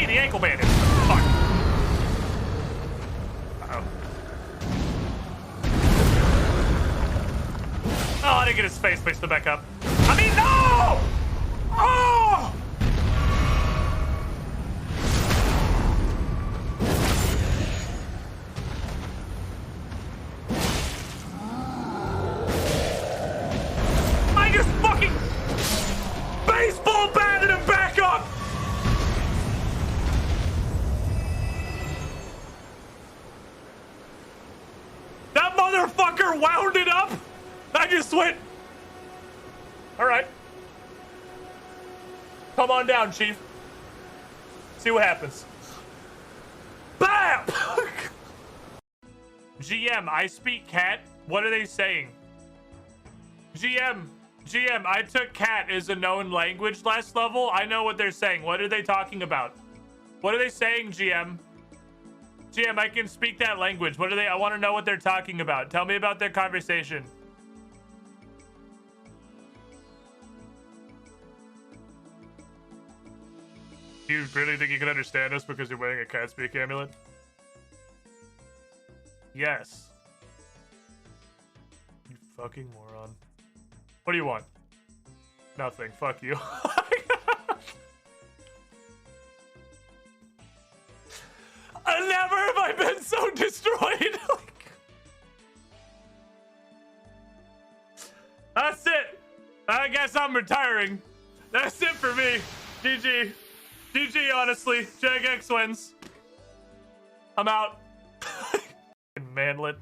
the ankle bandage. Fuck. Uh-oh. Oh, I didn't get his face. Please, back up. I mean, no! Oh! I just fucking baseball batted him back up! That motherfucker wound it up! I just went... Alright. Come on down, Chief. See what happens. BAM! GM, I speak cat. What are they saying? GM, I took cat as a known language last level. I know what they're saying. What are they talking about? What are they saying, GM? GM, I can speak that language. What are they? I want to know what they're talking about. Tell me about their conversation. Do you really think you can understand us because you're wearing a cat speak amulet? Yes. You fucking moron. What do you want? Nothing. Fuck you. Never have I been so destroyed. That's it. I guess I'm retiring. That's it for me. GG. GG, honestly. JagX wins. I'm out. Manlet.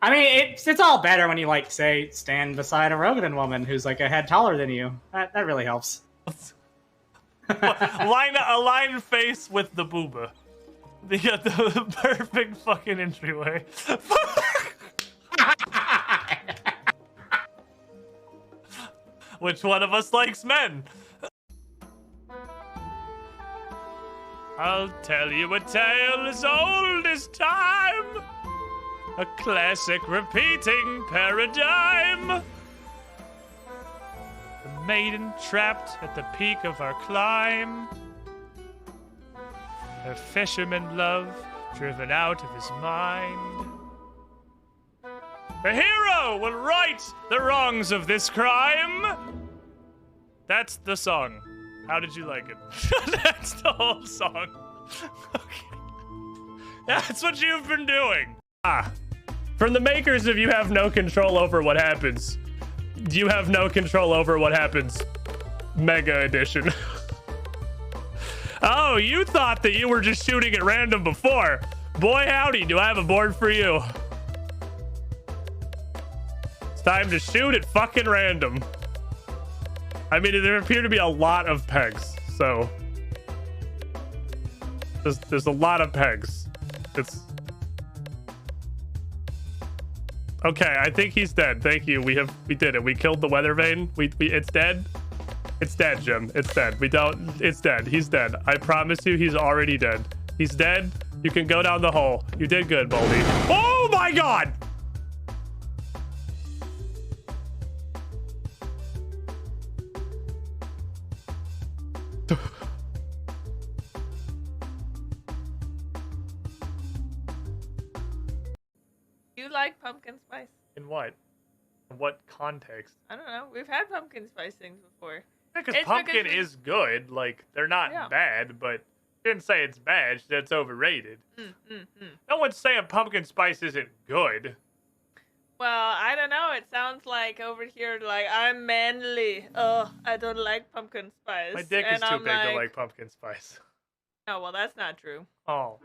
I mean, it's all better when you, like, say, stand beside a Rogan woman who's, like, a head taller than you. That really helps. Align face with the booba. The perfect fucking entryway. Which one of us likes men? I'll tell you a tale as old as time. A classic repeating paradigm. The maiden trapped at the peak of our climb. Her fisherman love driven out of his mind. The hero will right the wrongs of this crime. That's the song. How did you like it? That's the whole song. Okay. That's what you've been doing. From the makers of You Have No Control Over What Happens. You Have No Control Over What Happens. Mega Edition. Oh, you thought that you were just shooting at random before. Boy, howdy, do I have a board for you. It's time to shoot at fucking random. I mean, there appear to be a lot of pegs, so... There's a lot of pegs. It's... Okay, I think he's dead. Thank you. We did it. We killed the weather vane. It's dead. It's dead, Jim. It's dead. It's dead. He's dead. I promise you, he's already dead. He's dead. You can go down the hole. You did good, Baldy. Oh my god! You like pumpkin spice? In what? In what context? I don't know. We've had pumpkin spice things before. Yeah, because pumpkin is good. Like, they're not bad, but you didn't say it's bad. That's overrated. No one's saying pumpkin spice isn't good. Well, I don't know. It sounds like over here, like, I'm manly. Oh, I don't like pumpkin spice. My dick is too big to like pumpkin spice. Oh, well, that's not true. Oh.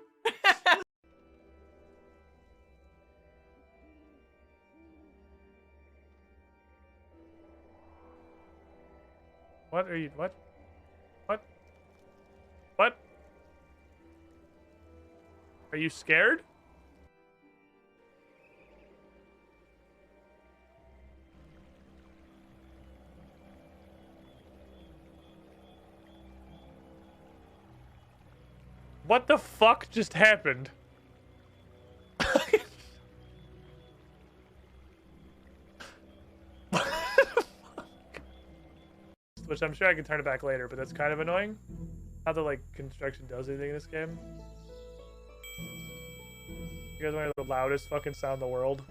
What are you, what? What? What? Are you scared? What the fuck just happened? Which I'm sure I can turn it back later, but that's kind of annoying. how the like construction does anything in this game. You guys want to hear the loudest fucking sound in the world?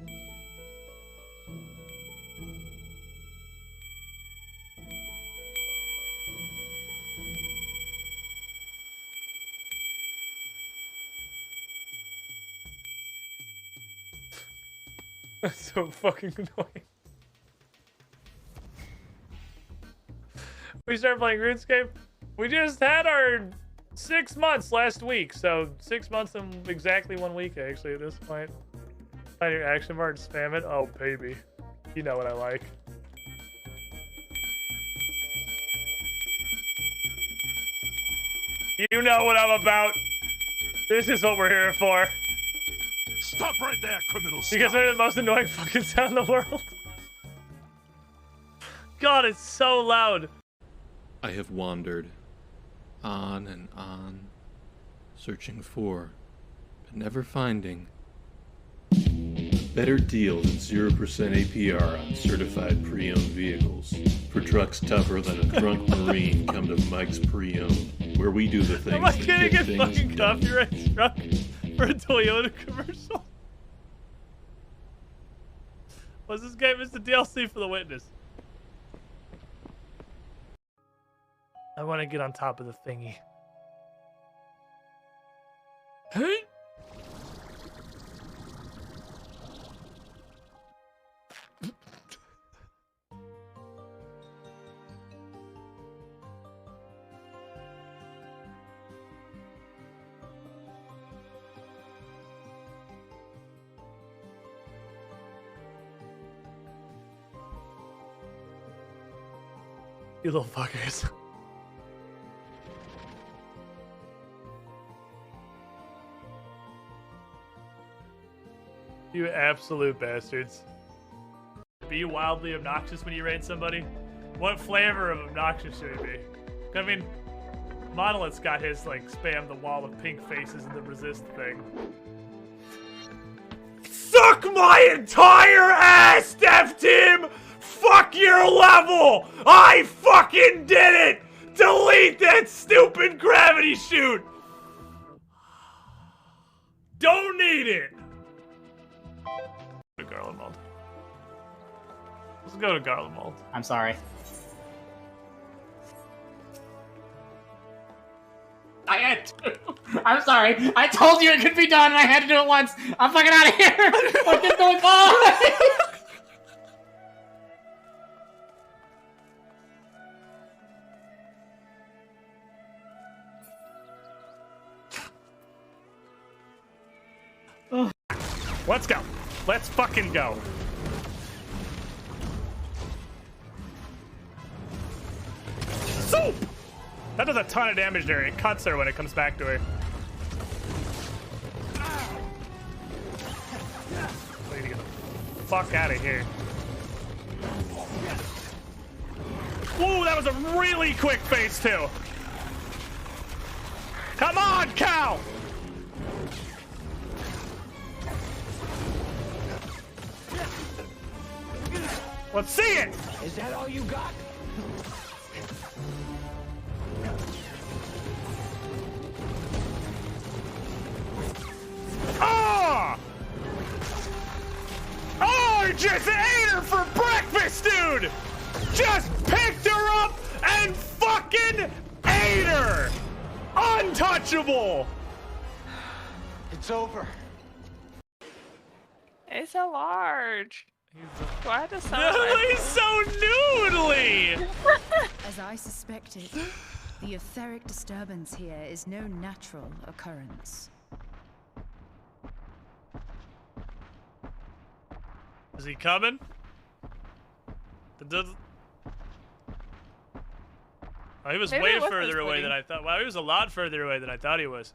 That's so fucking annoying. We started playing RuneScape. We just had our 6 months last week, so 6 months and exactly 1 week actually at this point. Find your action bar and spam it. Oh baby, you know what I like. You know what I'm about. This is what we're here for. Stop right there, criminal. You guys are the most annoying fucking sound in the world. God, it's so loud. I have wandered on and on, searching for, but never finding a better deal than 0% APR on certified pre-owned vehicles. For trucks tougher than a drunk Marine, come to Mike's Pre-Owned, where we do the things Am I that gonna get get things fucking done. copyright struck for a Toyota commercial? Was this game is the DLC for The Witness? I want to get on top of the thingy. Hey! You little fuckers. You absolute bastards. Be wildly obnoxious when you raid somebody? What flavor of obnoxious should it be? I mean, Monolith's got his, like, spam the wall of pink faces and the resist thing. Suck my entire ass, Dev Team! Fuck your level! I fucking did it! Delete that stupid gravity chute! Don't need it! To Garlemald. Let's go to Garlemald. I'm sorry. I had to. I'm sorry. I told you it could be done and I had to do it once. I'm fucking out of here. What is going on? Let's go. Let's fucking go. Soup! That does a ton of damage there. It cuts her when it comes back to her. I need to get the fuck out of here. Ooh, that was a really quick phase too. Come on, cow! Let's see it! Is that all you got? Ah! Oh, just ate her for breakfast, dude! Just picked her up and fucking ate her! Untouchable! It's over. It's so large. Do I have to sound He's so noodly! As I suspected, the etheric disturbance here is no natural occurrence. Is he coming? Oh, he was Maybe way it was further away Wiki. than I thought. Wow, he was a lot further away than I thought he was.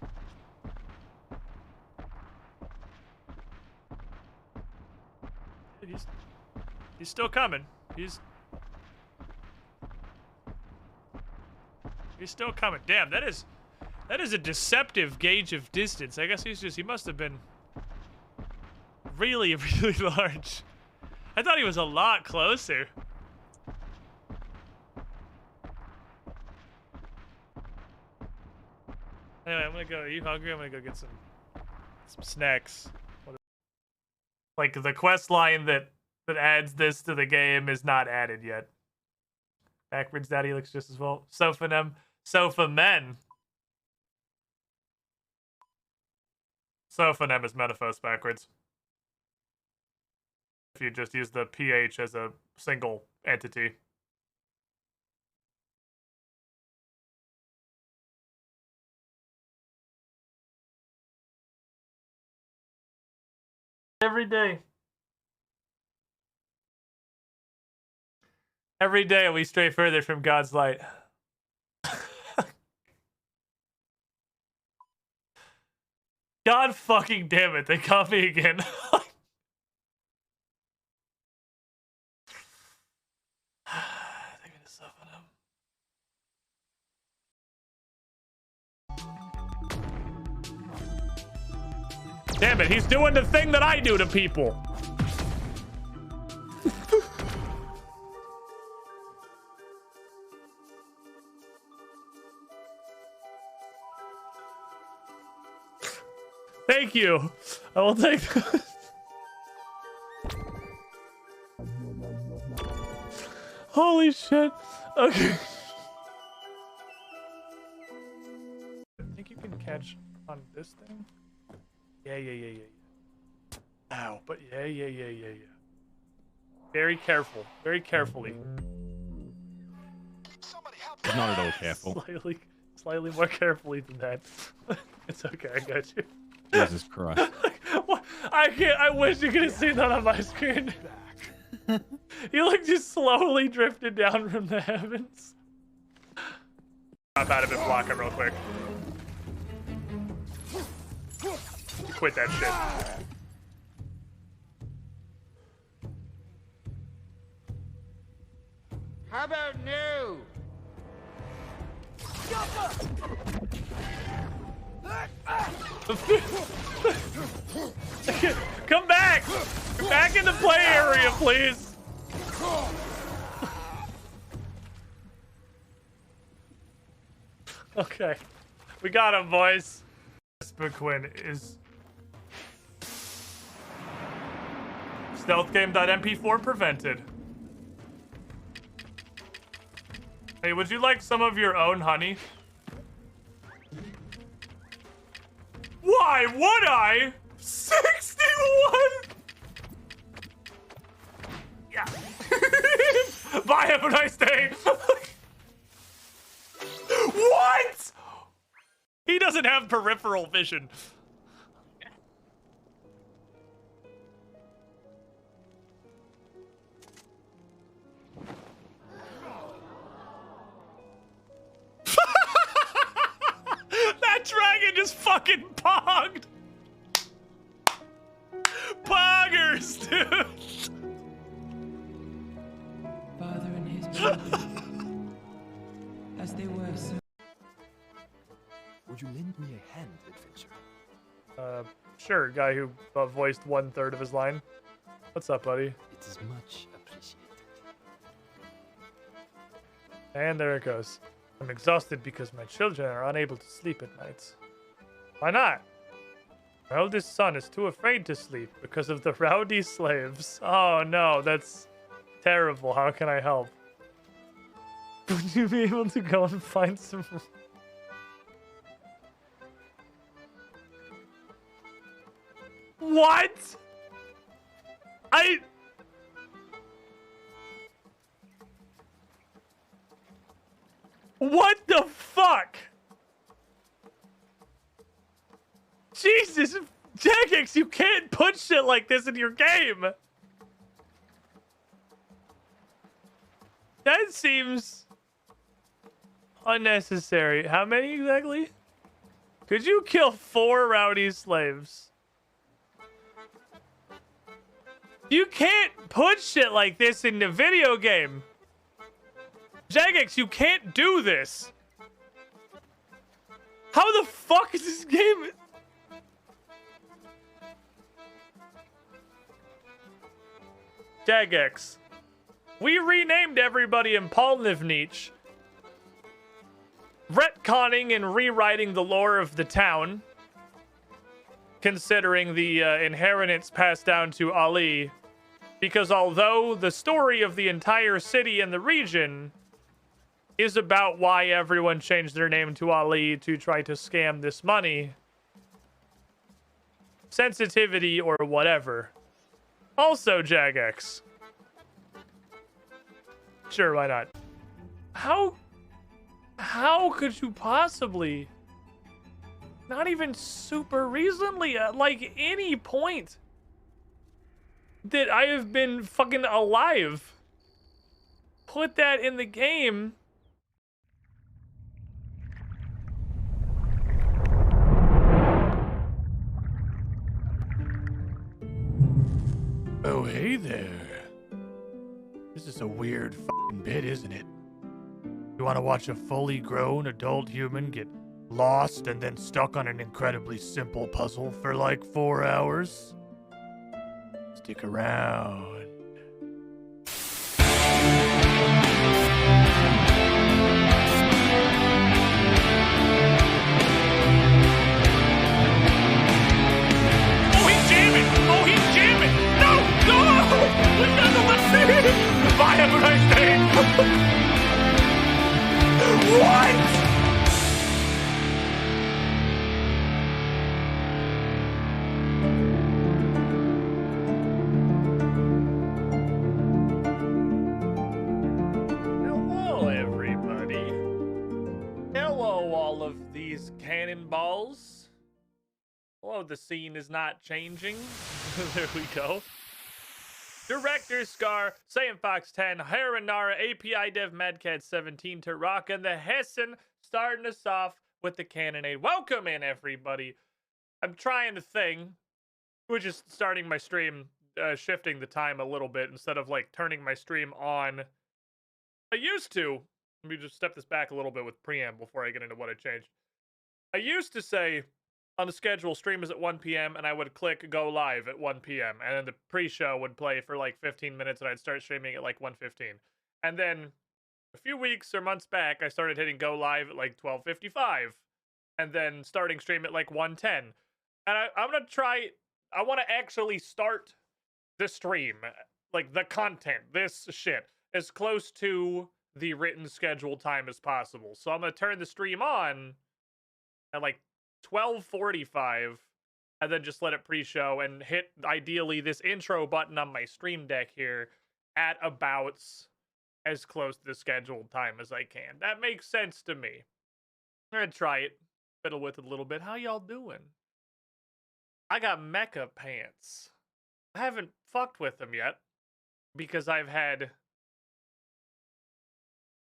He's still coming. He's still coming. Damn, that is a deceptive gauge of distance. I guess he must have been really, really large. I thought he was a lot closer. Anyway, I'm gonna go. Are you hungry? I'm gonna go get some snacks. Like the quest line that adds this to the game is not added yet. Backwards daddy looks just as well. Sofa men. Sofa is Metaphos backwards. If you just use the PH as a single entity. Every day. Every day we stray further from God's light. God fucking damn it, they caught me again. They're gonna soften him. Damn it, he's doing the thing that I do to people. Thank you. I will take that. Holy shit. Okay. I think you can catch on this thing. Yeah. Ow, but yeah. Very careful. Very carefully. It's not at all careful. Slightly more carefully than that. It's okay, I got you. Jesus Christ. I can't. I wish you could have seen that on my screen. You like just slowly drifted down from the heavens. I'm out of it. Block him real quick. Quit that shit. How about new? Come back! Back in the play area, please. Okay, we got him, boys. Quinn is stealth game.mp4 prevented. Hey, would you like some of your own honey? Why would I? 61! Yeah. Bye, have a nice day. What? He doesn't have peripheral vision. That dragon just fucking pogged. Poggers, dude. Father and his children, as they were so. Would you lend me a hand, adventurer? Sure, guy who voiced 1/3 of his line. What's up, buddy? It is much appreciated. And there it goes. I'm exhausted because my children are unable to sleep at nights. Why not? My eldest son is too afraid to sleep because of the rowdy slaves. Oh no, that's terrible. How can I help? Would you be able to go and find some... What? What the fuck? Jesus, Jagex, you can't put shit like this in your game. That seems unnecessary. How many exactly? Could you kill 4 rowdy slaves? You can't put shit like this in the video game. Jagex, you can't do this. How the fuck is this game? Jagex. We renamed everybody in Polnivnich. retconning and rewriting the lore of the town, considering the inheritance passed down to Ali, because although the story of the entire city and the region is about why everyone changed their name to Ali to try to scam this money, sensitivity or whatever. Also, Jagex. Sure, why not? How could you possibly, not even super recently, at like any point that I have been fucking alive, put that in the game? Oh, hey there. This is a weird fucking bit, isn't it? You want to watch a fully grown adult human get lost and then stuck on an incredibly simple puzzle for like 4 hours? Stick around. Oh, he's jamming! Oh, he's jamming! No! No! We've got the left hand! Bye, have a nice day! What? Hello, everybody. Hello, all of these cannonballs. Hello, the scene is not changing. There we go. Director Scar, Saiyan Fox 10, Haranara, API Dev Madcat 17, Taraka, and the Hessen starting us off with the Cannonade. Welcome in, everybody. I'm trying to thing. We're just starting my stream, shifting the time a little bit instead of like turning my stream on. I used to. Let me just step this back a little bit with preamble before I get into what I changed. I used to say on the schedule, stream is at 1 p.m. and I would click go live at 1 p.m. and then the pre-show would play for like 15 minutes and I'd start streaming at like 1:15. And then a few weeks or months back, I started hitting go live at like 12:55 and then starting stream at like 1:10. And I'm going to try, I want to actually start the stream, like the content, this shit, as close to the written schedule time as possible. So I'm going to turn the stream on at like 12:45 and then just let it pre-show and hit ideally this intro button on my stream deck here at about as close to the scheduled time as I can. That makes sense to me. I'm gonna try it, fiddle with it a little bit. How y'all doing? I got MECHA Pants. I haven't fucked with them yet because I've had,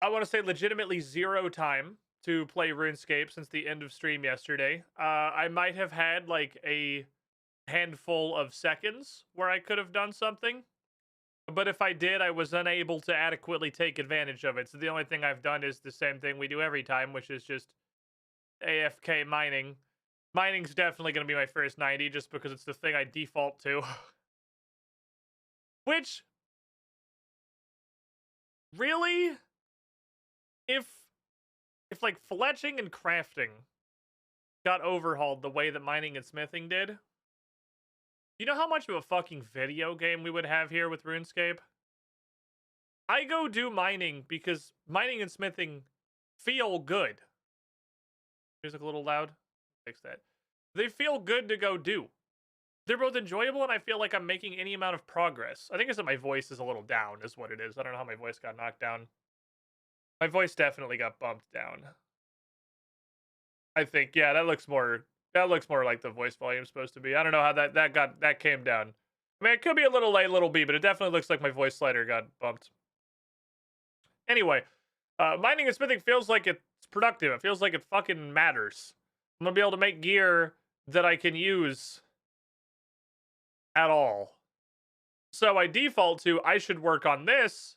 I want to say, legitimately zero time to play RuneScape since the end of stream yesterday. I might have had like a handful of seconds where I could have done something, but if I did, I was unable to adequately take advantage of it. So the only thing I've done is the same thing we do every time, which is just AFK mining. Mining's definitely going to be my first 90 just because it's the thing I default to. Which, really, if like fletching and crafting got overhauled the way that mining and smithing did, you know how much of a fucking video game we would have here with RuneScape? I go do mining because mining and smithing feel good. Music a little loud? Fix that. They feel good to go do. They're both enjoyable and I feel like I'm making any amount of progress. I think it's that my voice is a little down is what it is. I don't know how my voice got knocked down. My voice definitely got bumped down. I think, yeah, that looks more like the voice volume is supposed to be. I don't know how that came down. I mean, it could be a little A, little B, but it definitely looks like my voice slider got bumped. Anyway, mining and smithing feels like it's productive. It feels like it fucking matters. I'm gonna be able to make gear that I can use at all. So I default to I should work on this,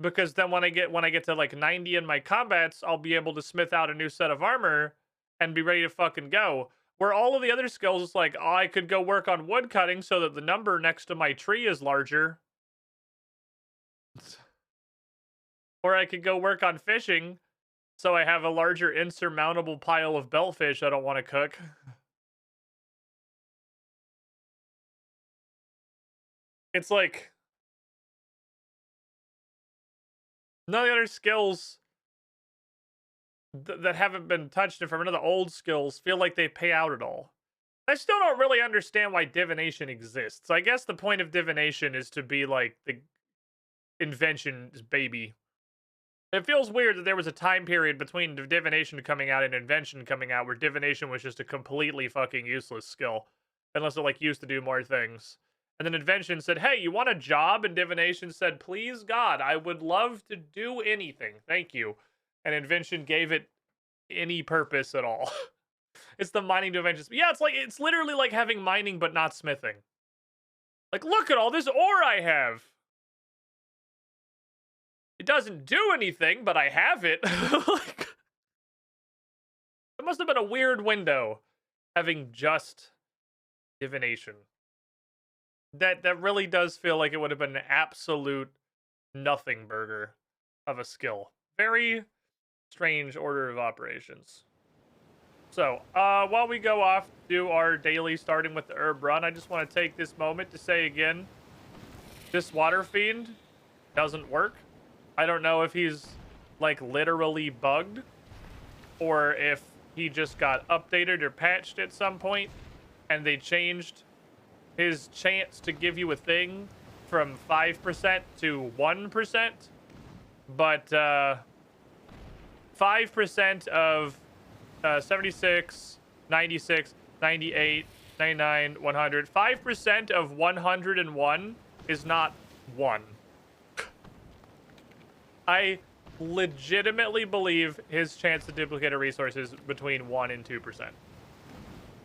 because then when I get to like 90 in my combats, I'll be able to smith out a new set of armor and be ready to fucking go. Where all of the other skills, it's like, oh, I could go work on wood cutting so that the number next to my tree is larger. Or I could go work on fishing so I have a larger insurmountable pile of bellfish I don't want to cook. It's like none of the other skills that haven't been touched from none of the old skills feel like they pay out at all. I still don't really understand why divination exists. I guess the point of divination is to be like the invention's baby. It feels weird that there was a time period between divination coming out and invention coming out where divination was just a completely fucking useless skill. Unless it like used to do more things. And then invention said, hey, you want a job? And divination said, please God, I would love to do anything. Thank you. And invention gave it any purpose at all. It's the mining to invention. Yeah, it's literally like having mining but not smithing. Like, look at all this ore I have. It doesn't do anything, but I have it. Like, it must have been a weird window having just divination. That really does feel like it would have been an absolute nothing burger of a skill. Very strange order of operations. So, while we go off to do our daily starting with the herb run, I just want to take this moment to say again, this water fiend doesn't work. I don't know if he's, like, literally bugged, or if he just got updated or patched at some point, and they changed his chance to give you a thing from 5% to 1%. But, 5% of 76, 96, 98, 99, 100. 5% of 101 is not 1. I legitimately believe his chance to duplicate a resource is between 1 and 2%.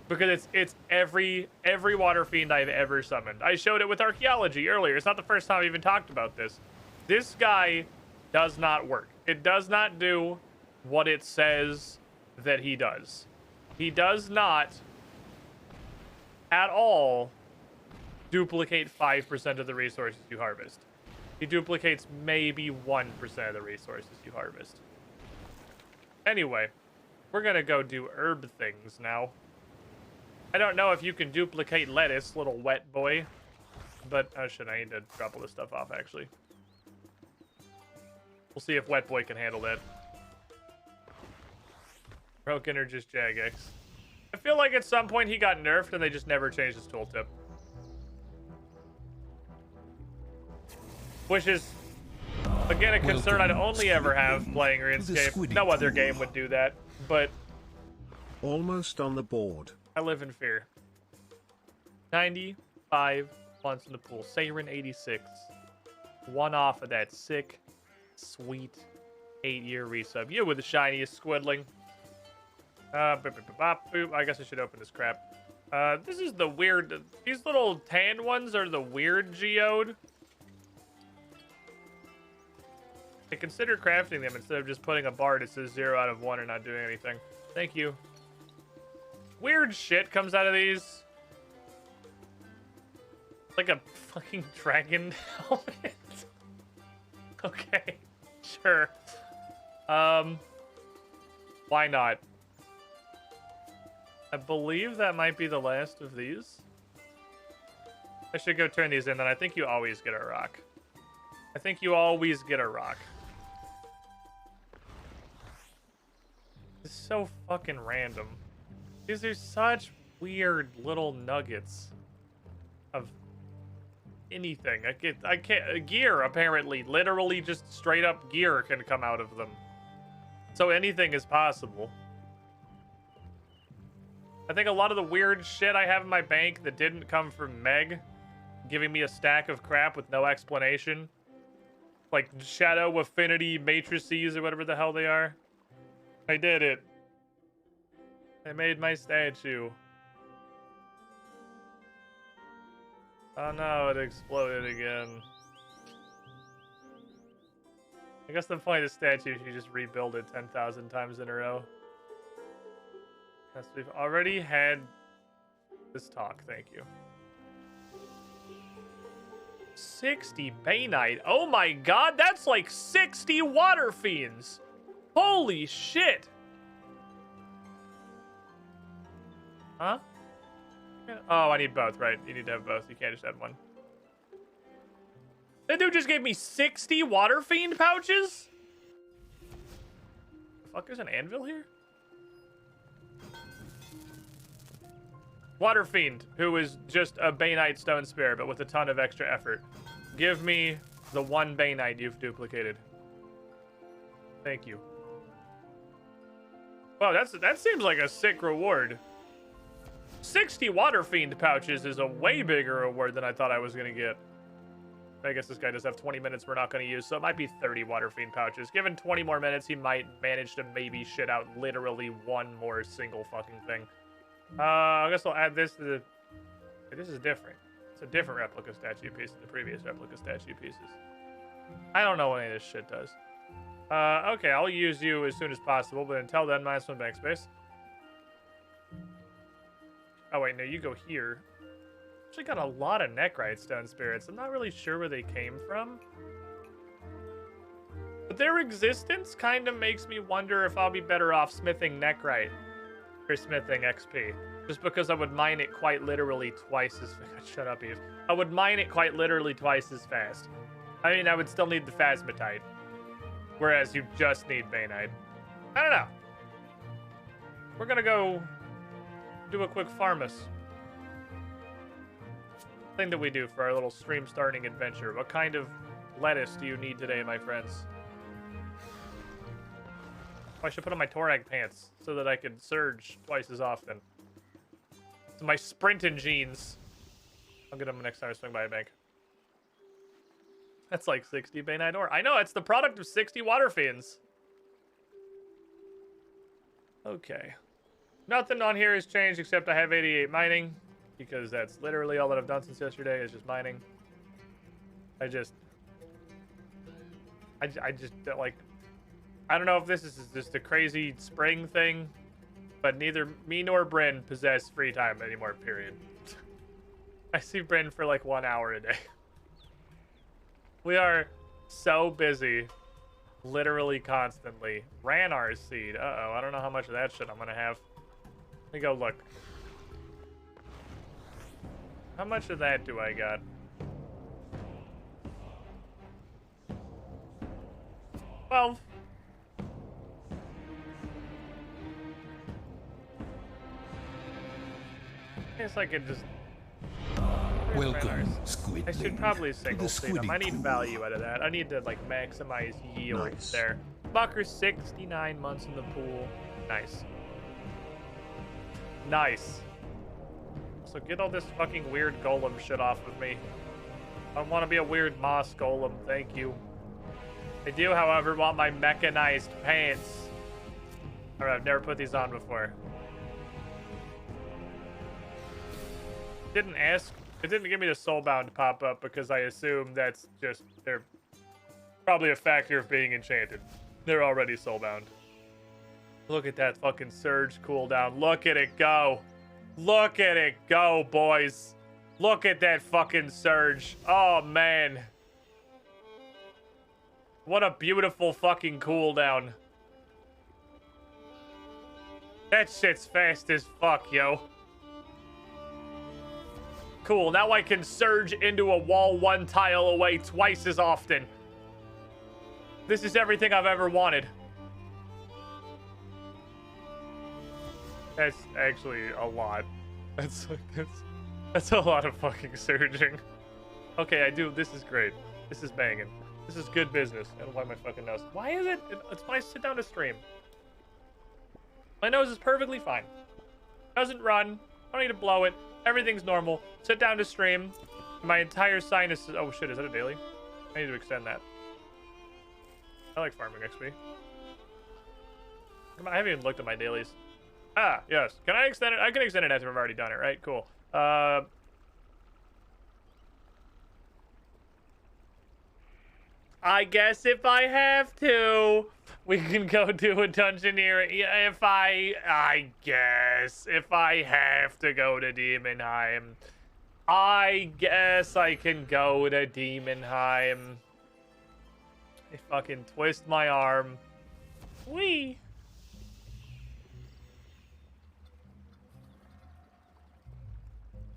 Because it's every water fiend I've ever summoned. I showed it with archaeology earlier. It's not the first time I even talked about this. This guy does not work. It does not do what it says that he does. He does not at all duplicate 5% of the resources you harvest. He duplicates maybe 1% of the resources you harvest. Anyway, we're gonna go do herb things now. I don't know if you can duplicate lettuce, little wet boy. But, oh shit, I need to drop all this stuff off, actually. We'll see if wet boy can handle that. Broken or just Jagex. I feel like at some point he got nerfed and they just never changed his tooltip. Which is, again, a concern I'd only ever have playing RuneScape. No other game would do that, but... Almost on the board. I live in fear. 95 months in the pool. Siren 86. One off of that sick, sweet 8-year resub. You with the shiniest squidling. Boop. I guess I should open this crap. This is the weird... These little tan ones are the weird geode. I consider crafting them instead of just putting a bar that says 0 out of 1 and not doing anything. Thank you. Weird shit comes out of these. Like a fucking dragon helmet. Okay, sure. Why not? I believe that might be the last of these. I should go turn these in, then I think you always get a rock. I think you always get a rock. It's so fucking random. These are such weird little nuggets of anything. I can't. Gear, apparently. Literally just straight up gear can come out of them. So anything is possible. I think a lot of the weird shit I have in my bank that didn't come from Meg giving me a stack of crap with no explanation. Like Shadow Affinity Matrices or whatever the hell they are. I did it. I made my statue. Oh no, it exploded again. I guess the point of the statue is you just rebuild it 10,000 times in a row. Yes, we've already had this talk, thank you. 60 Baynite. Oh my god, that's like 60 water fiends. Holy shit! Huh? Oh, I need both, right? You need to have both. You can't just have one. That dude just gave me 60 Water Fiend pouches? The fuck, there's an anvil here? Water Fiend, who is just a Baneite Stone Spear, but with a ton of extra effort. Give me the one Baneite you've duplicated. Thank you. Wow, that seems like a sick reward. 60 Water Fiend pouches is a way bigger reward than I thought I was going to get. I guess this guy does have 20 minutes we're not going to use, so it might be 30 Water Fiend pouches. Given 20 more minutes, he might manage to maybe shit out literally one more single fucking thing. I guess I'll add this to the... This is different. It's a different replica statue piece than the previous replica statue pieces. I don't know what any of this shit does. Okay, I'll use you as soon as possible, but until then, -1 bank space. Oh, wait, no, you go here. Actually got a lot of Nechrite Stone Spirits. I'm not really sure where they came from. But their existence kind of makes me wonder if I'll be better off smithing Nechrite or smithing XP. Just because I would mine it quite literally twice as... Shut up, Eve. I would mine it quite literally twice as fast. I mean, I would still need the Phasmatite. Whereas you just need Baneite. I don't know. We're gonna go do a quick farmus. Thing that we do for our little stream starting adventure. What kind of lettuce do you need today, my friends? Oh, I should put on my Torag pants so that I can surge twice as often. So my sprinting jeans. I'll get them next time I swing by a bank. That's like 60 Baneite ore. I know, it's the product of 60 Water Fiends. Okay. Nothing on here has changed except I have 88 mining. Because that's literally all that I've done since yesterday is just mining. I just don't like... I don't know if this is just a crazy spring thing, but neither me nor Bryn possess free time anymore, period. I see Bryn for like 1 hour a day. We are so busy, literally constantly. Ranar's seed. Uh-oh, I don't know how much of that shit I'm gonna have. Let me go look. How much of that do I got? Well, I guess I could just... Welcome, Squid. I should probably single seed them. I need value out of that. I need to like maximize yield there. Fucker, 69 months in the pool. Nice. Nice. So get all this fucking weird golem shit off of me. I don't want to be a weird moss golem, thank you. I do, however, want my mechanized pants. Alright, I've never put these on before. Didn't ask. It didn't give me the soulbound pop-up because I assume that's just... They're probably a factor of being enchanted. They're already soulbound. Look at that fucking surge cooldown. Look at it go. Look at it go, boys. Look at that fucking surge. Oh, man. What a beautiful fucking cooldown. That shit's fast as fuck, yo. Cool, now I can surge into a wall 1 tile away twice as often. This is everything I've ever wanted. That's actually a lot. That's a lot of fucking surging. Okay, I do. This is great. This is banging. This is good business. I don't wipe my fucking nose. Why is it? It's when I sit down to stream. My nose is perfectly fine. Doesn't run. I don't need to blow it. Everything's normal. Sit down to stream. My entire sinus is... Oh shit, is that a daily? I need to extend that. I like farming XP. I haven't even looked at my dailies. Ah, yes. Can I extend it? I can extend it after I've already done it, right? Cool. I guess if I have to, we can go do a dungeoneer. If I guess if I have to go to Demonheim, I guess I can go to Demonheim. I fucking twist my arm. Wee.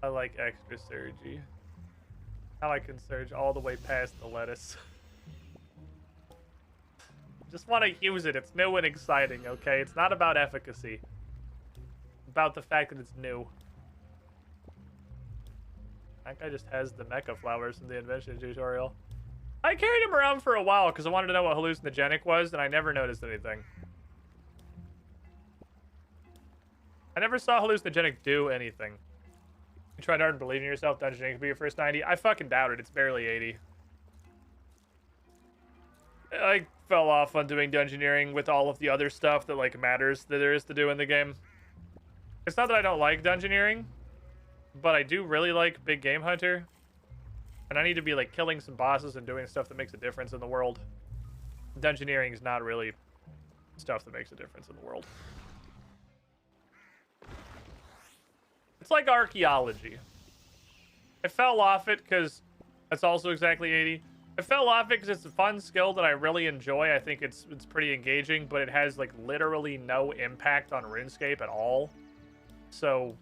I like extra surgy. Now I can surge all the way past the lettuce. Just want to use it. It's new and exciting, okay? It's not about efficacy. It's about the fact that it's new. That guy just has the mecha flowers from the invention tutorial. I carried him around for a while because I wanted to know what hallucinogenic was, and I never noticed anything. I never saw hallucinogenic do anything. You tried hard and believe in yourself, dungeoning could be your first 90. I fucking doubt it. It's barely 80. I fell off on doing dungeoneering with all of the other stuff that, like, matters that there is to do in the game. It's not that I don't like dungeoneering, but I do really like Big Game Hunter. And I need to be, like, killing some bosses and doing stuff that makes a difference in the world. Dungeoneering is not really stuff that makes a difference in the world. It's like archaeology. I fell off it because that's also exactly 80. I fell off it because it's a fun skill that I really enjoy. I think it's pretty engaging, but it has, like, literally no impact on RuneScape at all. So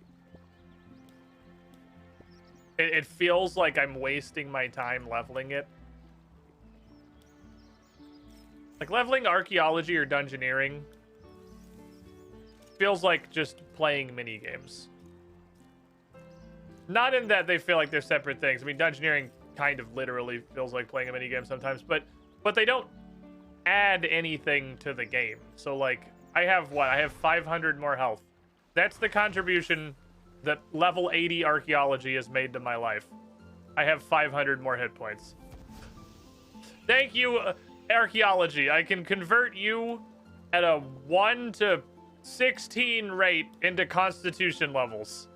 it feels like I'm wasting my time leveling it. Like, leveling archaeology or dungeoneering feels like just playing mini games. Not in that they feel like they're separate things. I mean, dungeoneering kind of literally feels like playing a mini game sometimes, but they don't add anything to the game. So, like, I have what? I have 500 more health. That's the contribution that level 80 archaeology has made to my life. I have 500 more hit points. Thank you, archaeology. I can convert you at a 1 to 16 rate into constitution levels.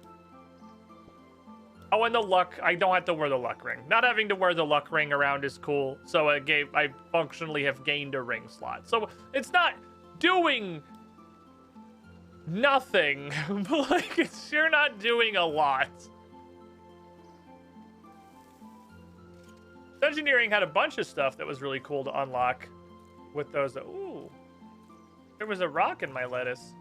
Oh, and the luck. I don't have to wear the luck ring. Not having to wear the luck ring around is cool. So I functionally have gained a ring slot. So it's not doing nothing, but, like, it's sure not doing a lot. Dungeoneering had a bunch of stuff that was really cool to unlock with those. Ooh, there was a rock in my lettuce.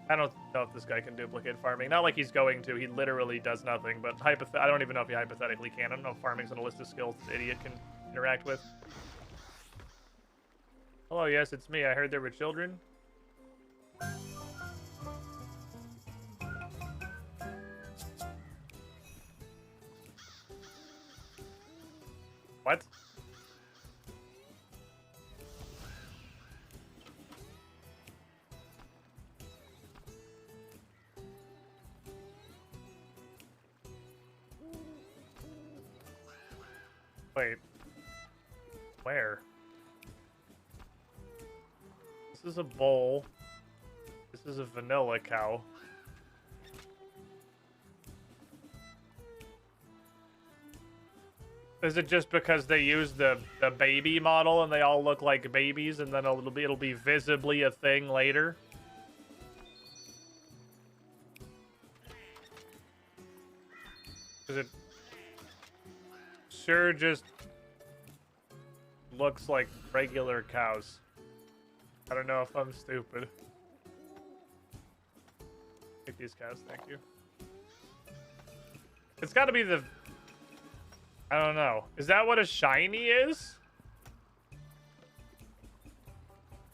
I don't know if this guy can duplicate farming. Not like he's going to. He literally does nothing. But I don't even know if he hypothetically can. I don't know if farming's on a list of skills this idiot can interact with. Hello, yes, it's me. I heard there were children. What? Wait. Where? This is a bowl. This is a vanilla cow. Is it just because they use the baby model and they all look like babies, and then it'll be visibly a thing later? Is it sure just looks like regular cows? I don't know if I'm stupid. Take these cows, thank you. It's got to be the... I don't know. Is that what a shiny is?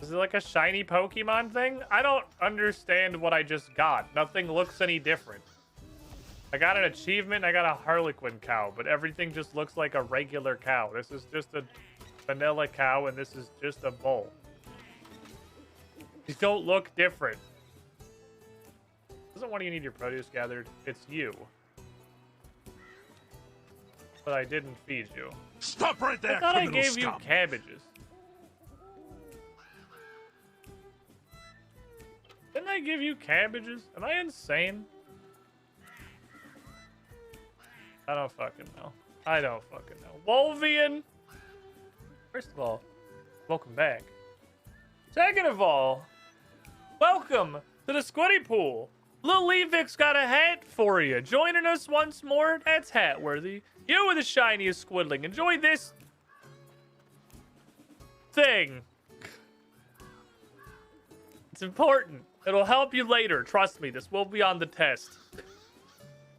Is it like a shiny Pokemon thing? I don't understand what I just got. Nothing looks any different. I got an achievement, I got a Harlequin cow, but everything just looks like a regular cow. This is just a vanilla cow, and this is just a bowl. These don't look different. Doesn't one of you need your produce gathered? It's you. But I didn't feed you. Stop right there, I thought I criminal gave you scum. cabbages. Didn't I give you cabbages? Am I insane? I don't fucking know. I don't fucking know. Wolvian! First of all, welcome back. Second of all, welcome to the Squiddy Pool. Lil Levik's got a hat for you. Joining us once more, that's hat worthy. You are the shiniest squidling. Enjoy this thing. It's important. It'll help you later. Trust me, this will be on the test.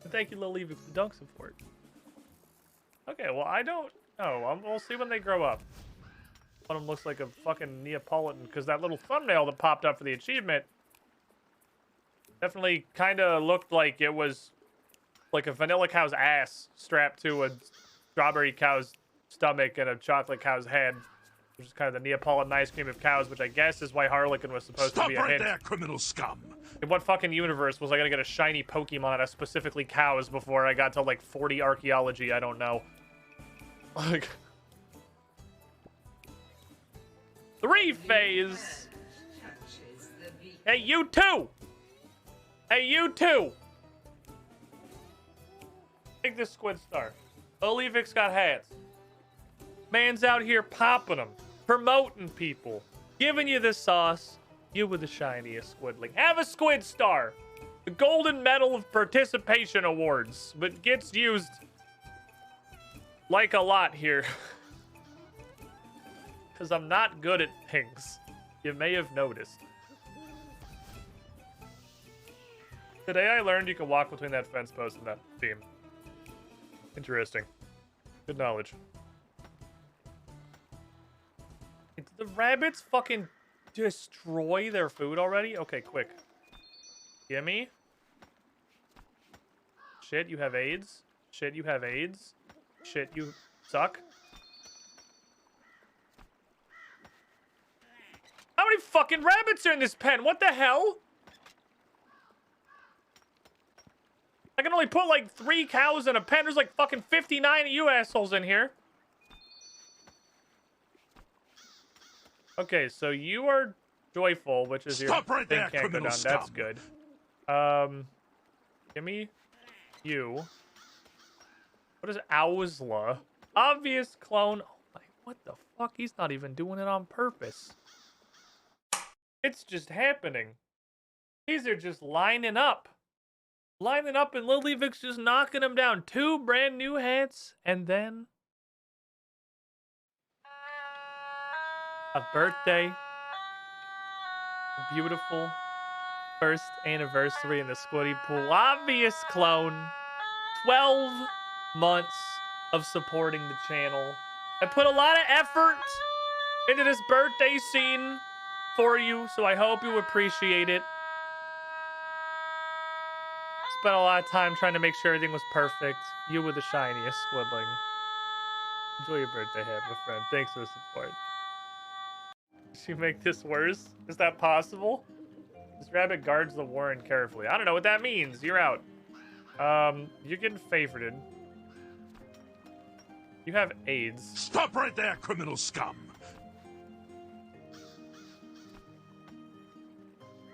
And thank you, Lil Leaving, for the dunk support. Okay, well, I don't know. We'll see when they grow up. One of them looks like a fucking Neapolitan, because that little thumbnail that popped up for the achievement definitely kind of looked like it was like a vanilla cow's ass strapped to a strawberry cow's stomach and a chocolate cow's head, which is kind of the Neapolitan ice cream of cows, which I guess is why Harlequin was supposed to be a hint. Stop right there, criminal scum! In what fucking universe was I gonna get a shiny Pokemon out of specifically cows before I got to like 40 archaeology? I don't know. Like 3-phase. Hey, you too. Hey, you too. Take this squid star. Olivic's got hats. Man's out here popping them, promoting people, giving you the sauce. You with the shiniest squidling. Have a squid star. The Golden Medal of Participation Awards, but gets used like a lot here. Because I'm not good at things. You may have noticed. Today I learned you can walk between that fence post and that beam. Interesting. Good knowledge. Did the rabbits fucking destroy their food already? Okay, quick. Gimme. Shit, you have AIDS. Shit, you have AIDS. Shit, you suck. How many fucking rabbits are in this pen? What the hell? I can only put like 3 cows in a pen. There's like fucking 59 of you assholes in here. Okay, so you are joyful, which is your right thing there, can't go down. scum. That's good. Give me you. What is Owsla? Obvious clone. Oh my, what the fuck? He's not even doing it on purpose. It's just happening. These are just lining up. Lining up, and Lilyvik's just knocking them down. 2 brand new hats, and then a birthday. A beautiful first anniversary in the Squiddy Pool. Obvious clone. 12 months of supporting the channel. I put a lot of effort into this birthday scene for you, so I hope you appreciate it. Spent a lot of time trying to make sure everything was perfect. You were the shiniest squidling. Enjoy your birthday hat, my friend. Thanks for the support. Did you make this worse? Is that possible? This rabbit guards the warren carefully. I don't know what that means. You're out. You're getting favorited. You have AIDS. Stop right there, criminal scum!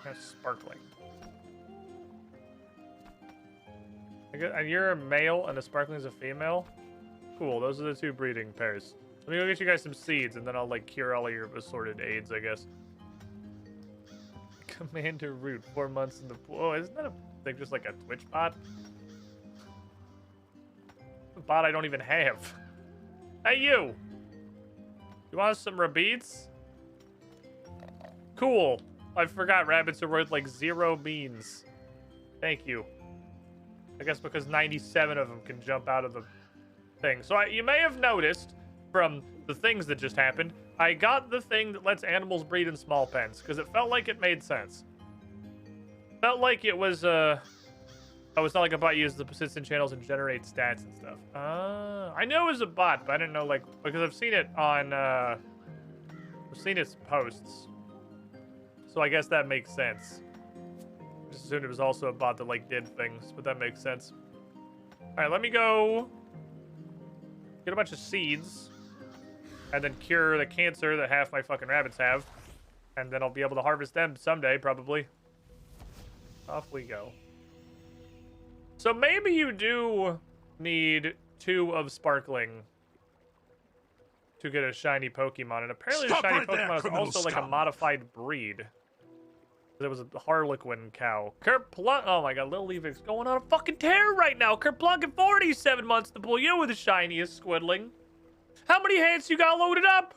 That's sparkling. And you're a male and the sparkling is a female? Cool, those are the 2 breeding pairs. Let me go get you guys some seeds and then I'll like cure all of your assorted AIDS, I guess. Commander Root, 4 months in the pool. Oh, isn't that a thing just like a Twitch bot? A bot I don't even have. Hey you! You want some rabbits? Cool. I forgot rabbits are worth like 0 beans. Thank you. I guess because 97 of them can jump out of the thing. So you may have noticed from the things that just happened, I got the thing that lets animals breed in small pens because it felt like it made sense. Felt like it was, oh, it's not like a bot uses the persistent channels and generate stats and stuff. I knew it was a bot, but I didn't know, like, because I've seen it on, I've seen its posts. So I guess that makes sense. Just assumed it was also a bot that like did things, but that makes sense. All right, let me go get a bunch of seeds and then cure the cancer that half my fucking rabbits have, and then I'll be able to harvest them someday, probably. Off we go. So maybe you do need 2 of sparkling to get a shiny Pokemon, and apparently the shiny Pokemon is also like a modified breed. There was a Harlequin cow. Kerplunk. Oh my god, Lil Leaving's going on a fucking tear right now. Kerplunk at 47 months to pull you with the shiniest squidling. How many hats you got loaded up?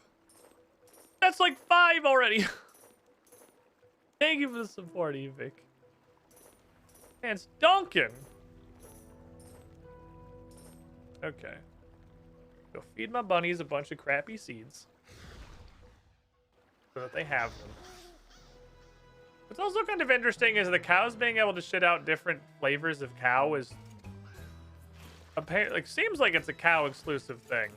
That's like 5 already. Thank you for the support, Evic. And it's Duncan. Okay. Go feed my bunnies a bunch of crappy seeds. So that they have them. What's also kind of interesting is the cows being able to shit out different flavors of cow is apparently, like, seems like it's a cow exclusive thing.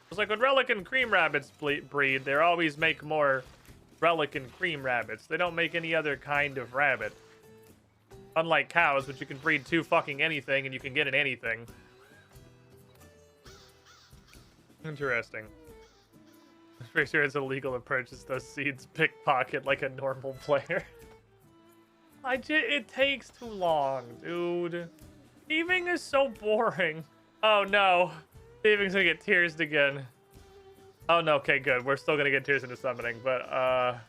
It's like when Relic and Cream Rabbits breed, they always make more Relic and Cream Rabbits. They don't make any other kind of rabbit. Unlike cows, which you can breed to fucking anything and you can get in anything. Interesting. I'm pretty sure it's illegal to purchase those seeds pickpocket like a normal player. It takes too long, dude. Thieving is so boring. Oh no. Thieving's gonna get tearsed again. Oh no, okay, good. We're still gonna get tears into summoning, but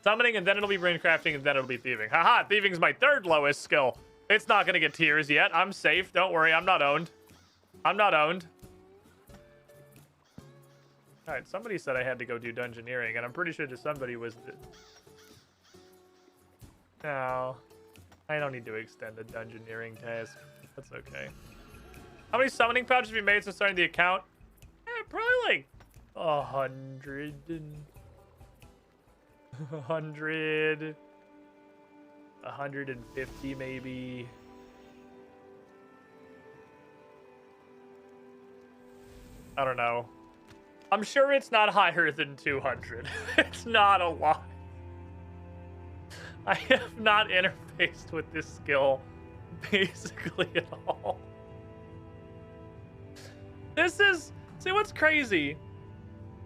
summoning and then it'll be runecrafting and then it'll be thieving. Haha, thieving's my third lowest skill. It's not gonna get tears yet. I'm safe. Don't worry, I'm not owned. I'm not owned. Alright, somebody said I had to go do dungeoneering, and I'm pretty sure just somebody was... No. I don't need to extend the dungeoneering task. That's okay. How many summoning pouches have you made since starting the account? Probably like 100. 100. 150 maybe. I don't know. I'm sure it's not higher than 200. It's not a lot. I have not interfaced with this skill basically at all. This is... See, what's crazy?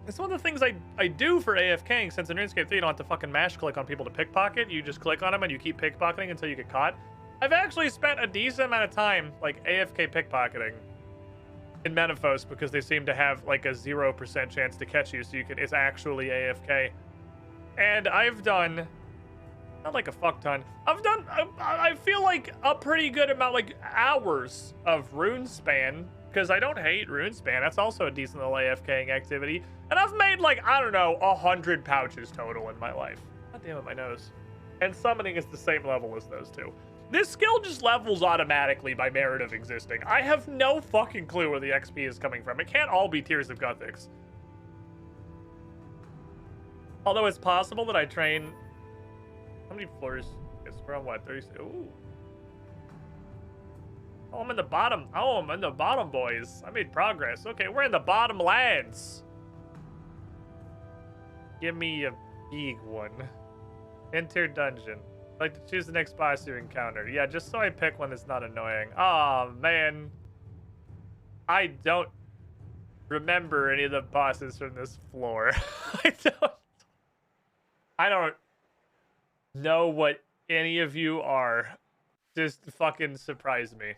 It's one of the things I do for AFKing, since in Runescape 3 you don't have to fucking mash click on people to pickpocket. You just click on them and you keep pickpocketing until you get caught. I've actually spent a decent amount of time, like, AFK pickpocketing in Menaphos because they seem to have like a 0% chance to catch you, so you can, it's actually AFK. And I've done, not like a fuck ton, I've done, I feel like a pretty good amount, like hours of Runespan, because I don't hate Runespan. That's also a decent little AFKing activity. And I've made like, I don't know, 100 pouches total in my life. God damn it, my nose. And summoning is the same level as those two. This skill just levels automatically by merit of existing. I have no fucking clue where the XP is coming from. It can't all be Tears of Gothics. Although it's possible that I train... How many floors? Yes, we're on what, 30? Ooh. Oh, I'm in the bottom. Oh, I'm in the bottom, boys. I made progress. Okay, we're in the bottom lands. Give me a big one. Enter dungeon. I'd like to choose the next boss you encounter. Yeah, just so I pick one that's not annoying. Oh, man. I don't remember any of the bosses from this floor. I don't know what any of you are. Just fucking surprise me.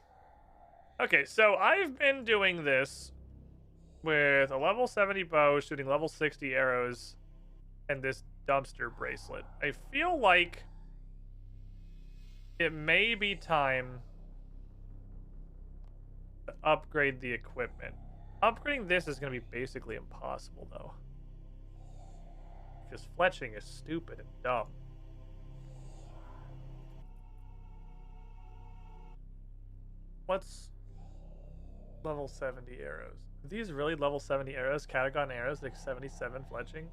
Okay, so I've been doing this with a level 70 bow, shooting level 60 arrows, and this dumpster bracelet. I feel like it may be time to upgrade the equipment. Upgrading this is going to be basically impossible, though. Because fletching is stupid and dumb. What's level 70 arrows? Are these really level 70 arrows? Catagon arrows, like 77 fletching?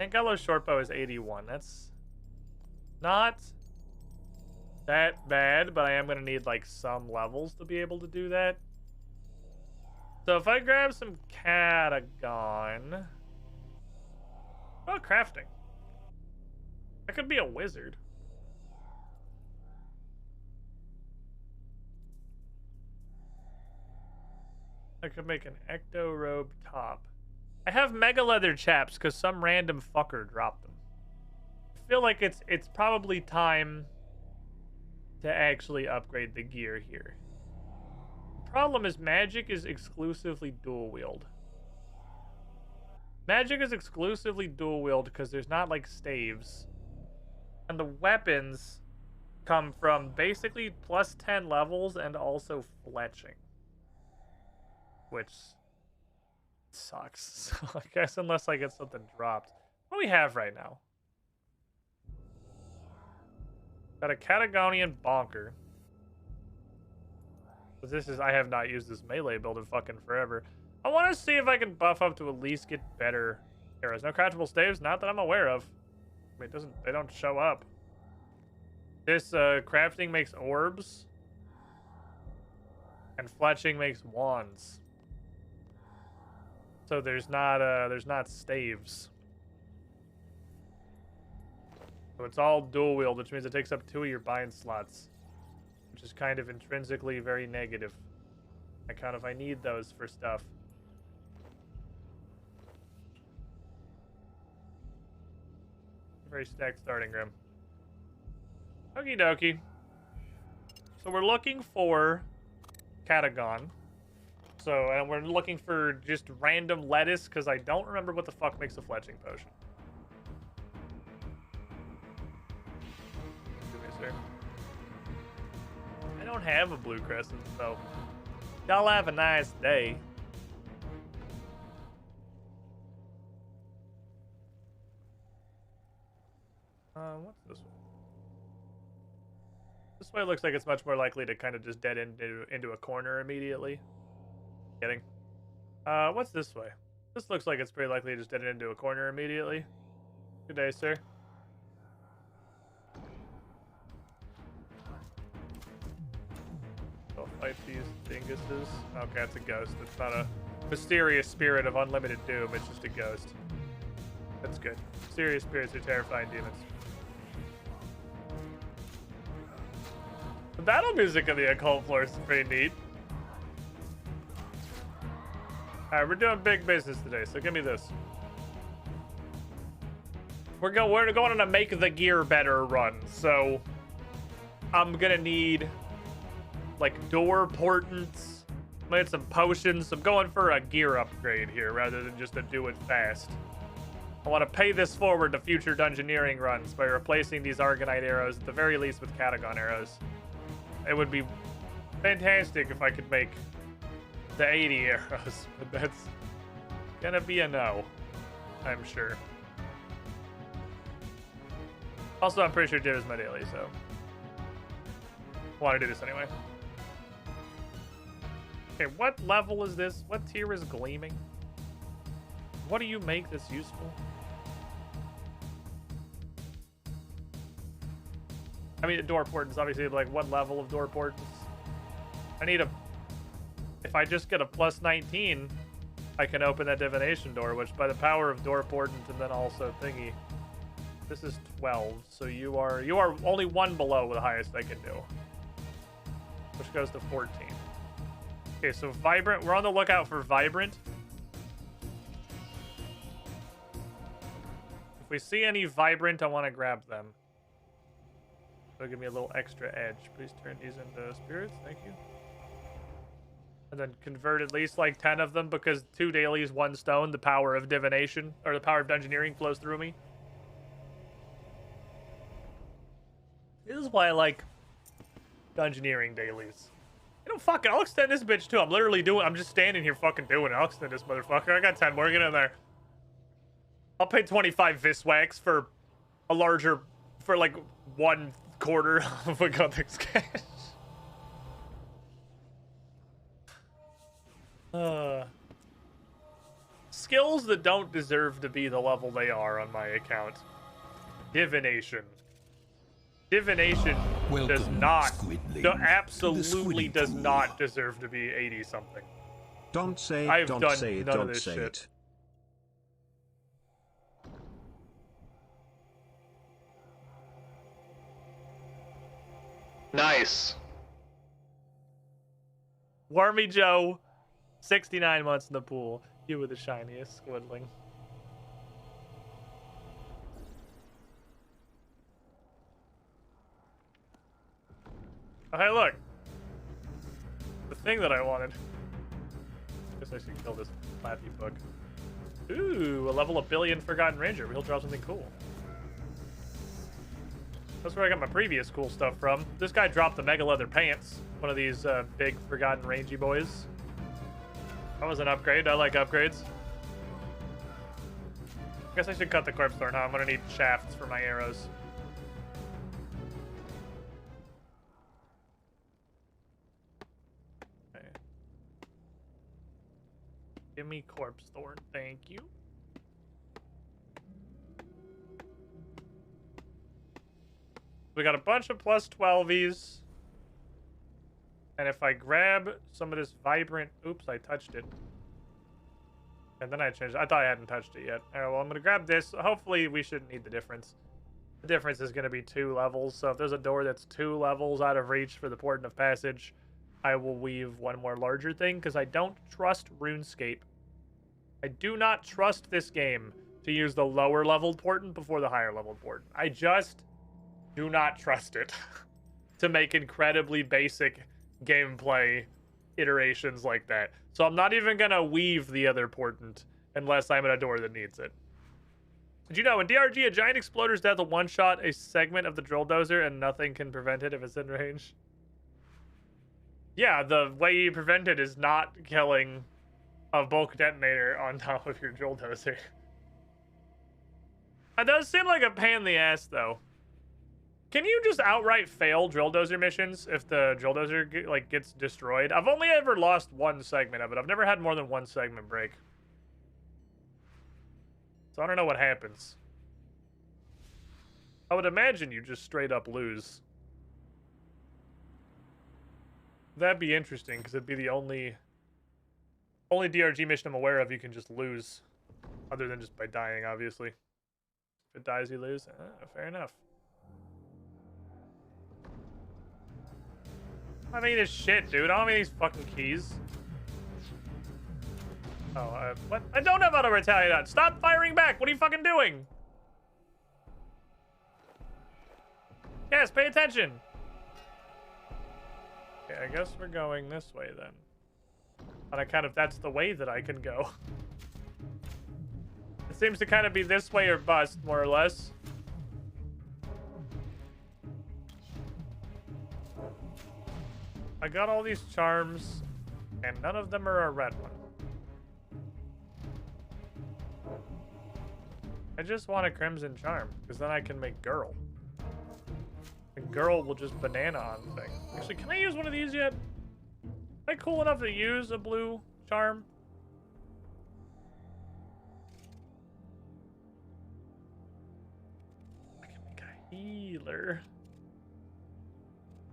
Ankylo's shortbow is 81. That's not that bad, but I am going to need like some levels to be able to do that. So if I grab some Catagon... What about crafting? I could be a wizard. I could make an ecto robe top. I have mega leather chaps because some random fucker dropped them. I feel like it's probably time to actually upgrade the gear here. The problem is magic is exclusively dual wield. Magic is exclusively dual wield because there's not like staves. And the weapons come from basically plus 10 levels and also fletching. Which Sucks. So I guess unless I get something dropped. What do we have right now? Got a Catagonian Bonker. This is, I have not used this melee build in fucking forever. I want to see if I can buff up to at least get better arrows. No craftable staves, not that I'm aware of. I mean, they don't show up. This crafting makes orbs. And fletching makes wands. So there's not staves. So it's all dual wield, which means it takes up 2 of your bind slots, which is kind of intrinsically very negative. I count if I need those for stuff. Very stacked starting room. Okie dokie. So we're looking for Catagon. So, and we're looking for just random lettuce, because I don't remember what the fuck makes a fletching potion. Sir. I don't have a blue crescent, so y'all have a nice day. What's this one? This way looks like it's much more likely to kind of just dead into a corner immediately. Kidding. What's this way? This looks like it's pretty likely to just dead into a corner immediately. Good day, sir. I'll fight these dinguses. Okay, it's a ghost. It's not a mysterious spirit of unlimited doom. It's just a ghost. That's good. Mysterious spirits are terrifying demons. The battle music of the occult floor is pretty neat. Alright, we're doing big business today, so give me this. We're going on a make the gear better run, so I'm gonna need like door portents, I need some potions. I'm going for a gear upgrade here rather than just a do it fast. I want to pay this forward to future dungeoneering runs by replacing these Argonite arrows, at the very least, with Catagon arrows. It would be fantastic if I could make the 80 arrows, but that's gonna be a no, I'm sure. Also, I'm pretty sure dinner's my daily, so I want to do this anyway. Okay, what level is this? What tier is gleaming? What do you make this useful? I mean, door portents, obviously, like, what level of door portents? I need a... If I just get a plus 19, I can open that divination door, which by the power of door portent and then also thingy. This is 12, so you are only one below the highest I can do. Which goes to 14. Okay, so Vibrant, we're on the lookout for Vibrant. If we see any Vibrant, I want to grab them. It'll give me a little extra edge. Please turn these into spirits, thank you. And then convert at least like 10 of them, because 2 dailies, 1 stone, the power of divination, or the power of dungeoneering flows through me. This is why I like dungeoneering dailies. You know, fuck it, I'll extend this bitch too. I'm just standing here fucking doing it. I'll extend this motherfucker. I got 10 more, get in there. I'll pay 25 Viswax for a larger, for like 1/4 of a Gothic cash. Skills that don't deserve to be the level they are on my account. Divination. Divination does not, absolutely does not deserve to be 80 something. Don't say I've don't done say it, none don't of this say shit. it. Nice. Wormy Joe, 69 months in the pool. You were the shiniest, Squidling. Oh, hey, look. The thing that I wanted. Guess I should kill this Lappy book. Ooh, a level 1 billion Forgotten Ranger. He'll drop something cool. That's where I got my previous cool stuff from. This guy dropped the Mega Leather Pants. One of these big Forgotten Rangy boys. That was an upgrade. I like upgrades. Guess I should cut the corpse thorn, huh? I'm gonna need shafts for my arrows. Okay. Give me corpse thorn, thank you. We got a bunch of plus 12s. And if I grab some of this vibrant... Oops, I touched it. And then I changed it. I thought I hadn't touched it yet. All right, well, I'm going to grab this. Hopefully, we shouldn't need the difference. The difference is going to be 2 levels. So if there's a door that's 2 levels out of reach for the portent of passage, I will weave one more larger thing because I don't trust RuneScape. I do not trust this game to use the lower leveled portent before the higher leveled portent. I just do not trust it to make incredibly basic gameplay iterations like that. So I'm not even gonna weave the other portent unless I'm at a door that needs it. Did you know in DRG a giant exploder's death will one-shot a segment of the drill dozer and nothing can prevent it if it's in range? Yeah, the way you prevent it is not killing a bulk detonator on top of your drill dozer. It does seem like a pain in the ass though. Can you just outright fail drill dozer missions if the drill dozer gets destroyed? I've only ever lost 1 segment of it. I've never had more than 1 segment break. So I don't know what happens. I would imagine you just straight up lose. That'd be interesting because it'd be the only DRG mission I'm aware of you can just lose, other than just by dying, obviously. If it dies, you lose. Fair enough. I mean, this shit, dude. I don't have these fucking keys. Oh, what? I don't have auto retaliate on. Stop firing back. What are you fucking doing? Yes, pay attention. Okay, I guess we're going this way then. And that's the way that I can go. It seems to kind of be this way or bust, more or less. I got all these charms, and none of them are a red one. I just want a crimson charm, because then I can make girl. And girl will just banana on thing. Actually, can I use one of these yet? Am I cool enough to use a blue charm? I can make a healer.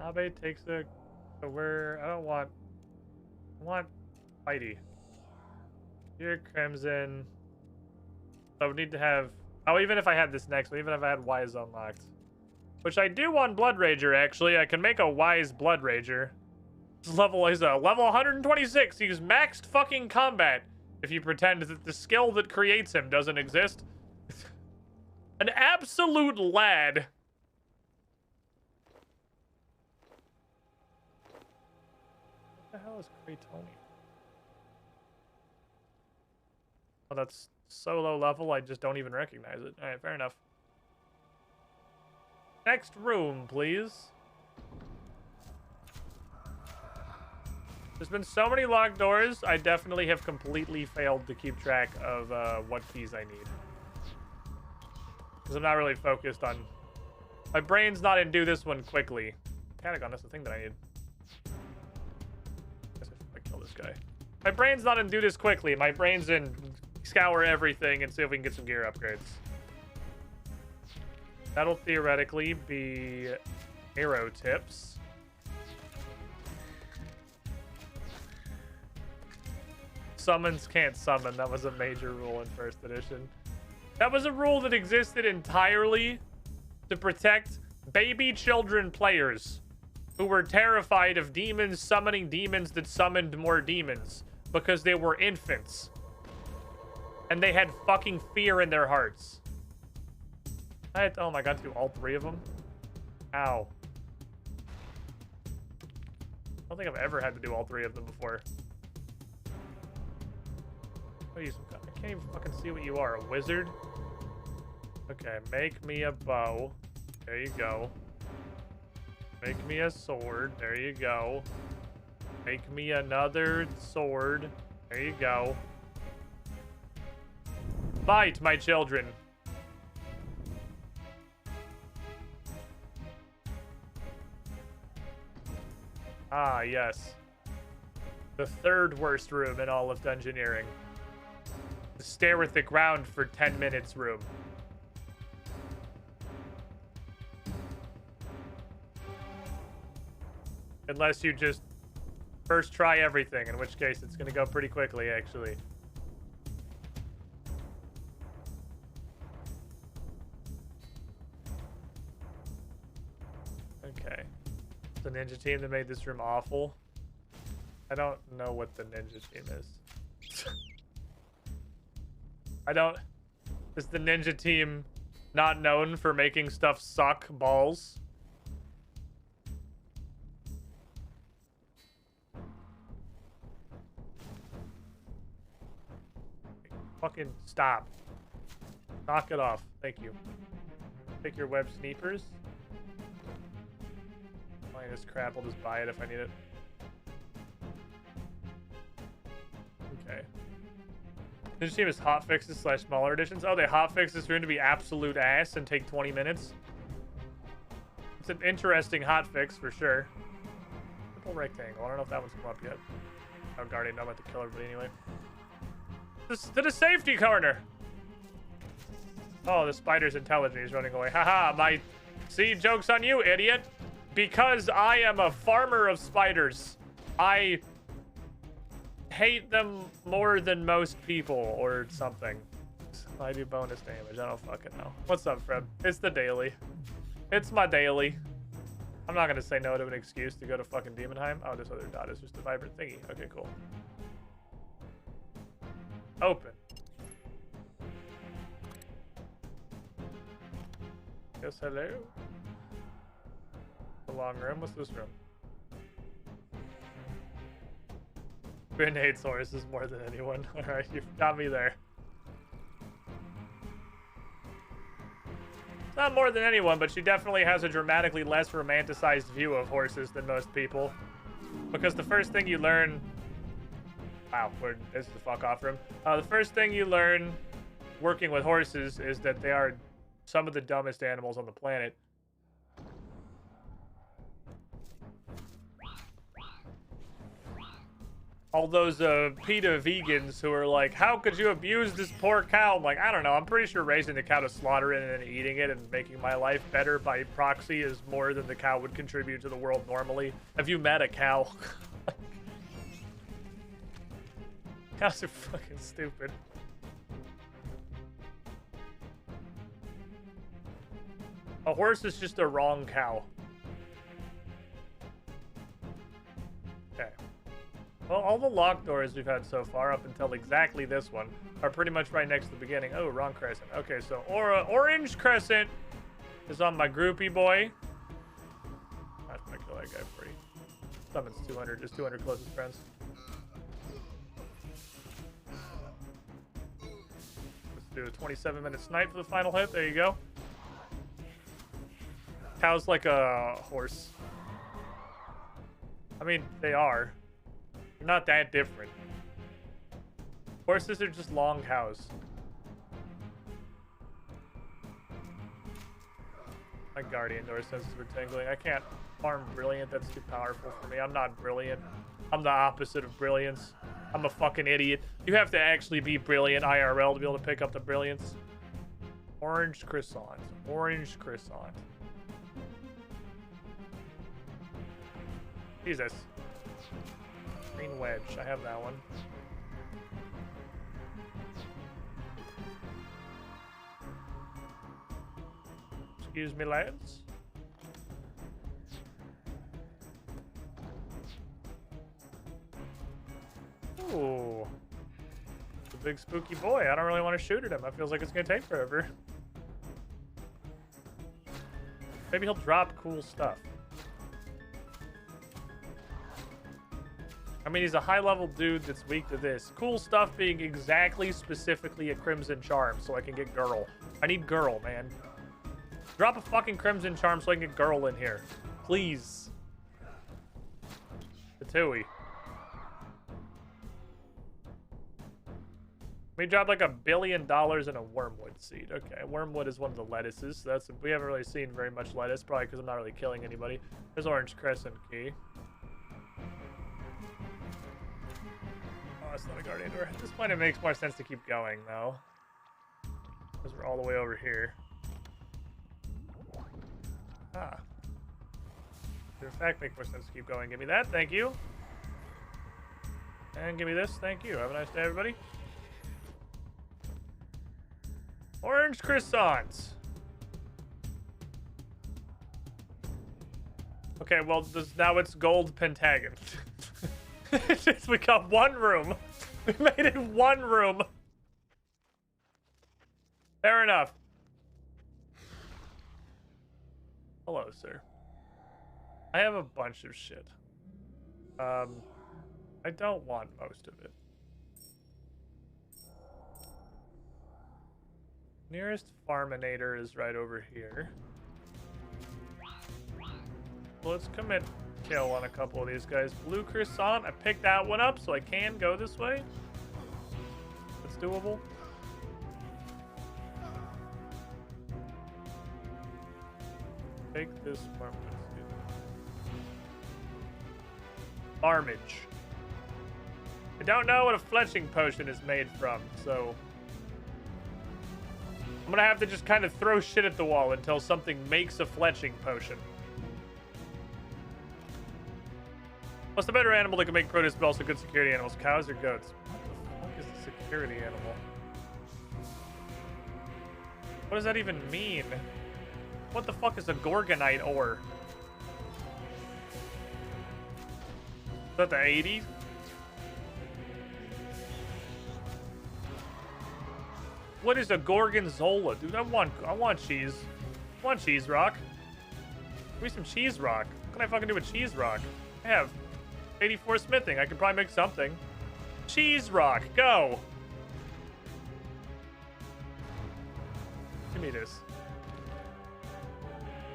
Abe takes a... So I want Whitey. Here, Crimson. So I would need to have, even if I had this next one, even if I had Wise unlocked. Which I do on Blood Rager, actually. I can make a Wise Blood Rager. He's level 126. He's maxed fucking combat. If you pretend that the skill that creates him doesn't exist. An absolute lad. What the hell is Craytonian? Oh, that's so low level, I just don't even recognize it. Alright, fair enough. Next room, please. There's been so many locked doors, I definitely have completely failed to keep track of what keys I need. Because I'm not really focused on... My brain's not in do this one quickly. Catagon, that's the thing that I need. Kill this guy. My brain's not in do this quickly. My brain's in scour everything and see if we can get some gear upgrades. That'll theoretically be arrow tips. Summons can't summon. That was a major rule in first edition. That was a rule that existed entirely to protect baby children players who were terrified of demons summoning demons that summoned more demons because they were infants. And they had fucking fear in their hearts. Oh my god, to do all 3 of them? Ow. I don't think I've ever had to do all 3 of them before. I can't even fucking see what you are, a wizard? Okay, make me a bow. There you go. Make me a sword. There you go. Make me another sword. There you go. bite, my children. Ah, yes. The third worst room in all of Dungeoneering. The stare at the ground for 10 minutes room. Unless you just first try everything, in which case it's gonna go pretty quickly, actually. Okay. The ninja team that made this room awful. I don't know what the ninja team is. Is the ninja team not known for making stuff suck balls? Fucking stop. Knock it off. Thank you. Take your web sneepers. Minus crap, I'll just buy it if I need it. Okay. Ninja team is hotfixes / smaller editions. Oh, they hotfix this room to be absolute ass and take 20 minutes. It's an interesting hotfix for sure. Purple rectangle. I don't know if that one's come up yet. Oh, Guardian, I'm about to kill everybody anyway. To the safety corner. Oh, the spider's intelligent. He's running away. Haha, see, joke's on you, idiot. Because I am a farmer of spiders. I hate them more than most people or something. I do bonus damage. I don't fucking know. What's up, Fred? It's the daily. It's my daily. I'm not gonna say no to an excuse to go to fucking Demonheim. Oh, this other dot is just a vibrant thingy. Okay, cool. Open. Yes, hello. The long room. What's this room? Bryn hates horses more than anyone. Alright, you've got me there. It's not more than anyone, but she definitely has a dramatically less romanticized view of horses than most people. Because the first thing you learn... Wow, this is the fuck off room. The first thing you learn working with horses is that they are some of the dumbest animals on the planet. All those PETA vegans who are like, how could you abuse this poor cow? I'm like, I don't know. I'm pretty sure raising the cow to slaughter it and then eating it and making my life better by proxy is more than the cow would contribute to the world normally. Have you met a cow? Cows are fucking stupid. A horse is just a wrong cow. Okay. Well, all the locked doors we've had so far, up until exactly this one, are pretty much right next to the beginning. Oh, wrong crescent. Okay, so orange crescent is on my groupie boy. I'm gonna kill that guy for you. Summons 200, just 200 closest friends. Let's do a 27-minute snipe for the final hit. There you go. Cow's like a horse. I mean, they are. They're not that different. Horses are just long cows. My guardian door senses were tingling. I can't farm brilliant. That's too powerful for me. I'm not brilliant. I'm the opposite of brilliance. I'm a fucking idiot. You have to actually be brilliant IRL to be able to pick up the brilliance. Orange croissant. Orange croissant. Jesus. Green wedge. I have that one. Excuse me, lads. Ooh. It's a big spooky boy. I don't really want to shoot at him. It feels like it's going to take forever. Maybe he'll drop cool stuff. I mean, he's a high-level dude that's weak to this. Cool stuff being exactly, specifically a Crimson Charm so I can get girl. I need girl, man. Drop a fucking Crimson Charm so I can get girl in here. Please. The Tui. We dropped like $1 billion in a wormwood seed. Okay, wormwood is one of the lettuces. So that's we haven't really seen very much lettuce, probably because I'm not really killing anybody. There's orange crescent key. Oh, it's not a guardian door. At this point, it makes more sense to keep going though, because we're all the way over here. Ah. In fact, make more sense to keep going. Give me that, thank you. And give me this, thank you. Have a nice day, everybody. Orange croissants. Okay, well, now it's gold pentagon. We got one room. We made it one room. Fair enough. Hello, sir. I have a bunch of shit. I don't want most of it. Nearest Farminator is right over here. So let's commit kill on a couple of these guys. Blue croissant, I picked that one up so I can go this way. That's doable. Take this one. Armage. I don't know what a fletching potion is made from, so I'm gonna have to just kind of throw shit at the wall until something makes a fletching potion. What's the better animal that can make produce but also good security animals? Cows or goats? What the fuck is a security animal? What does that even mean? What the fuck is a Gorgonite ore? Is that the 80s? What is a Gorgonzola? Dude, I want cheese. I want cheese rock. Give me some cheese rock. What can I fucking do with cheese rock? I have 84 smithing. I could probably make something. Cheese rock, go. Give me this.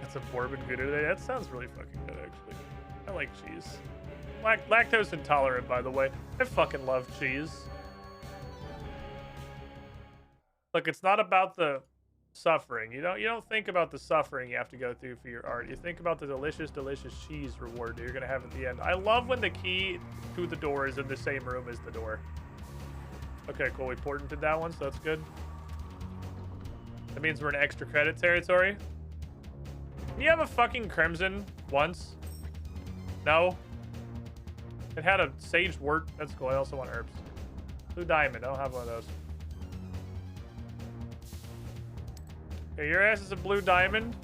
That's a bourbon good today. That sounds really fucking good, actually. I like cheese. Lactose intolerant, by the way. I fucking love cheese. Look, it's not about the suffering. You don't think about the suffering you have to go through for your art. You think about the delicious, delicious cheese reward that you're gonna have at the end. I love when the key to the door is in the same room as the door. Okay, cool. We portented that one, so that's good. That means we're in extra credit territory. Can you have a fucking crimson once? No. It had a sage wort. That's cool. I also want herbs. Blue diamond. I'll have one of those. Okay, your ass is a blue diamond,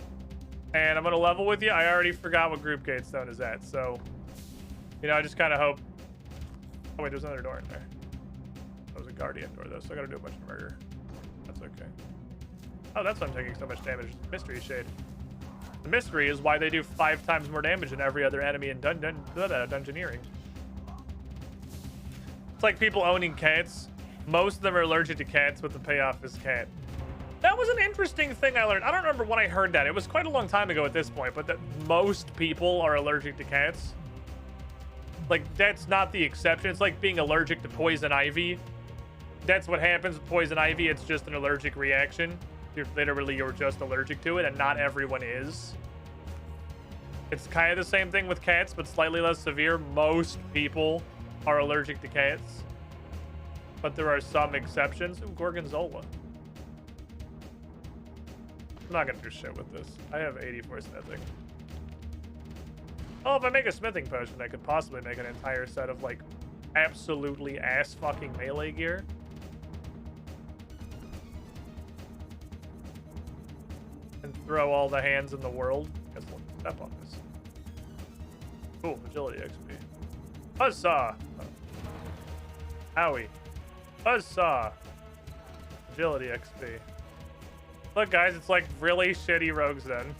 and I'm gonna level with you. I already forgot what group Gatestone is at, so I just kind of hope. Oh wait, there's another door in there. That was a guardian door though, so I gotta do a bunch of murder. That's okay. Oh, that's why I'm taking so much damage. Mystery shade. The mystery is why they do 5 times more damage than every other enemy in dungeoneering. It's like people owning cats. Most of them are allergic to cats, but the payoff is cat. That was an interesting thing I learned. I don't remember when I heard that. It was quite a long time ago at this point, but that most people are allergic to cats. Like, that's not the exception. It's like being allergic to poison ivy. That's what happens with poison ivy. It's just an allergic reaction. You're just allergic to it, and not everyone is. It's kind of the same thing with cats, but slightly less severe. Most people are allergic to cats, but there are some exceptions. Ooh, Gorgonzola. I'm not gonna do shit with this. I have 84 smithing. Oh, if I make a smithing potion, I could possibly make an entire set of, like, absolutely ass-fucking melee gear. And throw all the hands in the world. Guess we'll step on this. Cool, agility XP. Huzzah! Owie. Huzzah! Agility XP. Look, guys, it's like really shitty Rogues Den.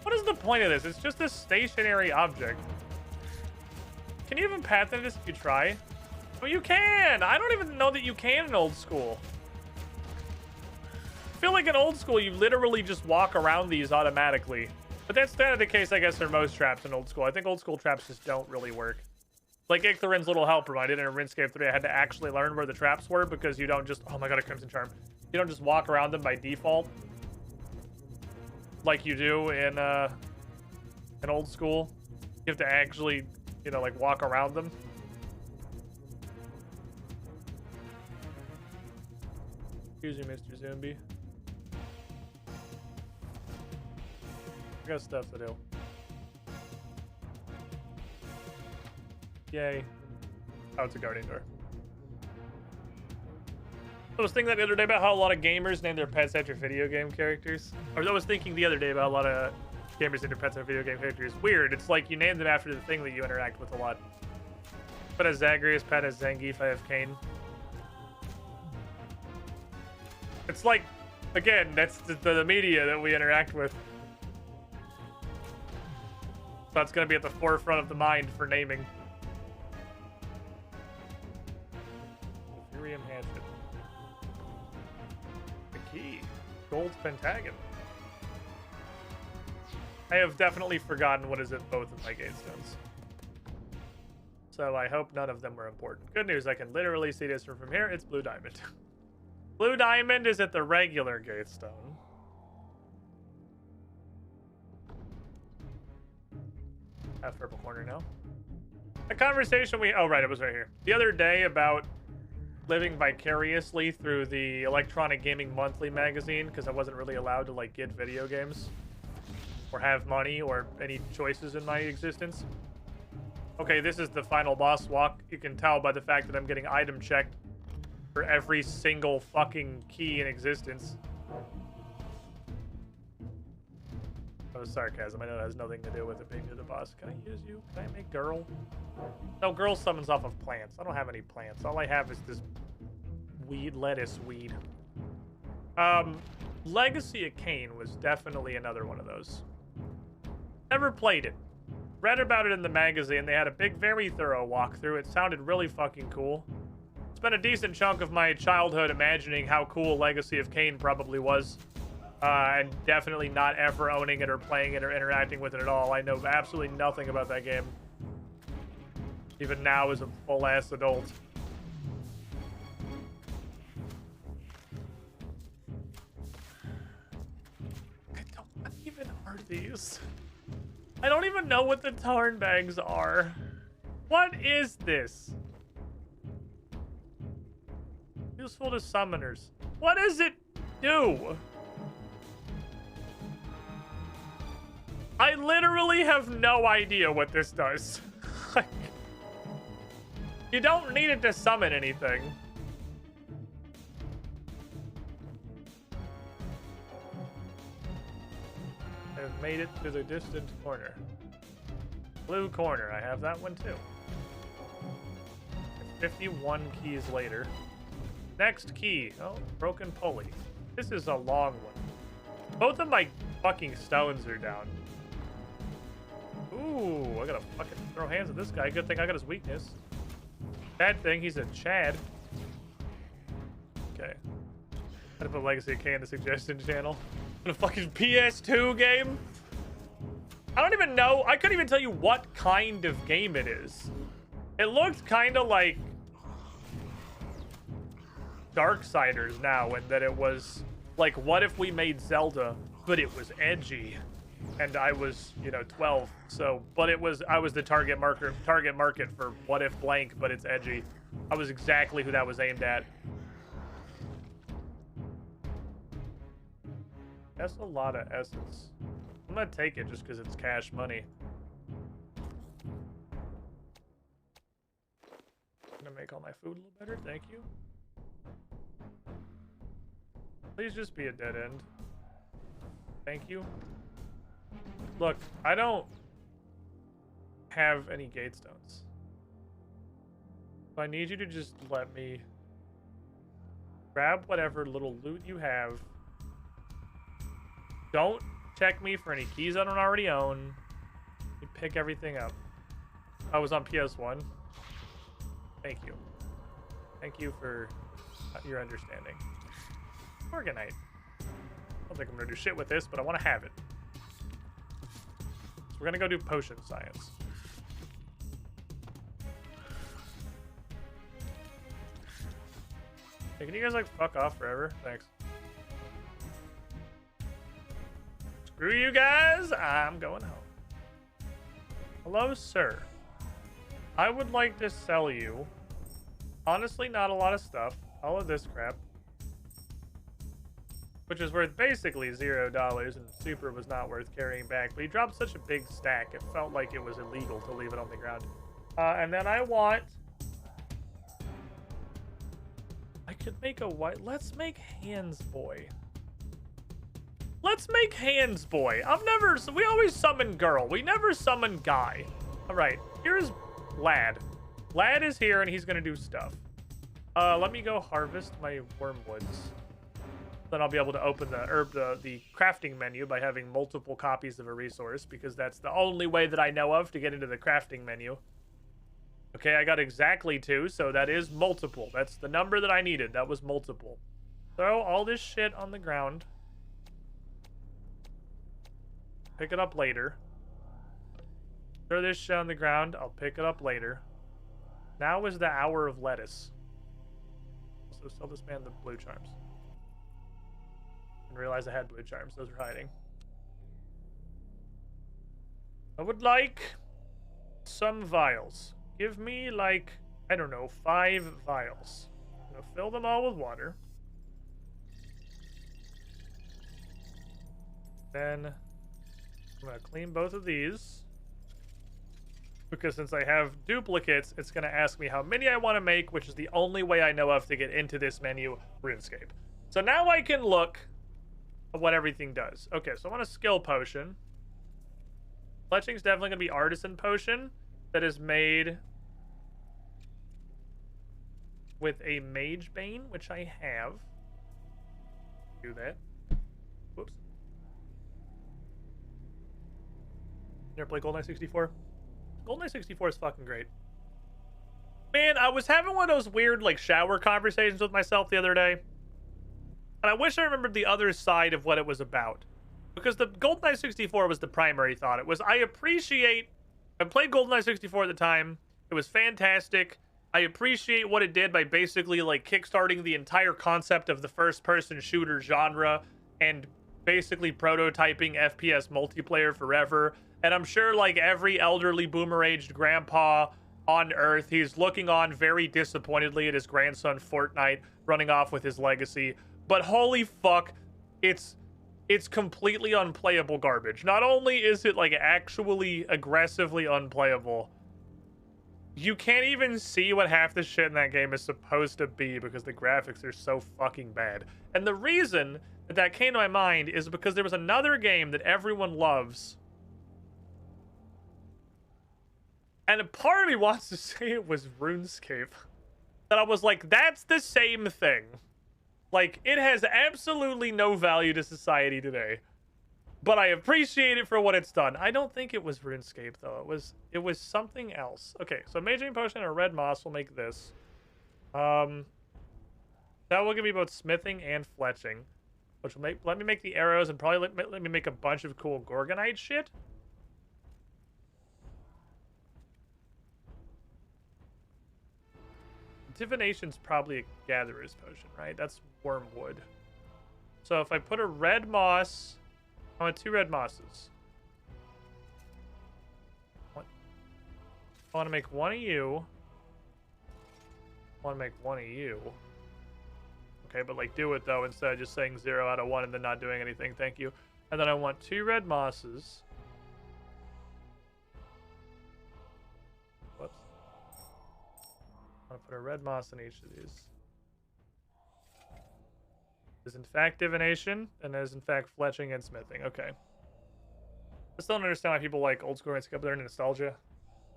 What is the point of this? It's just this stationary object. Can you even patent this if you try? Oh, you can! I don't even know that you can in old school. I feel like in old school, you literally just walk around these automatically. But that's kind of the case, I guess, for most traps in old school. I think old school traps just don't really work. Like Icthorin's little helper I did in Runescape 3, I had to actually learn where the traps were because you don't just, oh my god, a Crimson Charm. You don't just walk around them by default like you do in old school. You have to actually, you know, like walk around them. Excuse me, Mr. Zombie. I got stuff to do. Yay. Oh, it's a guardian door. I was thinking that the other day about how a lot of gamers name their pets after video game characters. Or I was thinking the other day about a lot of gamers name their pets after video game characters. Weird. It's like you name them after the thing that you interact with a lot. Pet as Zagreus, Pet as Zangief, I have Kane. It's like, again, that's the media that we interact with. So it's going to be at the forefront of the mind for naming. Ethereum Hatchet. The key. Gold Pentagon. I have definitely forgotten what is at both of my Gatestones. So I hope none of them were important. Good news, I can literally see this from here. It's Blue Diamond. Blue Diamond is at the regular Gatestone. Half purple corner now. A conversation oh right, it was right here. The other day about living vicariously through the Electronic Gaming Monthly magazine because I wasn't really allowed to like get video games or have money or any choices in my existence. Okay, this is the final boss walk. You can tell by the fact that I'm getting item checked for every single fucking key in existence. That was sarcasm. I know it has nothing to do with it being near the boss. Can I use you? Can I make girl? No, girl summons off of plants. I don't have any plants. All I have is this weed, lettuce weed. Legacy of Kain was definitely another one of those. Never played it. Read about it in the magazine. They had a big, very thorough walkthrough. It sounded really fucking cool. Spent a decent chunk of my childhood imagining how cool Legacy of Kain probably was. And definitely not ever owning it or playing it or interacting with it at all. I know absolutely nothing about that game. Even now as a full-ass adult. What even are these? I don't even know what the tarn bags are. What is this? Useful to summoners. What does it do? I literally have no idea what this does. You don't need it to summon anything. I've made it to the distant corner. Blue corner, I have that one too. 51 keys later. Next key. Oh, broken pulley. This is a long one. Both of my fucking stones are down. Ooh, I gotta fucking throw hands at this guy. Good thing I got his weakness. Bad thing, he's a Chad. Okay. Gotta put Legacy of Kain in the suggestion channel. In a fucking PS2 game? I don't even know. I couldn't even tell you what kind of game it is. It looked kind of like Darksiders now, and that it was like, what if we made Zelda, but it was edgy? And I was, you know, 12. So, but I was the target market for what if blank, but it's edgy. I was exactly who that was aimed at. That's a lot of essence. I'm gonna take it just because it's cash money. I'm gonna make all my food a little better, thank you. Please just be a dead end. Thank you. Look, I don't have any Gatestones. So I need you to just let me grab whatever little loot you have. Don't check me for any keys I don't already own. You pick everything up. I was on PS1. Thank you. Thank you for your understanding. Organite. I don't think I'm gonna do shit with this, but I want to have it. So we're gonna go do potion science. Hey, can you guys like fuck off forever? Thanks. Screw you guys, I'm going home. Hello, sir. I would like to sell you, honestly, not a lot of stuff. All of this crap. Which is worth basically $0, and Super was not worth carrying back. But he dropped such a big stack, it felt like it was illegal to leave it on the ground. And then I want... I could make a white... Let's make Hands Boy. Let's make Hands Boy. I've never... We always summon girl. We never summon guy. Alright, here's Lad. Lad is here, and he's gonna do stuff. Let me go harvest my wormwoods. Then I'll be able to open the crafting menu by having multiple copies of a resource, because that's the only way that I know of to get into the crafting menu. Okay, I got exactly 2, so that is multiple. That's the number that I needed. That was multiple. Throw all this shit on the ground. Pick it up later. Throw this shit on the ground. I'll pick it up later. Now is the hour of lettuce. So sell this man the blue charms. And realize I had blue charms. Those were hiding. I would like some vials. Give me like, I don't know, 5 vials. I'm gonna fill them all with water. Then I'm gonna clean both of these. Because since I have duplicates, it's gonna ask me how many I want to make, which is the only way I know of to get into this menu, RuneScape. So now I can look at what everything does. Okay, so I want a skill potion. Fletching's definitely gonna be artisan potion that is made with a Mage Bane, which I have. Do that. Whoops. You ever play GoldenEye 64? GoldenEye 64 is fucking great. Man, I was having one of those weird, like, shower conversations with myself the other day. And I wish I remembered the other side of what it was about. Because the GoldenEye 64 was the primary thought. It was, I played GoldenEye 64 at the time. It was fantastic. I appreciate what it did by basically, like, kickstarting the entire concept of the first-person shooter genre and basically prototyping FPS multiplayer forever. And I'm sure, like, every elderly boomer-aged grandpa on Earth, he's looking on very disappointedly at his grandson Fortnite running off with his legacy. But holy fuck, it's completely unplayable garbage. Not only is it, like, actually aggressively unplayable, you can't even see what half the shit in that game is supposed to be because the graphics are so fucking bad. And the reason that came to my mind is because there was another game that everyone loves. And a part of me wants to say it was RuneScape. That I was like, that's the same thing. Like, it has absolutely no value to society today. But I appreciate it for what it's done. I don't think it was RuneScape, though. It was something else. Okay, so Mage Potion and a red moss will make this. That will give me both smithing and fletching. Which will let me make the arrows and probably let me make a bunch of cool Gorgonite shit. Divination's probably a gatherer's potion, right? That's wormwood. So if I put a red moss... I want 2 red mosses. I want to make 1 of you. I want to make 1 of you. Okay, but like do it though instead of just saying 0 out of 1 and then not doing anything. Thank you. And then I want 2 red mosses. Whoops. I want to put a red moss in each of these. Is in fact divination, and is in fact fletching and smithing. Okay. I still don't understand why people like old school RuneScape their nostalgia.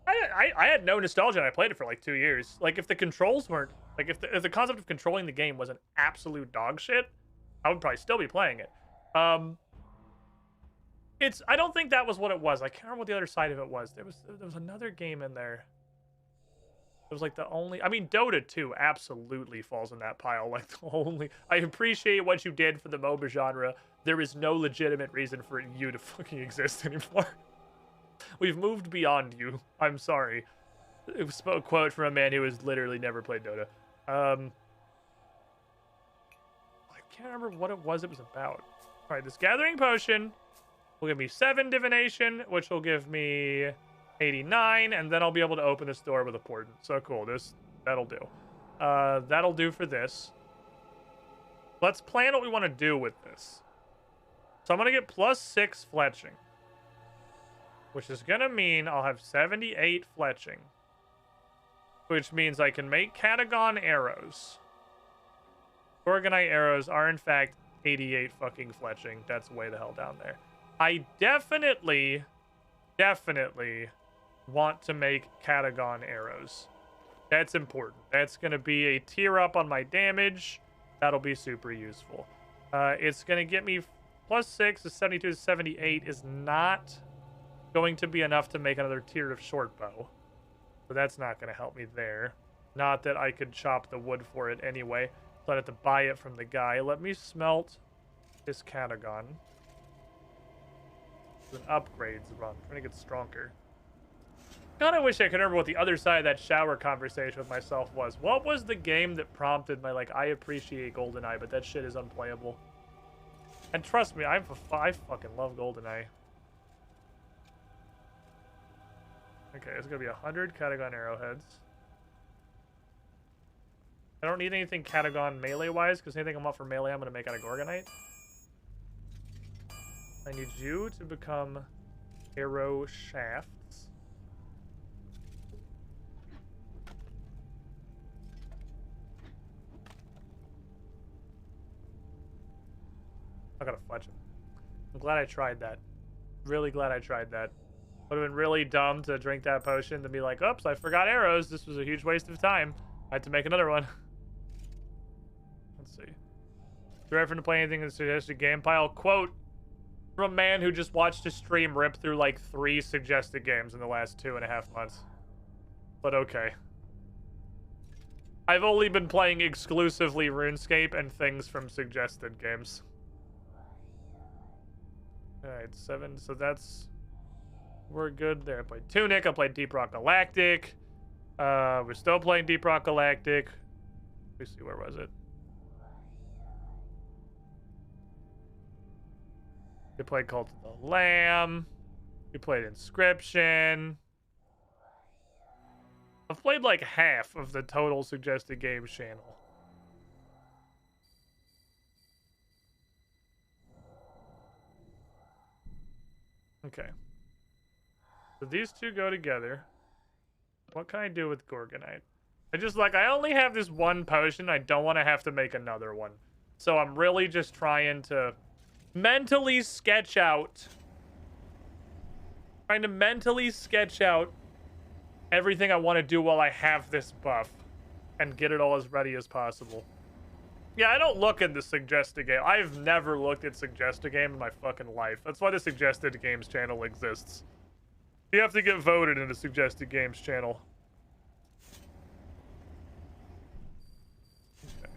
I had no nostalgia and I played it for like 2 years. Like if the controls weren't like if the concept of controlling the game was an absolute dog shit, I would probably still be playing it. I don't think that was what it was. I can't remember what the other side of it was. There was another game in there. It was like the only... I mean, Dota 2 absolutely falls in that pile. Like, the only... I appreciate what you did for the MOBA genre. There is no legitimate reason for you to fucking exist anymore. We've moved beyond you. I'm sorry. It was a quote from a man who has literally never played Dota. can't remember what it was about. All right, this gathering potion will give me 7 divination, which will give me 89, and then I'll be able to open this door with a portent. So cool. That'll do. That'll do for this. Let's plan what we want to do with this. So I'm going to get +6 fletching, which is going to mean I'll have 78 fletching, which means I can make Catagon arrows. Gorgonite arrows are, in fact, 88 fucking fletching. That's way the hell down there. I definitely want to make Catagon arrows. That's important. That's going to be a tier up on my damage. That'll be super useful. It's going to get me +6 to 72 to 78 is not going to be enough to make another tier of short bow. So that's not going to help me there. Not that I could chop the wood for it anyway. So I'd have to buy it from the guy. Let me smelt this Catagon. It's an upgrades run. I'm trying to get stronger. God, I wish I could remember what the other side of that shower conversation with myself was. What was the game that prompted my, like, I appreciate GoldenEye, but that shit is unplayable. And trust me, I fucking love GoldenEye. Okay, it's gonna be 100 Catagon arrowheads. I don't need anything Catagon melee-wise, because anything I want for melee, I'm gonna make out of Gorgonite. I need you to become arrow shafts. I gotta fletch him. I'm glad I tried that. Really glad I tried that. Would have been really dumb to drink that potion to be like, oops, I forgot arrows. This was a huge waste of time. I had to make another one. Let's see. Do you refer to play anything in the suggested game pile? Quote from a man who just watched a stream rip through like 3 suggested games in the last 2.5 months. But okay. I've only been playing exclusively RuneScape and things from suggested games. Alright, 7. So that's... We're good there. I played Tunic. I played Deep Rock Galactic. We're still playing Deep Rock Galactic. Let me see, where was it? We played Cult of the Lamb. We played Inscription. I've played like half of the total suggested games channel. Okay. So these two go together. What can I do with Gorgonite? I only have this one potion. I don't want to have to make another one. So I'm really just trying to mentally sketch out. Trying to mentally sketch out everything I want to do while I have this buff. And get it all as ready as possible. Yeah, I don't look at the suggested game. I've never looked at suggested game in my fucking life. That's why the suggested games channel exists. You have to get voted in the suggested games channel. Okay.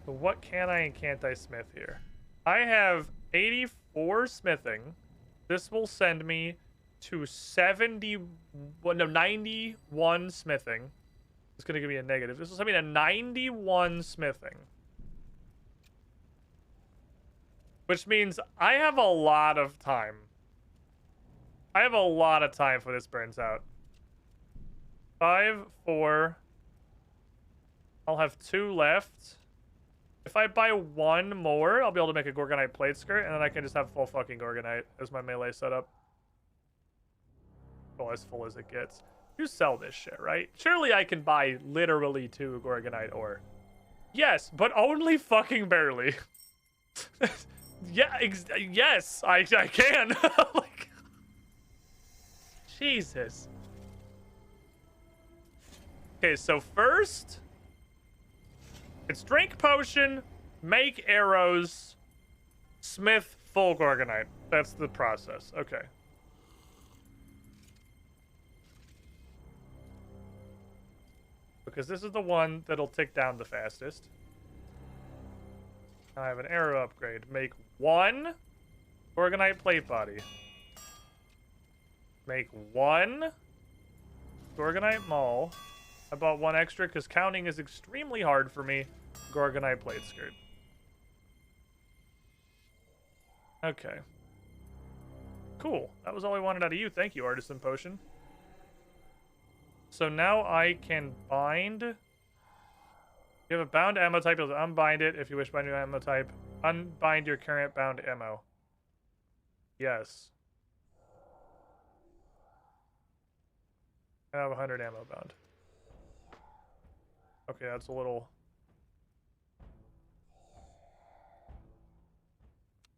So what can I and can't I smith here? I have 84 smithing. This will send me to 91 smithing. It's going to give me a negative. This will send me to 91 smithing. Which means I have a lot of time. I have a lot of time before this burns out. 5, 4. I'll have 2 left. If I buy 1 more, I'll be able to make a Gorgonite plate skirt, and then I can just have full fucking Gorgonite as my melee setup. Well, as full as it gets. You sell this shit, right? Surely I can buy literally 2 Gorgonite ore. Yes, but only fucking barely. Yeah, yes, I can. Like, Jesus. Okay, so first, it's drink potion, make arrows, smith full Gorgonite. That's the process. Okay. Because this is the one that'll tick down the fastest. I have an arrow upgrade. Make 1 Gorgonite plate body. Make 1 Gorgonite maul. I bought one extra because counting is extremely hard for me. Gorgonite plate skirt. Okay. Cool. That was all I wanted out of you. Thank you, Artisan Potion. So now I can bind. You have a bound ammo type. You'll unbind it if you wish to bind your ammo type. Unbind your current bound ammo. Yes. I have 100 ammo bound. Okay, that's a little...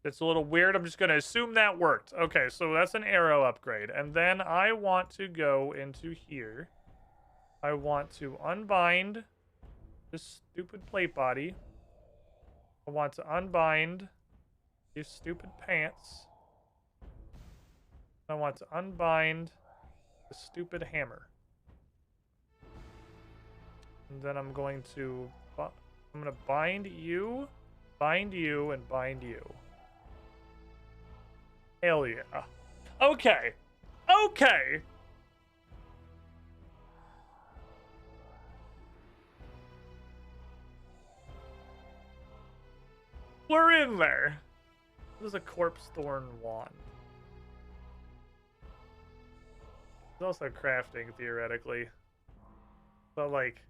It's a little weird. I'm just going to assume that worked. Okay, so that's an arrow upgrade. And then I want to go into here. I want to unbind this stupid plate body. I want to unbind these stupid pants. I want to unbind the stupid hammer. And then I'm going to bind you, and bind you. Hell yeah. Okay. Okay. We're in there. There's a corpse thorn wand. There's also crafting, theoretically. But, like,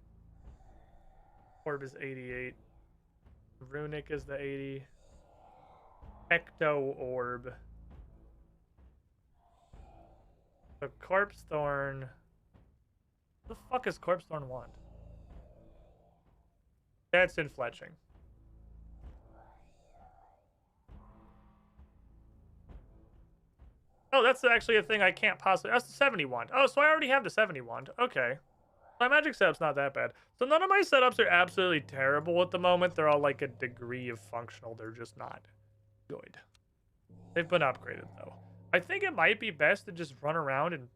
orb is 88. Runic is the 80. Ecto orb. The corpse thorn. What the fuck is corpse thorn wand? That's in fletching. Oh, that's actually a thing I can't possibly... That's the 70 wand. Oh, so I already have the 70 wand. Okay. My magic setup's not that bad. So none of my setups are absolutely terrible at the moment. They're all like a degree of functional. They're just not good. They've been upgraded, though. I think it might be best to just run around and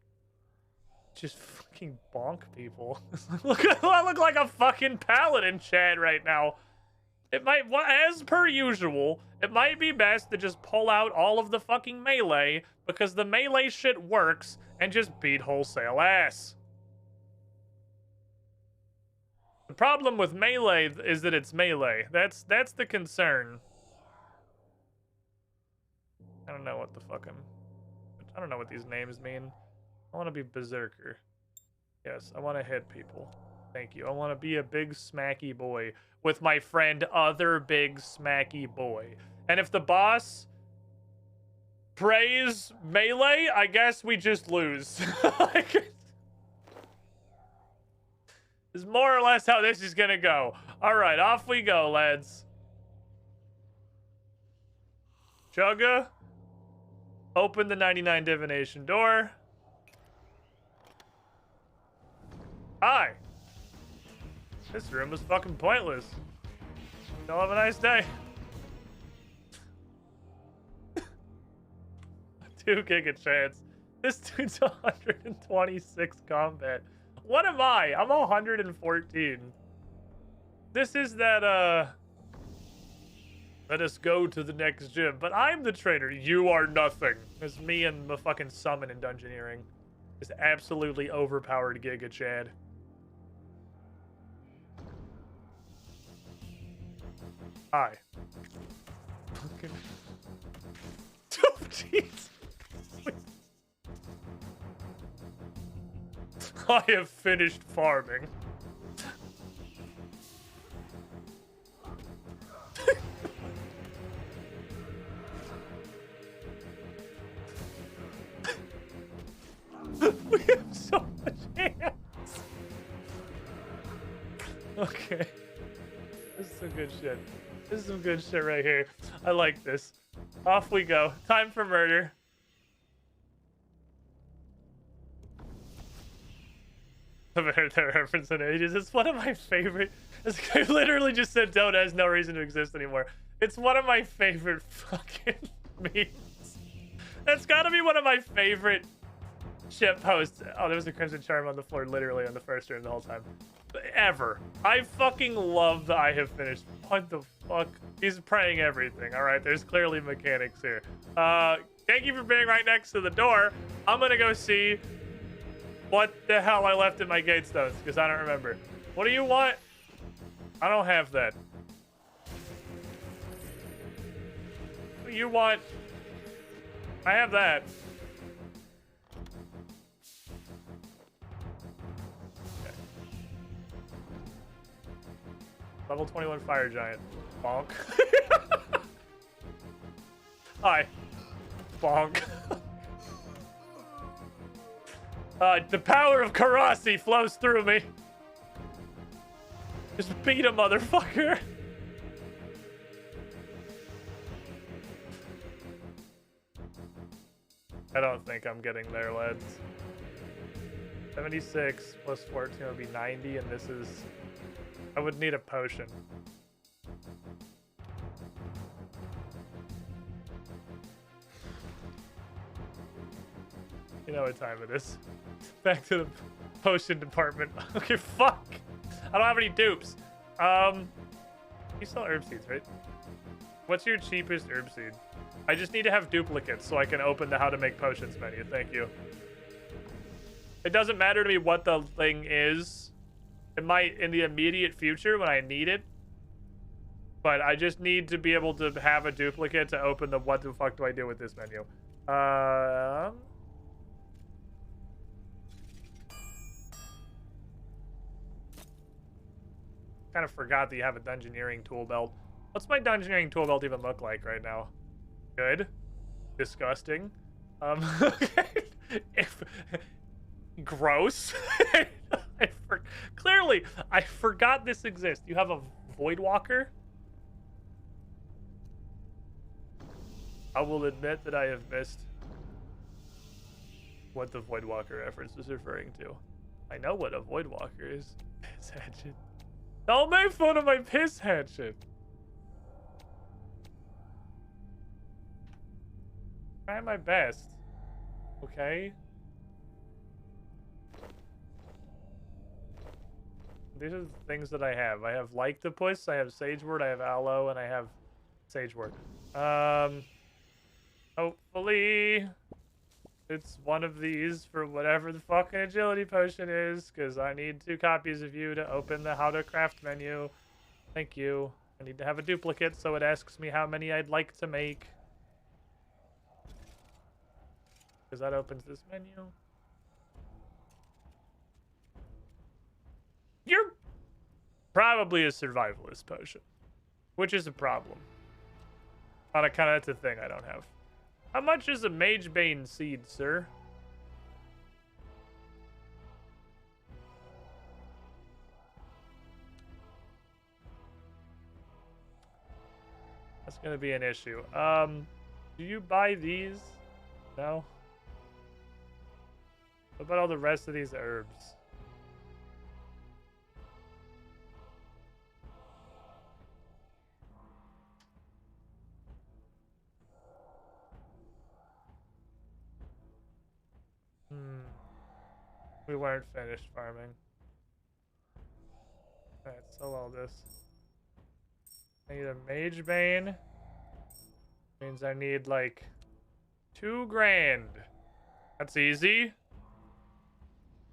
just fucking bonk people. Look, I look like a fucking paladin, chat, right now. It might, as per usual, it might be best to just pull out all of the fucking melee, because the melee shit works, and just beat wholesale ass. The problem with melee is that it's melee. That's the concern. I don't know what the fuck I don't know what these names mean. I want to be berserker. Yes, I want to hit people. Thank you. I want to be a big smacky boy with my friend other big smacky boy. And if the boss prays melee, I guess we just lose. Is more or less how this is gonna go. All right, off we go, lads. Chugga. Open the 99 divination door. Hi. This room is fucking pointless. Y'all have a nice day. 2 giga chance. This dude's 126 combat. What am I? I'm 114. This is that, let us go to the next gym. But I'm the trainer. You are nothing. It's me and the fucking summon in Dungeoneering. This absolutely overpowered Giga Chad. Hi. Fucking... Oh, jeez. I have finished farming. We have so much hands. Okay. This is some good shit. This is some good shit right here. I like this. Off we go. Time for murder. I haven't heard that reference in ages. It's one of my favorite. I literally just said Dota has no reason to exist anymore. It's one of my favorite fucking memes. That's gotta be one of my favorite shit posts. Oh, there was a Crimson Charm on the floor literally on the first turn the whole time. Ever. I fucking love that I have finished. What the fuck? He's praying everything. Alright, there's clearly mechanics here. Thank you for being right next to the door. I'm gonna go see what the hell I left in my gate stones, because I don't remember. What do you want? I don't have that. What do you want? I have that. Okay. Level 21 fire giant. Bonk. Hi. Bonk. The power of Karasi flows through me. Just beat a motherfucker. I don't think I'm getting there, lads. 76 plus 14 would be 90, and this is... I would need a potion. You know what time it is. Back to the potion department. Okay, fuck. I don't have any dupes. You sell herb seeds, right? What's your cheapest herb seed? I just need to have duplicates so I can open the how to make potions menu. Thank you. It doesn't matter to me what the thing is. It might in the immediate future when I need it. But I just need to be able to have a duplicate to open the what the fuck do I do with this menu. Kind of forgot that you have a dungeoneering tool belt. What's my dungeoneering tool belt even look like right now? Good. Disgusting. Okay. Gross. Clearly, I forgot this exists. You have a Void Walker? I will admit that I have missed what the Void Walker reference is referring to. I know what a Void Walker is. Piss hatchet. Don't make fun of my piss hatchet. Try my best. Okay? These are the things that I have. I have Lyctopus, I have Sagewort, I have Aloe, and I have Sagewort. Hopefully it's one of these for whatever the fucking agility potion is, because I need 2 copies of you to open the how to craft menu. Thank you. I need to have a duplicate, so it asks me how many I'd like to make. Because that opens this menu. You're probably a survivalist potion, which is a problem. On account of that's a thing I don't have. How much is a Magebane seed, sir? That's gonna be an issue. Do you buy these? No? What about all the rest of these herbs? We weren't finished farming. Alright, sell all this. I need a Magebane. Means I need like 2 grand. That's easy.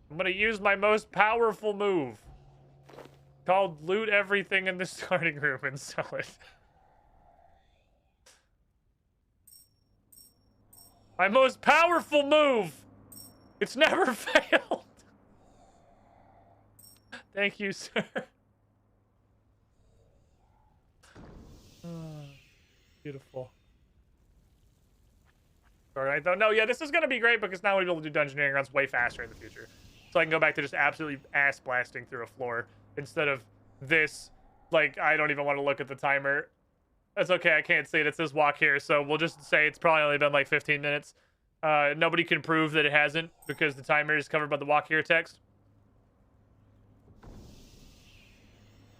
I'm gonna use my most powerful move. Called loot everything in the starting room and sell it. My most powerful move! It's never failed! Thank you, sir. Beautiful. Alright, though. No, yeah, this is gonna be great because now we'll be able to do dungeoneering runs way faster in the future. So I can go back to just absolutely ass blasting through a floor instead of this. Like, I don't even want to look at the timer. That's okay, I can't see it. It says walk here, so we'll just say it's probably only been like 15 minutes. Nobody can prove that it hasn't because the timer is covered by the walk here text.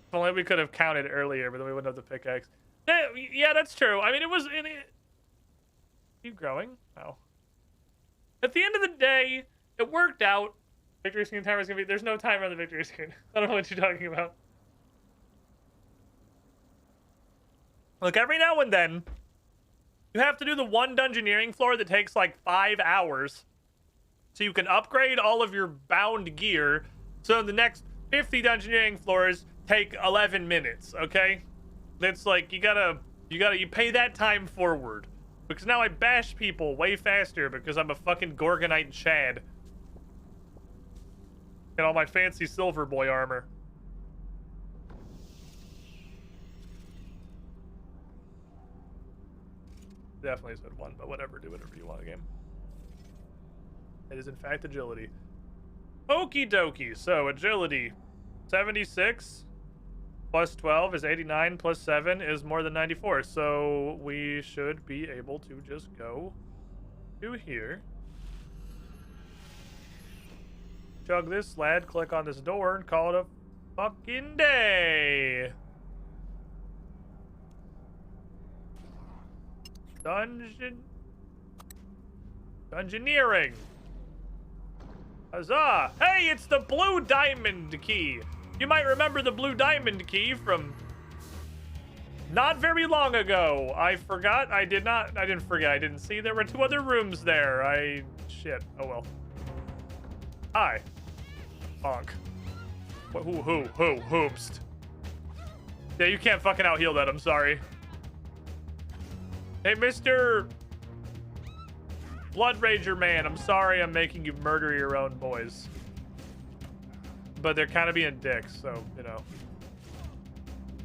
If only we could have counted earlier, but then we wouldn't have the pickaxe. Yeah, that's true. I mean, it was... Keep growing? Oh. At the end of the day, it worked out. Victory screen timer is going to be... There's no timer on the victory screen. I don't know what you're talking about. Look, every now and then, you have to do the one dungeoneering floor that takes like 5 hours. So you can upgrade all of your bound gear. So the next 50 dungeoneering floors take 11 minutes, okay? That's like, you pay that time forward. Because now I bash people way faster because I'm a fucking Gorgonite Chad. And all my fancy silver boy armor. Definitely said 1, but whatever, do whatever you want, game. It is in fact agility. Okie dokie, so agility 76 plus 12 is 89 plus 7 is more than 94. So we should be able to just go to here. Chug this lad, click on this door, and call it a fucking day. Dungeoneering. Huzzah! Hey, it's the blue diamond key. You might remember the blue diamond key from not very long ago. I forgot. I didn't forget. I didn't see there were 2 other rooms there. Shit. Oh well. Hi. Bonk. Whoomst. Yeah, you can't fucking out heal that. I'm sorry. Hey, Mr. Blood Rager man, I'm sorry I'm making you murder your own boys. But they're kind of being dicks, so, you know.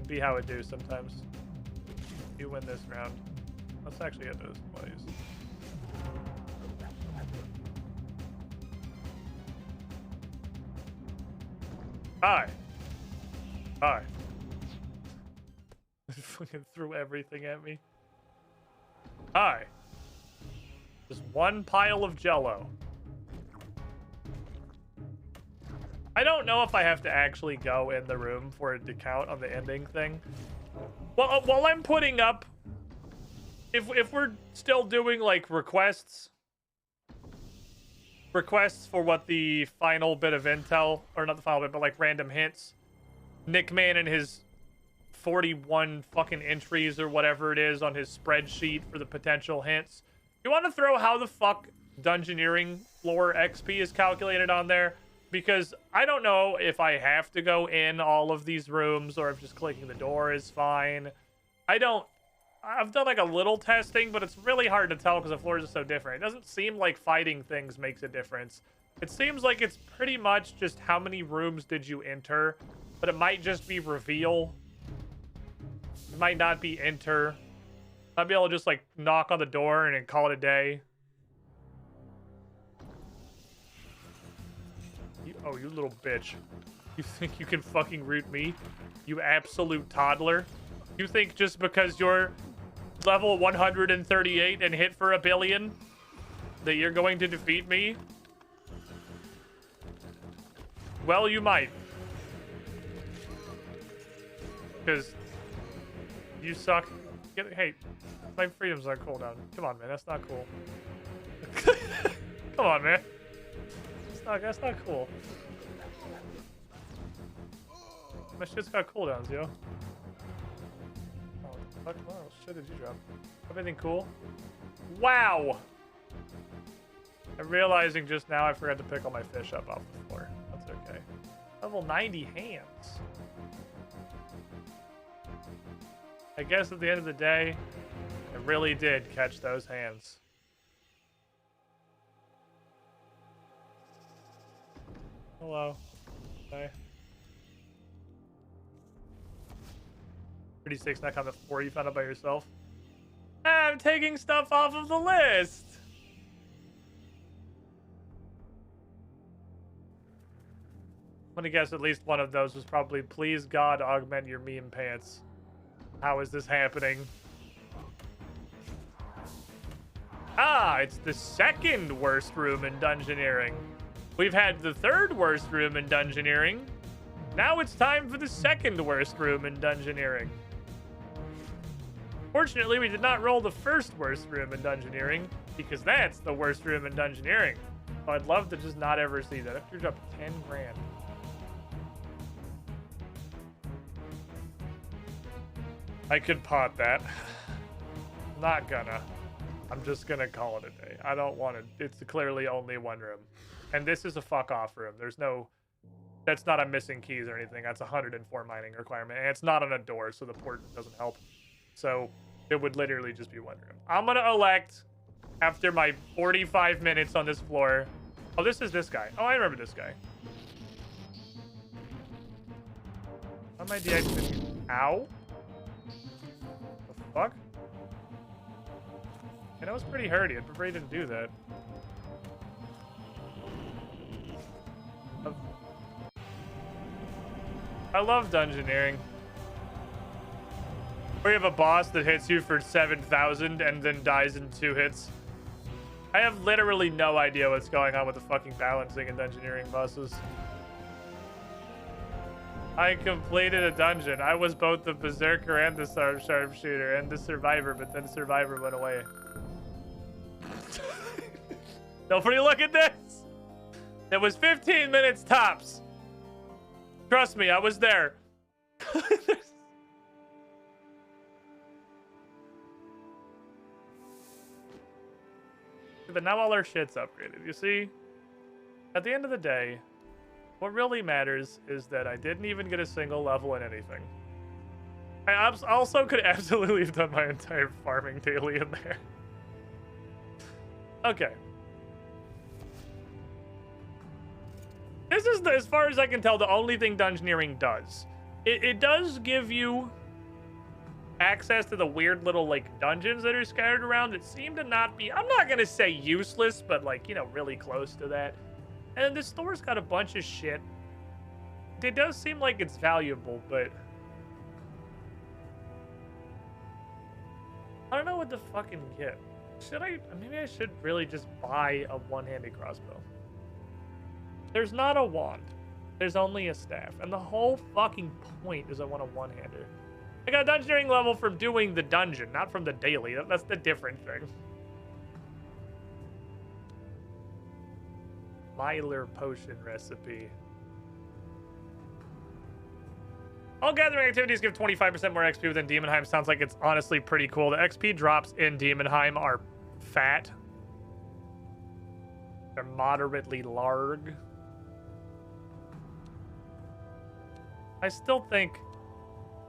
Be how it do sometimes. You win this round. Let's actually get those boys. Hi. Hi. Fucking threw everything at me. Hi. Just one pile of jello. I don't know if I have to actually go in the room for it to count on the ending thing. Well, while I'm putting up, if we're still doing like requests for what the final bit of intel, or not the final bit, but like random hints, Nickman and his 41 fucking entries or whatever it is on his spreadsheet for the potential hints. You want to throw how the fuck dungeoneering floor XP is calculated on there? Because I don't know if I have to go in all of these rooms or if just clicking the door is fine. I've done like a little testing, but it's really hard to tell because the floors are so different. It doesn't seem like fighting things makes a difference. It seems like it's pretty much just how many rooms did you enter, but it might just be reveal. It might not be enter. I'd be able to just like knock on the door and then call it a day. Oh, you little bitch. You think you can fucking root me? You absolute toddler. You think just because you're level 138 and hit for 1 billion that you're going to defeat me? Well, you might. Because you suck. Hey, my freedom's on cooldown. Come on, man. That's not cool. Come on, man. That's not cool. My shit's got cooldowns, yo. Oh, what the fuck? What shit did you drop? Everything cool? Wow! I'm realizing just now I forgot to pick all my fish up off the floor. That's okay. Level 90 hands. I guess at the end of the day, I really did catch those hands. Hello. Okay. 36 knock on the 4 you found out by yourself. I'm taking stuff off of the list. I'm gonna guess at least one of those was probably please God augment your meme pants. How is this happening? Ah, it's the second worst room in Dungeoneering. We've had the third worst room in Dungeoneering. Now it's time for the second worst room in Dungeoneering. Fortunately, we did not roll the first worst room in Dungeoneering, because that's the worst room in Dungeoneering. So I'd love to just not ever see that. If you're up 10 grand. I could pot that. Not gonna. I'm just gonna call it a day. I don't want to. It's clearly only one room. And this is a fuck off room. There's no... That's not a missing keys or anything. That's a 104 mining requirement. And it's not on a door, so the port doesn't help. So it would literally just be one room. I'm gonna elect, after my 45 minutes on this floor... Oh, this is this guy. Oh, I remember this guy. How am I deactivating? Ow. The fuck? And that was pretty hurty. I'd prefer he didn't do that. I love dungeoneering. Where you have a boss that hits you for 7,000 and then dies in 2 hits. I have literally no idea what's going on with the fucking balancing and dungeoneering bosses. I completed a dungeon. I was both the berserker and the sharpshooter and the survivor, but then survivor went away. Nobody look at this! It was 15 minutes tops. Trust me, I was there. But now all our shit's upgraded. You see? At the end of the day, what really matters is that I didn't even get a single level in anything. I also could absolutely have done my entire farming daily in there. Okay. This is, as far as I can tell, the only thing dungeoneering does. It does give you access to the weird little, like, dungeons that are scattered around that seem to not be, I'm not gonna say useless, but, like, you know, really close to that. And the store's got a bunch of shit. It does seem like it's valuable, but I don't know what to fucking get. Should I? Maybe I should really just buy a one-handed crossbow. There's not a wand. There's only a staff. And the whole fucking point is I want a one-hander. I got a dungeoneering level from doing the dungeon, not from the daily. That's the different thing. Myler potion recipe. All gathering activities give 25% more XP within Demonheim. Sounds like it's honestly pretty cool. The XP drops in Demonheim are fat. They're moderately large. I still think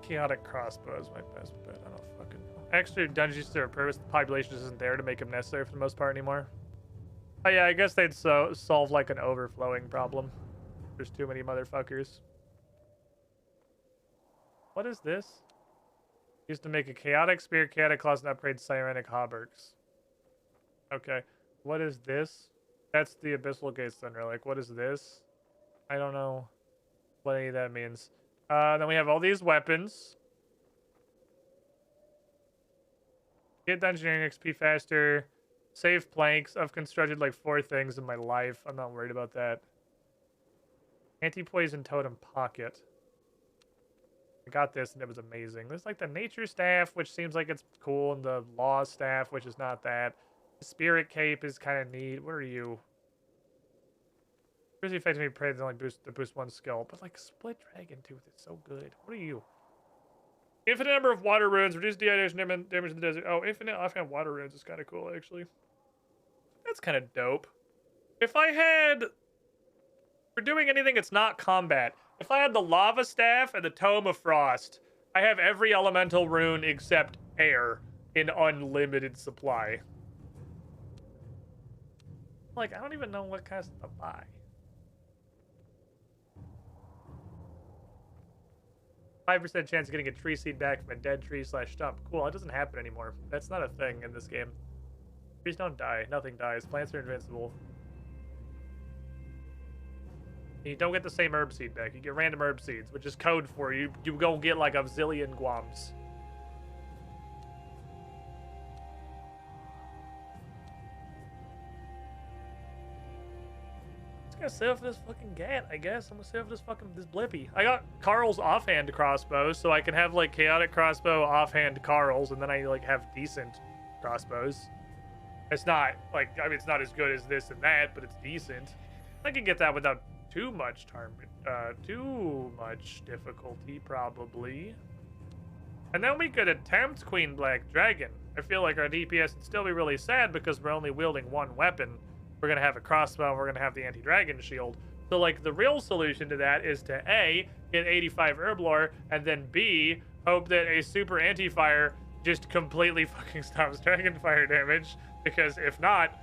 Chaotic Crossbow is my best bet. I don't fucking know. Extra dungeons serve a purpose. The population isn't there to make them necessary for the most part anymore. Oh yeah, I guess they'd solve like an overflowing problem. There's too many motherfuckers. What is this? Used to make a chaotic spear, chaotic claws, and upgrade sirenic hauberks. Okay. What is this? That's the Abyssal Gate Thunder. Like, what is this? I don't know what any of that means. Then we have all these weapons. Get dungeoneering XP faster. Save planks. I've constructed like 4 things in my life. I'm not worried about that. Anti-poison totem pocket. I got this and it was amazing. There's like the nature staff, which seems like it's cool, and the law staff, which is not that. The spirit cape is kind of neat. What are you? Crazy effectively praise only boost 1 skill, but like split dragon tooth is so good. What are you? Infinite number of water runes, reduce dehydration damage in the desert. Oh, infinite offhand water runes is kind of cool actually. That's kind of dope. If I had, for doing anything that's not combat, if I had the lava staff and the tome of frost, I have every elemental rune except air in unlimited supply. Like, I don't even know what kind of stuff to buy. 5% chance of getting a tree seed back from a dead tree / stump. Cool, it doesn't happen anymore. That's not a thing in this game. Trees don't die. Nothing dies. Plants are invincible. You don't get the same herb seed back. You get random herb seeds, which is code for you. You go get like a zillion guams. I'm gonna save for this fucking gat, I guess. I'm gonna save for this blippy. I got Carl's offhand crossbow, so I can have like chaotic crossbow offhand Carl's, and then I like have decent crossbows. It's not like, I mean, it's not as good as this and that, but it's decent. I can get that without too much difficulty, probably. And then we could attempt Queen Black Dragon. I feel like our DPS would still be really sad because we're only wielding one weapon. We're gonna have a crossbow and we're gonna have the anti-dragon shield. So like the real solution to that is to A, get 85 herb lore, and then B, hope that a super anti-fire just completely fucking stops dragon fire damage. Because if not,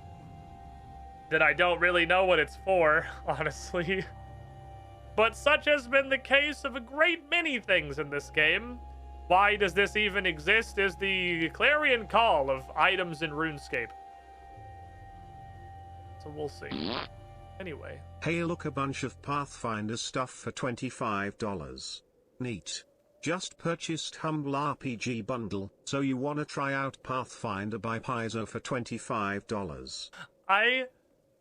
then I don't really know what it's for, honestly. But such has been the case of a great many things in this game. Why does this even exist is the clarion call of items in Runescape. So we'll see. Anyway. Hey, look, a bunch of Pathfinder stuff for $25. Neat. Just purchased Humble RPG bundle, so you wanna try out Pathfinder by Paizo for $25. I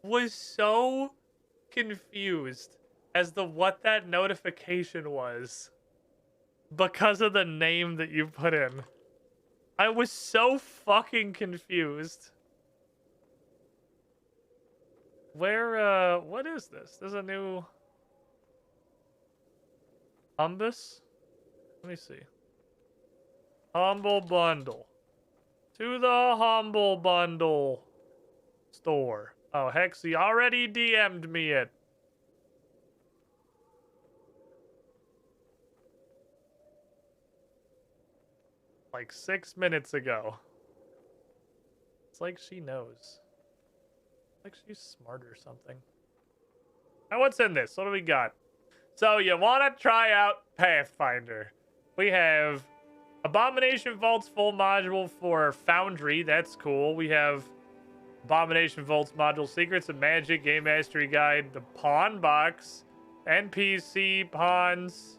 was so confused as to what that notification was because of the name that you put in. I was so fucking confused. Where, what is this? There's a new... Umbus? Let me see. Humble Bundle. To the Humble Bundle store. Oh, Hexy already DM'd me it. Like 6 minutes ago. It's like she knows. Like she's smart or something. Now what's in this? What do we got? So you want to try out Pathfinder. We have Abomination Vault's full module for Foundry. That's cool. We have Abomination Vault's module Secrets of Magic, Game Mastery Guide, the Pawn Box, NPC Pawns,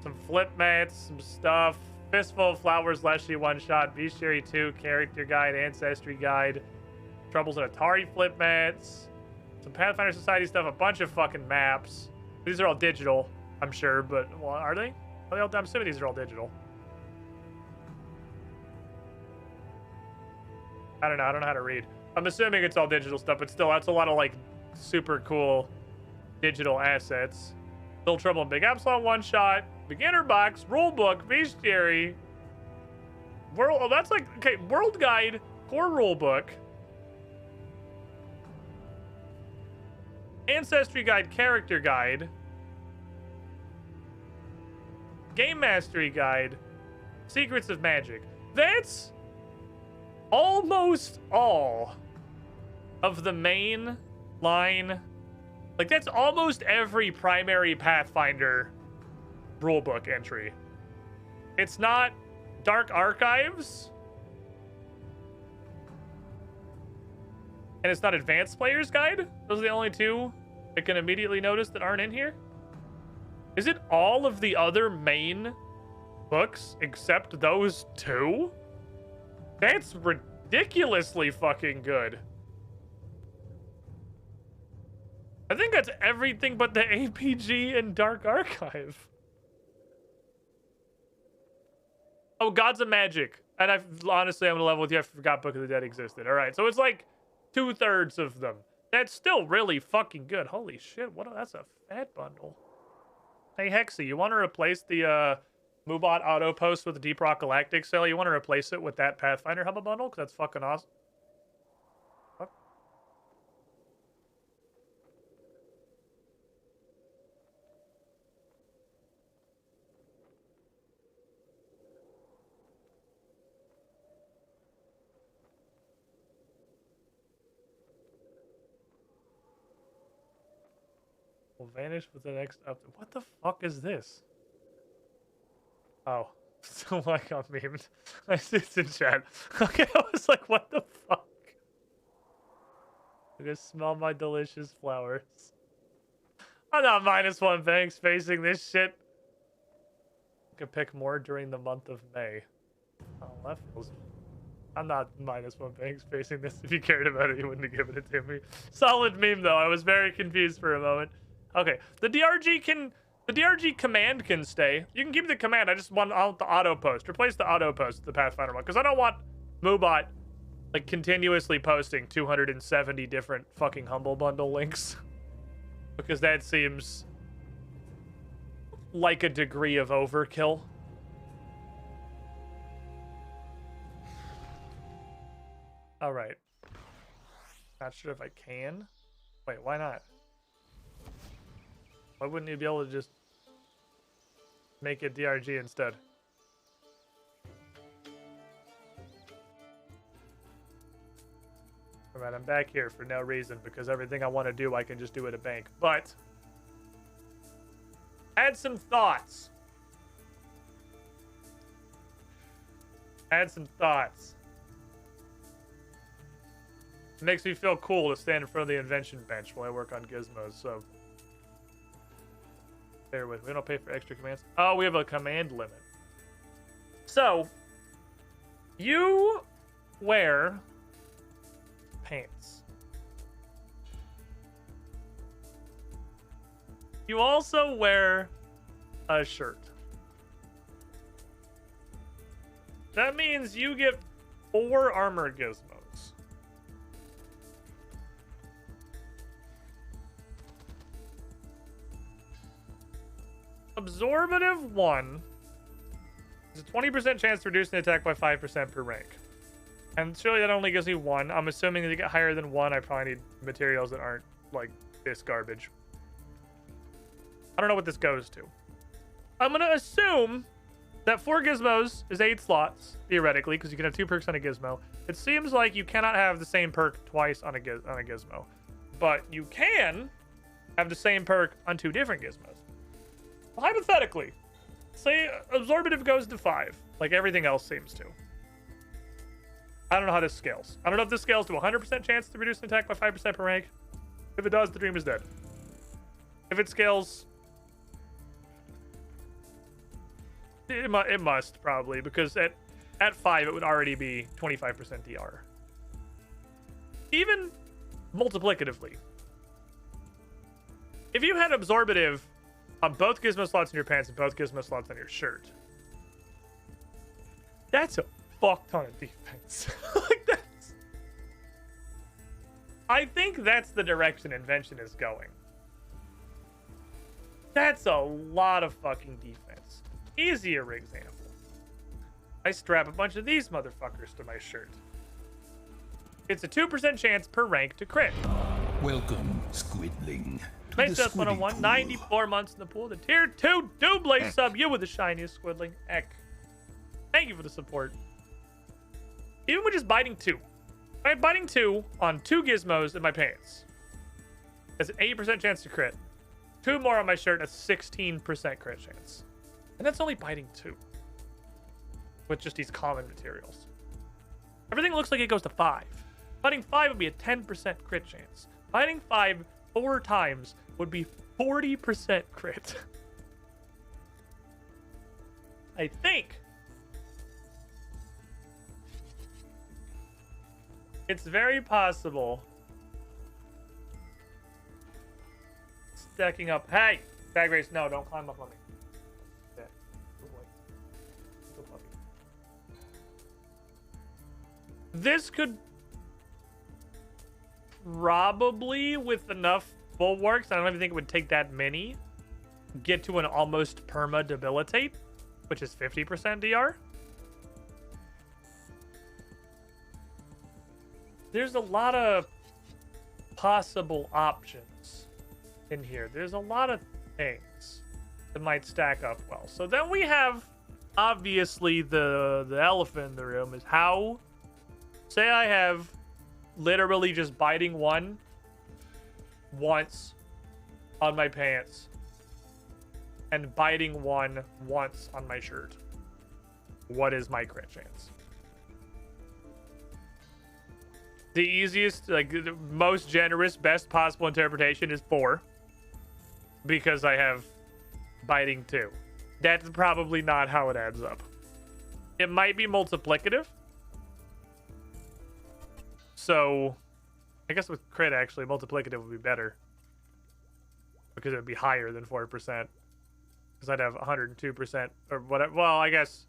some flip mats, some stuff, Fistful of Flowers, Leshy One Shot, Bestiary 2, Character Guide, Ancestry Guide, Troubles in Atari flip mats, some Pathfinder Society stuff, a bunch of fucking maps. These are all digital, I'm sure, but well, are they? Are they all, I'm assuming these are all digital. I don't know how to read. I'm assuming it's all digital stuff, but still, that's a lot of like super cool digital assets. Little Trouble in Big Epsilon One Shot, Beginner Box, Rulebook, Bestiary, World. Oh, that's like okay. World Guide, Core Rulebook, Ancestry Guide, Character Guide, Game Mastery Guide, Secrets of Magic. That's almost all of the main line. Like, that's almost every primary Pathfinder rulebook entry. It's not Dark Archives. And it's not Advanced Player's Guide. Those are the only two I can immediately notice that aren't in here. Is it all of the other main books except those two? That's ridiculously fucking good. I think that's everything but the APG and Dark Archive. Oh, Gods of Magic. And honestly, I'm gonna level with you. I forgot Book of the Dead existed. All right, so it's like 2/3 of them. That's still really fucking good. Holy shit, that's a fat bundle. Hey, Hexy, you want to replace the Moobot auto post with the Deep Rock Galactic sale? You want to replace it with that Pathfinder Humble bundle? Because that's fucking awesome. Fuck. Will vanish with the next update. What the fuck is this? Oh, so I got memed. I see it's in chat. Okay, I was like, what the fuck? I can smell my delicious flowers. I'm not -1 banks facing this shit. I could pick more during the month of May. Oh, that feels... I'm not -1 banks facing this. If you cared about it, you wouldn't have given it to me. Solid meme, though. I was very confused for a moment. Okay, the DRG command can stay. You can keep the command. I just want the auto post. Replace the auto post with the Pathfinder one, because I don't want Moobot like continuously posting 270 different fucking Humble Bundle links, because that seems like a degree of overkill. All right. Not sure if I can. Wait, why not? Why wouldn't you be able to just make it DRG instead? All right, I'm back here for no reason because everything I want to do, I can just do at a bank. But add some thoughts. Add some thoughts. It makes me feel cool to stand in front of the invention bench while I work on gizmos, so bear with me. We don't pay for extra commands. Oh, we have a command limit. So, you wear pants. You also wear a shirt. That means you get 4 armor gizmos. Absorbative 1 is a 20% chance to reduce an attack by 5% per rank. And surely that only gives me 1. I'm assuming that to get higher than 1, I probably need materials that aren't like this garbage. I don't know what this goes to. I'm going to assume that 4 gizmos is 8 slots, theoretically, because you can have 2 perks on a gizmo. It seems like you cannot have the same perk twice on a gizmo. But you can have the same perk on 2 different gizmos. Hypothetically, say absorbative goes to 5, like everything else seems to. I don't know how this scales. I don't know if this scales to 100% chance to reduce an attack by 5% per rank. If it does, the dream is dead. If it scales, it must probably, because at 5 it would already be 25% DR. Even multiplicatively. If you had absorbative on both gizmo slots in your pants and both gizmo slots on your shirt, that's a fuck ton of defense. Like that's... I think that's the direction invention is going. That's a lot of fucking defense. Easier example. I strap a bunch of these motherfuckers to my shirt. It's a 2% chance per rank to crit. Welcome, Squidling. Nice Death 101, 94 months in the pool. The tier 2 Double sub, you with the shiniest Squidling. Eck. Thank you for the support. Even with just biting 2. I have biting 2 on 2 gizmos in my pants. That's an 80% chance to crit. 2 more on my shirt, a 16% crit chance. And that's only biting 2. With just these common materials. Everything looks like it goes to 5. Biting 5 would be a 10% crit chance. Biting 5 4 times would be 40% crit. I think. It's very possible. Stacking up. Hey! Bag race, no, don't climb up on me. Yeah. Good boy. Good puppy. This could probably, with enough bulwarks, I don't even think it would take that many, get to an almost perma debilitate, which is 50% DR. There's a lot of possible options in here. There's a lot of things that might stack up well. So then we have, obviously, the elephant in the room is how, say I have literally just biting 1 once on my pants and biting 1 once on my shirt. What is my crit chance? The easiest, like the most generous, best possible interpretation is 4. Because I have biting 2. That's probably not how it adds up. It might be multiplicative. So, I guess with crit, actually, multiplicative would be better. Because it would be higher than 4%. Because I'd have 102% or whatever. Well, I guess...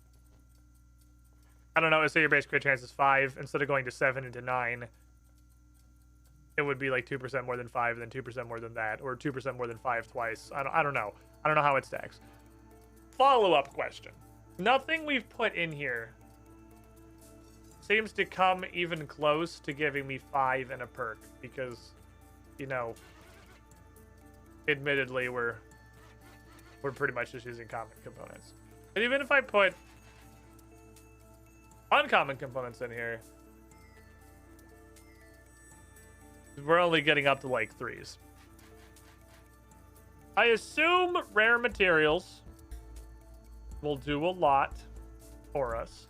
I don't know, let's say your base crit chance is 5. Instead of going to 7 into 9, it would be like 2% more than 5, and then 2% more than that. Or 2% more than 5 twice. I don't know. I don't know how it stacks. Follow-up question. Nothing we've put in here seems to come even close to giving me 5 and a perk because, you know, admittedly, we're pretty much just using common components. And even if I put uncommon components in here, we're only getting up to like 3s. I assume rare materials will do a lot for us.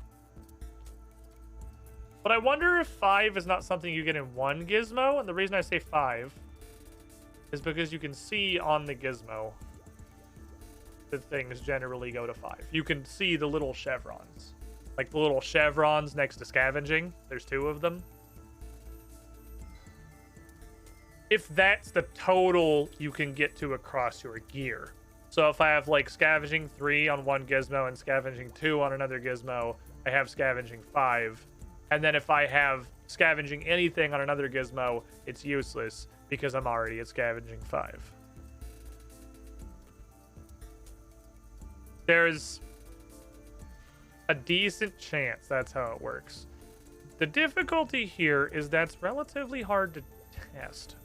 But I wonder if 5 is not something you get in one gizmo. And the reason I say 5 is because you can see on the gizmo that things generally go to 5. You can see the little chevrons. Like the little chevrons next to scavenging. There's 2 of them. If that's the total you can get to across your gear. So if I have like scavenging 3 on one gizmo and scavenging 2 on another gizmo, I have scavenging 5. And then if I have scavenging anything on another gizmo, it's useless because I'm already at scavenging 5. There's a decent chance that's how it works. The difficulty here is that's relatively hard to test.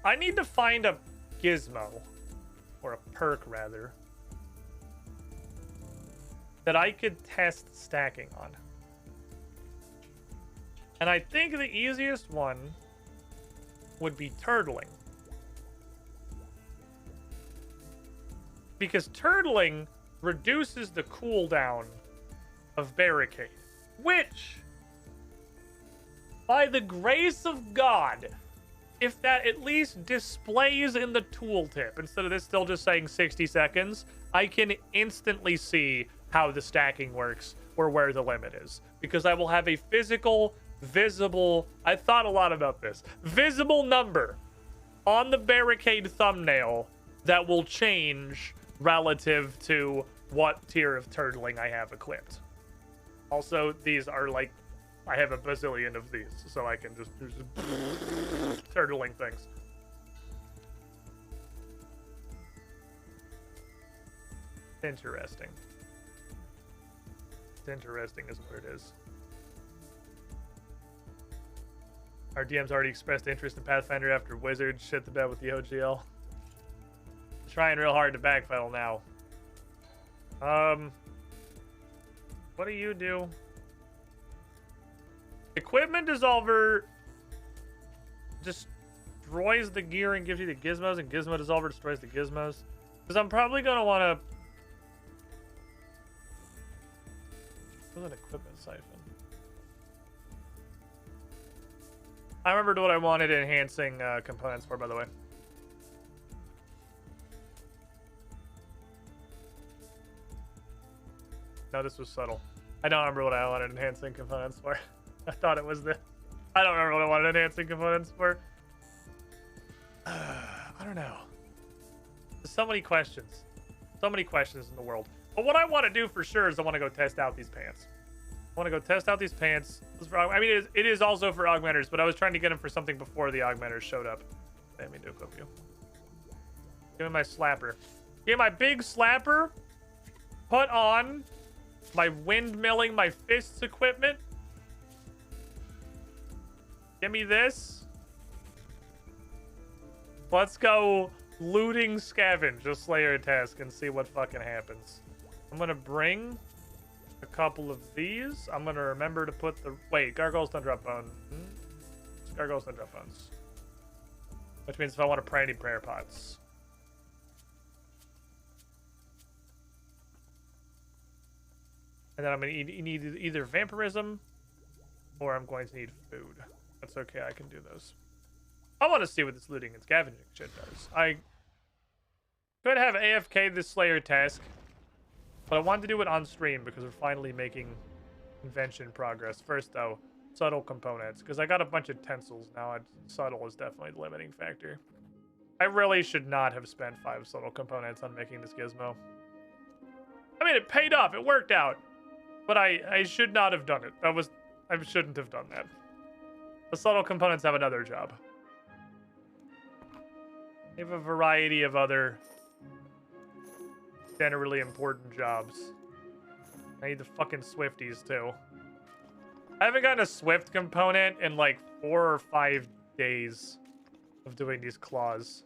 I need to find a gizmo, or a perk rather, that I could test stacking on. And I think the easiest one would be turtling. Because turtling reduces the cooldown of barricade, which, by the grace of God, if that at least displays in the tooltip, instead of this still just saying 60 seconds, I can instantly see how the stacking works or where the limit is. Because I will have a physical, visible, I thought a lot about this, visible number on the barricade thumbnail that will change relative to what tier of turtling I have equipped. Also, these are like, I have a bazillion of these, so I can just turtling things. Interesting. It's interesting is what it is. Our DM's already expressed interest in Pathfinder after Wizard shit the bed with the OGL. Trying real hard to backpedal now. What do you do? Equipment Dissolver destroys the gear and gives you the gizmos, and Gizmo Dissolver destroys the gizmos. Because I'm probably going to want to... What's an equipment siphon? I remembered what I wanted enhancing components for, by the way. No, this was subtle. I don't remember what I wanted enhancing components for. I thought it was the... I don't remember what I wanted enhancing components for. I don't know. There's so many questions. So many questions in the world. But what I want to do for sure is I want to go test out these pants. I want to go test out these pants. I mean, it is also for augmenters, but I was trying to get them for something before the augmenters showed up. Let me do equip you. Give me my slapper. Give me my big slapper. Put on my windmilling my fists equipment. Give me this. Let's go looting scavenge a Slayer task and see what fucking happens. I'm gonna bring a couple of these. I'm gonna remember to put the... Wait, gargoyles don't drop bones. Gargoyles don't drop bones. Which means if I want to pray, I need prayer pots. And then I'm gonna need either vampirism or I'm going to need food. That's okay, I can do those. I want to see what this looting and scavenging shit does. I could have AFK this Slayer task, but I wanted to do it on stream because we're finally making invention progress. First, though, subtle components, because I got a bunch of tensils now. Subtle is definitely the limiting factor. I really should not have spent 5 subtle components on making this gizmo. I mean, it paid off. It worked out. But I should not have done it. I shouldn't have done that. The subtle components have another job. They have a variety of other generally important jobs. I need the fucking Swifties, too. I haven't gotten a Swift component in like 4 or 5 days of doing these claws.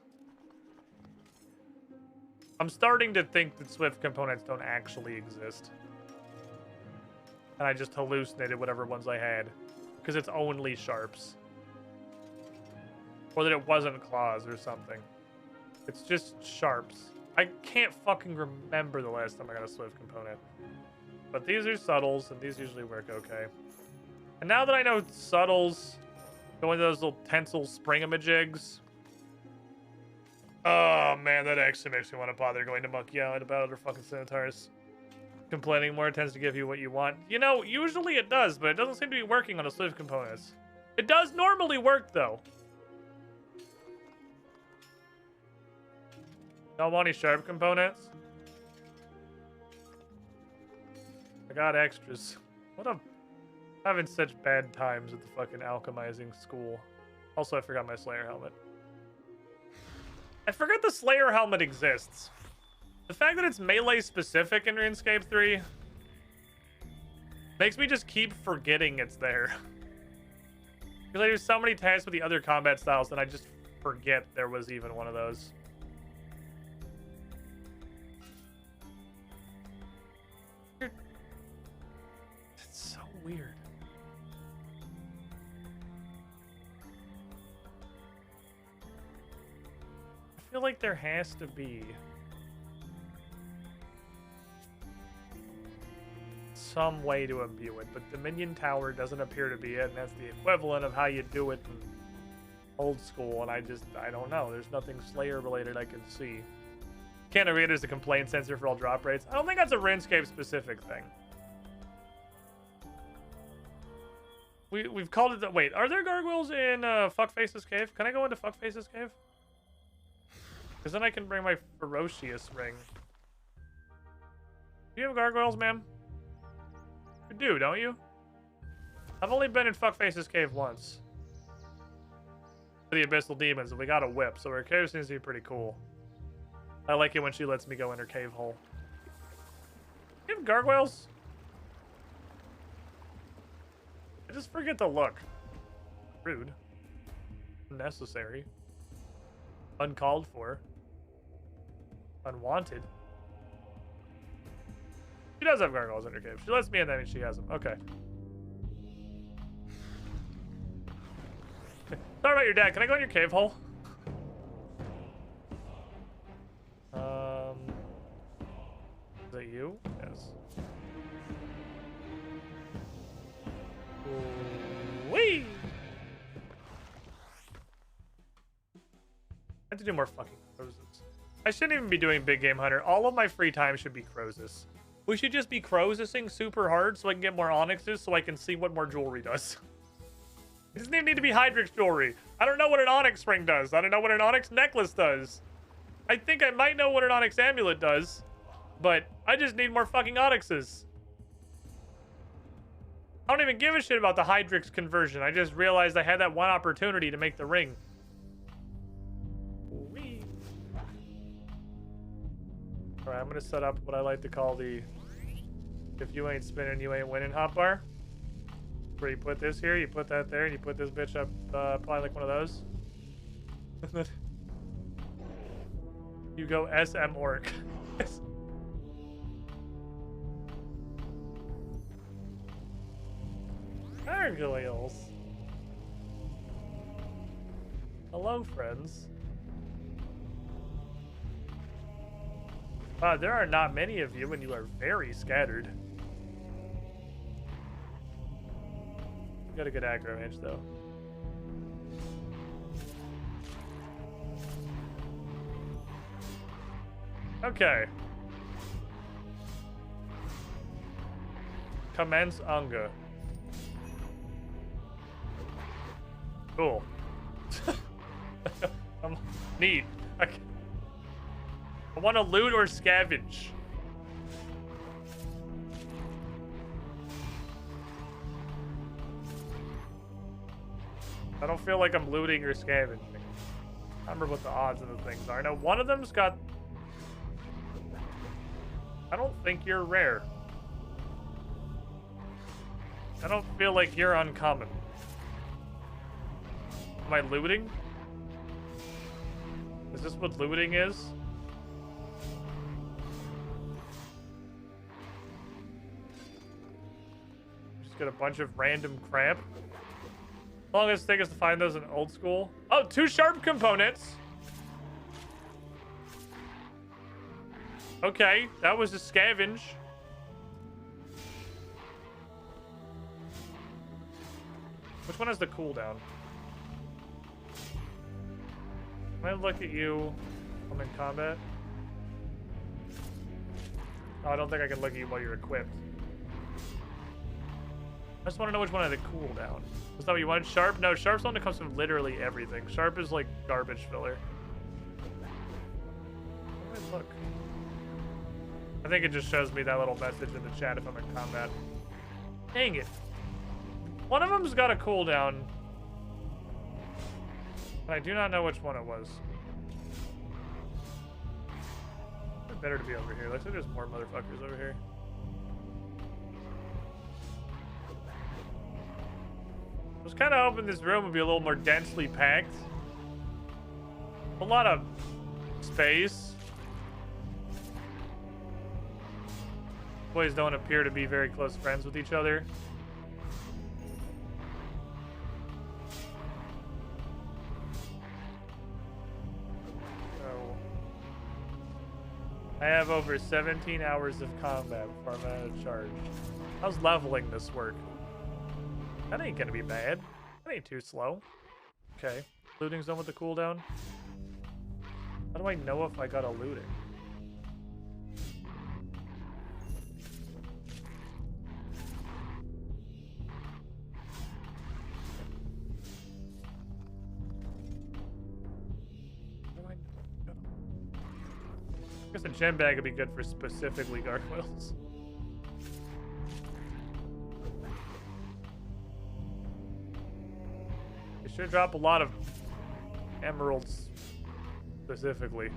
I'm starting to think that Swift components don't actually exist. And I just hallucinated whatever ones I had. Because it's only sharps. Or that it wasn't claws or something. It's just sharps. I can't fucking remember the last time I got a Swift component. But these are subtles, and these usually work okay. And now that I know subtles go into those little tensile springamajigs. Oh man, that actually makes me want to bother going to Monkey Island about other fucking centaurs. Complaining more tends to give you what you want. You know, usually it does, but it doesn't seem to be working on the Swift components. It does normally work, though. Don't want any sharp components? I got extras. What a... having such bad times at the fucking alchemizing school. Also, I forgot my Slayer helmet. I forgot the Slayer helmet exists. The fact that it's melee specific in RuneScape 3 makes me just keep forgetting it's there. Because I do so many tasks with the other combat styles that I just forget there was even one of those. It's so weird. I feel like there has to be some way to imbue it, but the minion tower doesn't appear to be it, and that's the equivalent of how you do it in old school, and I don't know. There's nothing Slayer related I can see. Can't read as a complaint sensor for all drop rates. I don't think that's a RuneScape specific thing. We've called it the... Wait, are there gargoyles in Fuckface's cave? Can I go into Fuckface's cave? Because then I can bring my Ferocious ring. Do you have gargoyles, ma'am? You do, don't you? I've only been in Fuckface's cave once. For the Abyssal Demons, and we got a whip, so her cave seems to be pretty cool. I like it when she lets me go in her cave hole. Do you have gargoyles? I just forget to look. Rude. Unnecessary. Uncalled for. Unwanted. She does have gargoyles in her cave. She lets me in, that means she has them. Okay. Sorry about your dad. Can I go in your cave hole? Is that you? Yes. Whee! I have to do more fucking Crozes. I shouldn't even be doing Big Game Hunter. All of my free time should be Crozes. We should just be Crozesing super hard so I can get more Onyxes so I can see what more jewelry does. It doesn't even need to be Hydrix jewelry. I don't know what an Onyx ring does. I don't know what an Onyx necklace does. I think I might know what an Onyx amulet does, but I just need more fucking Onyxes. I don't even give a shit about the Hydrix conversion. I just realized I had that one opportunity to make the ring. Whee. All right, I'm gonna set up what I like to call the "if you ain't spinning, you ain't winning" hotbar. Where you put this here, you put that there, and you put this bitch up, probably like one of those. You go SM Orc. Gargoyles. Hello, friends. There are not many of you, and you are very scattered. You got a good aggro range, though. Okay. Commence Unga. Cool. Neat. I want to loot or scavenge. I don't feel like I'm looting or scavenging. I remember what the odds of the things are. Now, one of them's got... I don't think you're rare. I don't feel like you're uncommon. Am I looting? Is this what looting is? Just get a bunch of random crap. How long does it take us to find those in old school? Oh, 2 sharp components. Okay, that was a scavenge. Which one has the cooldown? Can I look at you? I'm in combat. Oh, I don't think I can look at you while you're equipped. I just want to know which one had a cooldown. Is that what you wanted? Sharp? No, Sharp's the one that comes from literally everything. Sharp is like garbage filler. Where do I look? I think it just shows me that little message in the chat if I'm in combat. Dang it. One of them's got a cooldown. But I do not know which one it was. It's better to be over here. Looks like there's more motherfuckers over here. I was kind of hoping this room would be a little more densely packed. A lot of space. Boys don't appear to be very close friends with each other. So, I have over 17 hours of combat before I'm out of charge. How's leveling this work? That ain't gonna be bad. That ain't too slow. Okay. Looting's done with the cooldown. How do I know if I got a looting? I guess a gem bag would be good for specifically gargoyles. It should drop a lot of emeralds specifically.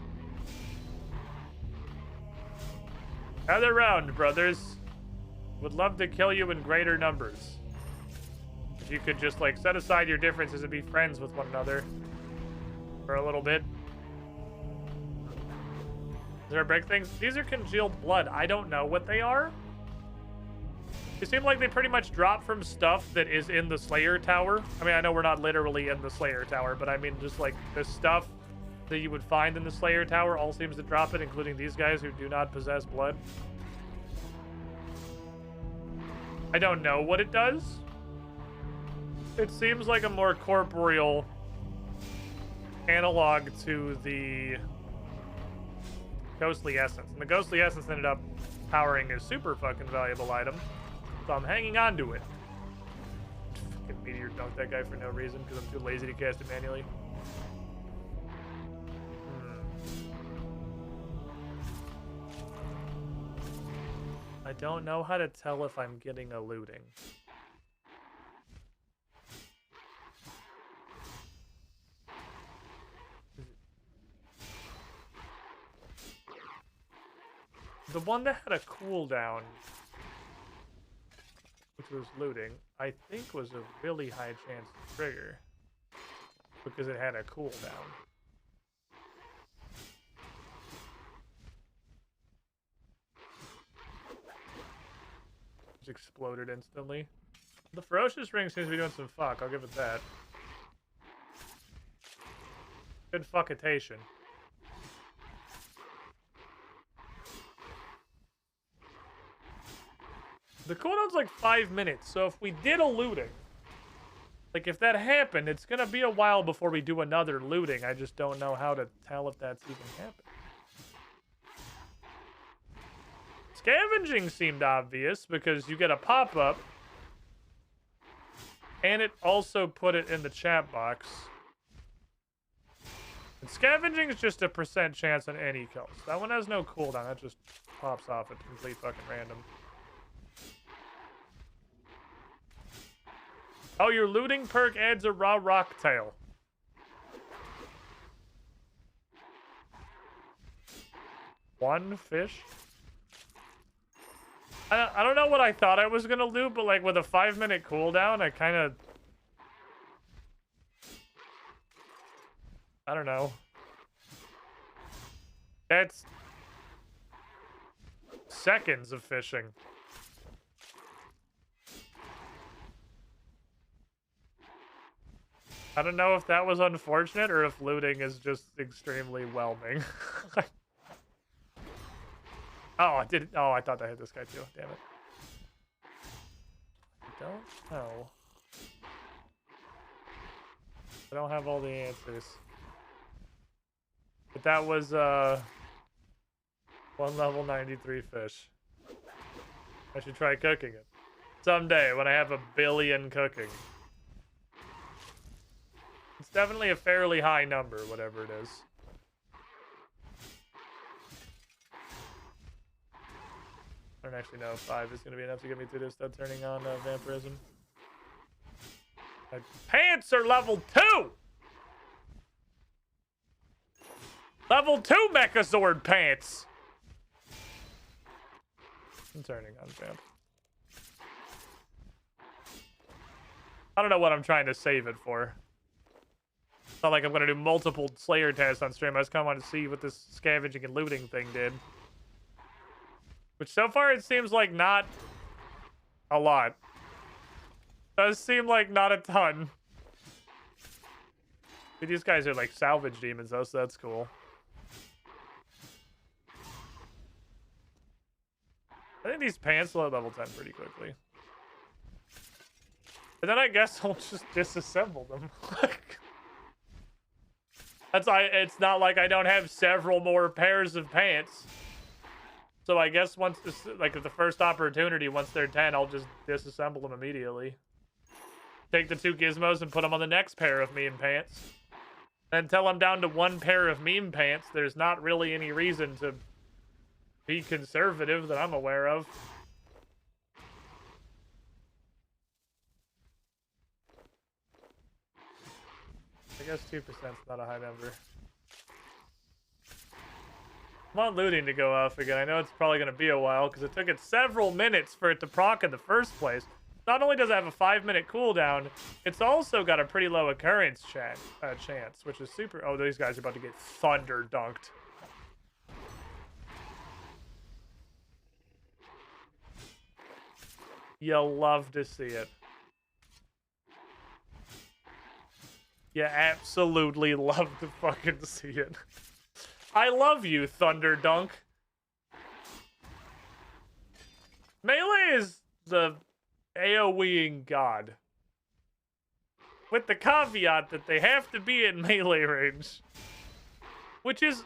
Gather round, brothers. Would love to kill you in greater numbers. If you could just like set aside your differences and be friends with one another for a little bit. Is there break things? These are congealed blood. I don't know what they are. They seem like they pretty much drop from stuff that is in the Slayer Tower. I mean, I know we're not literally in the Slayer Tower, but I mean just like the stuff that you would find in the Slayer Tower all seems to drop it, including these guys who do not possess blood. I don't know what it does. It seems like a more corporeal analog to the Ghostly Essence. And the Ghostly Essence ended up powering a super fucking valuable item. So I'm hanging on to it. Fucking meteor dunk that guy for no reason because I'm too lazy to cast it manually. I don't know how to tell if I'm getting a looting. The one that had a cooldown, which was looting, I think was a really high chance to trigger because it had a cooldown. Just exploded instantly. The Ferocious Ring seems to be doing some fuck, I'll give it that. Good fuckitation. The cooldown's like 5 minutes, so if we did a looting, like if that happened, it's gonna be a while before we do another looting. I just don't know how to tell if that's even happened. Scavenging seemed obvious because you get a pop-up, and it also put it in the chat box. And scavenging is just a % chance on any kills. That one has no cooldown, that just pops off at complete fucking random. Oh, your looting perk adds a raw rock tail. One fish. I don't know what I thought I was gonna do, but like with a 5-minute cooldown, I kind of... I don't know. That's seconds of fishing. I don't know if that was unfortunate or if looting is just extremely whelming. Oh, I did. Oh, I thought I hit this guy too. Damn it. I don't know. I don't have all the answers. But that was, 1 level 93 fish. I should try cooking it. Someday, when I have 1 billion cooking. It's definitely a fairly high number, whatever it is. I don't actually know if 5 is going to be enough to get me through this without turning on vampirism. My pants are level 2! Level 2 Mechazord pants! I'm turning on vamp. I don't know what I'm trying to save it for. It's not like I'm going to do multiple Slayer tests on stream. I just kind of wanted to see what this scavenging and looting thing did. Which so far it seems like not a lot. Does seem like not a ton. These guys are like salvage demons though, so that's cool. I think these pants will hit level 10 pretty quickly. And then I guess I'll just disassemble them. That's why it's not like I don't have several more pairs of pants. So I guess once this, like at the first opportunity, once they're 10, I'll just disassemble them immediately. Take the 2 gizmos and put them on the next pair of meme pants. Until I'm down to 1 pair of meme pants, there's not really any reason to be conservative that I'm aware of. I guess 2% is not a high number. I want looting to go off again. I know it's probably going to be a while because it took it several minutes for it to proc in the first place. Not only does it have a 5-minute cooldown, it's also got a pretty low occurrence chance, which is super... Oh, these guys are about to get thunder dunked. You'll love to see it. You absolutely love to fucking see it. I love you, Thunder Dunk. Melee is the AoEing god. With the caveat that they have to be in melee range. Which is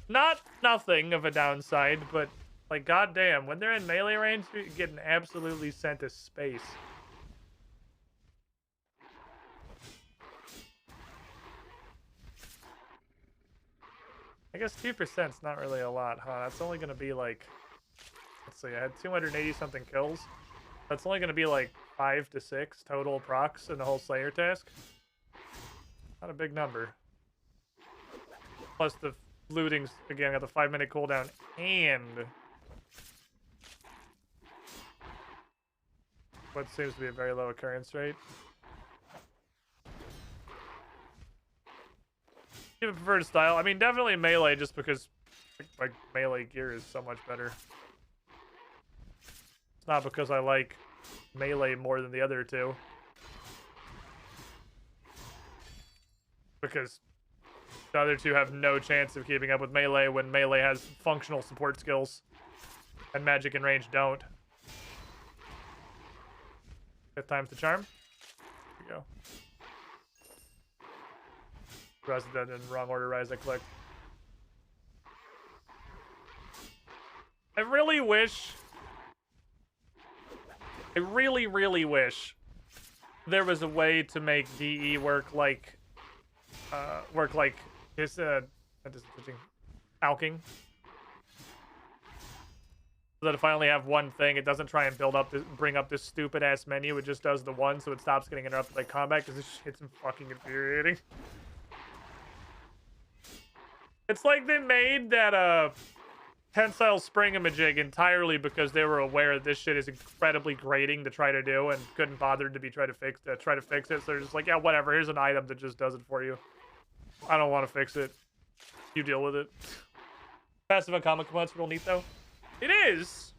not nothing of a downside, but like goddamn, when they're in melee range, you're getting absolutely sent to space. I guess 2% is not really a lot, huh? That's only going to be like... Let's see, I had 280 something kills. That's only going to be like 5 to 6 total procs in the whole Slayer task. Not a big number. Plus the looting's, again, got the 5-minute cooldown and... what seems to be a very low occurrence rate. Give a preferred style. I mean, definitely melee, just because like melee gear is so much better. It's not because I like melee more than the other two. Because the other two have no chance of keeping up with melee when melee has functional support skills and magic and range don't. 5th time's the charm. Here we go. Rise that in wrong order, Rise I clicked. I really wish... I really, really wish there was a way to make DE work like... this, alking. So that if I only have one thing, it doesn't try and bring up this stupid-ass menu, it just does the one, so it stops getting interrupted by combat, because this shit's fucking infuriating. It's like they made that, tensile spring-a-majig entirely because they were aware this shit is incredibly grating to try to do and couldn't bother to try to fix it. So they're just like, yeah, whatever. Here's an item that just does it for you. I don't want to fix it. You deal with it. Passive on comic components real neat though. It is.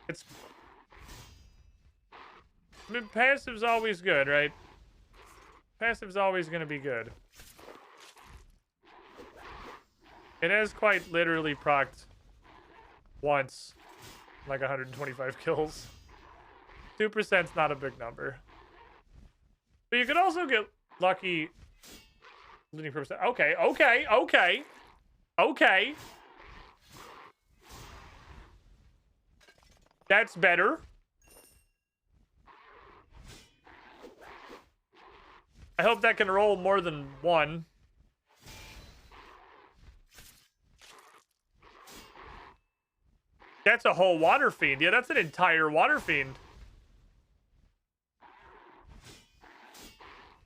It's. I mean, passive's always good, right? Passive's always gonna be good. It has quite literally procced once, like 125 kills. 2%'s not a big number. But you could also get lucky. Okay. That's better. I hope that can roll more than one. That's a whole water fiend. Yeah, that's an entire water fiend.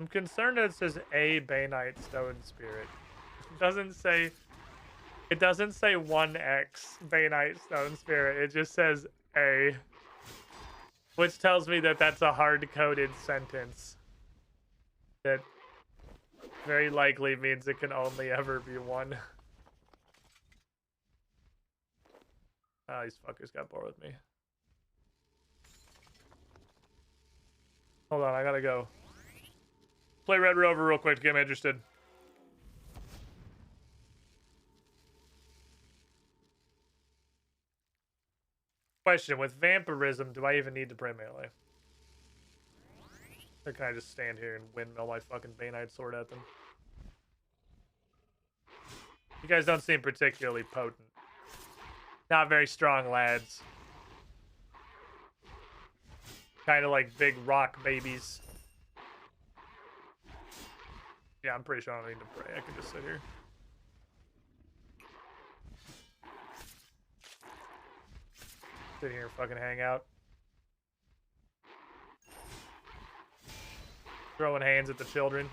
I'm concerned that it says a Bainite Stone Spirit. It doesn't say 1x Bainite Stone Spirit. It just says a. Which tells me that that's a hard-coded sentence. That very likely means it can only ever be one. Oh, these fuckers got bored with me. Hold on, I gotta go. Play Red Rover real quick to get me interested. Question, with vampirism, do I even need to pray melee? Or can I just stand here and windmill my fucking Bainite sword at them? You guys don't seem particularly potent. Not very strong lads. Kind of like big rock babies. Yeah, I'm pretty sure I don't need to pray. I can just sit here. Sit here and fucking hang out. Throwing hands at the children.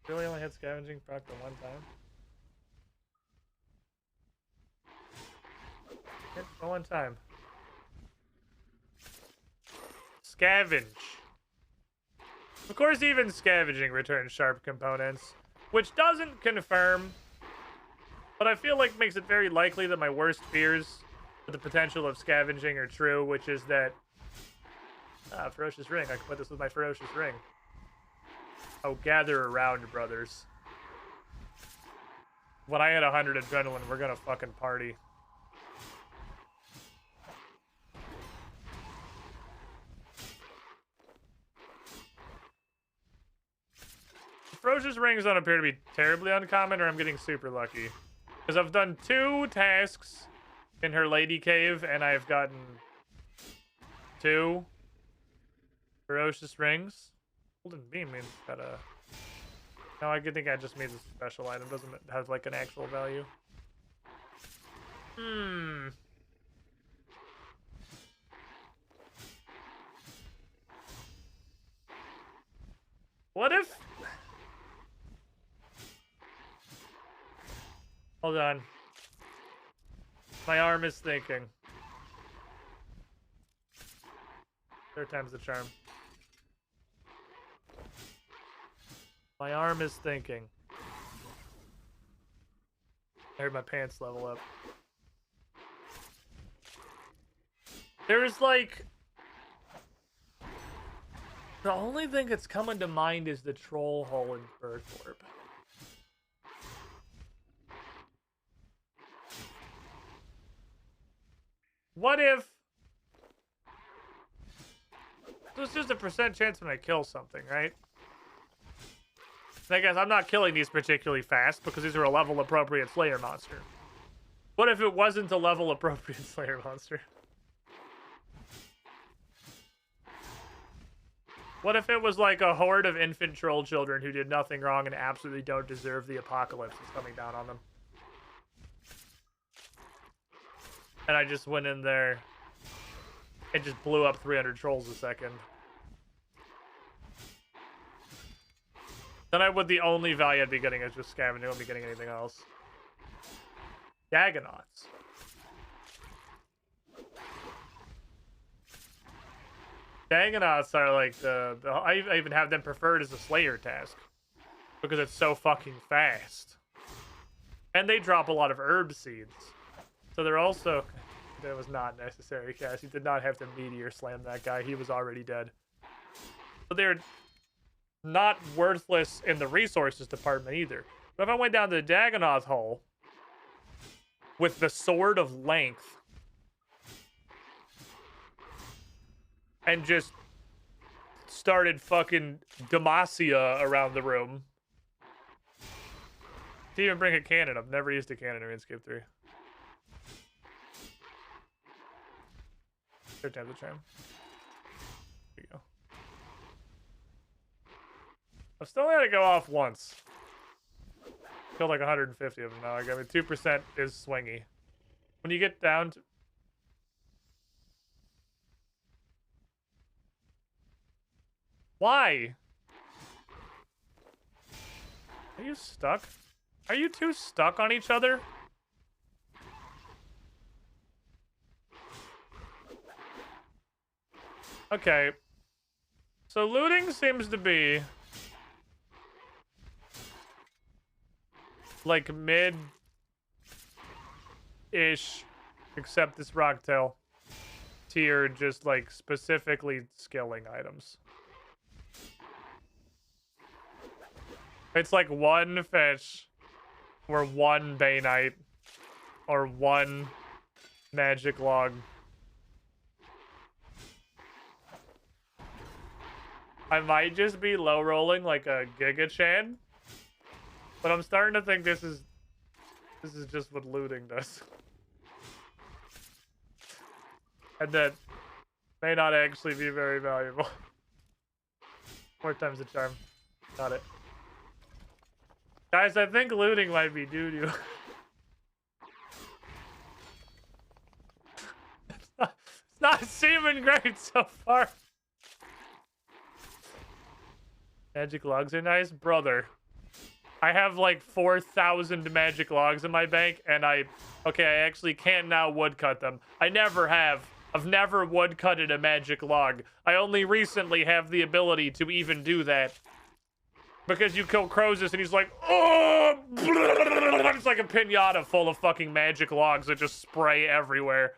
Really only had scavenging proc the one time? Yep, the one time. Scavenge. Of course, even scavenging returns sharp components, which doesn't confirm, but I feel like makes it very likely that my worst fears with the potential of scavenging are true, which is that ferocious ring. I can put this with my ferocious ring. Oh, gather around, brothers. When I had 100 adrenaline, we're gonna fucking party. Ferocious rings don't appear to be terribly uncommon, or I'm getting super lucky. Because I've done 2 tasks in her lady cave, and I've gotten 2 ferocious rings. Golden beam means that, no, I think I just means a special item. Doesn't have, like, an actual value. What if... Hold on. My arm is thinking. Third time's the charm. My arm is thinking. I heard my pants level up. There's like... The only thing that's coming to mind is the troll hole in Berthorpe. What if... There's just a % chance when I kill something, right? And I guess I'm not killing these particularly fast because these are a level appropriate Slayer monster. What if it wasn't a level appropriate Slayer monster? What if it was like a horde of infant troll children who did nothing wrong and absolutely don't deserve the apocalypse that's coming down on them? And I just went in there and just blew up 300 trolls a second. Then I would the only value I'd be getting is just scavenging. I wouldn't be getting anything else. Dagonauts. Dagonauts are like I even have them preferred as a Slayer task. Because it's so fucking fast. And they drop a lot of herb seeds. So they're also... That was not necessary, Cass. You did not have to meteor slam that guy. He was already dead. But they're not worthless in the resources department either. But if I went down to the Dagonoth hole with the Sword of Length and just started fucking Demacia around the room. To even bring a cannon. I've never used a cannon in RuneScape 3. Third time's a charm. There you go. I've still had to go off once. Killed like 150 of them now. I mean, 2% is swingy. When you get down to... Why? Are you stuck? Are you two stuck on each other? Okay. So looting seems to be like mid-ish, except this rocktail tier, just like specifically skilling items. It's like one fish or one Bainite or one magic log. I might just be low rolling like a Giga Chan, but I'm starting to think this is just what looting does. And that may not actually be very valuable. 4 times the charm. Got it. Guys, I think looting might be doo-doo. It's not seeming great so far. Magic logs are nice, brother. I have like 4,000 magic logs in my bank, and I actually can now woodcut them. I never have. I've never woodcutted a magic log. I only recently have the ability to even do that. Because you kill Crozus and he's like, oh, it's like a pinata full of fucking magic logs that just spray everywhere.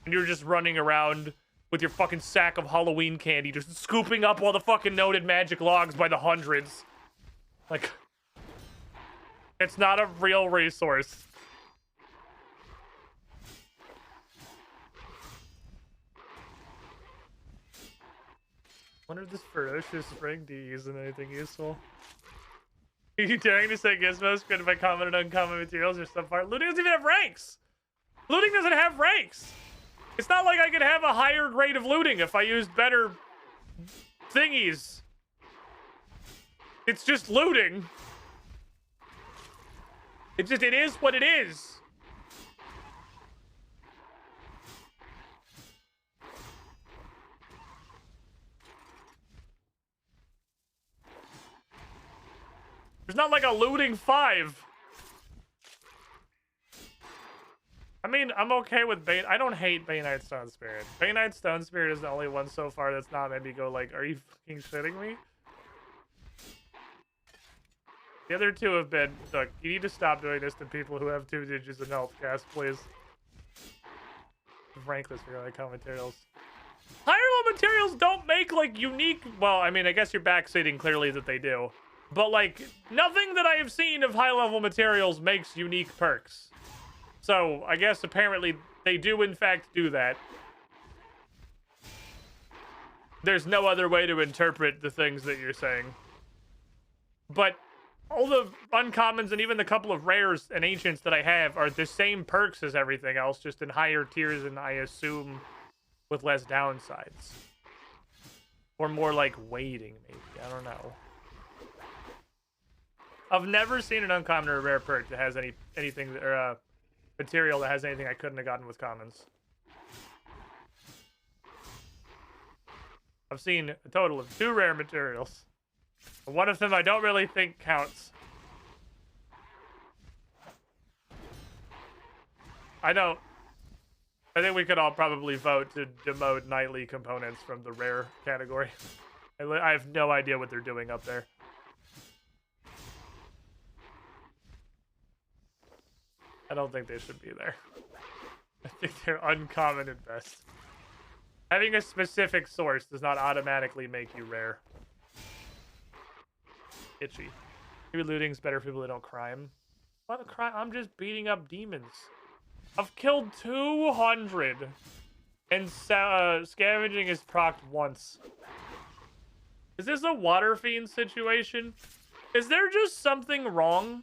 And you're just running around with your fucking sack of Halloween candy, just scooping up all the fucking noted magic logs by the hundreds. Like, it's not a real resource. Wonder if this ferocious ring do you use in anything useful? Are you daring to say Gizmos good if I commented on uncommon materials or subpart? Looting doesn't even have ranks! Looting doesn't have ranks! It's not like I could have a higher grade of looting if I used better thingies. It's just looting. It is what it is. There's not like a looting 5. I mean, I'm okay with Bane. I don't hate Bainite Stone Spirit. Bainite Stone Spirit is the only one so far that's not made me go like, are you fucking shitting me? The other two have been, look, you need to stop doing this to people who have 2 digits in health, Cass, please. Rank list for your common materials. Higher level materials don't make like unique, well, I mean, I guess you're backseating clearly that they do. But like, nothing that I have seen of high level materials makes unique perks. So, I guess apparently they do in fact do that. There's no other way to interpret the things that you're saying. But all the uncommons and even the couple of rares and ancients that I have are the same perks as everything else, just in higher tiers and I assume with less downsides. Or more like waiting, maybe. I don't know. I've never seen an uncommon or a rare perk that has anything or material that has anything I couldn't have gotten with commons. I've seen a total of 2 rare materials One of them I don't really think counts. I don't. I think we could all probably vote to demote nightly components from the rare category. I have no idea what they're doing up there. I don't think they should be there. I think they're uncommon at best. Having a specific source does not automatically make you rare. Itchy. Maybe looting's better for people that don't crime. What a crime? I'm just beating up demons. I've killed 200. And scavenging is procced once. Is this a water fiend situation? Is there just something wrong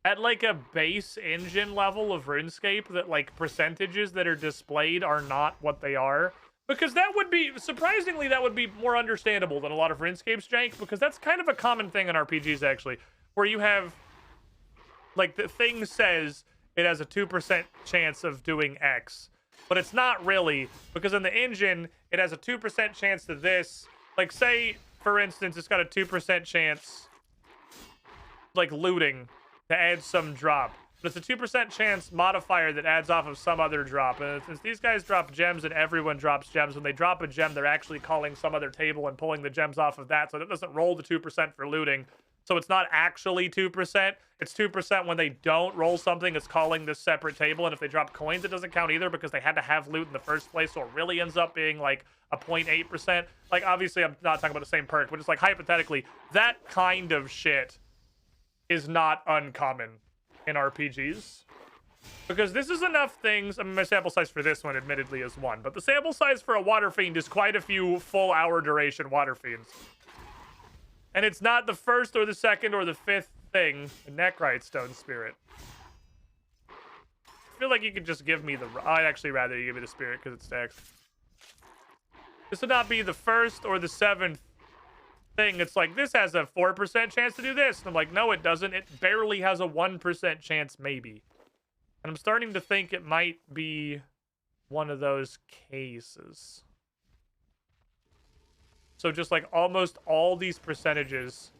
at like a base engine level of RuneScape that like percentages that are displayed are not what they are? Because that would be, surprisingly, that would be more understandable than a lot of RuneScape's jank, because that's kind of a common thing in RPGs actually, where you have like the thing says it has a 2% chance of doing X, but it's not really, because in the engine it has a 2% chance to this. Like say, for instance, it's got a 2% chance like looting to add some drop, but it's a 2% chance modifier that adds off of some other drop. And since these guys drop gems and everyone drops gems, when they drop a gem, they're actually calling some other table and pulling the gems off of that, so that doesn't roll the 2% for looting. So it's not actually 2%. It's 2% when they don't roll something. It's calling this separate table. And if they drop coins, it doesn't count either because they had to have loot in the first place. So it really ends up being like a 0.8%. Like, obviously, I'm not talking about the same perk, but it's like hypothetically, that kind of shit is not uncommon in RPGs. Because this is enough things. I mean, my sample size for this one, admittedly, is 1. But the sample size for a Water Fiend is quite a few full hour duration Water Fiends. And it's not the first or the second or the fifth thing. The Nechrite Stone Spirit. I feel like you could just give me the... I'd actually rather you give me the Spirit because it stacks. This would not be the first or the seventh thing. It's like, this has a 4% chance to do this. And I'm like, no, it doesn't. It barely has a 1% chance, maybe. And I'm starting to think it might be one of those cases. So just like almost all these percentages,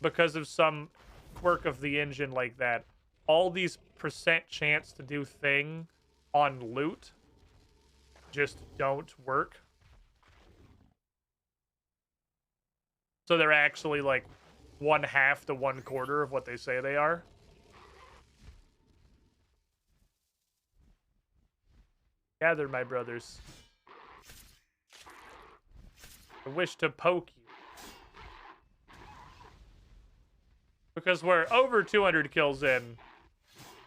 because of some quirk of the engine like that, all these percent chance to do thing on loot just don't work. So they're actually like 1/2 to 1/4 of what they say they are. Gather, my brothers. I wish to poke you. Because we're over 200 kills in.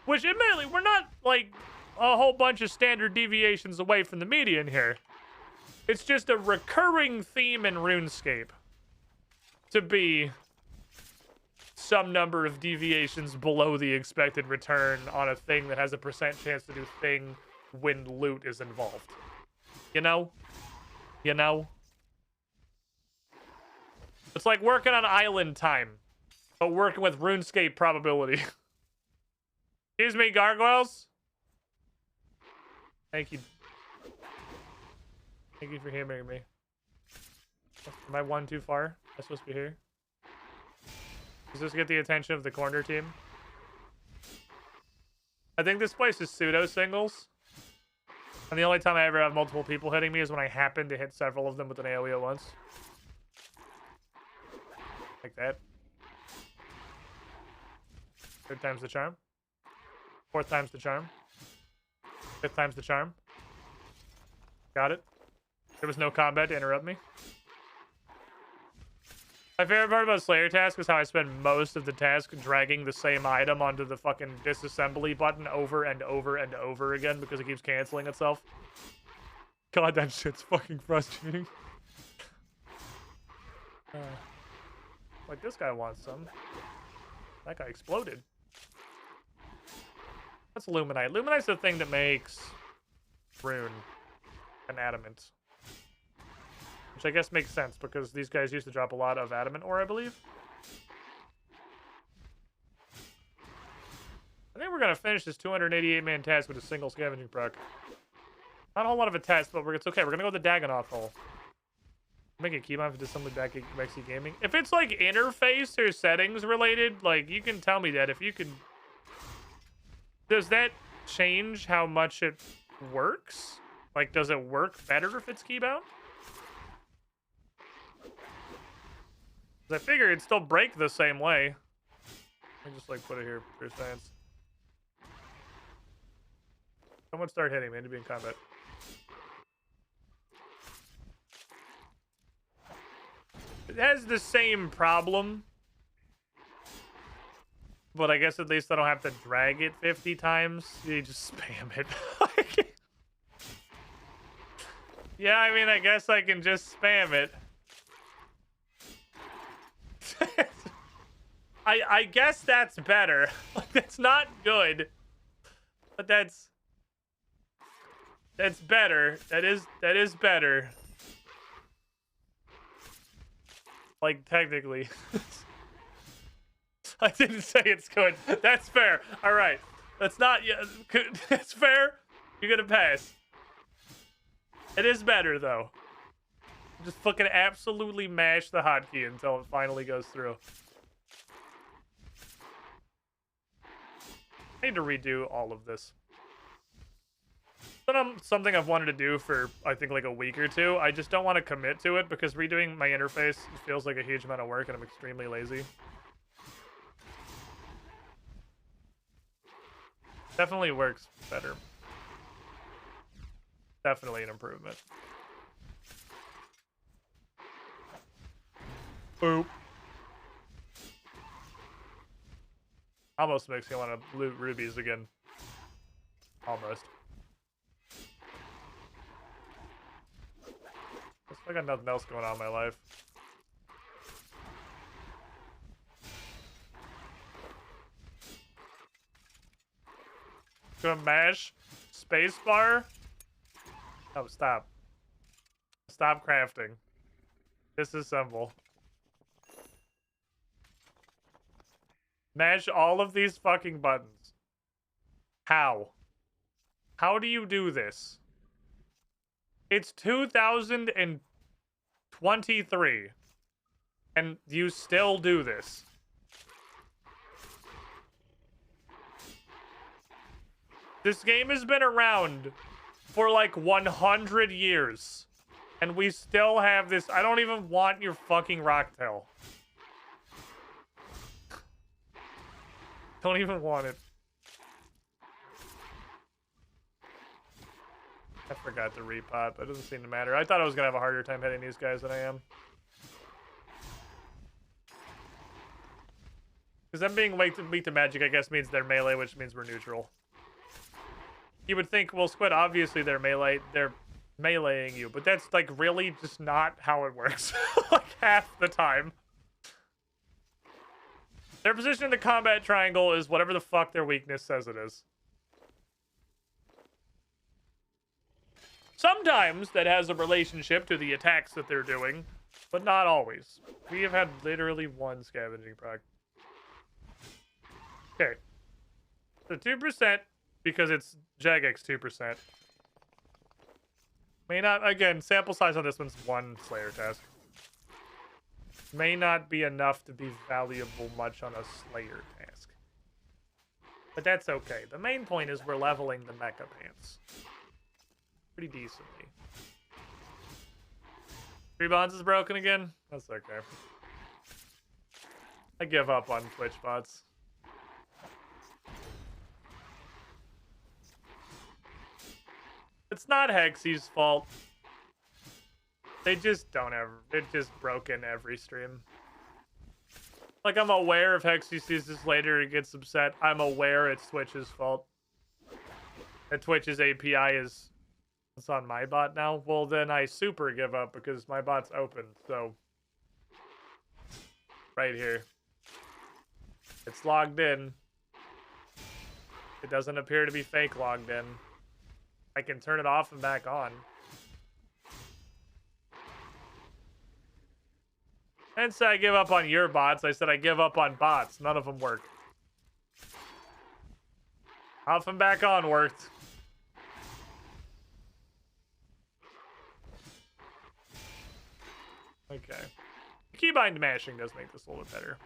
Which, admittedly, we're not, like, a whole bunch of standard deviations away from the median here. It's just a recurring theme in RuneScape to be some number of deviations below the expected return on a thing that has a percent chance to do thing when loot is involved. You know? You know? It's like working on island time, but working with RuneScape probability. Excuse me, gargoyles? Thank you. Thank you for hammering me. Am I one too far? Am I supposed to be here? Does this get the attention of the corner team? I think this place is pseudo singles. And the only time I ever have multiple people hitting me is when I happen to hit several of them with an AoE at once. Like that. Third time's the charm. Fourth time's the charm. Fifth time's the charm. Got it. There was no combat to interrupt me. My favorite part about Slayer task is how I spend most of the task dragging the same item onto the fucking disassembly button over and over and over again because it keeps canceling itself. God, that shit's fucking frustrating. Like, this guy wants some. That guy exploded. That's Luminite. Luminite's the thing that makes Rune an adamant. Which I guess makes sense, because these guys used to drop a lot of adamant ore, I believe. I think we're going to finish this 288-man task with a single scavenging proc. Not a whole lot of a test, but it's okay. We're going to go to the Dagonoth hole. Make a keybind for assembly back at Wiki Gaming. If it's like interface or settings related, like you can tell me that. If you can, does that change how much it works? Like, does it work better if it's keybound? I figure it'd still break the same way. I just like put it here for science. Someone start hitting me. I need to be in combat. It has the same problem, but I guess at least I don't have to drag it 50 times. You just spam it. Yeah, I mean, I guess I can just spam it. I guess that's better. That's not good, but that's better. That is better. Like, technically. I didn't say it's good. That's fair. All right. That's not... Yeah, that's fair. You're gonna pass. It is better, though. Just fucking absolutely mash the hotkey until it finally goes through. I need to redo all of this. Something I've wanted to do for, I think, like a week or two. I just don't want to commit to it because redoing my interface feels like a huge amount of work and I'm extremely lazy. Definitely works better. Definitely an improvement. Boop. Almost makes me want to loot rubies again. Almost. I got nothing else going on in my life. Gonna mash spacebar. Oh, stop. Stop crafting. Disassemble. Mash all of these fucking buttons. How? How do you do this? It's 2023. And you still do this. This game has been around for like 100 years. And we still have this. I don't even want your fucking rocktail. Don't even want it. I forgot to repot, but it doesn't seem to matter. I thought I was going to have a harder time hitting these guys than I am. Because them being weak to magic, I guess, means they're melee, which means we're neutral. You would think, well, Squid, obviously they're meleeing you, but that's, like, really just not how it works. Like, half the time. Their position in the combat triangle is whatever the fuck their weakness says it is. Sometimes that has a relationship to the attacks that they're doing, but not always. We have had literally one scavenging proc. Okay. So 2%, because it's Jagex 2%. May not, again, sample size on this one's one Slayer task. May not be enough to be valuable much on a Slayer task. But that's okay. The main point is we're leveling the mecha pants. Pretty decently. 3bonds is broken again? That's okay. I give up on Twitch bots. It's not Hexy's fault. They just don't ever. They're just broken every stream. Like, I'm aware if Hexy sees this later and gets upset, I'm aware it's Twitch's fault. And Twitch's API is... It's on my bot now. Well, then I super give up because my bot's open, so... Right here. It's logged in. It doesn't appear to be fake logged in. I can turn it off and back on. And so I give up on your bots. I said I give up on bots. None of them work. Off and back on worked. Okay. Keybind mashing does make this a little bit better.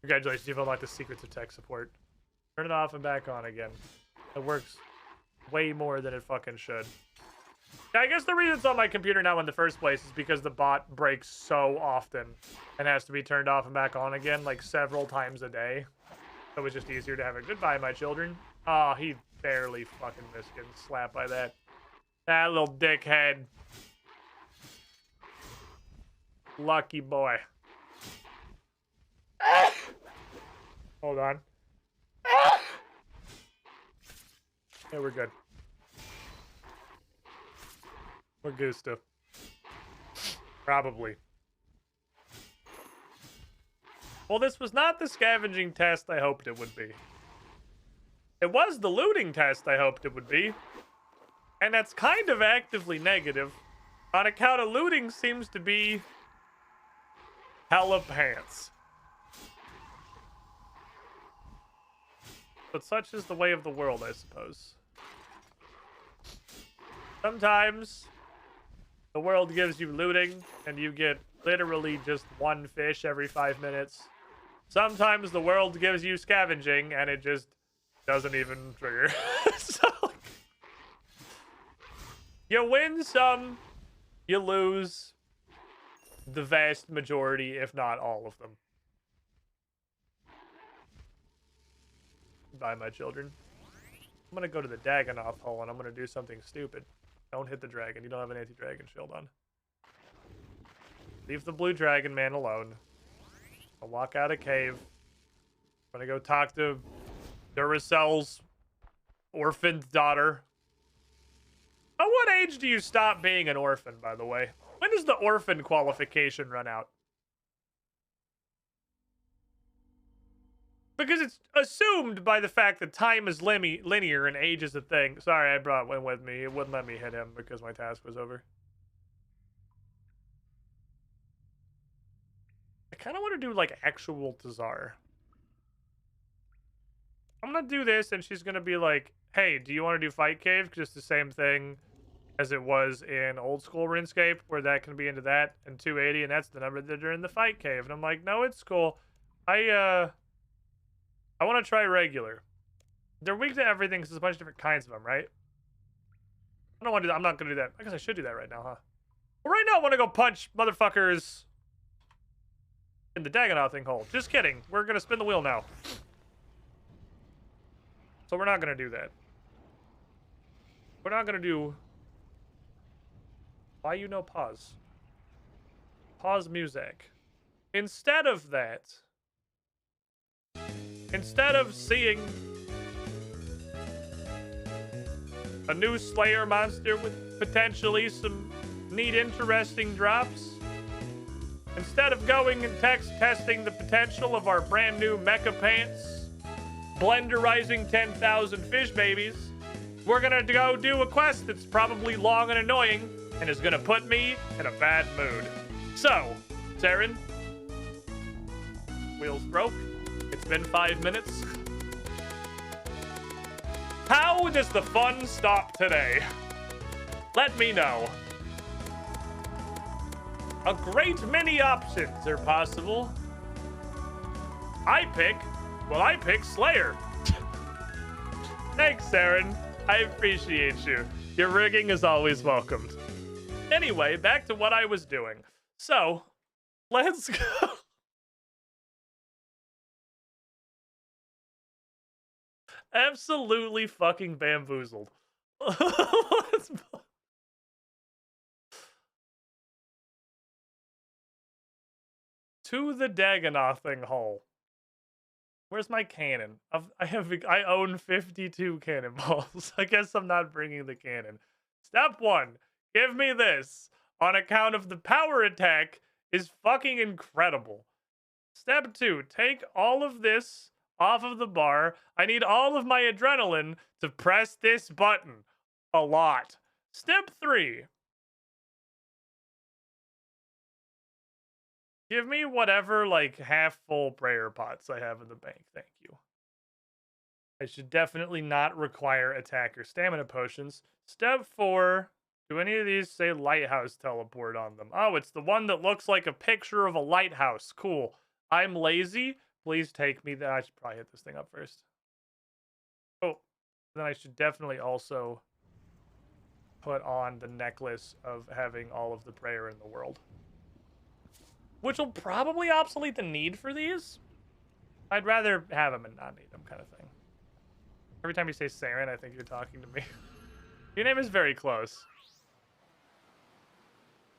Congratulations, you've unlocked the secrets of tech support. Turn it off and back on again. It works way more than it fucking should. Yeah, I guess the reason it's on my computer now in the first place is because the bot breaks so often and has to be turned off and back on again, like several times a day. So it's just easier to have it. Goodbye, my children. Oh, he barely fucking missed getting slapped by that. That little dickhead. Lucky boy. Hold on. Yeah, we're good. We're Gusta. Probably. Well, this was not the scavenging test I hoped it would be. It was the looting test I hoped it would be. And that's kind of actively negative. On account of looting seems to be hella pants. But such is the way of the world, I suppose. Sometimes the world gives you looting and you get literally just one fish every 5 minutes. Sometimes the world gives you scavenging and it just doesn't even trigger. So, you win some, you lose the vast majority, if not all of them. Bye, my children. I'm gonna go to the Dagonoth hole and I'm gonna do something stupid. Don't hit the dragon. You don't have an anti-dragon shield on. Leave the blue dragon man alone. I'll walk out of cave. I'm gonna go talk to Duracell's orphaned daughter. At what age do you stop being an orphan, by the way? When does the orphan qualification run out? Because it's assumed by the fact that time is linear and age is a thing. Sorry, I brought one with me. It wouldn't let me hit him because my task was over. I kind of want to do, like, actual Tazar. I'm going to do this, and she's going to be like, hey, do you want to do Fight Cave? Because it's the same thing as it was in old school RuneScape, where that can be into that, and 280, and that's the number that are in the Fight Cave. And I'm like, no, it's cool. I want to try regular. They're weak to everything because there's a bunch of different kinds of them, right? I don't want to do that. I'm not going to do that. I guess I should do that right now, huh? Well, right now I want to go punch motherfuckers in the Dagonoth thing hole. Just kidding. We're going to spin the wheel now. So we're not going to do that. We're not going to do... Why you no pause? Pause music. Instead of that... Instead of seeing a new Slayer monster with potentially some neat, interesting drops, instead of going and testing the potential of our brand new MECHA Pants, blenderizing 10,000 fish babies, we're gonna go do a quest that's probably long and annoying and is gonna put me in a bad mood. So, Saren, wheels broke. It's been 5 minutes. How does the fun stop today? Let me know. A great many options are possible. I pick Slayer. Thanks, Saren. I appreciate you. Your rigging is always welcomed. Anyway, back to what I was doing. So, let's go. Absolutely fucking bamboozled. To the Dagonothing hole. Where's my cannon? I own 52 cannonballs. I guess I'm not bringing the cannon. Step 1. Give me this. On account of the power attack is fucking incredible. Step 2. Take all of this off of the bar. I need all of my adrenaline to press this button. A lot. Step 3. Give me whatever, like, half-full prayer pots I have in the bank. Thank you. I should definitely not require attack or stamina potions. Step 4. Do any of these say lighthouse teleport on them? Oh, it's the one that looks like a picture of a lighthouse. Cool. I'm lazy. Please take me there. I should probably hit this thing up first. Oh, then I should definitely also put on the necklace of having all of the prayer in the world. Which will probably obsolete the need for these. I'd rather have them and not need them, kind of thing. Every time you say Saren, I think you're talking to me. Your name is very close.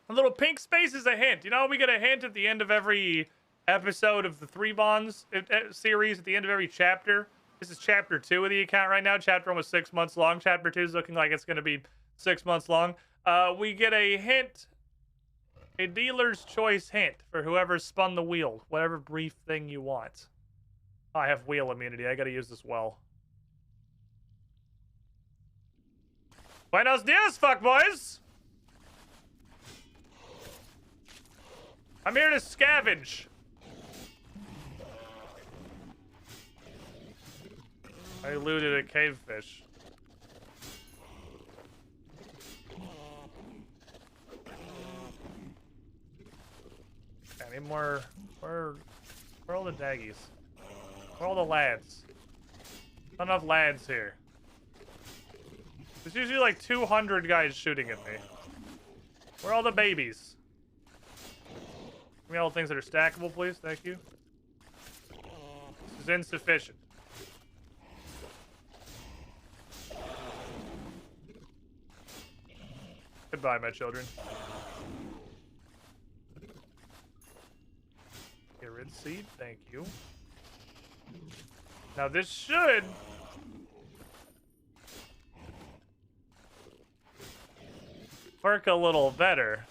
A little pink space is a hint. You know, we get a hint at the end of every episode of the 3bonds series, at the end of every chapter. This is chapter 2 of the account right now. Chapter 1 was 6 months long. Chapter 2 is looking like it's going to be 6 months long. We get a hint, a dealer's choice hint for whoever spun the wheel, whatever brief thing you want. Oh, I have wheel immunity. I got to use this well. Buenos dias, fuckboys! I'm here to scavenge. I looted a cavefish. Any more? Where are all the daggies? Where are all the lads? Not enough lads here. There's usually like 200 guys shooting at me. Where are all the babies? Give me all the things that are stackable, please. Thank you. This is insufficient. Goodbye, my children. Arid seed, thank you. Now this should work a little better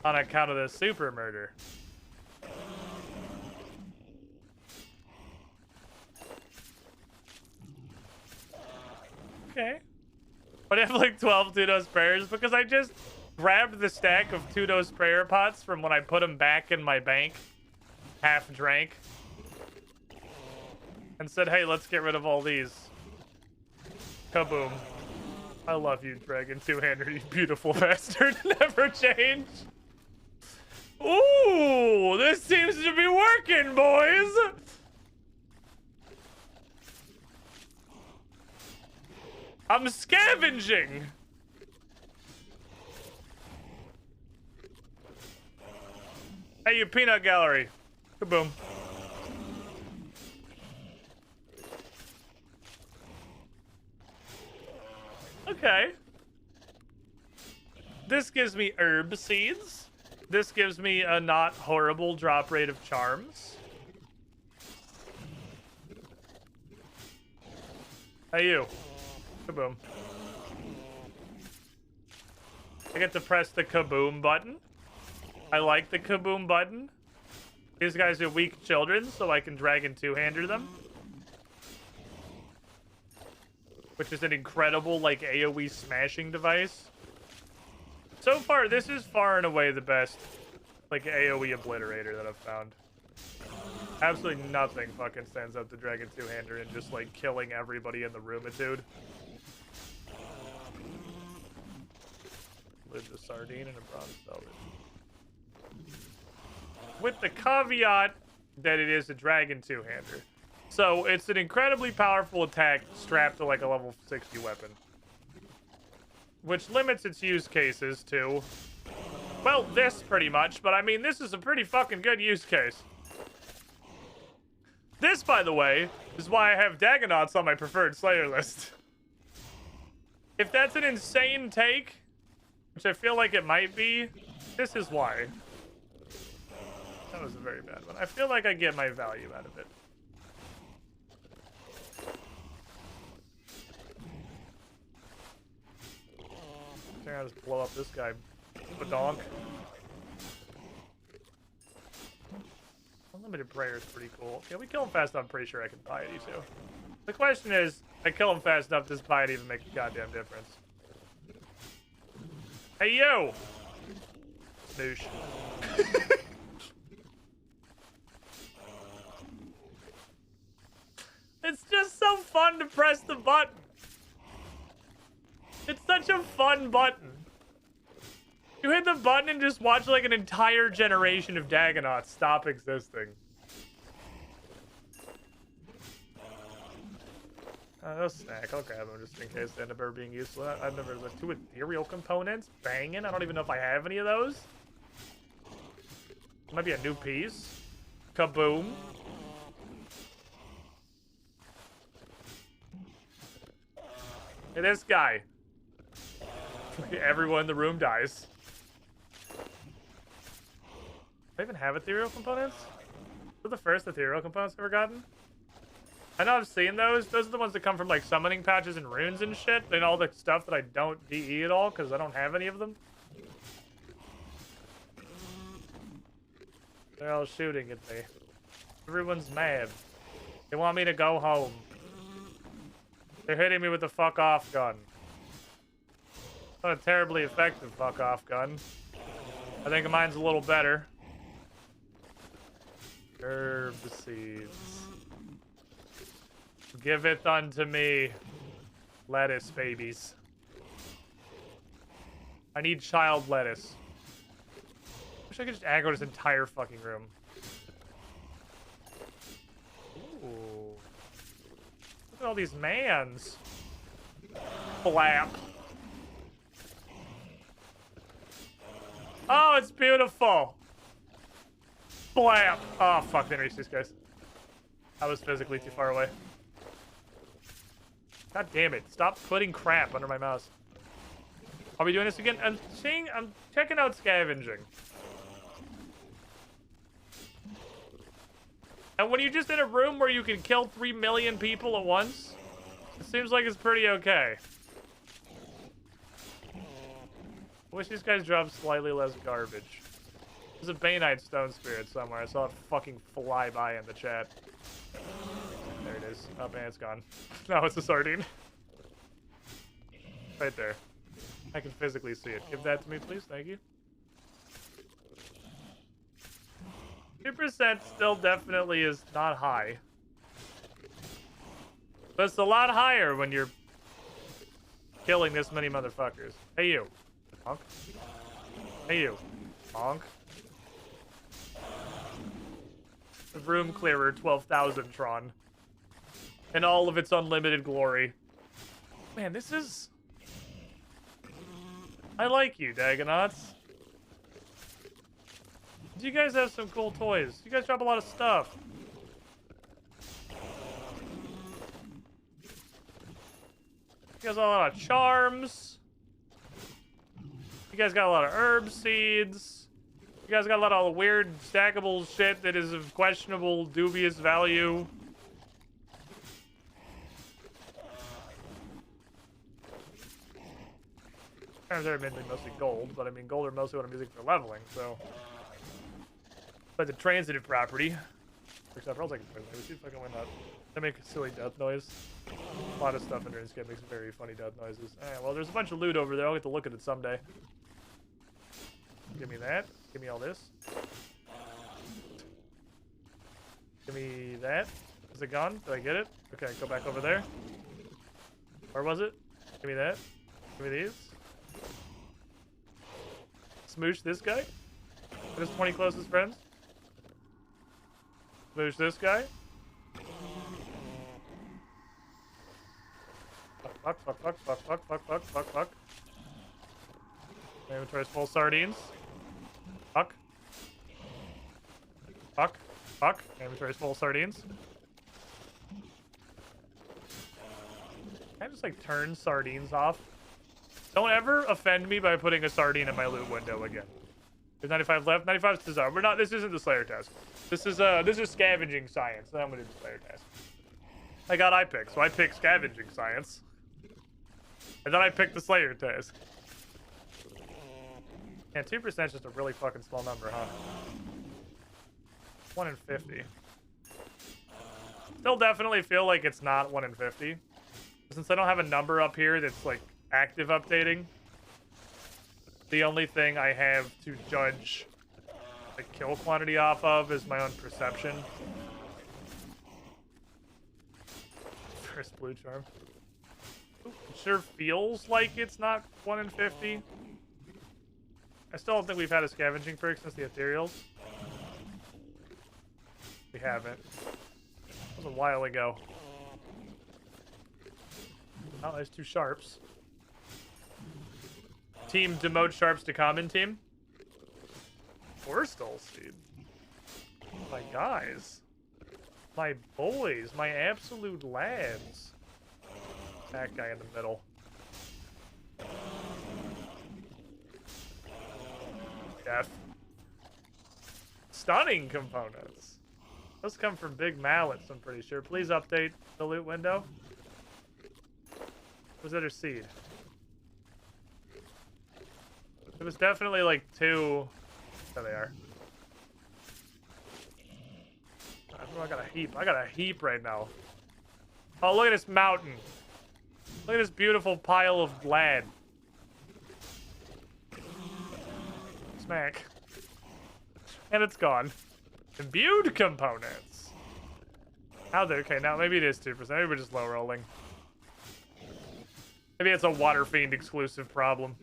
on account of the super murder. Okay. But I have like 12 Tudos prayers because I just grabbed the stack of Tudos prayer pots from when I put them back in my bank, half drank, and said, hey, let's get rid of all these. Kaboom. I love you, Dragon Two-Hander, you beautiful bastard. Never change. Ooh, this seems to be working, boys. I'm scavenging. Hey, you peanut gallery. Kaboom. Okay. This gives me herb seeds. This gives me a not horrible drop rate of charms. Hey, you. Kaboom. I get to press the kaboom button. I like the kaboom button. These guys are weak children, so I can Dragon Two-Hander them. Which is an incredible, like, AoE smashing device. So far, this is far and away the best, like, AoE obliterator that I've found. Absolutely nothing fucking stands up to Dragon Two-Hander and just, like, killing everybody in the roomitude. Live a sardine and a bronze velvet. With the caveat that it is a Dragon Two-Hander. So, it's an incredibly powerful attack strapped to, like, a level 60 weapon. Which limits its use cases to, well, this pretty much. But, I mean, this is a pretty fucking good use case. This, by the way, is why I have Dagonauts on my preferred Slayer list. If that's an insane take, which I feel like it might be, this is why. That was a very bad one. I feel like I get my value out of it. I think I'll just blow up this guy. Badonk. Unlimited prayer is pretty cool. Can we kill him fast enough? I'm pretty sure I can piety too. The question is, I kill him fast enough, does piety even make a goddamn difference? Hey, you! Snoosh. It's just so fun to press the button. It's such a fun button. You hit the button and just watch like an entire generation of Dagonauts stop existing. No snack. I'll grab them just in case they end up ever being useful. I've never like 2 ethereal components banging. I don't even know if I have any of those. Might be a new piece. Kaboom. Hey, this guy. Everyone in the room dies. Do I even have ethereal components? Those are the first ethereal components I've ever gotten. I know I've seen those. Those are the ones that come from like summoning patches and runes and shit. And all the stuff that I don't DE at all because I don't have any of them. They're all shooting at me. Everyone's mad. They want me to go home. They're hitting me with the fuck off gun. Not a terribly effective fuck off gun. I think mine's a little better. Herbicides. Give it unto me. Lettuce, babies. I need child lettuce. Wish I could just aggro this entire fucking room. Ooh. Look at all these mans. Flap. Oh, it's beautiful. Flap. Oh, fuck, didn't reach these guys. I was physically too far away. God damn it. Stop putting crap under my mouse. Are we doing this again? I'm checking out scavenging. And when you're just in a room where you can kill 3 million people at once, it seems like it's pretty okay. I wish these guys dropped slightly less garbage. There's a Baneite Stone Spirit somewhere. I saw it fucking fly by in the chat. There it is. Oh, man, it's gone. No, it's a sardine. Right there. I can physically see it. Give that to me, please. Thank you. 2% still definitely is not high. But it's a lot higher when you're killing this many motherfuckers. Hey, you. Honk. Hey, you. Honk. The room clearer 12,000 Tron. In all of its unlimited glory. Man, this is... I like you, Dagonauts. You guys have some cool toys. You guys drop a lot of stuff. You guys got a lot of charms. You guys got a lot of herb seeds. You guys got a lot of weird stackable shit that is of questionable, dubious value. They're mainly mostly gold, but I mean, gold are mostly what I'm using for leveling, so. But the transitive property. For example, I was like, let me see if I can win that. They make a silly death noise. A lot of stuff in Runescape makes very funny death noises. Alright, well, there's a bunch of loot over there. I'll get to look at it someday. Give me that. Give me all this. Give me that. Is it gone? Did I get it? Okay, go back over there. Where was it? Give me that. Give me these. Smoosh this guy. His 20 closest friends. Smoosh this guy. Fuck, fuck, fuck, fuck, fuck, fuck, fuck, fuck, fuck. My inventory's full sardines. Fuck. Fuck. Fuck. My inventory's full sardines. Can I just like turn sardines off? Don't ever offend me by putting a sardine in my loot window again. There's 95 left. 95 is bizarre. We're not. This isn't the Slayer task. This is scavenging science. Then I'm gonna do the Slayer task. I got I picked, so I picked scavenging science. And then I picked the Slayer task. Yeah, 2% is just a really fucking small number, huh? 1 in 50. Still definitely feel like it's not 1 in 50. Since I don't have a number up here that's like active updating, the only thing I have to judge the kill quantity off of is my own perception. First blue charm. It sure feels like it's not 1 in 50. I still don't think we've had a scavenging perk since the ethereals. We haven't. That was a while ago. Oh, there's 2 sharps. Team demote sharps to common team. Borstal seed. My guys. My boys. My absolute lads. That guy in the middle. Death. Stunning components. Those come from big mallets, I'm pretty sure. Please update the loot window. Was that her seed? It was definitely like 2. There they are. I got a heap. I got a heap right now. Oh, look at this mountain. Look at this beautiful pile of land. Smack. And it's gone. Imbued components. How they? Okay, now maybe it is 2%. Maybe we're just low rolling. Maybe it's a Water Fiend exclusive problem.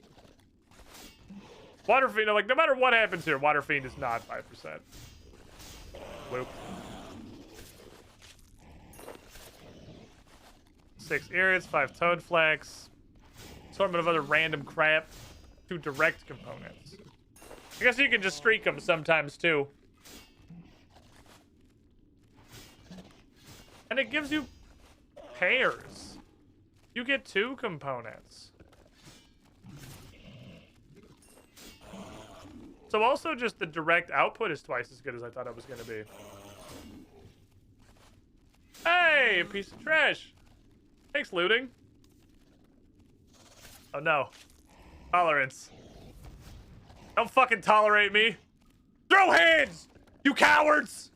Water Fiend, like, no matter what happens here, Water Fiend is not 5%. Loop. 6 Irrits, 5 Toad Flax. Assortment of other random crap. 2 direct components. I guess you can just streak them sometimes, too. And it gives you pairs. You get 2 components. So also just the direct output is twice as good as I thought it was going to be. Hey, piece of trash. Thanks, looting. Oh, no. Tolerance. Don't fucking tolerate me. Throw hands, you cowards!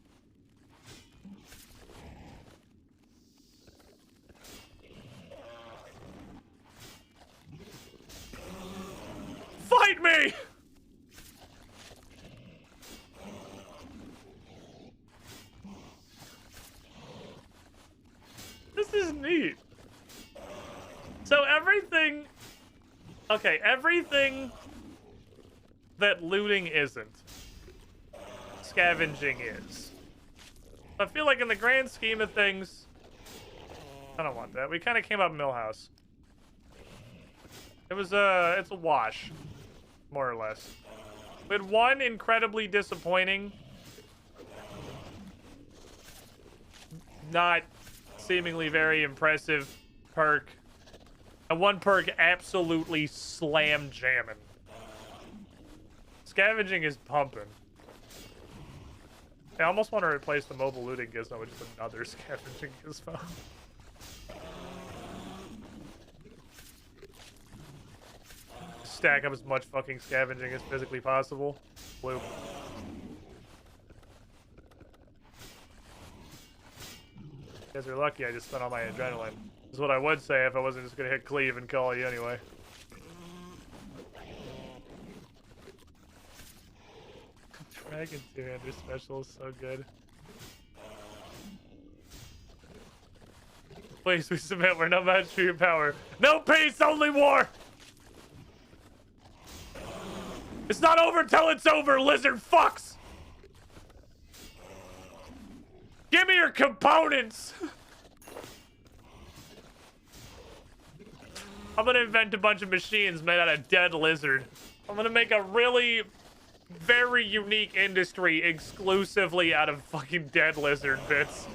Fight me! This is neat. So everything... Okay, everything that looting isn't, scavenging is. I feel like in the grand scheme of things, I don't want that. We kind of came up Millhouse. It was it's a wash, more or less. We had one incredibly disappointing, not seemingly very impressive perk, and one perk absolutely slam jamming. Scavenging is pumping. I almost want to replace the mobile looting gizmo with just another scavenging gizmo. Stack up as much fucking scavenging as physically possible. Bloop. You guys are lucky I just spent all my adrenaline. This is what I would say if I wasn't just gonna hit cleave and call you anyway. Dragon 2-hander special is so good. Please, we submit. We're no match for your power. No peace, only war! It's not over till it's over, lizard fucks! Give me your components! I'm gonna invent a bunch of machines made out of dead lizard. I'm gonna make a really very unique industry exclusively out of fucking dead lizard bits.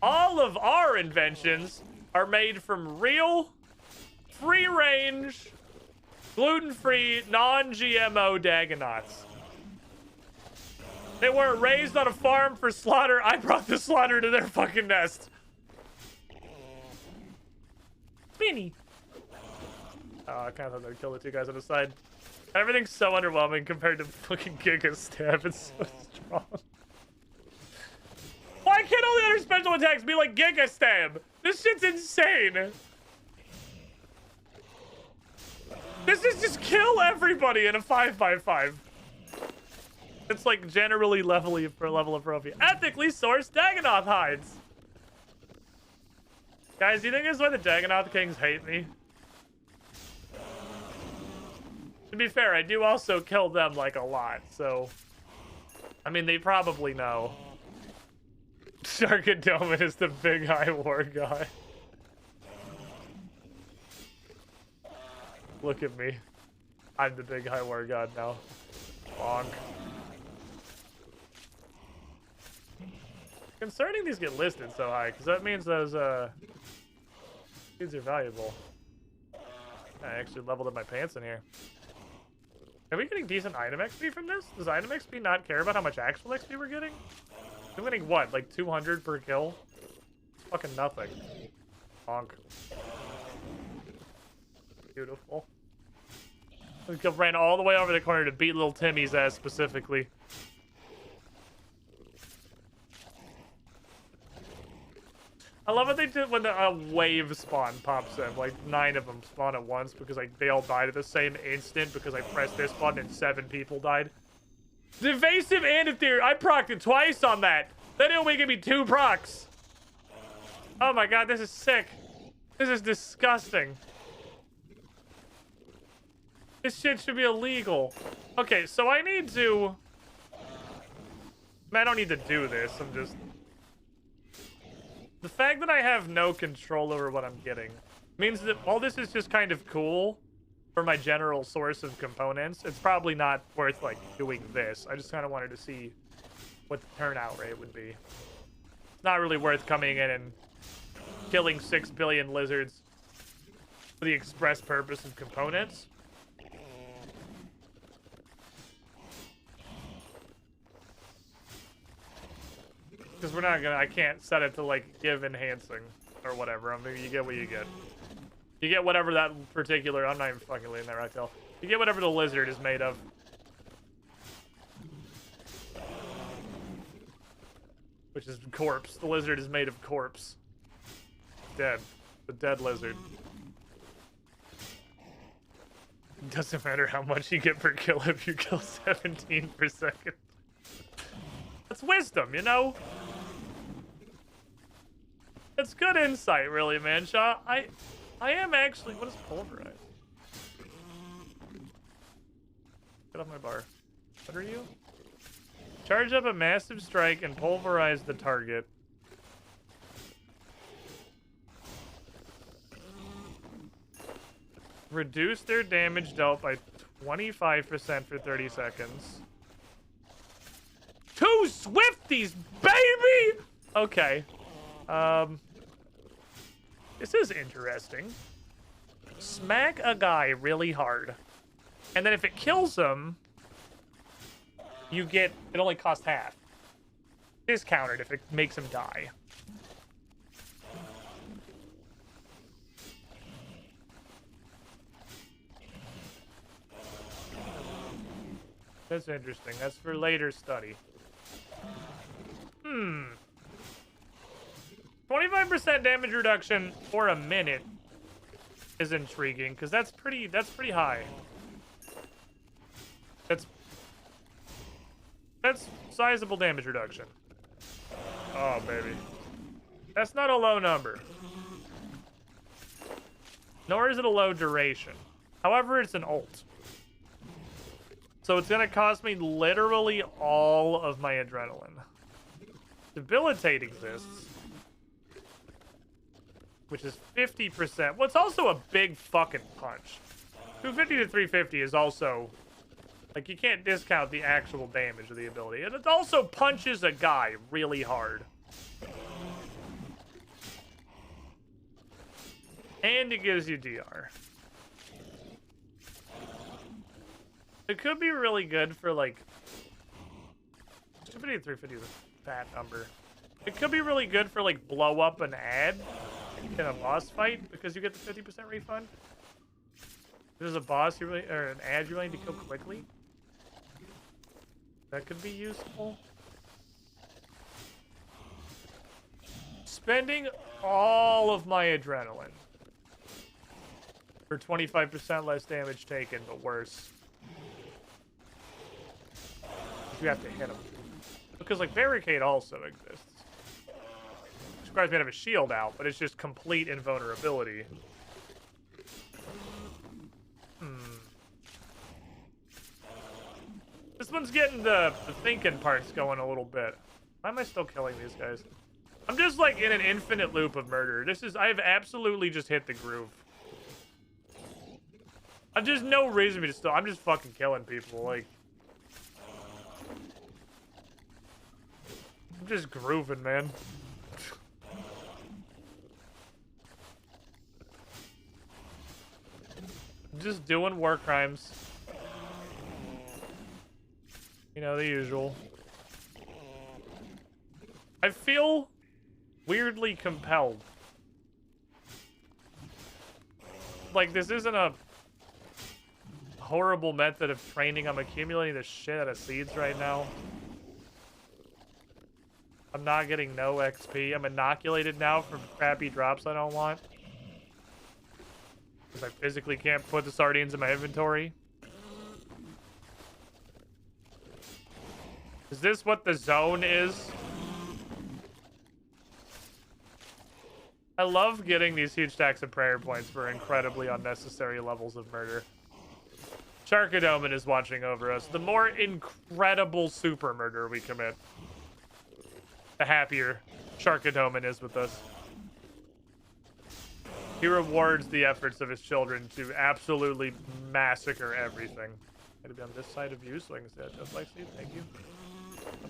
All of our inventions are made from real, free-range, gluten-free, non-GMO Dagonauts. They weren't raised on a farm for slaughter. I brought the slaughter to their fucking nest. Spinny. Oh, I kind of thought they'd kill the 2 guys on the side. Everything's so underwhelming compared to fucking Giga Stab. It's so strong. Why can't all the other special attacks be like Giga Stab? This shit's insane. This is just kill everybody in a 5x5. It's like generally level of trophy. Ethically sourced Dagonoth hides. Guys, do you think this is why the Dagonoth Kings hate me? To be fair, I do also kill them like a lot, so I mean they probably know. Sharkadomin is the big high war guy. Look at me. I'm the big high war god now. Bonk. Concerning these get listed so high, because that means those these are valuable. I actually leveled up my pants in here. Are we getting decent item XP from this? Does item XP not care about how much actual XP we're getting? We're getting what, like 200 per kill? It's fucking nothing. Bonk. Beautiful. We ran all the way over the corner to beat little Timmy's ass specifically. I love what they did when the wave spawn pops in. Like 9 of them spawn at once because like they all died at the same instant because I pressed this button and 7 people died. The evasive anti-theory, I procced it twice on that. That only give me 2 procs. Oh my god, this is sick. This is disgusting. This shit should be illegal. Okay, so I need to... I don't need to do this, I'm just... The fact that I have no control over what I'm getting means that while this is just kind of cool for my general source of components, it's probably not worth, like, doing this. I just kind of wanted to see what the turnout rate would be. It's not really worth coming in and killing 6 billion lizards for the express purpose of components. Because we're not gonna, I can't set it to like give enhancing or whatever. I mean, you get what you get. You get whatever that particular, I'm not even fucking leaving that right till. You get whatever the lizard is made of. Which is corpse. The lizard is made of corpse. Dead. The dead lizard. Doesn't matter how much you get per kill if you kill 17 per second. That's wisdom, you know? It's good insight, really, man. Shaw, I am actually... What is pulverize? Get off my bar. What are you? Charge up a massive strike and pulverize the target. Reduce their damage dealt by 25% for 30 seconds. 2 Swifties, baby! Okay. This is interesting. Smack a guy really hard. And then if it kills him, you get... It only costs half. Discounted if it makes him die. That's interesting. That's for later study. 25% damage reduction for a minute is intriguing because that's pretty high. That's sizable damage reduction. Oh baby. That's not a low number. Nor is it a low duration. However, it's an ult. So it's gonna cost me literally all of my adrenaline. Debilitate exists, which is 50%. Well, it's also a big fucking punch. 250 to 350 is also, like, you can't discount the actual damage of the ability. And it also punches a guy really hard. And it gives you DR. It could be really good for, like... 250 to 350 is a fat number. It could be really good for, like, blow up an ad in a boss fight, because you get the 50% refund. If there's a boss you really, or an ad you really need to kill quickly. That could be useful. Spending all of my adrenaline for 25% less damage taken, but worse. You have to hit him. Because, like, barricade also exists. This guy's made of a shield out, but it's just complete invulnerability. This one's getting the thinking parts going a little bit. Why am I still killing these guys? I'm just, like, in an infinite loop of murder. I've absolutely just hit the groove. I've just no reason for me to still. I'm just fucking killing people, like. I'm just grooving, man. I'm just doing war crimes. You know, the usual. I feel weirdly compelled. Like, this isn't a horrible method of training. I'm accumulating the shit out of seeds right now. I'm not getting no XP. I'm inoculated now from crappy drops I don't want. Because I physically can't put the sardines in my inventory. Is this what the zone is? I love getting these huge stacks of prayer points for incredibly unnecessary levels of murder. Sharkadoman is watching over us. The more incredible super murder we commit, the happier Sharkadoman is with us. He rewards the efforts of his children to absolutely massacre everything. I need to be on this side of you so I can stay at toe flag speed. Thank you.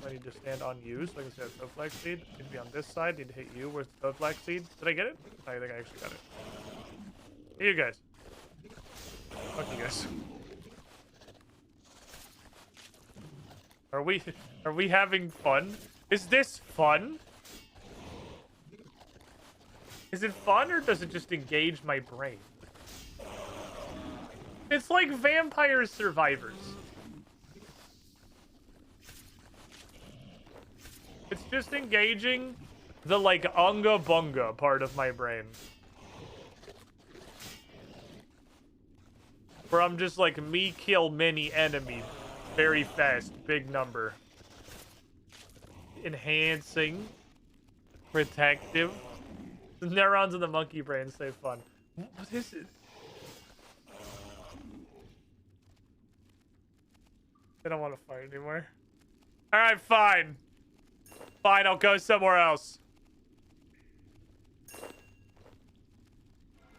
I need to stand on you so I can stay at toe flag speed. Need to be on this side. Need to hit you. Where's the toe flag speed? Did I get it? I think I actually got it. Hey, you guys. Fuck you guys. Are we having fun? Is this fun? Is it fun or does it just engage my brain? It's like Vampire Survivors. It's just engaging the, like, unga bunga part of my brain. Where I'm just like, me kill many enemy very fast, big number. Enhancing. Protective. The neurons in the monkey brain say fun. What is it? I don't want to fight anymore. Alright, fine. Fine, I'll go somewhere else.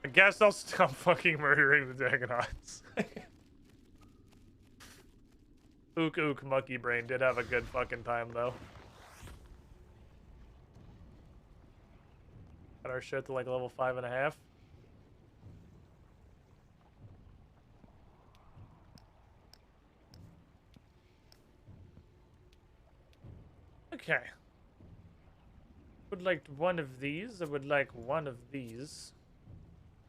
I guess I'll stop fucking murdering the Dagonauts. Ook ook monkey brain did have a good fucking time though. Got our shit to like level 5.5. Okay. Would like one of these. I would like one of these.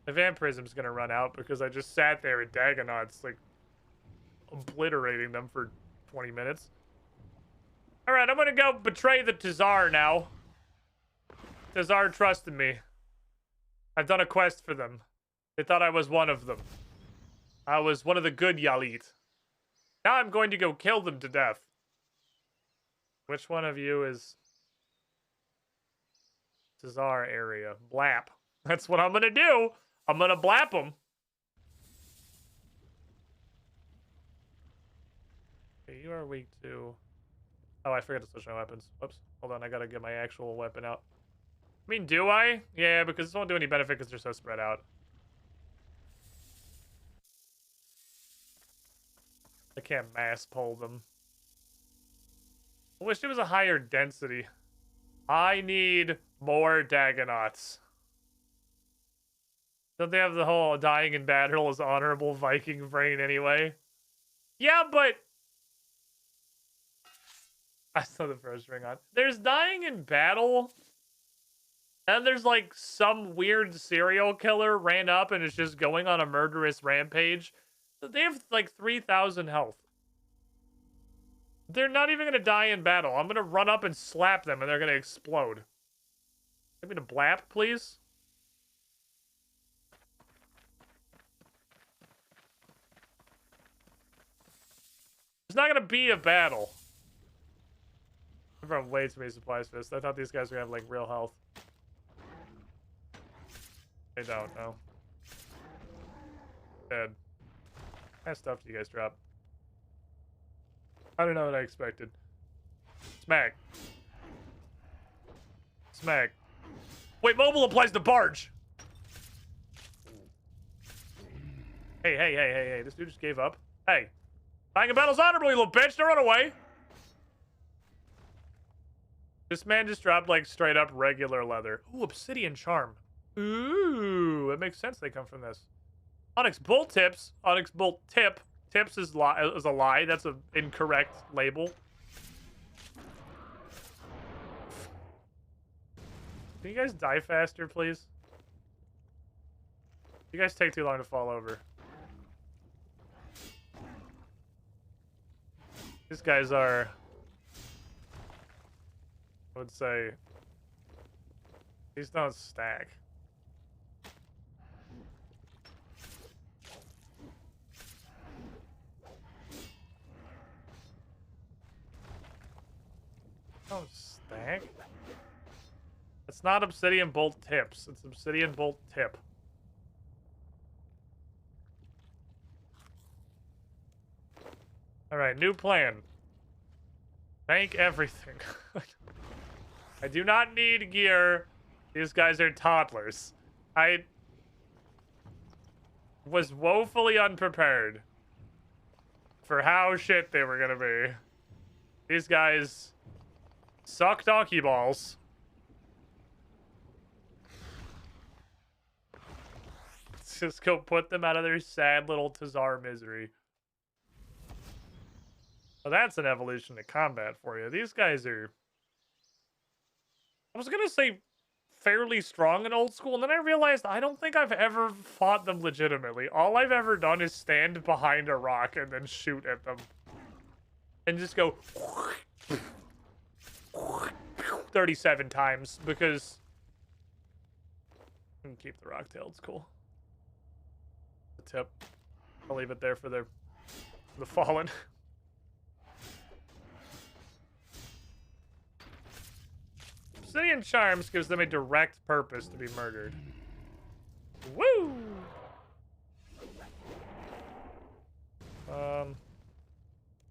My vampirism's gonna run out because I just sat there at Dagonauts, like, obliterating them for 20 minutes. Alright, I'm gonna go betray the Tazar now. Tazar trusted me. I've done a quest for them. They thought I was one of them. I was one of the good Yalit. Now I'm going to go kill them to death. Which one of you is Tazar area? Blap. That's what I'm gonna do. I'm gonna blap them. Okay, you are weak to... Oh, I forgot to switch my weapons. Whoops. Hold on, I gotta get my actual weapon out. I mean, do I? Yeah, because this won't do any benefit because they're so spread out. I can't mass pull them. I wish it was a higher density. I need more Dagonauts. Don't they have the whole dying in battle as honorable Viking brain anyway? Yeah, but... I saw the first ring on. There's dying in battle... And there's, like, some weird serial killer ran up and is just going on a murderous rampage. They have, like, 3,000 health. They're not even going to die in battle. I'm going to run up and slap them and they're going to explode. Give me the blap, please. There's not going to be a battle. from way too many supplies for this. I thought these guys were gonna have like real health. They don't, no. Dead. What kind of stuff do you guys drop? I don't know what I expected. Smack. Smack. Wait, mobile applies to barge. Hey. This dude just gave up. Hey. Dying in battle's honorable, you little bitch. Don't run away. This man just dropped like straight up regular leather. Ooh, obsidian charm. Ooh, it makes sense they come from this. Onyx bolt tips. Onyx bolt tip. Tips is a lie. That's an incorrect label. Can you guys die faster, please? You guys take too long to fall over. These guys are, I would say, these don't stack. Don't stack? It's not obsidian bolt tips. It's obsidian bolt tip. Alright, new plan. Bank everything. I do not need gear. These guys are toddlers. I was woefully unprepared for how shit they were gonna be. These guys suck donkey balls. Let's just go put them out of their sad little Tazar misery. Well, that's an evolution to combat for you. These guys are, I was gonna say fairly strong in old school, and then I realized I don't think I've ever fought them legitimately. All I've ever done is stand behind a rock and then shoot at them. And just go 37 times, because I can keep the rock tail, it's cool. The tip. I'll leave it there for the fallen. Obsidian Charms gives them a direct purpose to be murdered. Woo! The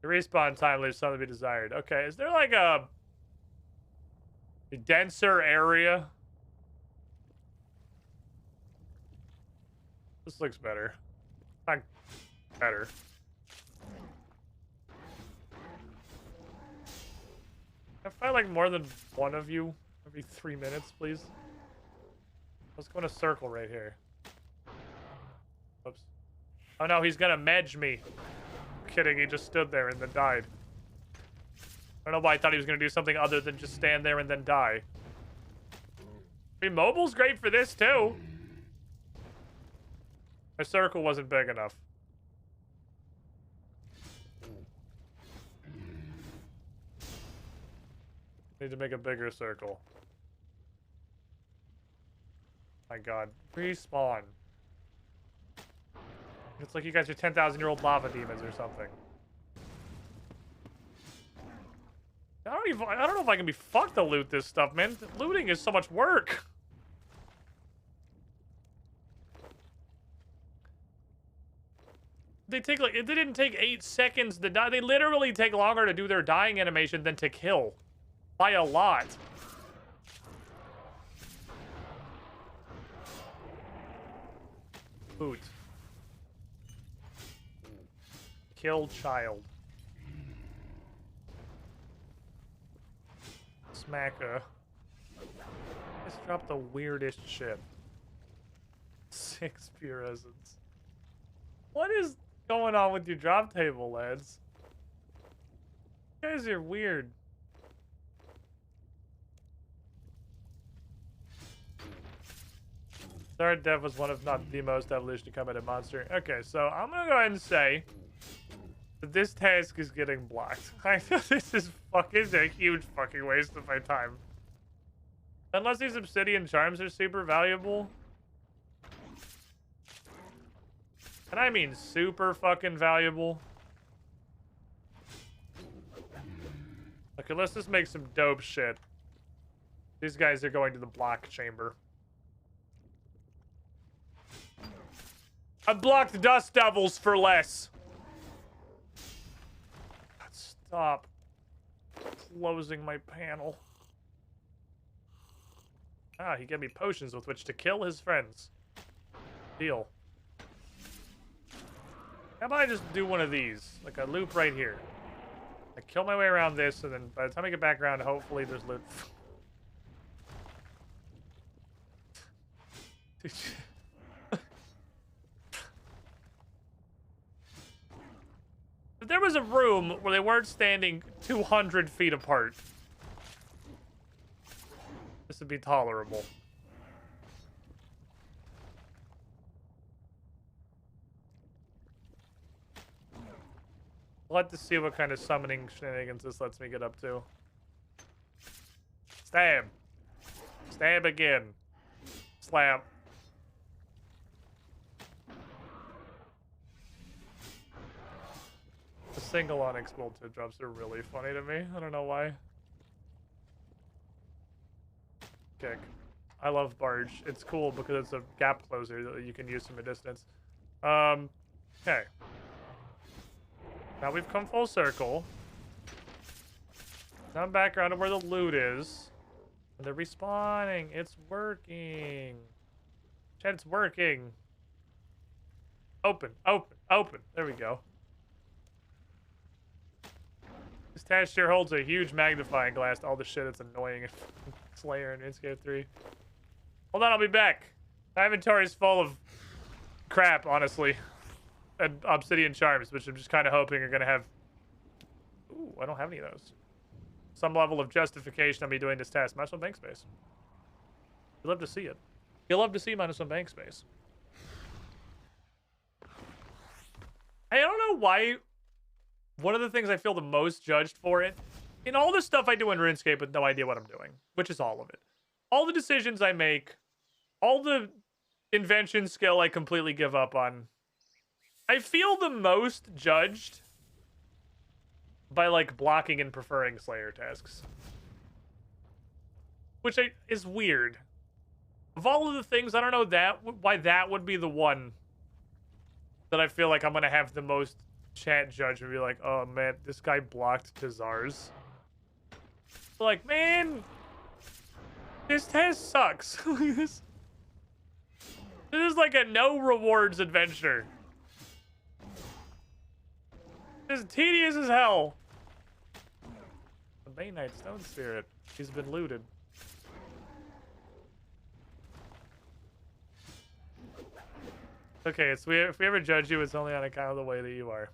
respawn time leaves something to be desired. Okay, is there like a denser area? This looks better. Not better. Can I find like more than one of you every 3 minutes, please? Let's go in a circle right here. Oops. Oh no, he's gonna medge me. Kidding, he just stood there and then died. I don't know why I thought he was gonna do something other than just stand there and then die. I mean, mobile's great for this too. My circle wasn't big enough. Need to make a bigger circle. My god. Respawn. It's like you guys are 10,000-year-old lava demons or something. I don't know if I can be fucked to loot this stuff, man. Looting is so much work. They take like, it didn't take 8 seconds to die. They literally take longer to do their dying animation than to kill. By a lot. Boot. Kill child. Smacker. Just dropped the weirdest shit. 6 pure essence. What is going on with your drop table, lads? You guys are weird. Third dev was one of not the most evolution to combat a monster. Okay, so I'm gonna go ahead and say that this task is getting blocked. I know this is a huge fucking waste of my time. Unless these obsidian charms are super valuable. And I mean super fucking valuable. Okay, let's just make some dope shit. These guys are going to the block chamber. I blocked dust devils for less. Stop closing my panel. Ah, he gave me potions with which to kill his friends. Deal. How about I just do one of these? Like a loop right here. I kill my way around this, and then by the time I get back around, hopefully there's loot. If there was a room where they weren't standing 200 feet apart, this would be tolerable. I'll have to see what kind of summoning shenanigans this lets me get up to. Stab. Stab again. Slap. The single onyx bolted drops are really funny to me. I don't know why. Kick. I love barge. It's cool because it's a gap closer that you can use from a distance. Okay. Now we've come full circle. Now I'm back around to where the loot is. And they're respawning. It's working. Chat, it's working. Open, open, open. There we go. This task here holds a huge magnifying glass to all the shit that's annoying in Slayer and Runescape 3. Hold on, I'll be back. My inventory is full of crap, honestly. And obsidian charms, which I'm just kind of hoping are going to have... Ooh, I don't have any of those. Some level of justification on me doing this task. Minus 1 bank space. You'd love to see it. You'll love to see minus 1 bank space. I don't know why... One of the things I feel the most judged for it, in all the stuff I do in RuneScape with no idea what I'm doing, which is all of it. All the decisions I make, all the invention skill I completely give up on, I feel the most judged by, like, blocking and preferring Slayer tasks. Which is weird. Of all of the things, I don't know why that would be the one that I feel like I'm going to have the most chat judge and be like, oh man, this guy blocked Tazars. Like, man, this test sucks. This is like a no rewards adventure. This is tedious as hell. The Bay Knight Stone Spirit. He's been looted. Okay, so if we ever judge you, it's only on account of the way that you are.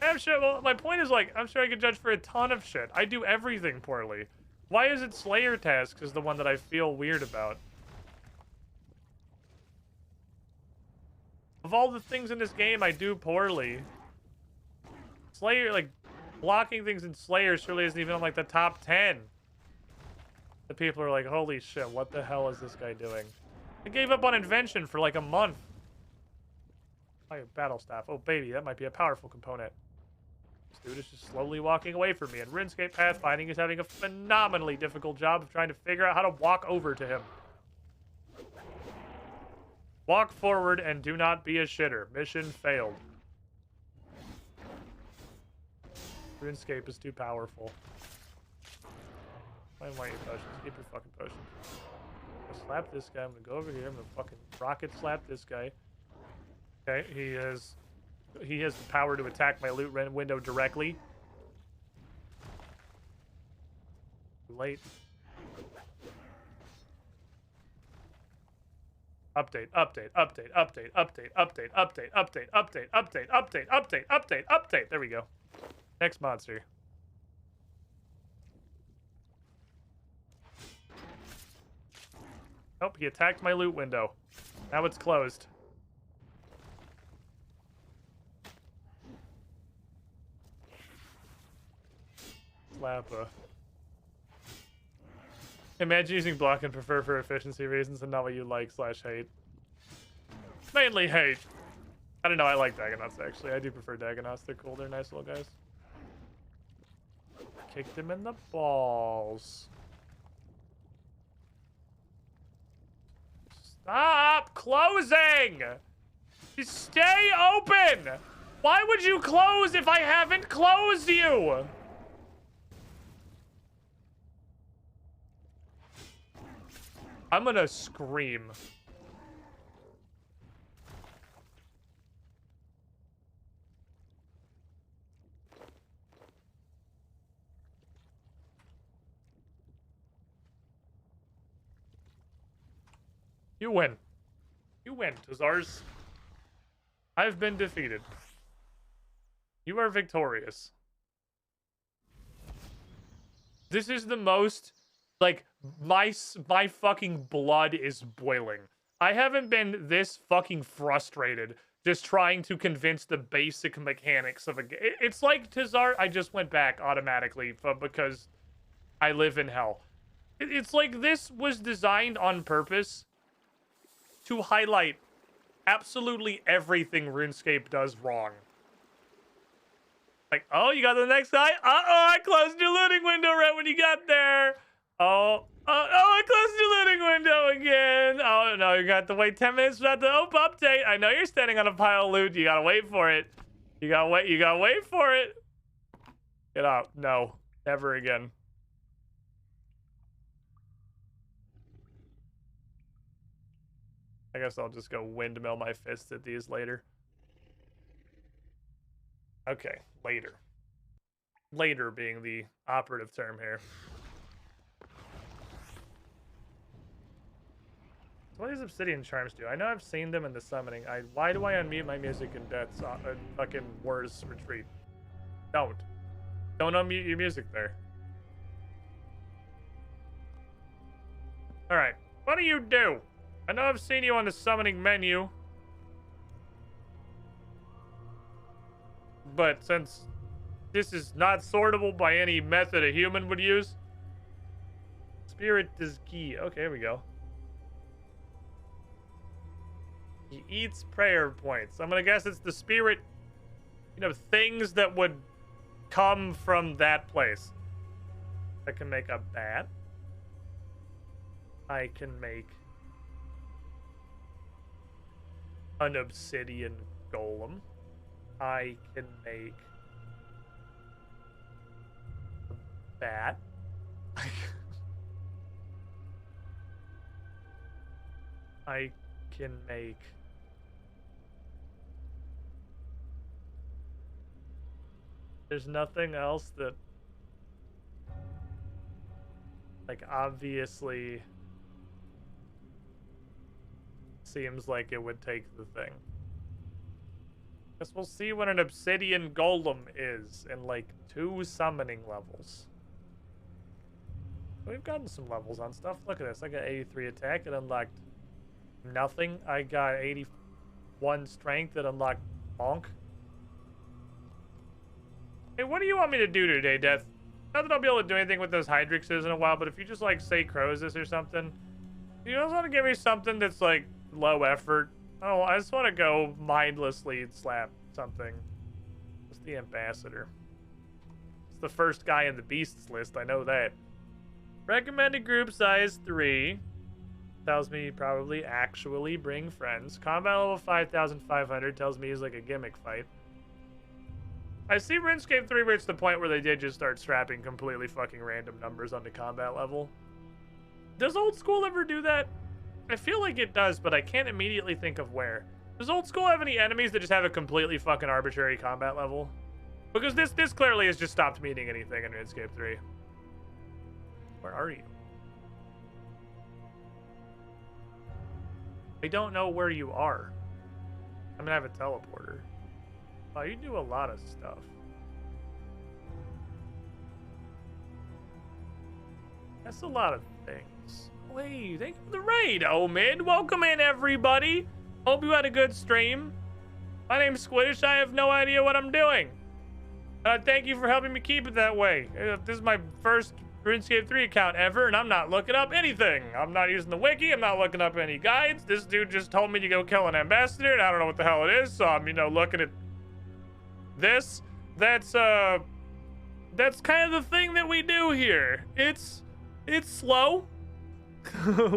I'm sure, well, my point is, like, I'm sure I could judge for a ton of shit. I do everything poorly. Why is it Slayer tasks is the one that I feel weird about? Of all the things in this game I do poorly, Slayer, like, blocking things in Slayer surely isn't even on, like, the top 10. The people are like, holy shit, what the hell is this guy doing? I gave up on invention for, like, a month. Oh, battle staff. Oh, baby, that might be a powerful component. This dude is just slowly walking away from me, and RuneScape Pathfinding is having a phenomenally difficult job of trying to figure out how to walk over to him. Walk forward and do not be a shitter. Mission failed. RuneScape is too powerful. Why want your potions? Keep your fucking potions. I'm gonna slap this guy. I'm gonna go over here. I'm gonna fucking rocket slap this guy. Okay, he has the power to attack my loot window directly. Too late. Update, update, update, update, update, update, update, update, update, update, update, update, update, update. There we go. Next monster. Nope, he attacked my loot window. Now it's closed. Slappa. Imagine using block and prefer for efficiency reasons and not what you like / hate. Mainly hate. I don't know, I like Dagonauts actually. I do prefer Dagonauts. They're cool, they're nice little guys. kicked him in the balls. Stop closing! Just stay open! Why would you close if I haven't closed you? I'm gonna scream. You win. You win, Tazars. I've been defeated. You are victorious. This is the most, like, my fucking blood is boiling. I haven't been this fucking frustrated just trying to convince the basic mechanics of a game. It's like Tazar, I just went back automatically because I live in hell. It's like this was designed on purpose to highlight absolutely everything RuneScape does wrong. Like, oh, you got the next guy? Uh-oh, I closed your looting window right when you got there. Oh, I closed your looting window again. Oh, no, you got to wait 10 minutes for that to update. I know you're standing on a pile of loot. You gotta wait for it. You gotta wait for it. Get out. No, never again. I guess I'll just go windmill my fists at these later. Okay, later. Later being the operative term here. So what does Obsidian Charms do? I know I've seen them in the summoning. Why do I unmute my music in Death's fucking War's Retreat? Don't unmute your music there. Alright, what do you do? I know I've seen you on the summoning menu. But since this is not sortable by any method a human would use. Spirit is key. Okay, here we go. He eats prayer points. I'm gonna guess it's the spirit, things that would come from that place. I can make a bat. I can make an obsidian golem. I can make a bat. I can make there's nothing else that obviously seems like it would take the thing. Guess we'll see what an obsidian golem is in 2 summoning levels. We've gotten some levels on stuff. Look at this. I got 83 attack. It unlocked nothing. I got 81 strength. It unlocked bonk. Hey, what do you want me to do today, Death? Not that I'll be able to do anything with those Hydrixes in a while, but if you just say Crozus or something. You just want to give me something that's low effort. Oh, I just want to go mindlessly slap something. It's the ambassador. It's the first guy in the beasts list, I know that. Recommended group size 3. Tells me probably actually bring friends. Combat level 5,500 tells me he's a gimmick fight. I see RuneScape 3 reached the point where they did just start strapping completely fucking random numbers onto combat level. Does old school ever do that? I feel like it does, but I can't immediately think of where. Does old school have any enemies that just have a completely fucking arbitrary combat level? Because this clearly has just stopped meaning anything in RuneScape 3. Where are you? I don't know where you are. I'm gonna have a teleporter. Oh, you do a lot of stuff. That's a lot of things. Wait, thank you for the raid, Omid. Welcome in, everybody. Hope you had a good stream. My name's Squidish. I have no idea what I'm doing. Thank you for helping me keep it that way. This is my first RuneScape 3 account ever, and I'm not looking up anything. I'm not using the wiki. I'm not looking up any guides. This dude just told me to go kill an ambassador, and I don't know what the hell it is, so I'm, looking at this. That's, that's kind of the thing that we do here. It's slow.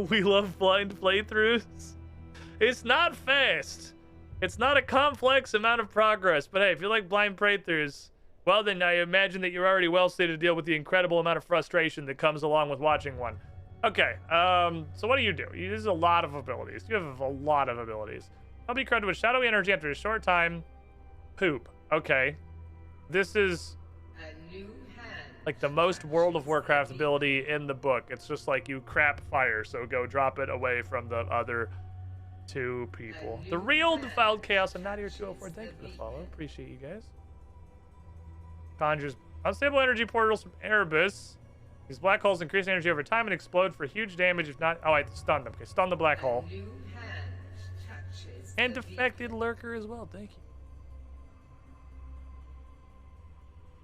We love blind playthroughs. It's not fast. It's not a complex amount of progress. But hey, if you like blind playthroughs, well then I imagine that you're already well suited to deal with the incredible amount of frustration that comes along with watching one. Okay, so what do? There's a lot of abilities. You have a lot of abilities. I'll be credited with shadowy energy after a short time. Poop. Okay. This is like the most World of Warcraft ability in the book. It's just like you crap fire, so go drop it away from the other two people. The real defiled chaos. I'm not here 204. Thank you for the follow. Appreciate you guys. Conjures unstable energy portals from Erebus. These black holes increase energy over time and explode for huge damage if not... Oh, I stunned them. Okay, stun the black hole. And defected lurker as well. Thank you.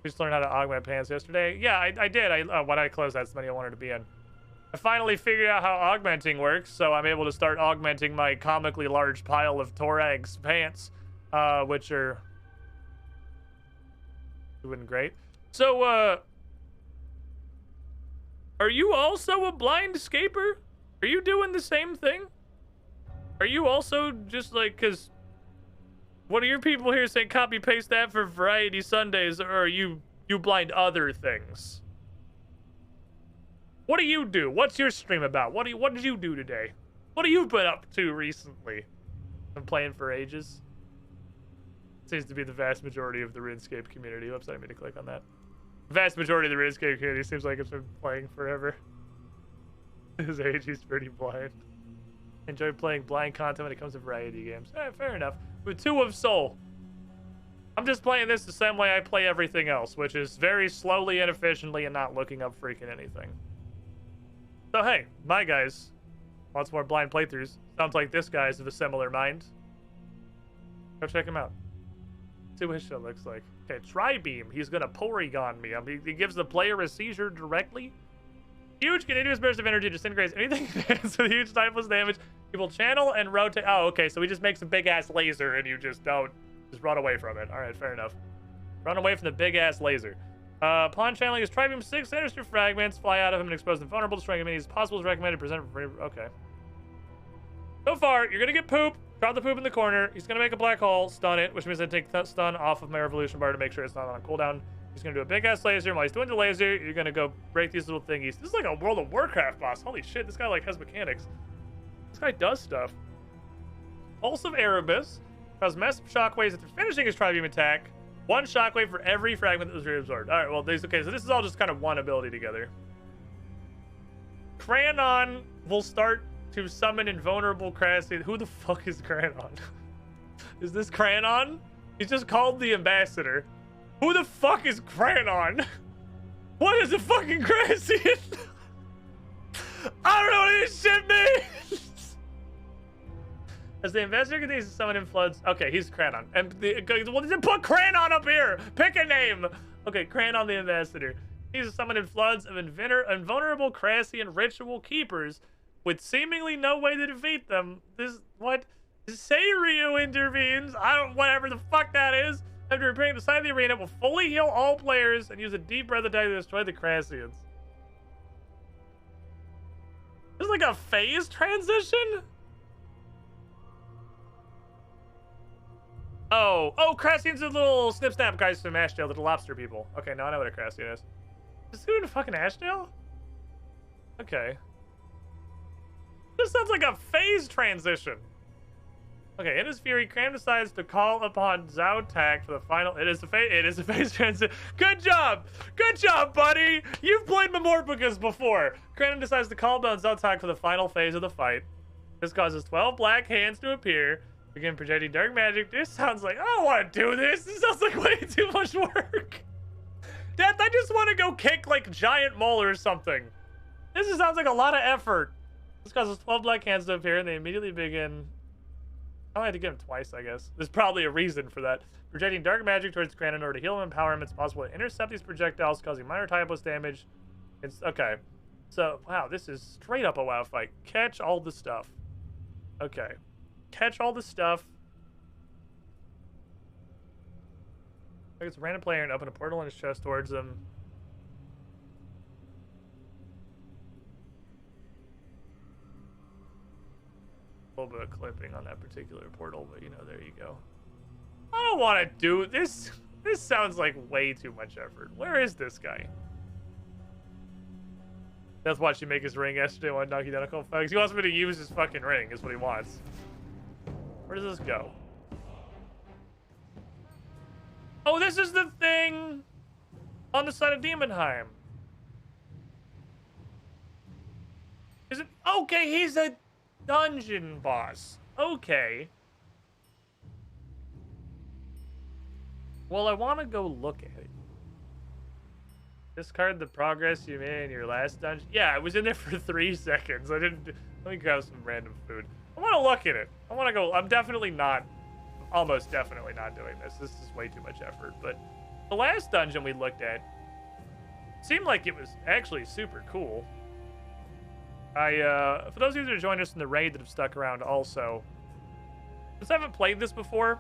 We just learned how to augment pants yesterday. Yeah, I did. When I closed that, somebody I wanted to be in. I finally figured out how augmenting works, so I'm able to start augmenting my comically large pile of Torag's pants, which are doing great. So, are you also a blind scaper? Are you doing the same thing? Are you also just like, because one of your people here saying copy paste that for Variety Sundays, or are you blind other things? What do you do? What's your stream about? What did you do today? What have you been up to recently? Been playing for ages. Seems to be the vast majority of the RuneScape community. Oops, I didn't mean to click on that. The vast majority of the RuneScape community seems like it's been playing forever. His age, he's pretty blind. Enjoy playing blind content when it comes to variety games. Fair enough. With 2 of Soul. I'm just playing this the same way I play everything else, which is very slowly and efficiently and not looking up freaking anything. So hey, my guys, lots more blind playthroughs. Sounds like this guy's of a similar mind. Go check him out. See what his show looks like. Okay, Tri-Beam. He's gonna Porygon me. He gives the player a seizure directly. Huge continuous burst of energy disintegrates anything with huge typeless damage. People channel and rotate. Oh, okay, so he just makes a big-ass laser and you just don't. Just run away from it. All right, fair enough. Run away from the big-ass laser. Upon channeling his Tri-Beam, 6 sinister fragments fly out of him and expose them vulnerable, destroying as many as possible is recommended. Present for free. Okay. So far, you're gonna get poop. Drop the poop in the corner. He's gonna make a black hole, stun it, which means I take stun off of my revolution bar to make sure it's not on cooldown. He's gonna do a big-ass laser. While he's doing the laser, you're gonna go break these little thingies. This is like a World of Warcraft boss. Holy shit, this guy like has mechanics. This guy does stuff. Pulse of Erebus causes massive shockwaves after finishing his Tri-Beam attack. 1 shockwave for every fragment that was reabsorbed. All right, well, okay, so this is all just kind of one ability together. Cranon will start to summon invulnerable Crassian. Who the fuck is Cranon? Is this Cranon? He's just called the Ambassador. Who the fuck is Cranon? What is a fucking Crassian? I don't know what this shit means. As the Ambassador continues to summon in floods. Okay, he's Cranon. And well, put Cranon up here. Pick a name. Okay, Cranon the Ambassador. He's summoned in floods of invulnerable Crassian ritual keepers with seemingly no way to defeat them. What? Seiryu intervenes. Whatever the fuck that is. After appearing at the side of the arena, will fully heal all players and use a deep breath attack to destroy the Crassians. This is like a phase transition? Oh, Crassian's the little snip snap guys from Ashdale, the lobster people. Okay, now I know what a Crassian is. Is this a fucking Ashdale? Okay. This sounds like a phase transition. Okay, in his fury, Cram decides to call upon Zautak for the final. It is a phase transition. Good job, buddy. You've played Memorbicus before. Cram decides to call upon Zautak for the final phase of the fight. This causes 12 black hands to appear. Begin projecting dark magic. This sounds like I don't want to do this. This sounds like way too much work. Death, I just want to go kick like giant mole or something. This just sounds like a lot of effort. This causes 12 black hands to appear, and they immediately begin. I had to get him twice, I guess. There's probably a reason for that. Projecting dark magic towards Cran in order to heal him and empower him. It's possible to intercept these projectiles, causing minor typeless damage. It's okay. So, wow, this is straight up a WoW fight. Catch all the stuff. Okay. Catch all the stuff. It's a random player and open a portal in his chest towards him. a clipping on that particular portal, but you know, there you go. I don't want to do this. This sounds like way too much effort. Where is this guy? That's watched you make his ring yesterday when knock you down a couple thugs. He wants me to use his fucking ring, is what he wants. Where does this go? Oh, this is the thing on the side of Demonheim. Is it? Okay, he's a dungeon boss. Okay. Well, I want to go look at it. Discard the progress you made in your last dungeon. Yeah, I was in there for 3 seconds. I didn't. Let me grab some random food. I want to look at it. I want to go. I'm definitely not. Almost definitely not doing this. This is way too much effort. But the last dungeon we looked at seemed like it was actually super cool. For those of you that are joining us in the raid that have stuck around also, since I haven't played this before,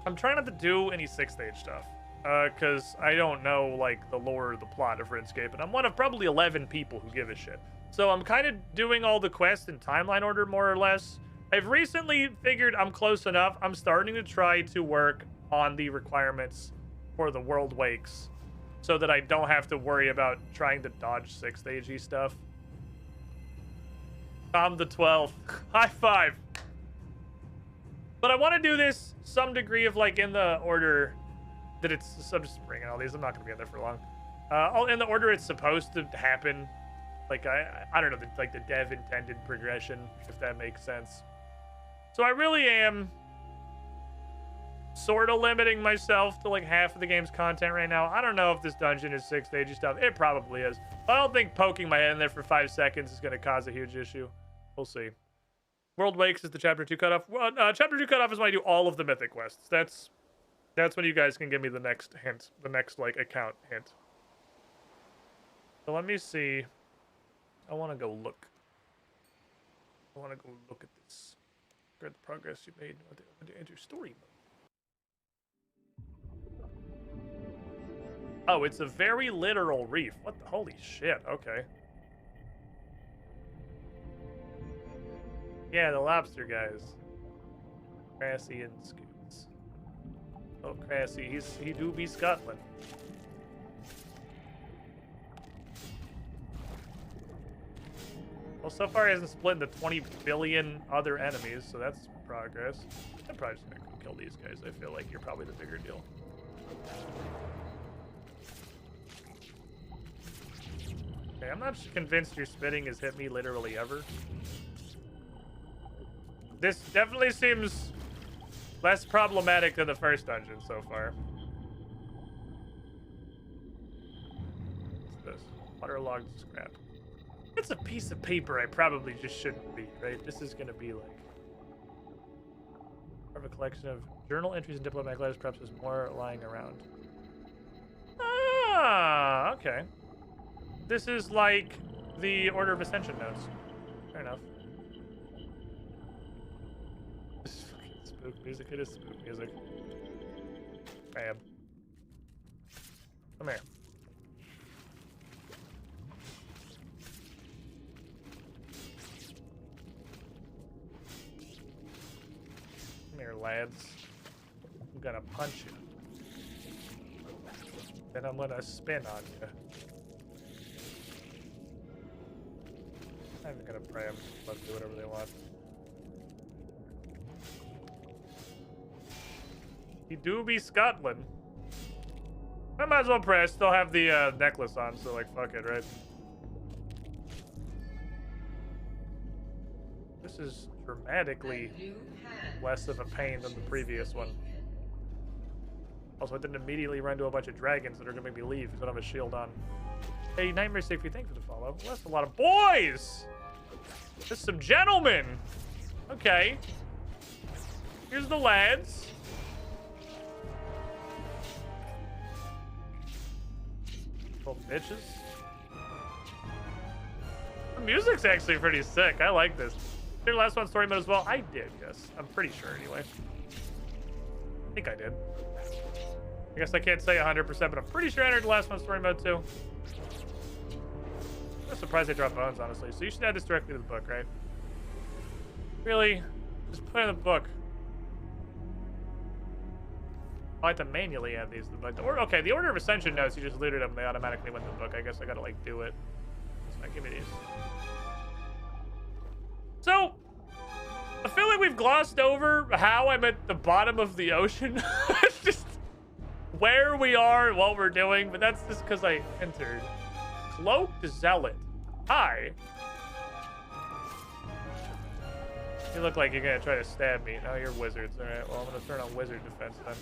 I'm trying not to do any 6th stage stuff. Because I don't know, like, the lore or the plot of Runescape, and I'm one of probably 11 people who give a shit. So I'm kind of doing all the quests in timeline order, more or less. I've recently figured I'm close enough. I'm starting to try to work on the requirements for the World Wakes so that I don't have to worry about trying to dodge 6th stagey stuff. I'm the 12th. High five. But I want to do this some degree of, like, in the order that it's... So I'm just bringing all these. I'm not going to be in there for long. In the order it's supposed to happen. Like, I don't know, like the dev intended progression, if that makes sense. So I really am sort of limiting myself to like half of the game's content right now. I don't know if this dungeon is 6th stagey stuff. It probably is. I don't think poking my head in there for 5 seconds is going to cause a huge issue. We'll see. World Wakes is the Chapter 2 cutoff. Well, Chapter 2 cutoff is when I do all of the mythic quests. That's when you guys can give me the next hint. The next, like, account hint. So let me see. I want to go look. I want to go look at this. Read the progress you made. I want to enter story mode. Oh, it's a very literal reef. What the holy shit? Okay. Yeah, the lobster guys. Crassy and Scoots. Oh, Crassy, he do be Scotland. Well, so far he hasn't split into 20 billion other enemies, so that's progress. I'm probably just gonna kill these guys. I feel like you're probably the bigger deal. Okay, I'm not convinced your spitting has hit me literally ever. This definitely seems less problematic than the first dungeon so far. What's this? Waterlogged scrap. It's a piece of paper I probably just shouldn't read, right? This is going to be like... Part of a collection of journal entries and diplomatic letters, perhaps there's more lying around. Ah, okay. This is like the Order of Ascension notes. Fair enough. This is fucking spook music. It is spook music. Bam. Come here. Come here, lads. I'm gonna punch you. Then I'm gonna spin on you. I'm not even gonna pray. I'm just let them do whatever they want. He do be Scotland. I might as well pray. I still have the necklace on, so like, fuck it, right? This is dramatically less of a pain than the previous one. Also, I didn't immediately run to a bunch of dragons that are gonna make me leave because I don't have a shield on. Hey, Nightmare Safety, thank you for the follow. Well, that's a lot of boys! There's some gentlemen! Okay. Here's the lads. Little bitches. The music's actually pretty sick. I like this. Did the last one story mode as well? I did, yes. I'm pretty sure anyway. I think I did. I guess I can't say 100%, but I'm pretty sure I entered the last one story mode too. I'm surprised they dropped bones, honestly. So you should add this directly to the book, right? Really? Just put in the book. I have to manually add these to the book. Okay, the Order of Ascension notes, you just looted them, they automatically went to the book. I guess I gotta, like, do it. So give me these. So, I feel like we've glossed over how I'm at the bottom of the ocean. It's just where we are and what we're doing, but that's just because I entered. Cloaked Zealot. Hi. You look like you're gonna try to stab me. No, you're wizards. Alright, well, I'm gonna turn on wizard defense then.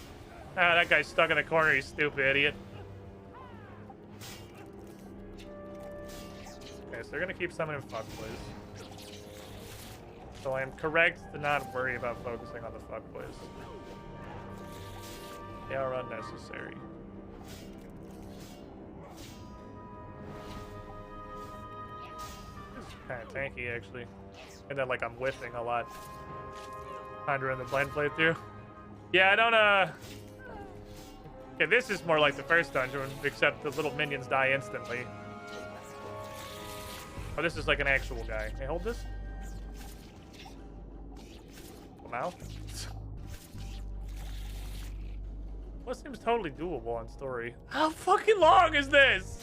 Ah, that guy's stuck in the corner, you stupid idiot. Okay, so they're gonna keep summoning fuckboys. So I am correct to not worry about focusing on the fuckboys. They are unnecessary. This is kind of tanky, actually. And then, like, I'm whiffing a lot. Time to run the blind playthrough. Yeah, I don't, Okay, this is more like the first dungeon, except the little minions die instantly. Oh, this is like an actual guy. Hey, hold this. Now? Well, seems totally doable on story. How fucking long is this?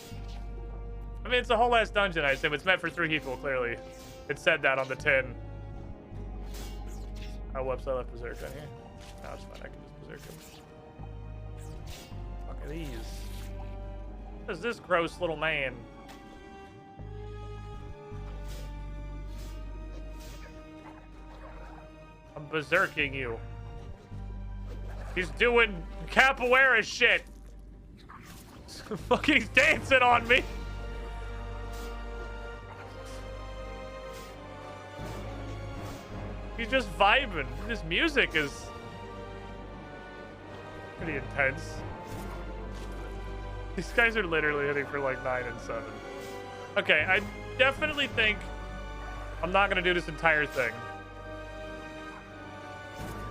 I mean, it's a whole last dungeon, I assume. It's meant for 3 people, clearly. It said that on the tin. Oh, whoops, I left Berserk on here. No, it's fine. I can just Berserk him. Fuck are these? What is this gross little man? I'm berserking you. He's doing capoeira shit. Fucking he's dancing on me. He's just vibing. His music is pretty intense. These guys are literally hitting for like 9 and 7. Okay, I definitely think I'm not gonna do this entire thing.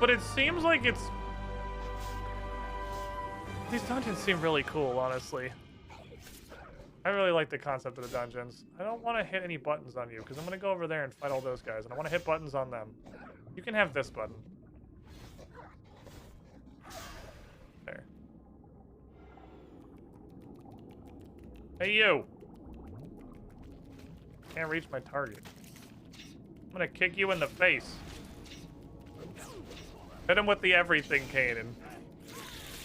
But it seems like it's... These dungeons seem really cool, honestly. I really like the concept of the dungeons. I don't want to hit any buttons on you, because I'm going to go over there and fight all those guys, and I want to hit buttons on them. You can have this button. There. Hey, you! Can't reach my target. I'm going to kick you in the face. Hit him with the everything cannon.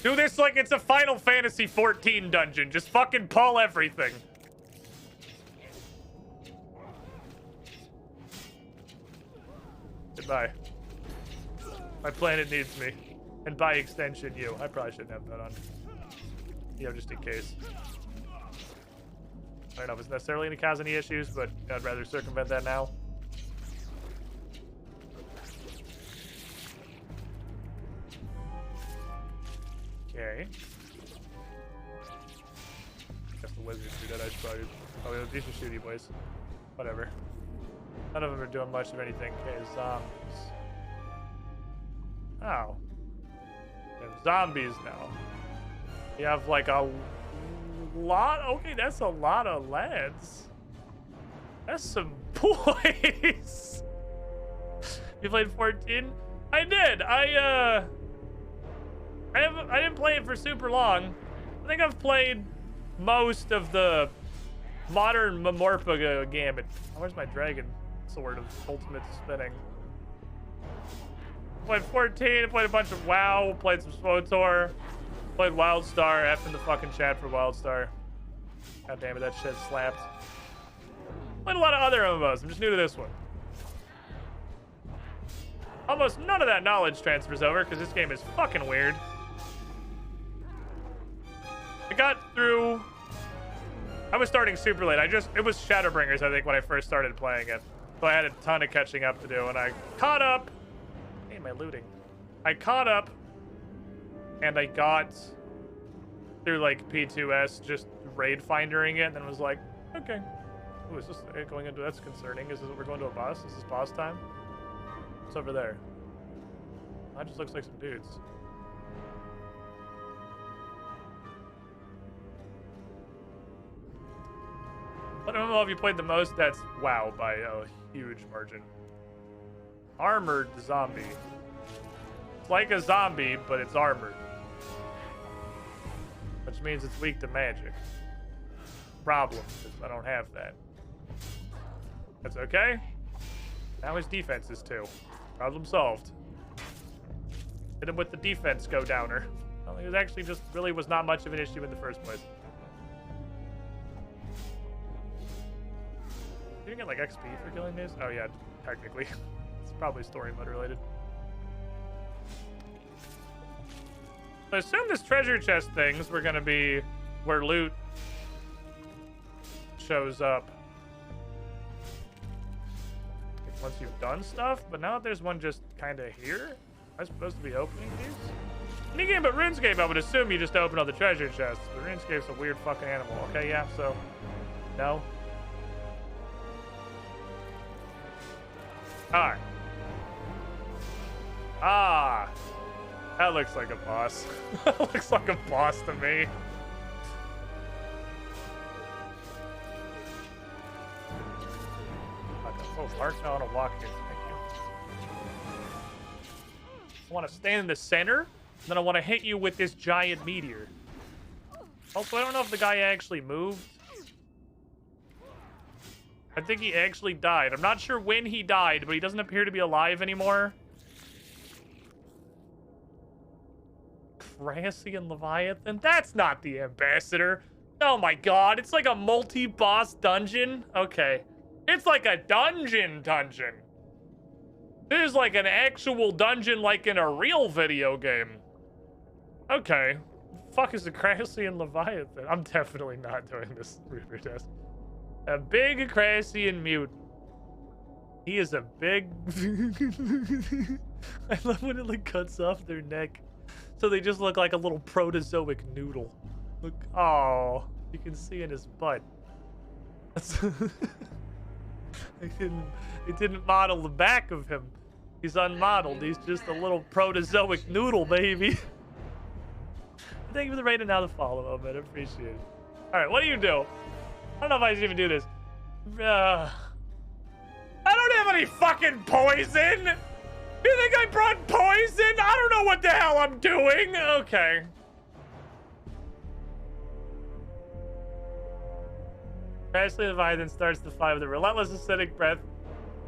Do this like it's a Final Fantasy 14 dungeon. Just fucking pull everything. Goodbye. My planet needs me. And by extension, you. I probably shouldn't have that on. You know, just in case. I don't know if it's necessarily going to cause any issues, but I'd rather circumvent that now. Okay. Guess the wizards do that. I should probably... Oh, these are shooty boys. Whatever. None of them are doing much of anything. Okay, zombies. Oh. We have zombies now. You have like a lot... Okay, that's a lot of lads. That's some boys. You played 14? I did. I didn't play it for super long. I think I've played most of the modern Mamorpa gamut. Oh, where's my dragon sword of ultimate spinning? Played 14, played a bunch of WoW, played some SWTOR, played WildStar, F in the fucking chat for WildStar. God damn it, that shit slapped. Played a lot of other MMOs, I'm just new to this one. Almost none of that knowledge transfers over, because this game is fucking weird. I got through... I was starting super late. It was Shadowbringers, I think, when I first started playing it. So I had a ton of catching up to do, and I caught up. Hey, my looting. I caught up, and I got through, like, P2S, just raid findering it, and then was like, okay. Ooh, is this going into... That's concerning. Is this what we're going to a boss? Is this boss time? What's over there? That just looks like some dudes. What MMO have you played the most? That's WoW by a huge margin. Armored zombie. It's like a zombie, but it's armored. Which means it's weak to magic. Problem, because I don't have that. That's okay. Now his defense is 2. Problem solved. Hit him with the defense go downer. Well, it was actually just really was not much of an issue in the first place. You can get like XP for killing these? Oh yeah, technically. It's probably story mode related. So I assume this treasure chest things were gonna be where loot shows up once you've done stuff, but now there's one just kind of here. Am I supposed to be opening these? Minigame, but RuneScape, I would assume you just open all the treasure chests. But RuneScape's a weird fucking animal. Okay, yeah, so no. Alright. Ah. That looks like a boss. That looks like a boss to me. Oh, Mark, I want to walk here. Thank you. I want to stand in the center, and then I want to hit you with this giant meteor. Also, I don't know if the guy actually moved. I think he actually died. I'm not sure when he died, but he doesn't appear to be alive anymore. Crassian Leviathan? That's not the ambassador. Oh my god, it's like a multi-boss dungeon? Okay. It's like a dungeon. This is like an actual dungeon like in a real video game. Okay. Fuck is a Crassian Leviathan? I'm definitely not doing this Reaper test. A big Crassian mutant. He is a big... I love when it like cuts off their neck. So they just look like a little protozoic noodle. Look, oh, you can see in his butt. That's it didn't model the back of him. He's unmodeled. He's just a little protozoic noodle, baby. Thank you for the rating now to follow, man. I appreciate it. All right, what do you do? I don't know if I should even do this. I don't have any fucking poison. You think I brought poison? I don't know what the hell I'm doing. Okay. Crassian Leviathan starts the fight with a relentless acidic breath,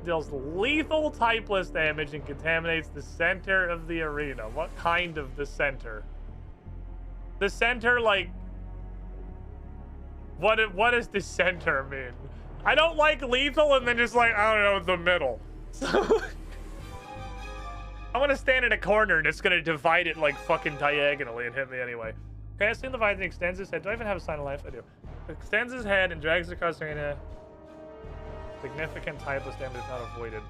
deals lethal typeless damage, and contaminates the center of the arena. What kind of the center? The center, like... What does the center mean? I don't like lethal and then just like, I don't know, the middle. So... I want to stand in a corner and it's going to divide it like fucking diagonally and hit me anyway. Crassian Leviathan extends his head. Do I even have a sign of life? I do. Extends his head and drags it across the arena. Significant typeless damage is not avoided.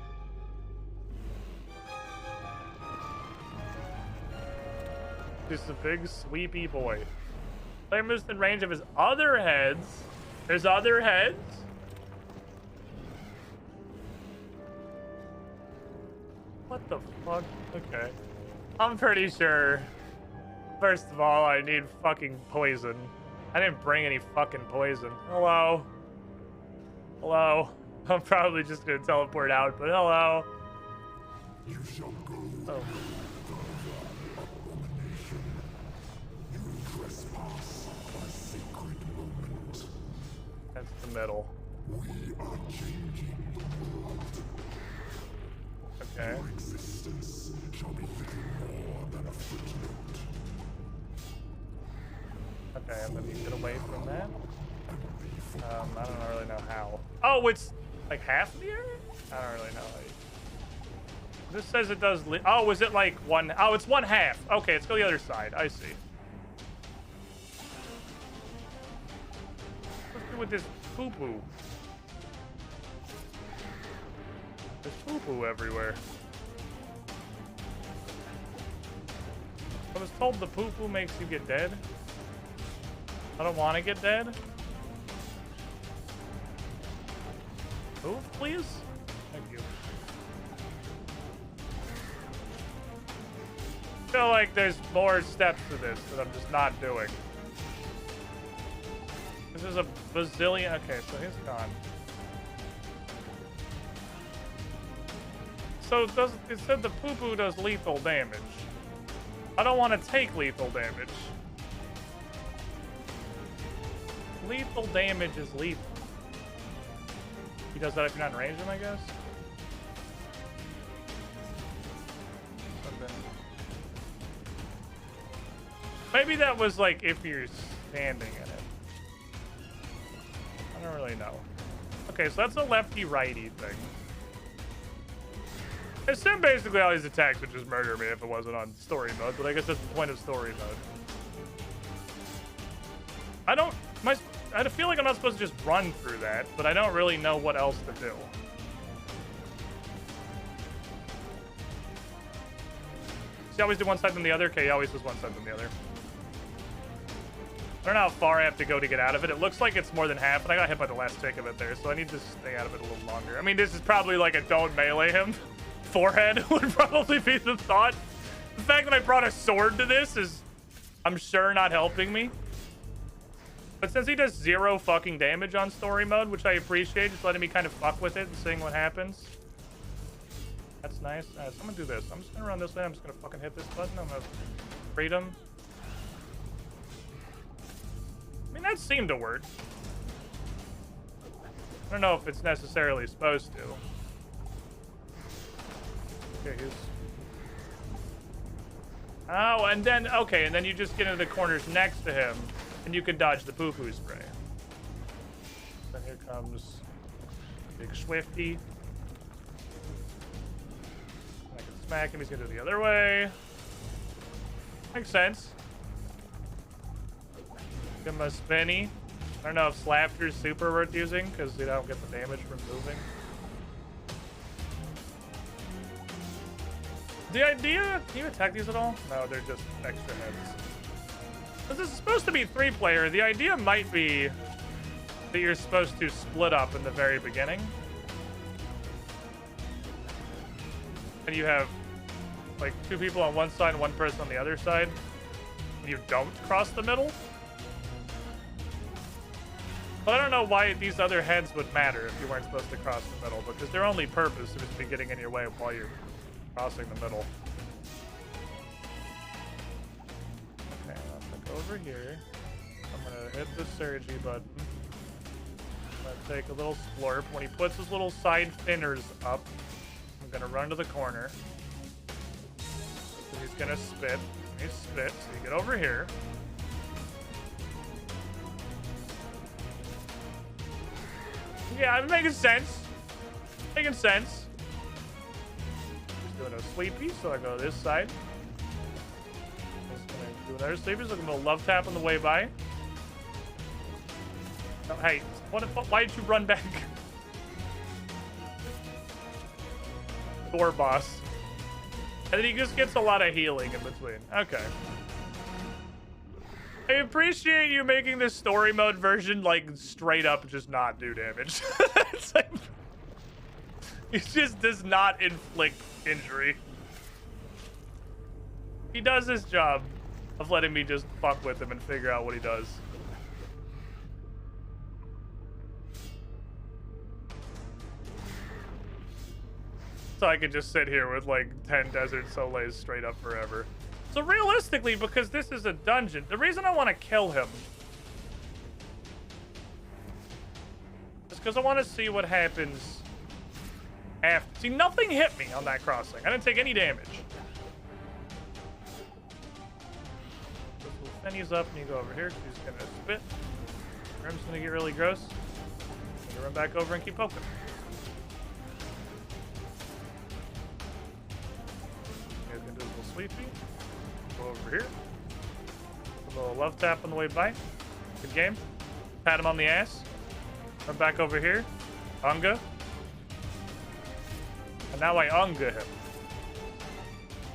Just a big sweepy boy. Player moves in range of his other heads. There's other heads. What the fuck? Okay. I'm pretty sure. First of all, I need fucking poison. I didn't bring any fucking poison. Hello? Hello? I'm probably just gonna teleport out, but hello? You shall go. Oh. You trespass a sacred moment. That's the middle. We are changing the world. Okay. Your existence shall be little more than a footnote. Okay, I'm gonna get away from that. I don't really know how. Oh, it's like half the area? I don't really know how you... This says it does... Oh, is it like one... Oh, it's one half. Okay, let's go the other side. I see. What's good with this poo-poo? There's poo-poo everywhere. I was told the poo-poo makes you get dead. I don't want to get dead. Move, please. Thank you. I feel like there's more steps to this that I'm just not doing. This is a bazillion. Okay, so he's gone. So it said the poo-poo does lethal damage. I don't want to take lethal damage. Lethal damage is lethal. He does that if you're not in range of him, I guess? Maybe that was like if you're standing in it. I don't really know. Okay, so that's a lefty-righty thing. HCIM basically all these attacks would just murder me if it wasn't on story mode, but I guess that's the point of story mode. I feel like I'm not supposed to just run through that, but I don't really know what else to do. So you always do one side then the other? Okay, he always does one side then the other. I don't know how far I have to go to get out of it. It looks like it's more than half, but I got hit by the last tick of it there, so I need to stay out of it a little longer. I mean, this is probably like a don't melee him. Forehead would probably be the thought. The fact that I brought a sword to this is, I'm sure, not helping me. But since he does 0 fucking damage on story mode, which I appreciate, just letting me kind of fuck with it and seeing what happens. That's nice. So I'm gonna do this. I'm just gonna run this way. I'm just gonna fucking hit this button. I'm gonna freedom. I mean, that seemed to work. I don't know if it's necessarily supposed to. Okay, oh, and then, okay, and then you just get into the corners next to him, and you can dodge the poo-poo spray. Then here comes Big Swifty. I can smack him, he's gonna go the other way. Makes sense. Give him a spinny. I don't know if Slapter's super worth using, because you don't get the damage from moving. The idea, can you attack these at all? No, they're just extra heads. This is supposed to be 3-player. The idea might be that you're supposed to split up in the very beginning. And you have like 2 people on one side and 1 person on the other side. And you don't cross the middle. But I don't know why these other heads would matter if you weren't supposed to cross the middle, because their only purpose is to be getting in your way while you're crossing the middle. Okay, I'm gonna go over here. I'm gonna hit the surgy button. I'm gonna take a little splurp. When he puts his little side finners up, I'm gonna run to the corner. So he's gonna spit. He spits. So you get over here. Yeah, it's making sense. Making sense. Doing a sleepy, so I go to this side. Just gonna do another sleepy, so I'm gonna love tap on the way by. Oh, hey, why did you run back? Door boss. And then he just gets a lot of healing in between. Okay. I appreciate you making this story mode version like straight up just not do damage. It's like, it just does not inflict injury. He does his job of letting me just fuck with him and figure out what he does. So I could just sit here with like 10 Desert Soleils straight up forever. So realistically, because this is a dungeon, the reason I want to kill him is because I want to see what happens after. See, nothing hit me on that crossing. I didn't take any damage. This little Fenny's up, and you go over here because he's going to spit. I'm just going to get really gross. I'm going to run back over and keep poking. You guys going to do a little sweepy. Go over here. A little love tap on the way by. Good game. Pat him on the ass. Run back over here. Unga. And now I Unga him.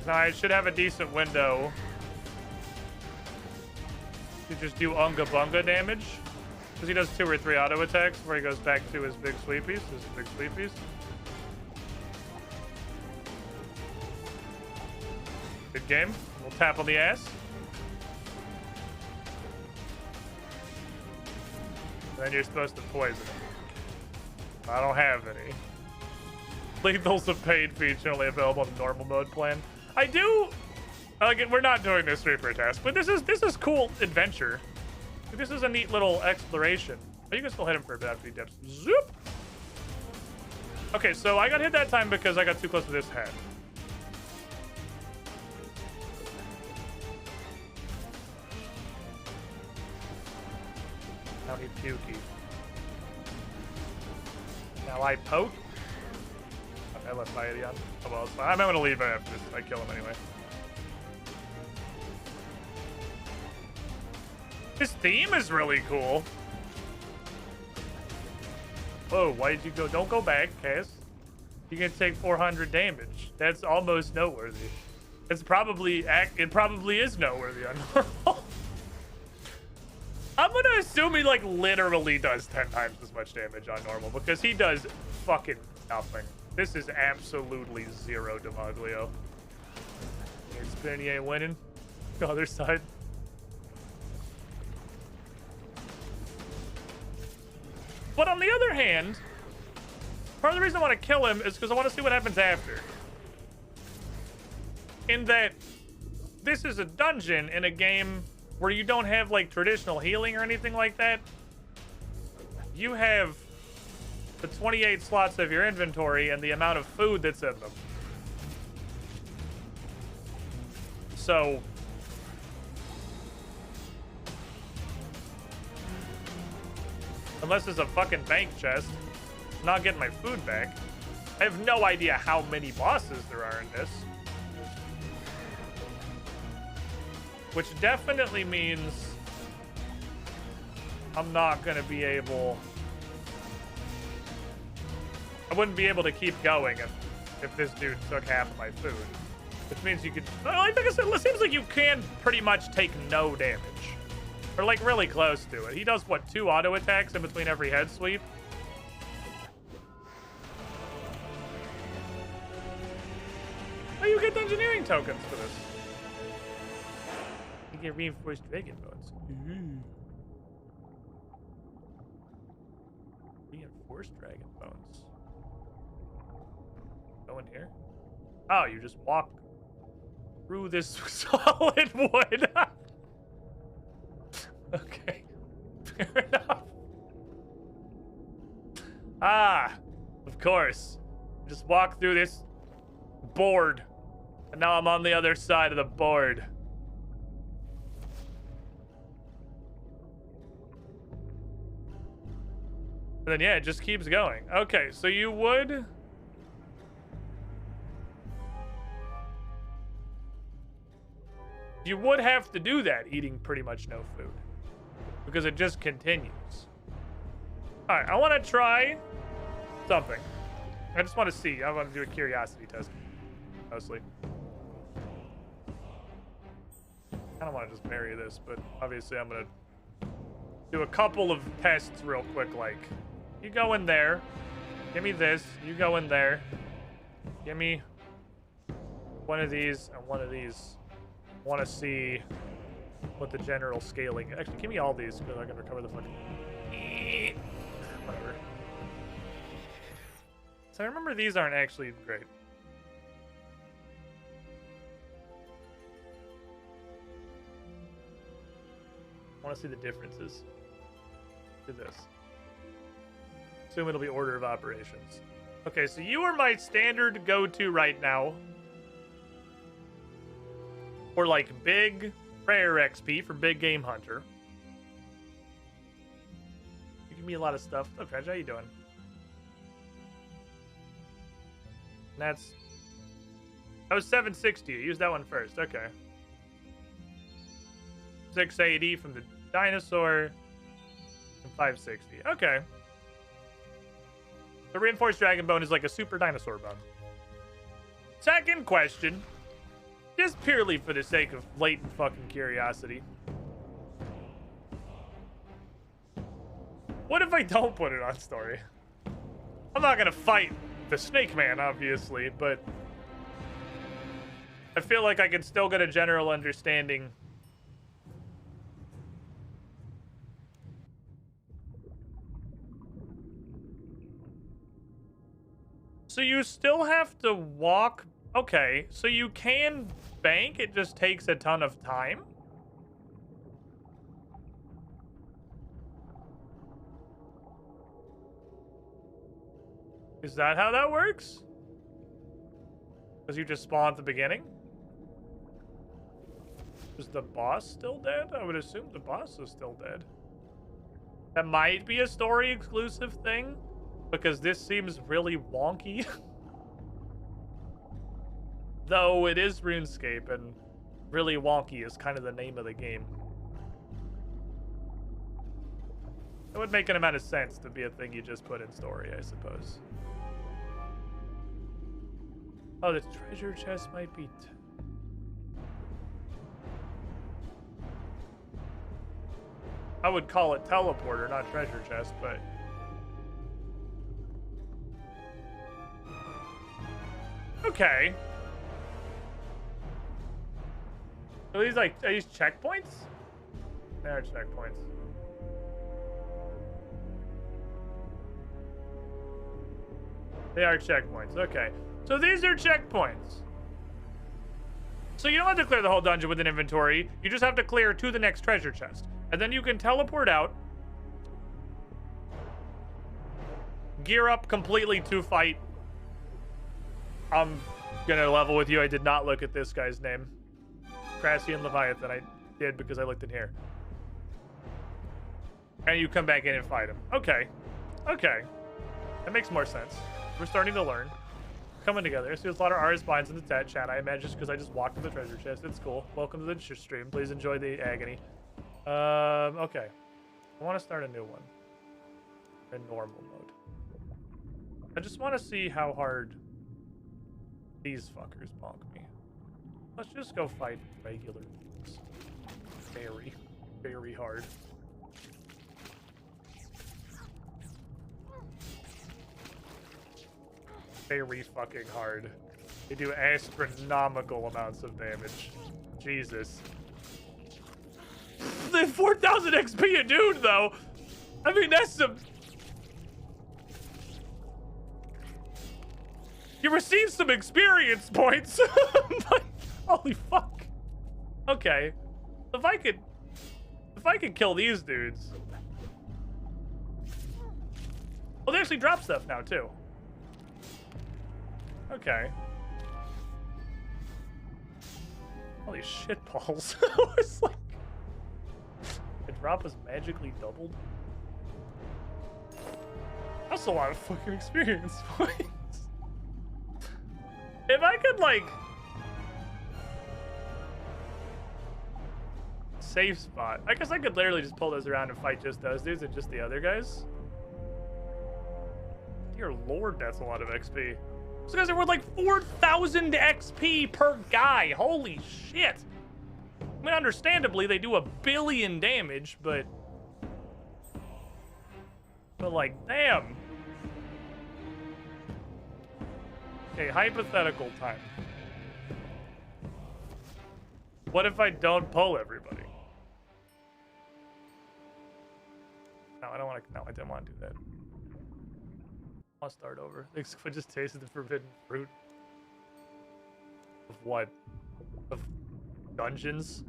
Now I should have a decent window to just do Unga Bunga damage. Because he does 2 or 3 auto attacks before he goes back to his big sweepies. His big sweepies. Good game. We'll tap on the ass. Then you're supposed to poison him. I don't have any. Lethal's a paid feature only available in normal mode plan. I do. Again, we're not doing this Reaper task, but this is cool adventure. This is a neat little exploration. Oh, you can still hit him for a bit after he dips. Zoop. Okay, so I got hit that time because I got too close to this head. Now he pukey. Now I poke. Okay, I left my idiot on. Oh well, it's fine. I'm gonna leave it after this. I kill him anyway. His theme is really cool. Whoa, why did you go? Don't go back, Cass. You can take 400 damage. That's almost noteworthy. It probably is noteworthy on normal. I'm gonna assume he like literally does 10 times as much damage on normal because he does fucking nothing. This is absolutely zero Demaglio. He ain't winning. The other side. But on the other hand, part of the reason I want to kill him is because I want to see what happens after. In that this is a dungeon in a game where you don't have like traditional healing or anything like that. You have the 28 slots of your inventory and the amount of food that's in them. So unless it's a fucking bank chest, I'm not getting my food back. I have no idea how many bosses there are in this. Which definitely means I'm not going to be able... I wouldn't be able to keep going if this dude took half of my food. Which means you could... Like I said, it seems like you can pretty much take no damage. Or like really close to it. He does, what, 2 auto attacks in between every head sweep? Oh, you get engineering tokens for this. You get reinforced dragon bones. Reinforced dragon bones. Go in here? Oh, you just walk through this solid wood. Okay. Fair enough. Ah, of course. Just walk through this board. And now I'm on the other side of the board. And then, yeah, it just keeps going. Okay, so you would... You would have to do that, eating pretty much no food. Because it just continues. Alright, I want to try something. I just want to see. I want to do a curiosity test. Mostly. I don't want to just bury this, but obviously I'm going to do a couple of tests real quick. Like, you go in there. Give me this. You go in there. Give me one of these and one of these. I want to see what the general scaling. Actually, give me all these because I can recover the fucking. Whatever. So I remember these aren't actually great. I want to see the differences. Do this. Assume it'll be order of operations. Okay, so you are my standard go-to right now. For like big rare XP for big game hunter. You give me a lot of stuff. What's up, Trench? How you doing? And that was 760. Use that one first. Okay. 680 from the dinosaur. And 560. Okay. The reinforced dragon bone is like a super dinosaur bone. Second question. Just purely for the sake of latent fucking curiosity. What if I don't put it on story? I'm not gonna fight the Snake Man, obviously, but I feel like I can still get a general understanding. So you still have to walk. Okay, so you can bank. It just takes a ton of time. Is that how that works? Because you just spawn at the beginning? Is the boss still dead? I would assume the boss is still dead. That might be a story exclusive thing, because this seems really wonky. Though it is RuneScape, and really wonky is kind of the name of the game. It would make an amount of sense to be a thing you just put in story, I suppose. Oh, the treasure chest might be... I would call it teleporter, not treasure chest, but... Okay. Are these like, are these checkpoints? They are checkpoints. They are checkpoints, okay. So these are checkpoints. So you don't have to clear the whole dungeon with an inventory. You just have to clear to the next treasure chest. And then you can teleport out. Gear up completely to fight. I'm gonna level with you. I did not look at this guy's name. Crassian Leviathan. I did because I looked in here. And you come back in and fight him. Okay. Okay. That makes more sense. We're starting to learn. Coming together. See, there's a lot of artist binds in the chat. I imagine just because I just walked to the treasure chest. It's cool. Welcome to the stream. Please enjoy the agony. Okay. I want to start a new one. In normal mode. I just want to see how hard these fuckers bonk me. Let's just go fight regular things. Very, very hard. Very fucking hard. They do astronomical amounts of damage. Jesus. They have 4,000 XP a dude, though. I mean, that's some... You receive some experience points. But, holy fuck. Okay. If I could kill these dudes. Oh, they actually drop stuff now, too. Okay. Holy shit balls. It's like... The drop is magically doubled. That's a lot of fucking experience points. If I could, like... Safe spot. I guess I could literally just pull those around and fight just those dudes and just the other guys. Dear lord, that's a lot of XP. Those guys are worth like 4,000 XP per guy. Holy shit. I mean, understandably, they do 1 billion damage, but like, damn. Okay, hypothetical time. What if I don't pull everybody? No, I don't want to. No, I didn't want to do that. I'll start over. I just tasted the forbidden fruit. Of what? Of dungeons?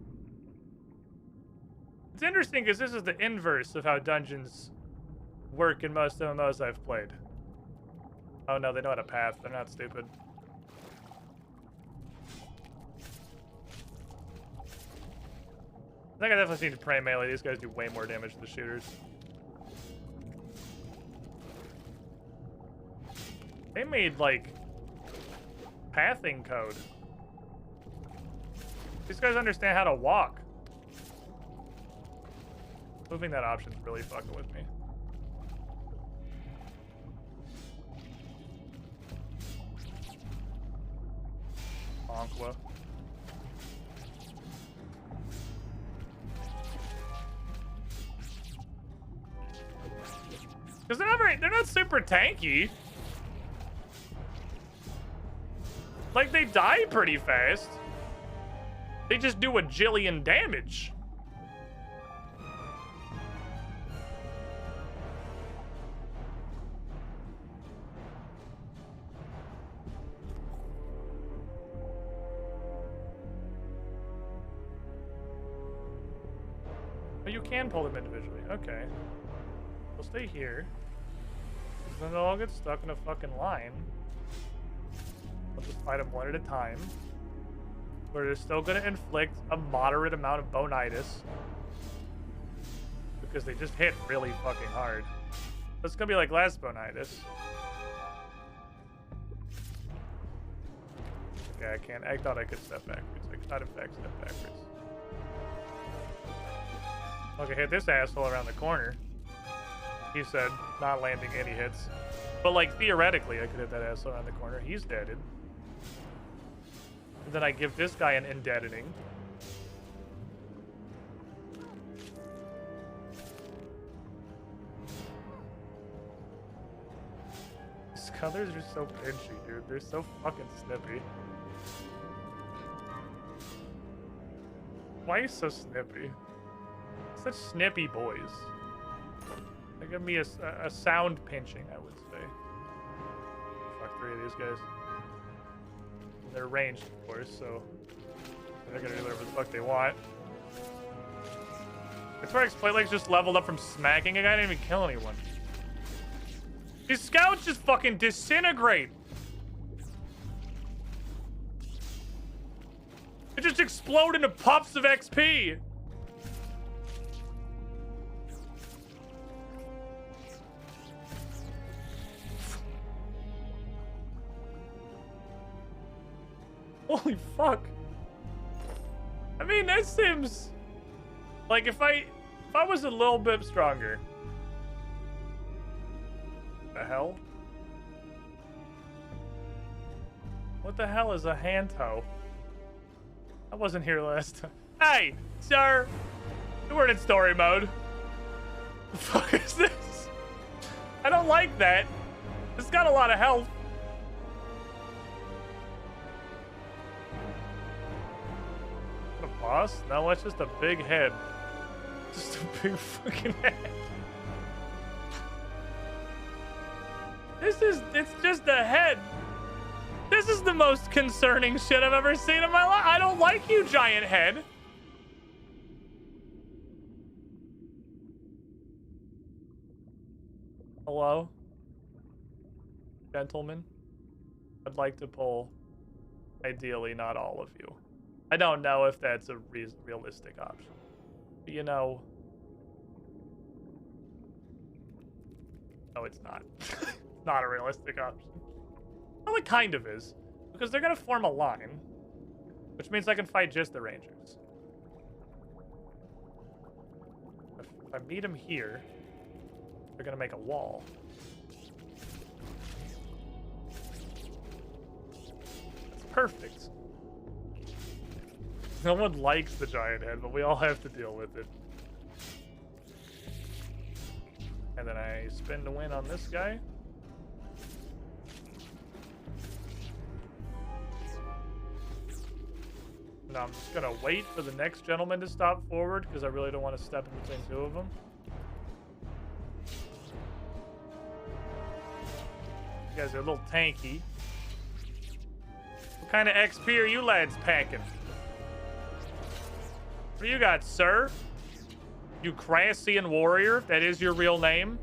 It's interesting because this is the inverse of how dungeons work in most MMOs I've played. Oh no, they know how to path. They're not stupid. I think I definitely need to pray melee. These guys do way more damage than the shooters. They made, like, pathing code. These guys understand how to walk. Moving that option's really fucking with me. Aqua. Because they're not super tanky. Like, they die pretty fast. They just do 1 jillion damage. you can pull them individually. Okay. We'll stay here. Then they'll all get stuck in a fucking line. We'll just fight them one at a time. Where they're still going to inflict a moderate amount of bonitis. Because they just hit really fucking hard. It's going to be like last bonitis. Okay, I can't. I thought I could step backwards. I could not, in fact, step backwards. Okay, hit this asshole around the corner. He said, not landing any hits. But, like, theoretically, I could hit that asshole around the corner. He's deaded. And then I give this guy an indeadening. These colors are so pinchy, dude. They're so fucking snippy. Why are you so snippy? Such snippy boys. They give me a sound pinching, I would say. Fuck 3 of these guys. They're ranged, of course, so they're gonna do whatever the fuck they want. Victoria's plate legs just leveled up from smacking a guy. I didn't even kill anyone. These scouts just fucking disintegrate. They just explode into puffs of XP. Holy fuck. I mean, that seems like if I was a little bit stronger. The hell? What the hell is a hand toe? I wasn't here last time. Hey, sir! You weren't in story mode. The fuck is this? I don't like that. It's got a lot of health. A boss? No, it's just a big head. Just a big fucking head. It's just a head. This is the most concerning shit I've ever seen in my life. I don't like you, giant head. Hello? Gentlemen? I'd like to pull, ideally, not all of you. I don't know if that's a realistic option. But, you know... No, it's not. Not a realistic option. Well, it kind of is. Because they're going to form a line. Which means I can fight just the Rangers. If I meet them here, they're going to make a wall. That's perfect. No one likes the giant head, but we all have to deal with it. And then I spin to win on this guy. Now I'm just gonna wait for the next gentleman to stop forward because I really don't want to step in between two of them. You guys are a little tanky. What kind of XP are you lads packing? What do you got, sir? You Crassian warrior? That is your real name?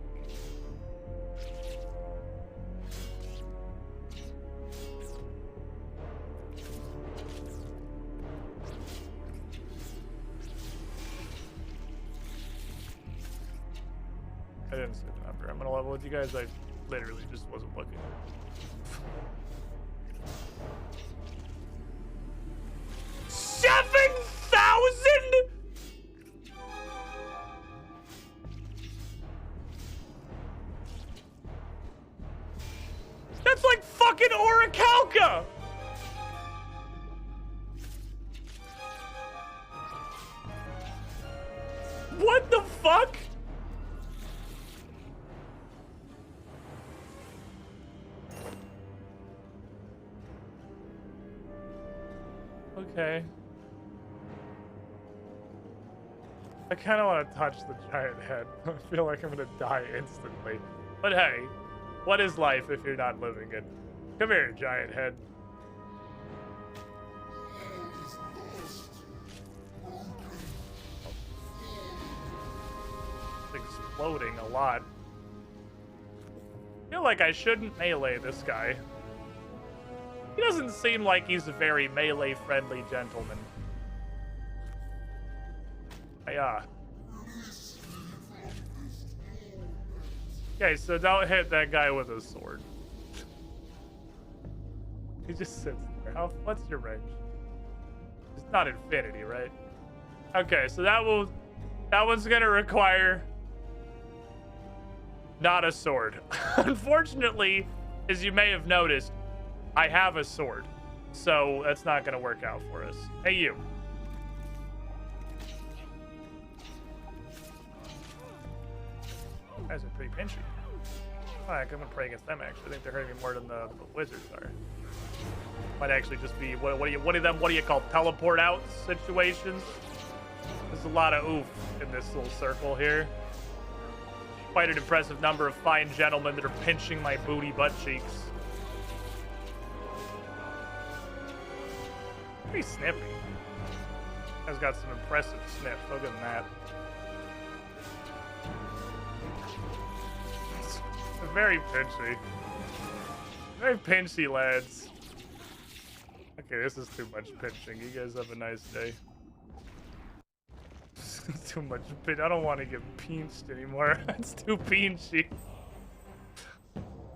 I didn't see the number. I'm gonna level with you guys. I literally just wasn't looking. $7,000?! That's like fucking Orichalca! What the fuck? Okay. I kind of want to touch the giant head. I feel like I'm going to die instantly. But hey, what is life if you're not living it? Come here, giant head. exploding a lot. I feel like I shouldn't melee this guy. He doesn't seem like he's a very melee-friendly gentleman. Yeah. Okay, so don't hit that guy with a sword. He just sits there. What's your range? It's not infinity, right? Okay, so that one's gonna require not a sword. Unfortunately, as you may have noticed, I have a sword, so that's not gonna work out for us. Hey, you. Guys are pretty pinchy. Alright, I'm gonna pray against them. Actually, I think they're hurting me more than the wizards are. Might actually just be what do you call teleport out situations? There's a lot of oof in this little circle here. Quite an impressive number of fine gentlemen that are pinching my booty butt cheeks. Pretty snippy. Guy's got some impressive sniff. Look at that. Very pinchy. Very pinchy, lads. Okay, this is too much pinching. You guys have a nice day. Too much pinch. I don't want to get pinched anymore. It's too pinchy.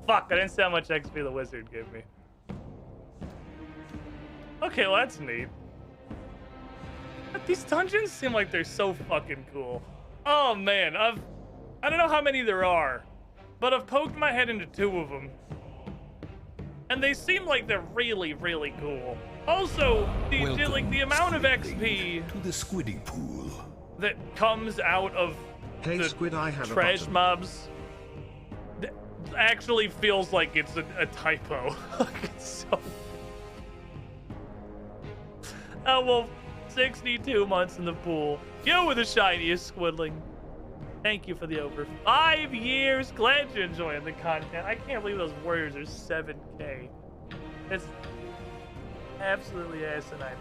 Fuck, I didn't see how much XP the wizard gave me. Okay, well that's neat. But these dungeons seem like they're so fucking cool. Oh man, I don't know how many there are, but I've poked my head into 2 of them. And they seem like they're really, really cool. Also, the amount of XP to the squidding pool that comes out of Hey, the Squid, I have trash a mobs actually feels like it's a typo. It's so... Oh, well, 62 months in the pool. You were the shiniest squidling. Thank you for the over 5 years. Glad you're enjoying the content. I can't believe those warriors are 7K. It's absolutely asinine.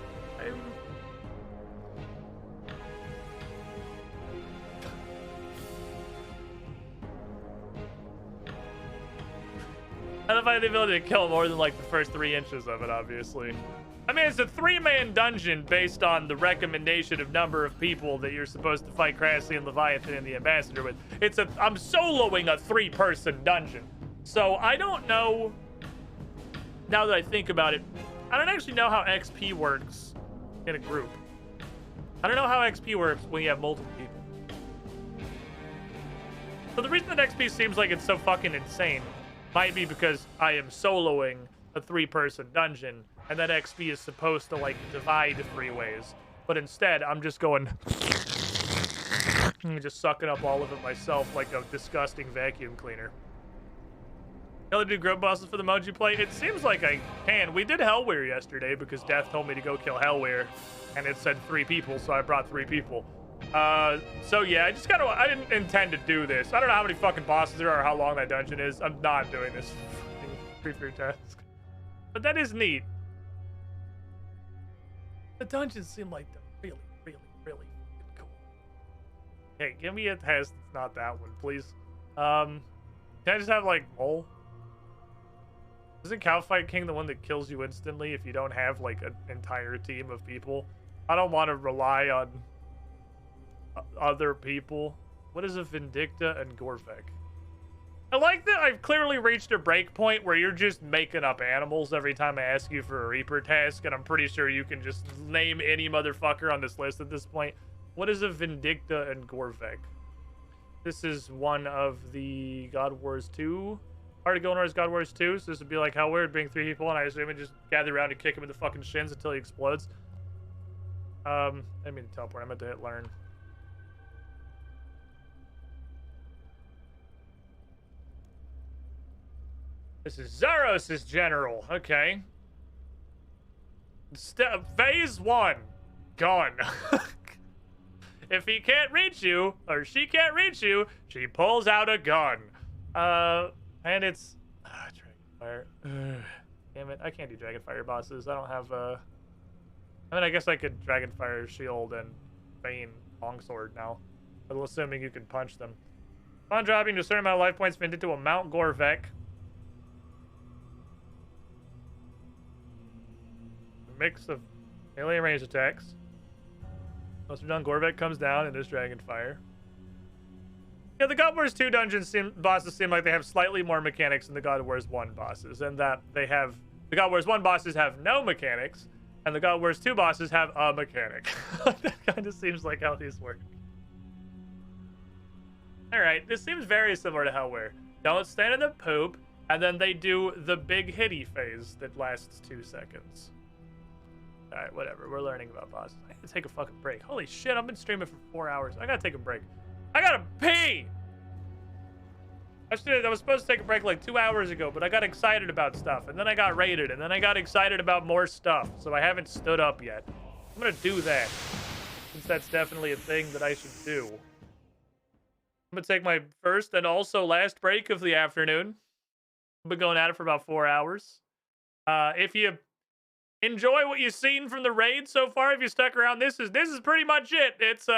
I don't find the ability to kill more than like the first 3 inches of it, obviously. I mean, it's a 3-man dungeon based on the recommendation of number of people that you're supposed to fight Crassy and Leviathan and the Ambassador with. I'm soloing a 3-person dungeon. So I don't know, now that I think about it, I don't actually know how XP works in a group. I don't know how XP works when you have multiple people. So the reason that XP seems like it's so fucking insane might be because I am soloing a 3-person dungeon, and that XP is supposed to, like, divide 3 ways. But instead, I'm just going... just sucking up all of it myself like a disgusting vacuum cleaner. Can I do grub bosses for the Moji play? It seems like I can. We did Hellweir yesterday because Death told me to go kill Hellweir, and it said 3 people, so I brought 3 people. So yeah, I didn't intend to do this. I don't know how many fucking bosses there are or how long that dungeon is. I'm not doing this free task. But that is neat. The dungeons seem like they're really, really, really cool. Hey, give me a test that's not that one, please. Can I just have, like, Mole? Isn't Cowfight King the one that kills you instantly if you don't have, like, an entire team of people? I don't want to rely on other people. What is a Vindicta and Gorvek? I like that I've clearly reached a break point where you're just making up animals every time I ask you for a Reaper task, and I'm pretty sure you can just name any motherfucker on this list at this point. What is a Vindicta and Gorvek? This is one of the God Wars 2. Hard to go as God Wars 2, so this would be like how weird being 3 people, and I assume it just gather around and kick him in the fucking shins until he explodes. I didn't mean to teleport, I meant to hit learn. This is Zaros' general. Okay. Phase 1. Gone. If he can't reach you, or she can't reach you, she pulls out a gun. And it's... Dragonfire. Damn it, I can't do Dragonfire bosses. I don't have, I mean, I guess I could Dragonfire Shield and Bane Longsword now. But assuming you can punch them. Upon dropping a certain amount of life points pinned into a Mount Gorvek. A mix of melee and range attacks. Once you're done, Gorvek comes down and there's Dragonfire. Yeah, the God of Wars 2 bosses seem like they have slightly more mechanics than the God of Wars 1 bosses, and that they have the God of Wars 1 bosses have no mechanics, and the God of Wars 2 bosses have a mechanic. That kind of seems like how these work. Alright, this seems very similar to Hellware. Don't stand in the poop, and then they do the big hitty phase that lasts 2 seconds. Alright, whatever. We're learning about bosses. I need to take a fucking break. Holy shit, I've been streaming for 4 hours. I gotta take a break. I gotta pee! I was supposed to take a break like 2 hours ago, but I got excited about stuff, and then I got raided, and then I got excited about more stuff, so I haven't stood up yet. I'm gonna do that, since that's definitely a thing that I should do. I'm gonna take my first and also last break of the afternoon. I've been going at it for about 4 hours. If you enjoy what you've seen from the raid so far, if you stuck around, this is pretty much it. It's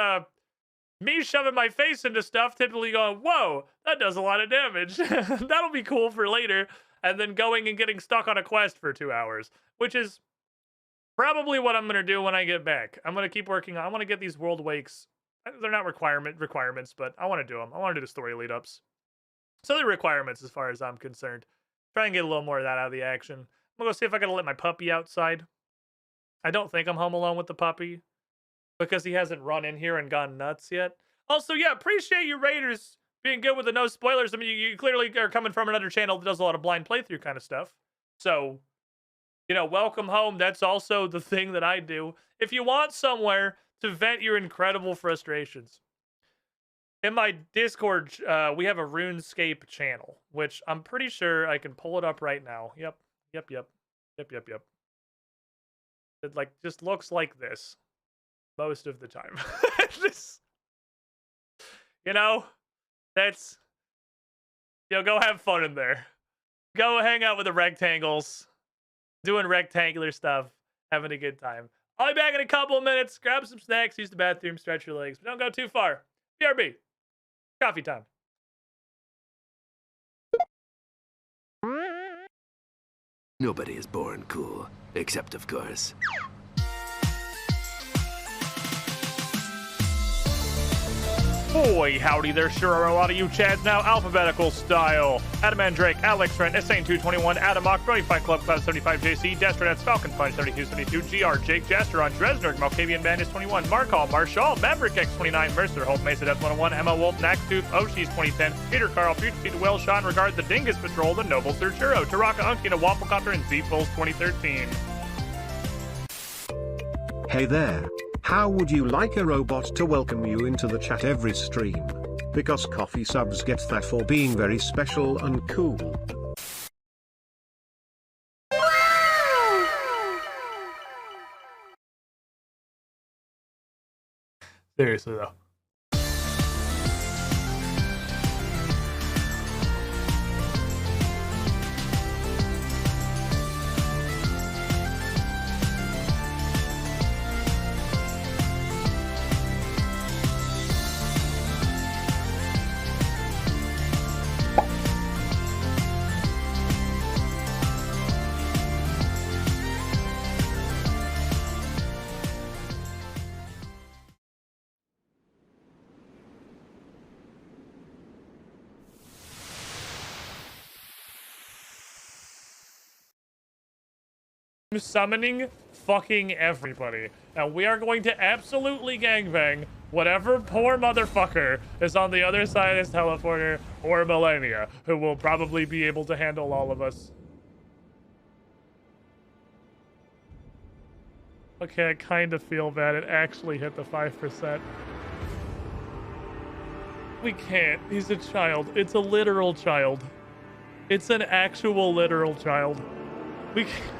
me shoving my face into stuff, typically going, whoa, that does a lot of damage. That'll be cool for later. And then going and getting stuck on a quest for 2 hours, which is probably what I'm going to do when I get back. I'm going to keep working on, I want to get these world wakes. They're not requirements, but I want to do them. I want to do the story lead ups. So they're requirements as far as I'm concerned. Try and get a little more of that out of the action. I'm going to go see if I got to let my puppy outside. I don't think I'm home alone with the puppy, because he hasn't run in here and gone nuts yet. Also, yeah, appreciate you Raiders being good with the no spoilers. I mean, you clearly are coming from another channel that does a lot of blind playthrough kind of stuff. So, you know, welcome home. That's also the thing that I do. If you want somewhere to vent your incredible frustrations, in my Discord, we have a RuneScape channel, which I'm pretty sure I can pull it up right now. Yep. It like just looks like this most of the time. Just, you know, that's, you know, go have fun in there. Go hang out with the rectangles, doing rectangular stuff, having a good time. I'll be back in a couple of minutes. Grab some snacks, use the bathroom, stretch your legs, but don't go too far. BRB. Coffee time. Nobody is born cool, except of course. Boy, howdy there, sure are a lot of you Chads now, alphabetical style. Adam Andrake, Alex Rent, Insane221, Adam Mock, Brony Fight Club, Cloud75JC, Destronets, Falcon Punch, 7272, GR, Jake, Jasteron, Dresner, Malkavian Bandit 21, Markall, Marshall, Maverick X29, Mercer, Hope, Mesa Death 101, Emma Wolf, Naxtooth, Oshie's 2010, Peter Carl, Future Pete, Will, Sean, Regard, The Dingus Patrol, The Noble Searchero, Taraka Unky, and a Wafflecopter, and Z-Fools 2013. Hey there. How would you like a robot to welcome you into the chat every stream? Because coffee subs get that for being very special and cool. Seriously though. Summoning fucking everybody, and we are going to absolutely gangbang whatever poor motherfucker is on the other side of this teleporter, or Millennia, who will probably be able to handle all of us. Okay, I kind of feel bad. It actually hit the 5%. We can't. He's a child. It's a literal child. It's an actual literal child. We can't.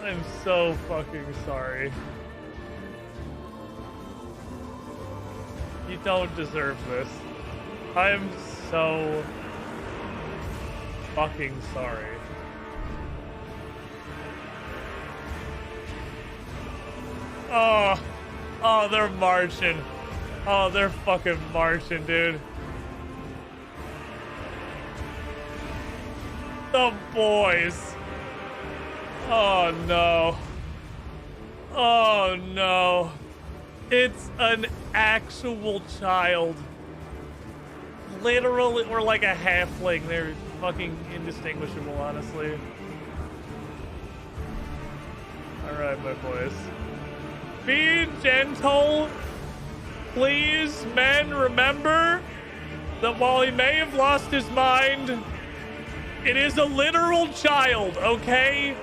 I'm so fucking sorry. You don't deserve this. I am so fucking sorry. Oh, they're marching. Oh, they're fucking marching, dude. The boys. Oh no. Oh no. It's an actual child. Literally, or like a halfling. They're fucking indistinguishable, honestly. Alright, my boys. Be gentle. Please, men, remember that while he may have lost his mind, it is a literal child, okay?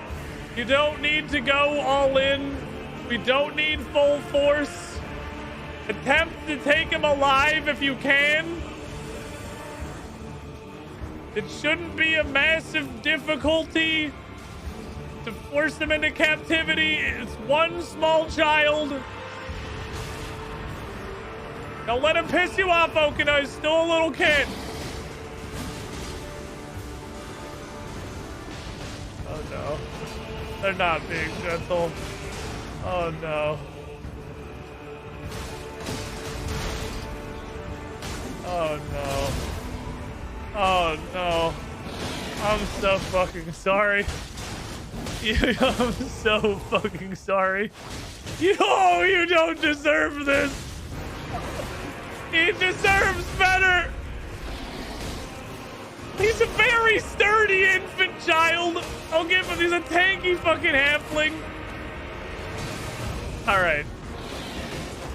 You don't need to go all in. We don't need full force. Attempt to take him alive if you can. It shouldn't be a massive difficulty to force him into captivity. It's one small child. Don't let him piss you off, Okina. He's still a little kid. Oh no. They're not being gentle. Oh no. Oh no. Oh no. I'm so fucking sorry. I'm so fucking sorry. You don't deserve this. He deserves better. He's a very sturdy infant child. I'll give him. He's a tanky fucking halfling. All right.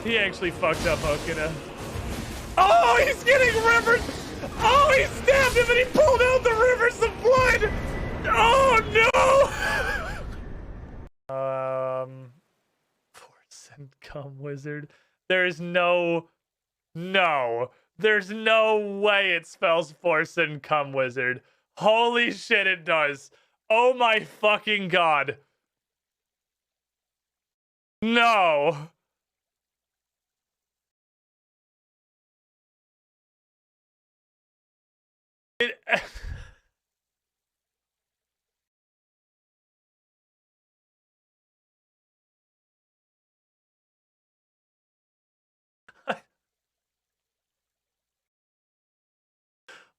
He actually fucked up Okina. Oh, he's getting rivers. Oh, he stabbed him and he pulled out the rivers of blood. Oh no. Force and cum wizard. There's no way it spells force and cum wizard. Holy shit, it does. Oh my fucking god. No. It...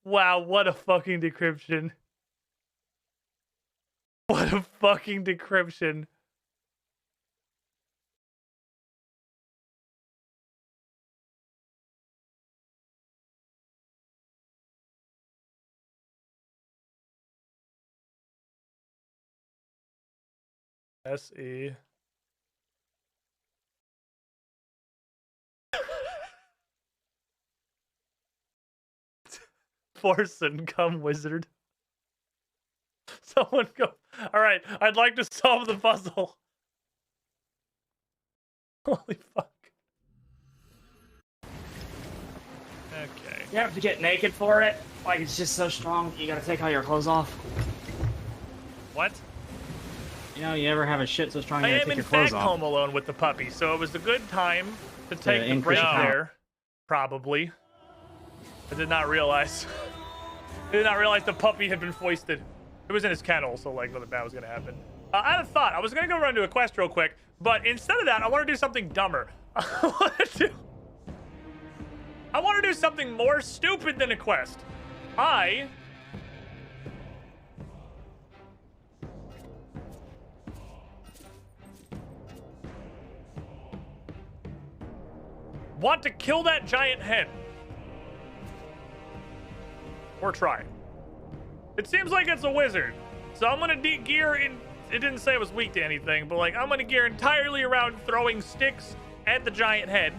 Wow, what a fucking decryption. What a fucking decryption. SE. Force and cum wizard. Someone go. All right, I'd like to solve the puzzle. Holy fuck. Okay. You have to get naked for it. Like, it's just so strong. You gotta take all your clothes off. What? You know, you ever have a shit so strong I you gotta am take in your clothes fact off. home alone with the puppy, so it was a good time to take the break there. Probably. I did not realize. I did not realize the puppy had been foisted. It was in his kennel, so like nothing bad was gonna happen. I had a thought. I was gonna go run to a quest real quick, but instead of that, I want to do something dumber. I want to do something more stupid than a quest. I want to kill that giant hen. Or try. It seems like it's a wizard. So I'm gonna gear in. It didn't say it was weak to anything, but like I'm gonna gear entirely around throwing sticks at the giant head.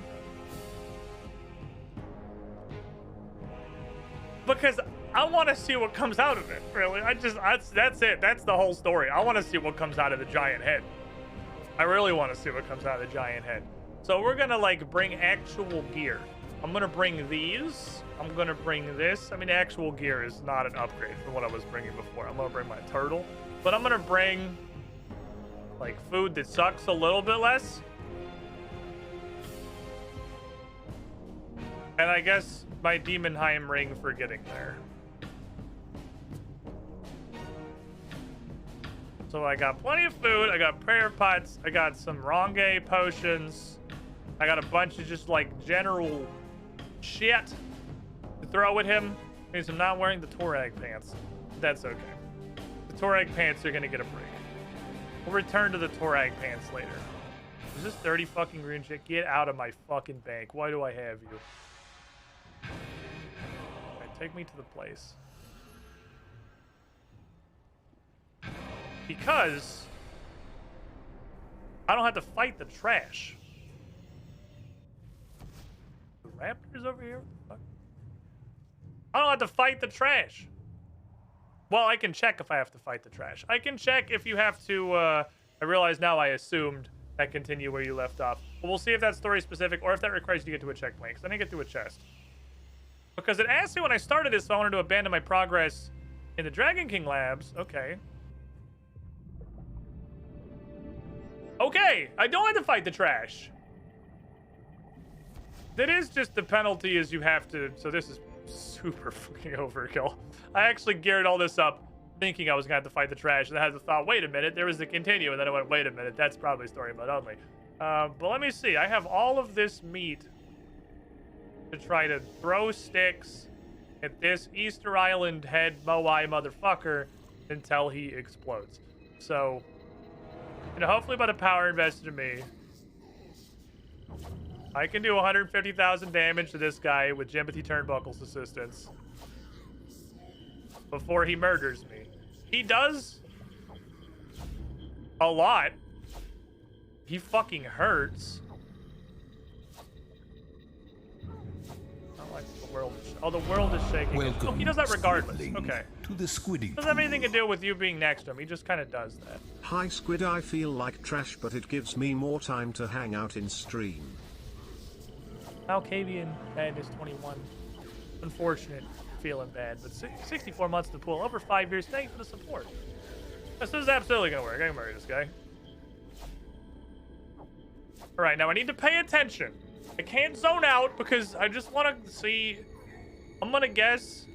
Because I want to see what comes out of it, really. That's it. That's the whole story. I want to see what comes out of the giant head. I really want to see what comes out of the giant head. So we're gonna like bring actual gear. I'm gonna bring these. I'm gonna bring this. I mean, actual gear is not an upgrade from what I was bringing before. I'm gonna bring my turtle, but I'm gonna bring like food that sucks a little bit less. And I guess my Demonheim ring for getting there. So I got plenty of food, I got prayer pots, I got some Ronge potions, I got a bunch of just like general shit to throw at him. Means I'm not wearing the Torag pants. That's okay. The Torag pants are gonna get a break. We'll return to the Torag pants later. Is this 30 fucking rune shit? Get out of my fucking bank. Why do I have you? Alright, take me to the place. Because I don't have to fight the trash. The raptors over here? What the fuck? I don't have to fight the trash. Well, I can check if I have to fight the trash. I can check if you have to, I realize now I assumed that continue where you left off. But we'll see if that's story specific or if that requires you to get to a checkpoint, because I didn't get to a chest. Because it asked me when I started this if I wanted to abandon my progress in the Dragon King labs. Okay. Okay, I don't have to fight the trash. That is just the penalty is you have to, so this is super fucking overkill. I actually geared all this up thinking I was gonna have to fight the trash, and I had the thought, wait a minute, there was the continue, and then I went, wait a minute, that's probably story mode only. But let me see, I have all of this meat to try to throw sticks at this Easter Island head Moai motherfucker until he explodes. So, you know, hopefully by the power invested in me, I can do 150,000 damage to this guy with Jimothy Turnbuckle's assistance before he murders me. He does a lot. He fucking hurts. I don't like the world. Oh, the world is shaking. Welcome, oh, he does that regardless. Okay. To the squidding. Doesn't have anything to do with you being next to him. He just kind of does that. Hi Squid, I feel like trash, but it gives me more time to hang out in stream. Malkavian Madness 21. Unfortunate, feeling bad, but 64 months to pull, over 5 years. Thanks for the support. This is absolutely gonna work. I can murder this guy. All right, now I need to pay attention. I can't zone out because I just want to see. I'm gonna guess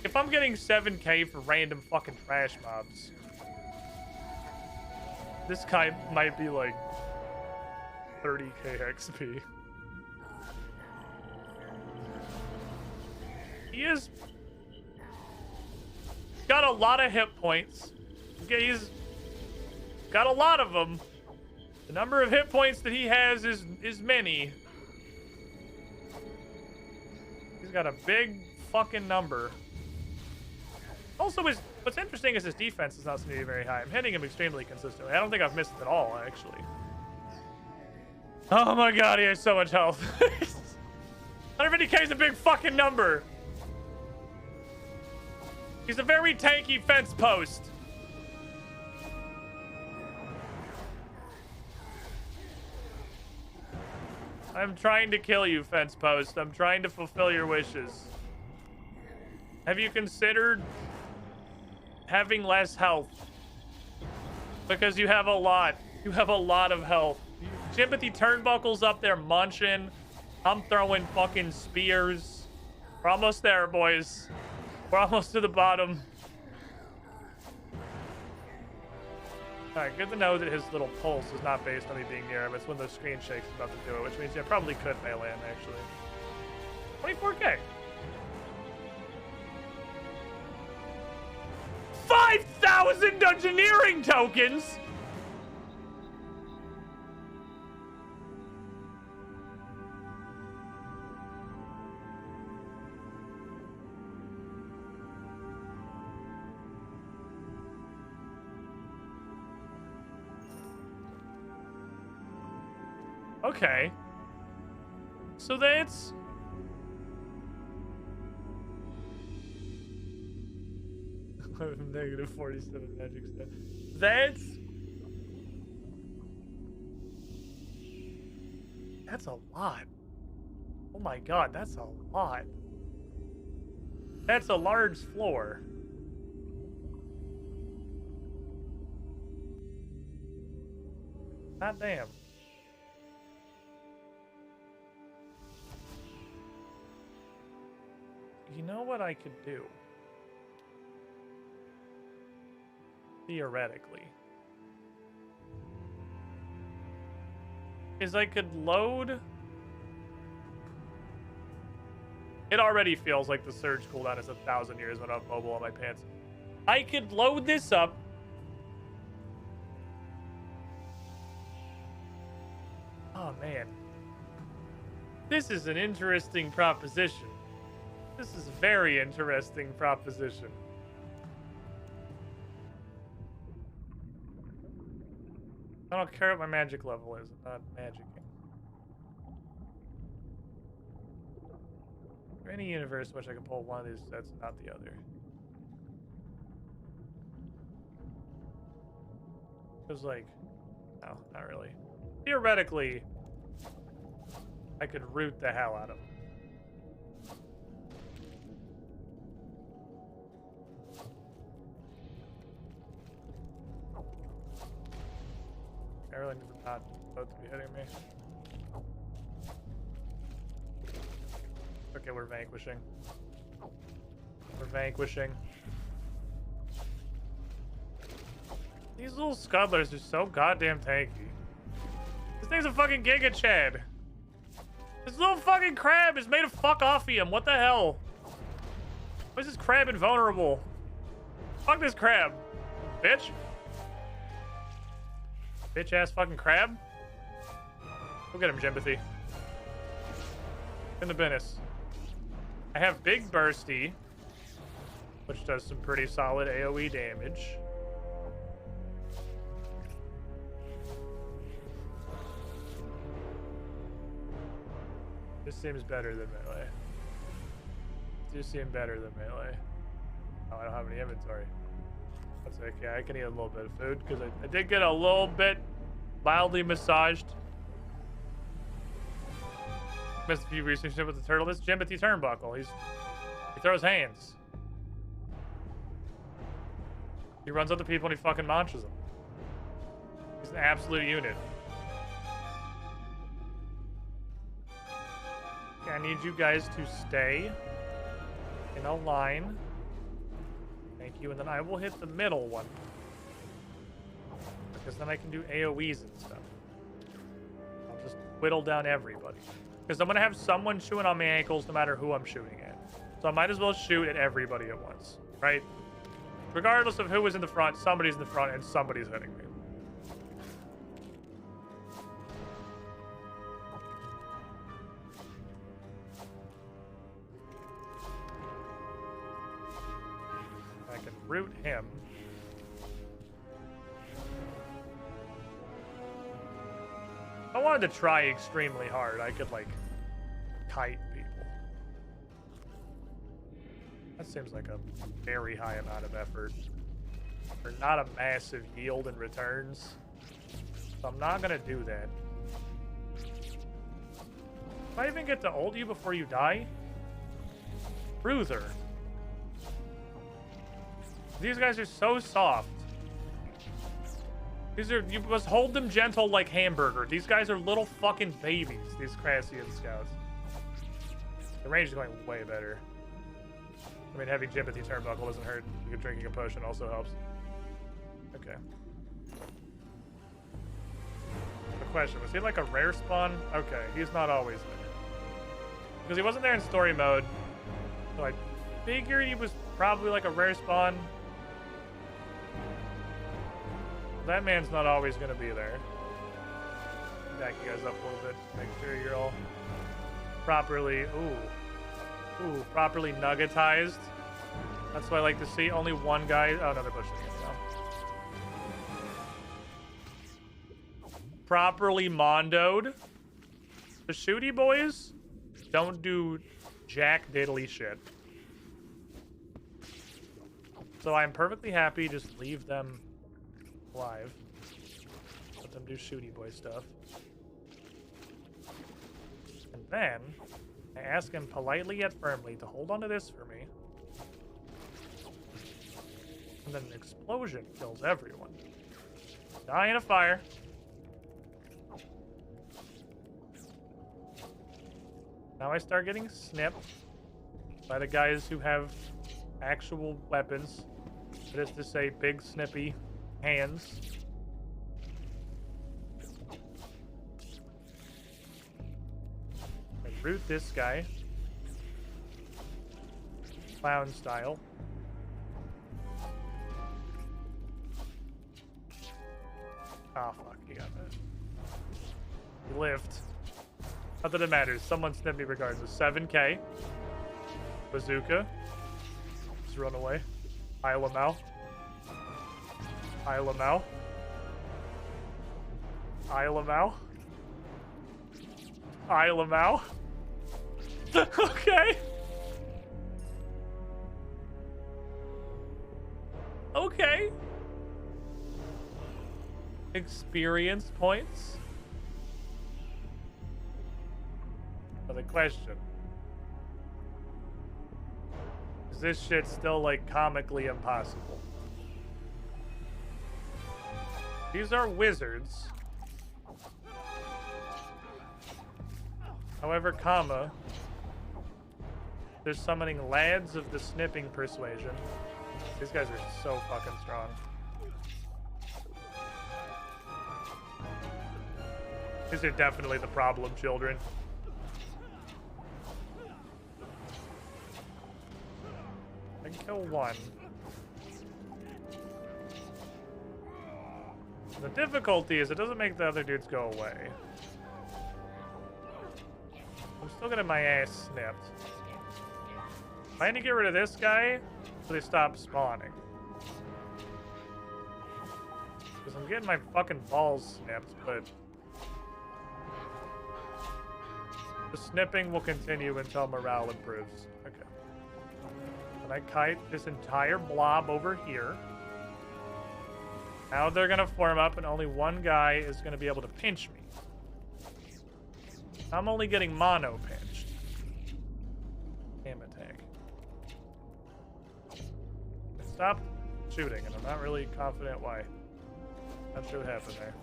if I'm getting 7k for random fucking trash mobs. This guy might be like 30k XP. He is got a lot of hit points. Okay, he's got a lot of them. The number of hit points that he has is many. He's got a big fucking number. Also, what's interesting is his defense is not seem to be very high. I'm hitting him extremely consistently. I don't think I've missed it at all, actually. Oh my god, he has so much health. 150k is a big fucking number. He's a very tanky fence post. I'm trying to kill you, fence post. I'm trying to fulfill your wishes. Have you considered having less health? Because you have a lot. You have a lot of health. Jimothy Turnbuckle's up there munching. I'm throwing fucking spears. We're almost there, boys. We're almost to the bottom. Alright, good to know that his little pulse is not based on me being near him. It's when the screen shakes about to do it, which means I probably could melee him, actually. 24k. 5,000 dungeoneering tokens! Okay. So that's... Negative 47 magic stat. That's a lot. Oh my god, that's a lot. That's a large floor. God damn. you know what I could do? Theoretically. Is I could load... It already feels like the surge cooldown is 1,000 years when I'm mobile on my pants. I could load this up. Oh, man. This is an interesting proposition. This is a very interesting proposition. I don't care what my magic level is. I'm not magicking. Is there any universe in which I can pull one of these sets, not the other? It was like, no, not really. Theoretically, I could root the hell out of them. I really need to not both to be hitting me. Okay, we're vanquishing. We're vanquishing. These little scuttlers are so goddamn tanky. This thing's a fucking Giga Chad. This little fucking crab is made of fuck offium. What the hell? Why is this crab invulnerable? Fuck this crab. Bitch. Bitch ass fucking crab. Go get him, Jempathy. In the business. I have Big Bursty, which does some pretty solid AoE damage. This seems better than melee. This seems better than melee. Oh, I don't have any inventory. That's okay. I can eat a little bit of food because I did get a little bit mildly massaged. Missed a few research with the turtle. This is Jimothy Turnbuckle. He throws hands. He runs other people and he fucking launches them. He's an absolute unit. Okay, I need you guys to stay in a line. Thank you, and then I will hit the middle one. Because then I can do AoEs and stuff. I'll just whittle down everybody. Because I'm going to have someone chewing on my ankles no matter who I'm shooting at. So I might as well shoot at everybody at once, right? Regardless of who is in the front, somebody's in the front and somebody's hitting me. I can root him. If I wanted to try extremely hard, I could, like, kite people. That seems like a very high amount of effort. For not a massive yield in returns. So I'm not gonna do that. If I even get to ult you before you die? Bruiser. These guys are so soft. These are, you must hold them gentle like hamburger. These guys are little fucking babies, these Crassian scouts. The range is going way better. I mean, having Jimothy Turnbuckle doesn't hurt. Drinking a potion also helps. Okay. The question, was he like a rare spawn? Okay, he's not always there. Because he wasn't there in story mode. So I figured he was probably like a rare spawn. That man's not always going to be there. Back you guys up a little bit. Make sure you're all properly, properly nuggetized. That's what I like to see. Only one guy. Oh, no, they're pushing it now. Properly mondoed. The shooty boys don't do jack diddly shit. So I'm perfectly happy. Just leave them alive. Let them do shooty boy stuff. And then I ask him politely yet firmly to hold on to this for me. And then an explosion kills everyone. Die in a fire. Now I start getting snipped. by the guys who have actual weapons. That is to say, big, snippy hands. And root this guy. Clown style. Oh, fuck, you got that. Lift. Not that it matters. Someone snipped me regardless. 7K. Bazooka. Just run away. Isle of Mau. Isle of Mau. Isle of Mau. Isle of Mau. Okay. Okay. Experience points. But the question is this shit still like comically impossible? These are wizards. However, comma, they're summoning lads of the snipping persuasion. These guys are so fucking strong. These are definitely the problem children. I can kill one. The difficulty is it doesn't make the other dudes go away. I'm still getting my ass snipped. I need to get rid of this guy so they stop spawning. Because I'm getting my fucking balls snipped, but the snipping will continue until morale improves. Okay. And I kite this entire blob over here. Now they're gonna form up and only one guy is gonna be able to pinch me. I'm only getting mono pinched. Aim attack. Stop shooting, and I'm not really confident why. Not sure what happened there.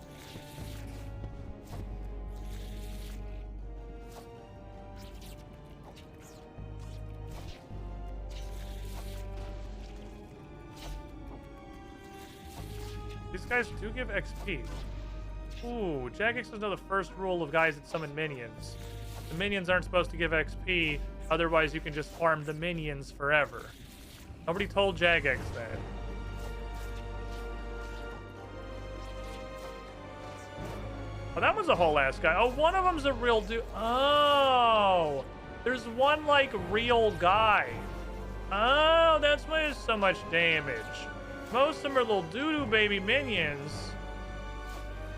These guys do give XP. Ooh, Jagex doesn't know the first rule of guys that summon minions. The minions aren't supposed to give XP, otherwise you can just farm the minions forever. Nobody told Jagex that. Oh, that was a whole ass guy. Oh, one of them's a real dude. Oh, there's one like real guy. Oh, that's why there's so much damage. Most of them are little doo-doo baby minions.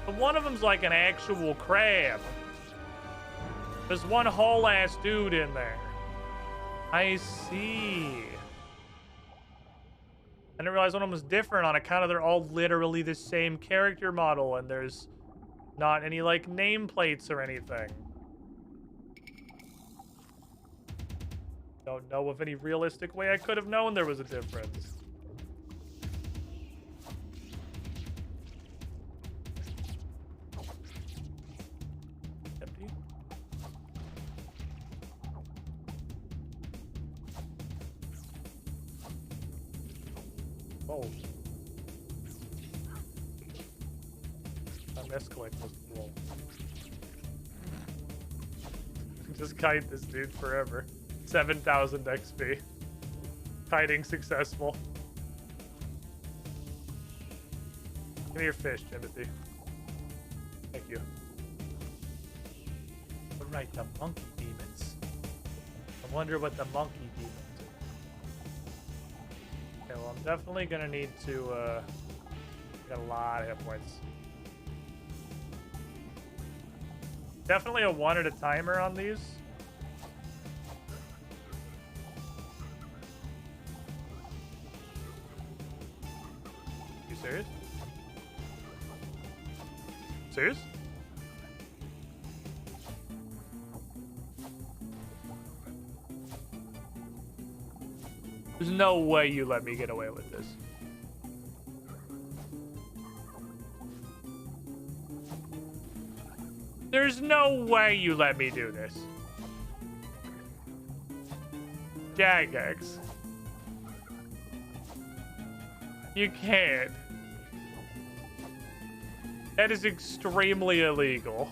But one of them's like an actual crab. There's one whole ass dude in there. I see. I didn't realize one of them was different on account of they're all literally the same character model and there's not any like nameplates or anything. Don't know of any realistic way I could have known there was a difference. Empty. Oh. That misclick was cool. Just kite this dude forever. 7,000 XP. Kiting successful. Give me your fish, Timothy. Thank you. Alright, the monkey demons. I wonder what the monkey demons are. Okay, well, I'm definitely gonna need to, get a lot of hit points. Definitely a 1 at a timer on these. You serious? Serious? There's no way you let me get away with this. There's no way you let me do this. Jagex. You can't. That is extremely illegal.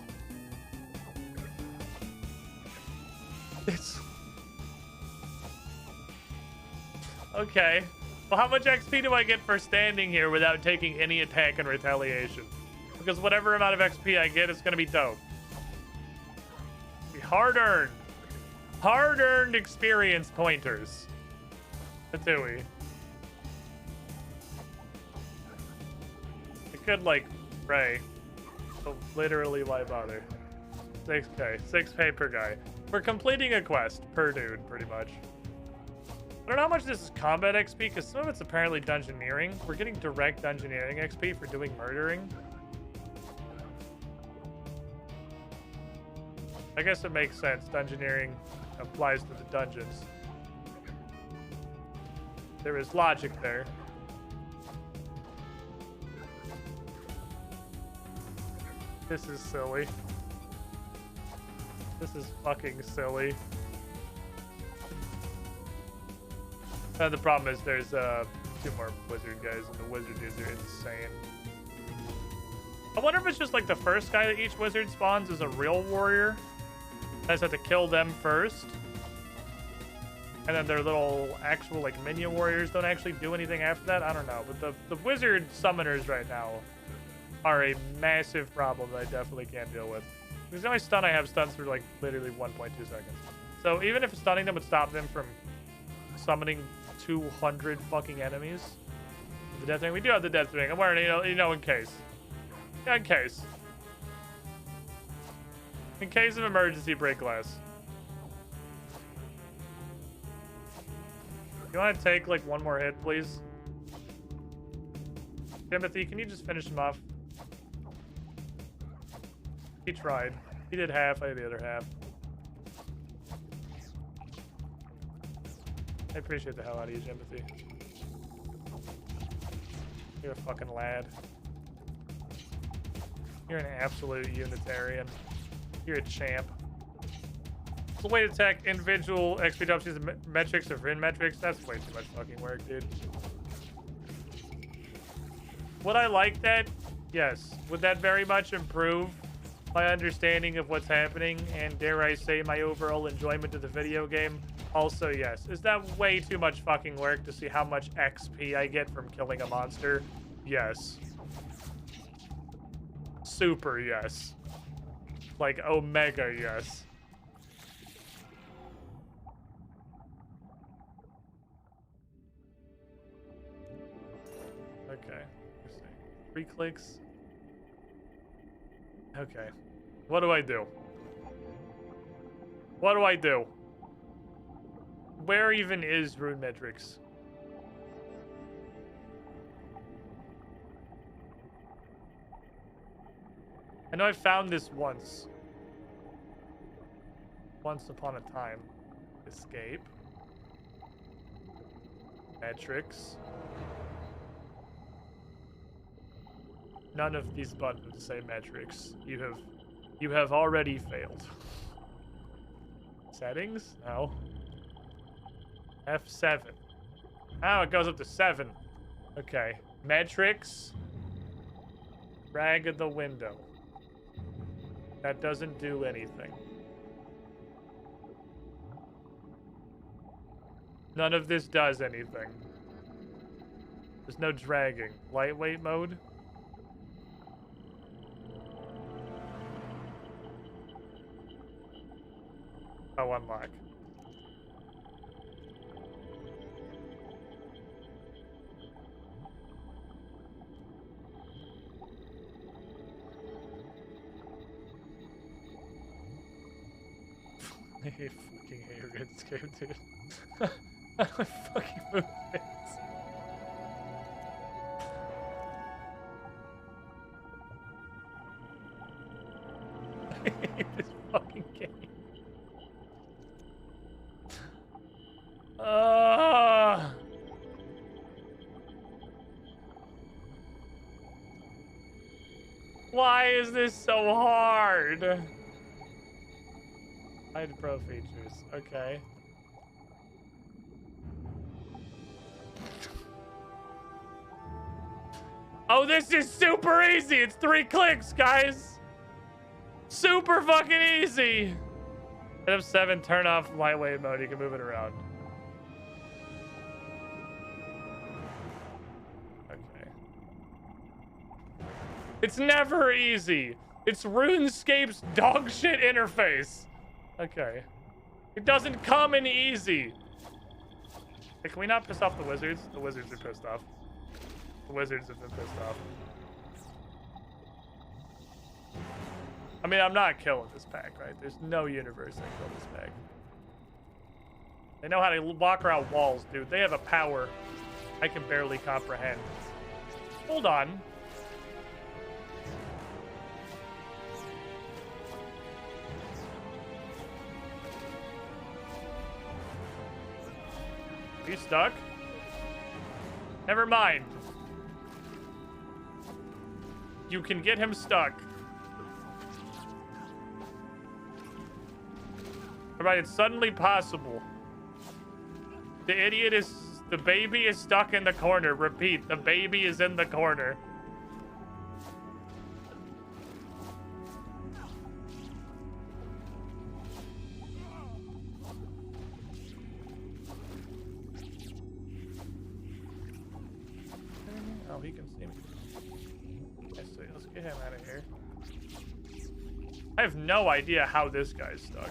It's... Okay. Well, how much XP do I get for standing here without taking any attack and retaliation? Because whatever amount of XP I get is going to be dope. Be hard-earned. Hard-earned experience pointers. Tatooey. I could, like, pray. So literally, why bother? 6k. 6k per guy. We're completing a quest per dude, pretty much. I don't know how much this is combat XP, because some of it's apparently dungeoneering. We're getting direct dungeoneering XP for doing murdering. I guess it makes sense. Dungeoneering applies to the dungeons. There is logic there. This is silly. This is fucking silly. The problem is there's 2 more wizard guys, and the wizard dudes are insane. I wonder if it's just like the first guy that each wizard spawns is a real warrior. I just have to kill them first. And then their little actual like minion warriors don't actually do anything after that. I don't know. But the wizard summoners right now are a massive problem that I definitely can't deal with. Because the only stun I have stuns for like literally 1.2 seconds. So even if stunning them would stop them from summoning 200 fucking enemies. The death ring. We do have the death ring. I'm wearing it, you know, in case. Yeah, in case. In case of emergency, break glass. You want to take like 1 more hit, please? Timothy, can you just finish him off? He tried. He did half, I did the other half. I appreciate the hell out of you, Timothy. You're a fucking lad. You're an absolute Unitarian. You're a champ. The way to attack individual XP dumps using metrics or Vin metrics, that's way too much fucking work, dude. Would I like that? Yes. Would that very much improve my understanding of what's happening and, dare I say, my overall enjoyment of the video game? Also, yes. Is that way too much fucking work to see how much XP I get from killing a monster? Yes. Super yes. Like, Omega yes. Okay. Let's see. 3 clicks. Okay. What do I do? What do I do? Where even is Rune Metrics? I know I found this once. Once upon a time. Escape. Metrics. None of these buttons say metrics. You have already failed. Settings? No. F7. Oh, it goes up to 7. Okay. Metrics. Drag of the window. That doesn't do anything. None of this does anything. There's no dragging. Lightweight mode? Oh, unlock. I fucking hate Runescape, dude. I fucking move it. I hate this fucking game. Why is this so hard? Hide pro features. Okay. Oh, this is super easy. It's 3 clicks, guys. Super fucking easy. Hit up 7, turn off lightweight mode. You can move it around. Okay. It's never easy. It's RuneScape's dog shit interface. Okay. It doesn't come in easy. Hey, can we not piss off the wizards? The wizards are pissed off. The wizards have been pissed off. I mean, I'm not killing this pack, right? There's no universe that kill this pack. They know how to walk around walls, dude. They have a power I can barely comprehend. Hold on. Are you stuck? Never mind. You can get him stuck. Alright, it's suddenly possible. The baby is stuck in the corner. Repeat, the baby is in the corner. Oh, he can see me. Okay, so let's get him out of here. I have no idea how this guy's stuck.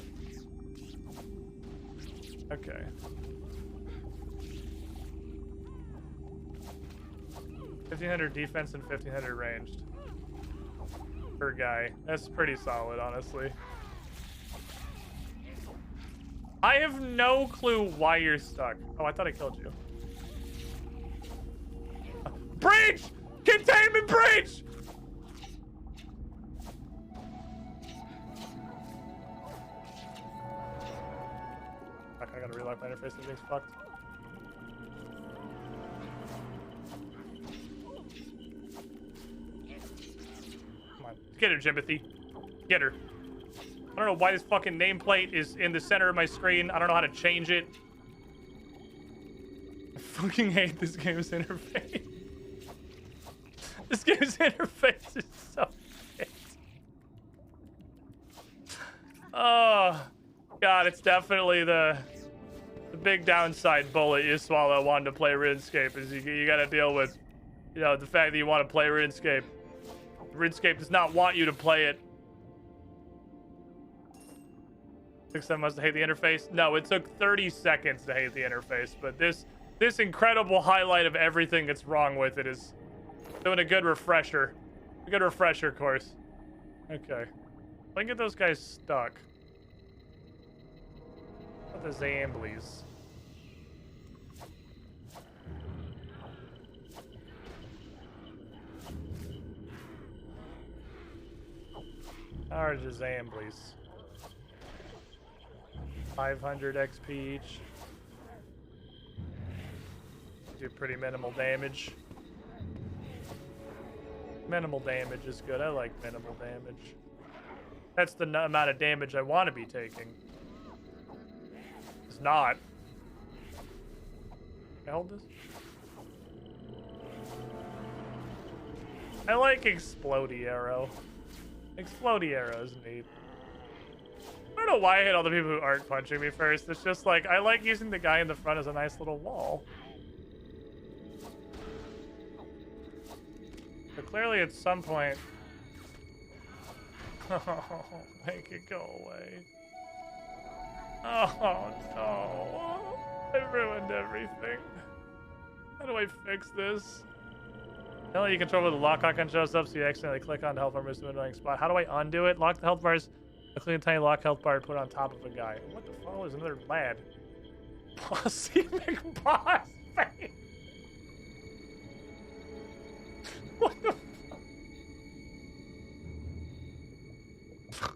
Okay. $1,500 defense and $1,500 ranged. Per guy. That's pretty solid, honestly. I have no clue why you're stuck. Oh, I thought I killed you. Breach! Containment breach! Fuck, I gotta relock my interface. This thing's fucked. Come on. Get her, Jimothy. Get her. I don't know why this fucking nameplate is in the center of my screen. I don't know how to change it. I fucking hate this game's interface. This game's interface is so shit. Oh, God, it's definitely the big downside bullet you swallow wanting to play RuneScape is you got to deal with, you know, the fact that you want to play RuneScape. RuneScape does not want you to play it. 6-7 must hate the interface. No, it took 30 seconds to hate the interface, but this incredible highlight of everything that's wrong with it is doing a good refresher. A good refresher course. Okay. Let me get those guys stuck. What the Zamblies? How are the Zamblies? 500 XP each. Do pretty minimal damage. Minimal damage is good. I like minimal damage. That's the amount of damage I want to be taking. It's not. Can I hold this? I like Explodey Arrow. Explodey Arrow is neat. I don't know why I hate all the people who aren't punching me first. It's just like, I like using the guy in the front as a nice little wall. But clearly at some point... Oh, make it go away. Oh, no. I ruined everything. How do I fix this? Tell you control where the lock icon shows up, so you accidentally click on the health bar, moves to an annoying spot. How do I undo it? Lock the health bars. Click a tiny lock health bar and put it on top of a guy. What the fuck is another lad? Posse McBoss face. What the fuck?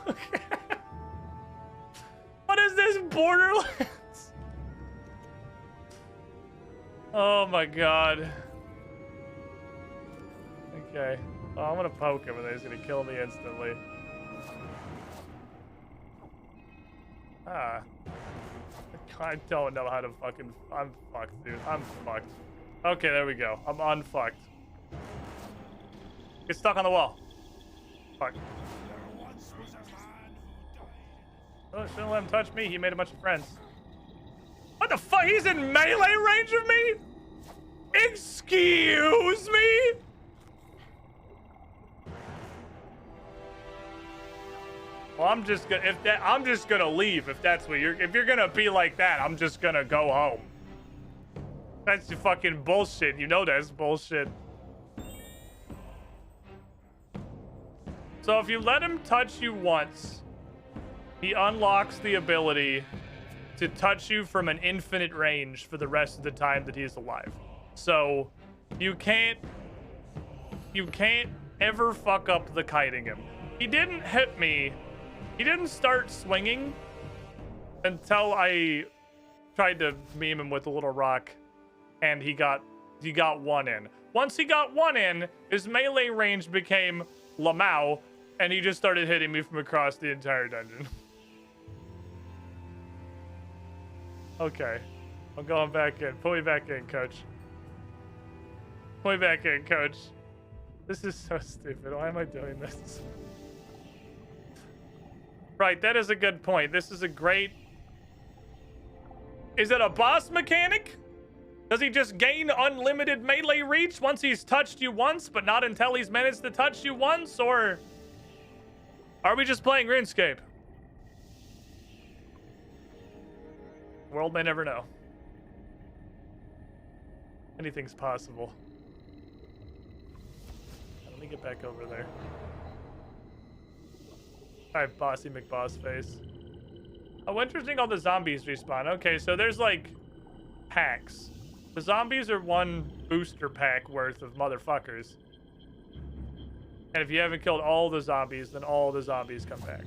Okay. What is this, Borderlands? Oh my god. Okay. Oh, I'm gonna poke him and then he's gonna kill me instantly. Ah. I don't know how to fucking... I'm fucked, dude. I'm fucked. Okay, there we go. I'm unfucked. Get stuck on the wall. Fuck. Oh, shouldn't let him touch me. He made a bunch of friends. What the fuck? He's in melee range of me? Excuse me? Well, I'm just gonna leave if that's what if you're gonna be like that. I'm just gonna go home. That's the fucking bullshit. You know that's bullshit. So if you let him touch you once, he unlocks the ability to touch you from an infinite range for the rest of the time that he's alive. So you can't ever fuck up the kiting him. He didn't hit me. He didn't start swinging until I tried to meme him with a little rock, and he got one in. Once he got one in, his melee range became Lamau, and he just started hitting me from across the entire dungeon. Okay, I'm going back in. Pull me back in, coach. Pull me back in, coach. This is so stupid. Why am I doing this? Right, that is a good point. This is a great... Is it a boss mechanic? Does he just gain unlimited melee reach once he's touched you once, but not until he's managed to touch you once? Or are we just playing RuneScape? The world may never know. Anything's possible. Let me get back over there. Alright, Bossy McBoss face. Oh, interesting, all the zombies respawn. Okay, so there's like packs. The zombies are one booster pack worth of motherfuckers. And if you haven't killed all the zombies, then all the zombies come back.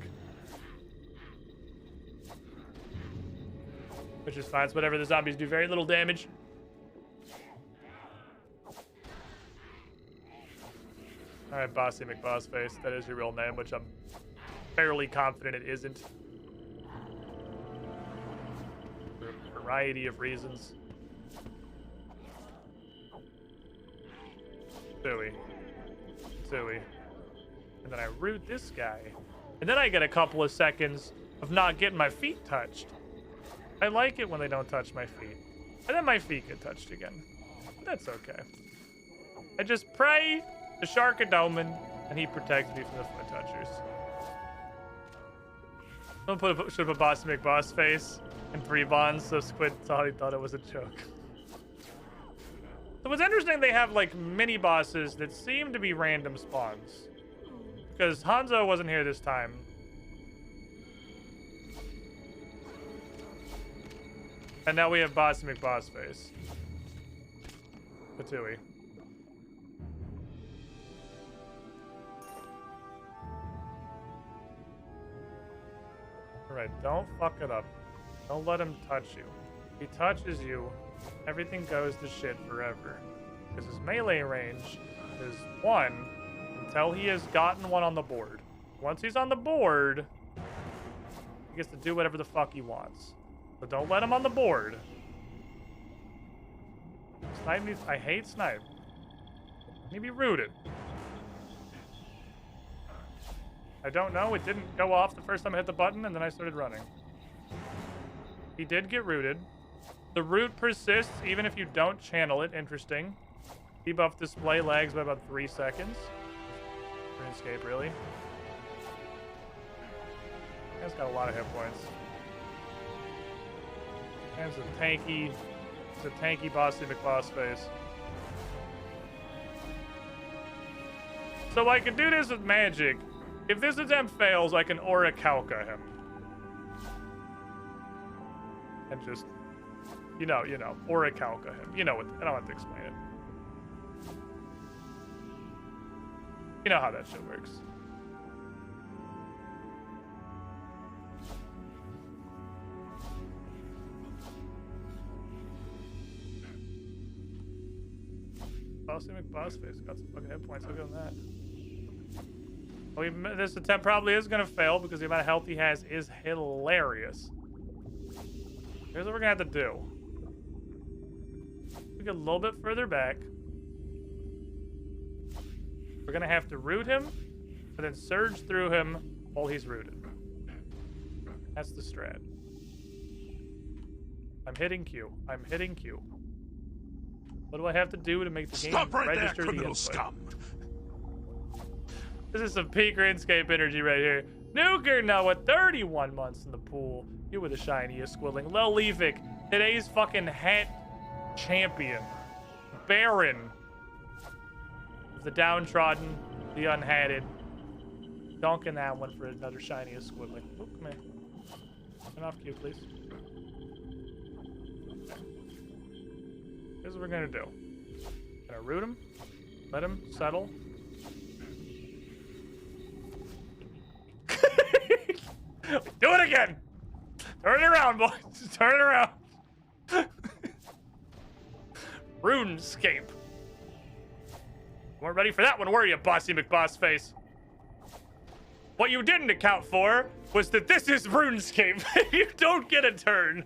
Which is fine. It's whatever. The zombies do very little damage. Alright, Bossy McBoss face. That is your real name, which I'm fairly confident it isn't. For a variety of reasons. Suey. And then I root this guy. And then I get a couple of seconds of not getting my feet touched. I like it when they don't touch my feet. And then my feet get touched again. That's okay. I just pray to Sharkadoman, and he protects me from the foot touchers. Someone should put Bossy McBoss face and 3bonds so Squid thought it was a joke. So what's interesting, they have like mini bosses that seem to be random spawns. Because Hanzo wasn't here this time. And now we have Bossy McBoss face. Patui. Alright, don't fuck it up. Don't let him touch you. If he touches you, everything goes to shit forever. Because his melee range is 1 until he has gotten one on the board. Once he's on the board, he gets to do whatever the fuck he wants. So don't let him on the board. Snipe me. I hate snipe. He be rooted. I don't know. It didn't go off the first time I hit the button, and then I started running. He did get rooted. The root persists even if you don't channel it. Interesting. Debuff display lags by about 3 seconds. Runescape, really. That's got a lot of hit points. And it's a tanky Bossy McBoss face. So I can do this with magic. If this attempt fails, I can Orichalca him. And just, you know, Orichalca him. You know what, I don't have to explain it. You know how that shit works. Bossy McBoss face got some fucking hit points. Look at that. Well, this attempt probably is going to fail because the amount of health he has is hilarious. Here's what we're gonna have to do. We get a little bit further back. We're gonna have to root him, and then surge through him while he's rooted. That's the strat. I'm hitting Q. I'm hitting Q. What do I have to do to make the game register the input? Scum. This is some peak Runescape energy right here. Nuker now at 31 months in the pool. You were the shiniest Squilling. Lelevic, today's fucking hat champion. Baron. The downtrodden, the unhatted. Donking that one for another shiniest Squilling. Oh, come here. Turn off Q, please. Here's what we're gonna do. Gonna root him. Let him settle. Do it again! Turn it around, boys. Turn it around. Runescape. Weren't ready for that one, were you, Bossy McBoss Face? What you didn't account for was that this is Runescape. You don't get a turn.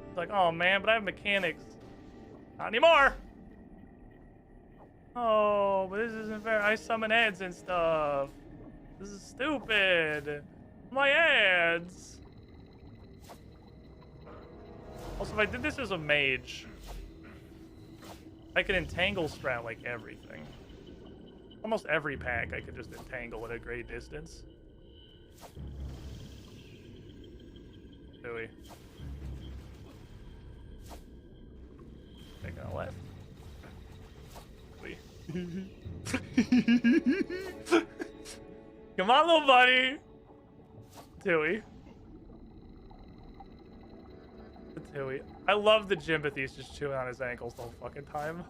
It's like, oh man, but I have mechanics. Not anymore. Oh, but this isn't fair. I summon ads and stuff. This is stupid. My ads. Also, if I did this as a mage, I could entangle strat like everything. Almost every pack I could just entangle at a great distance. Do we? Taking a left. Come on, little buddy. Tui. Tui. I love the Jimothy's just chewing on his ankles the whole fucking time.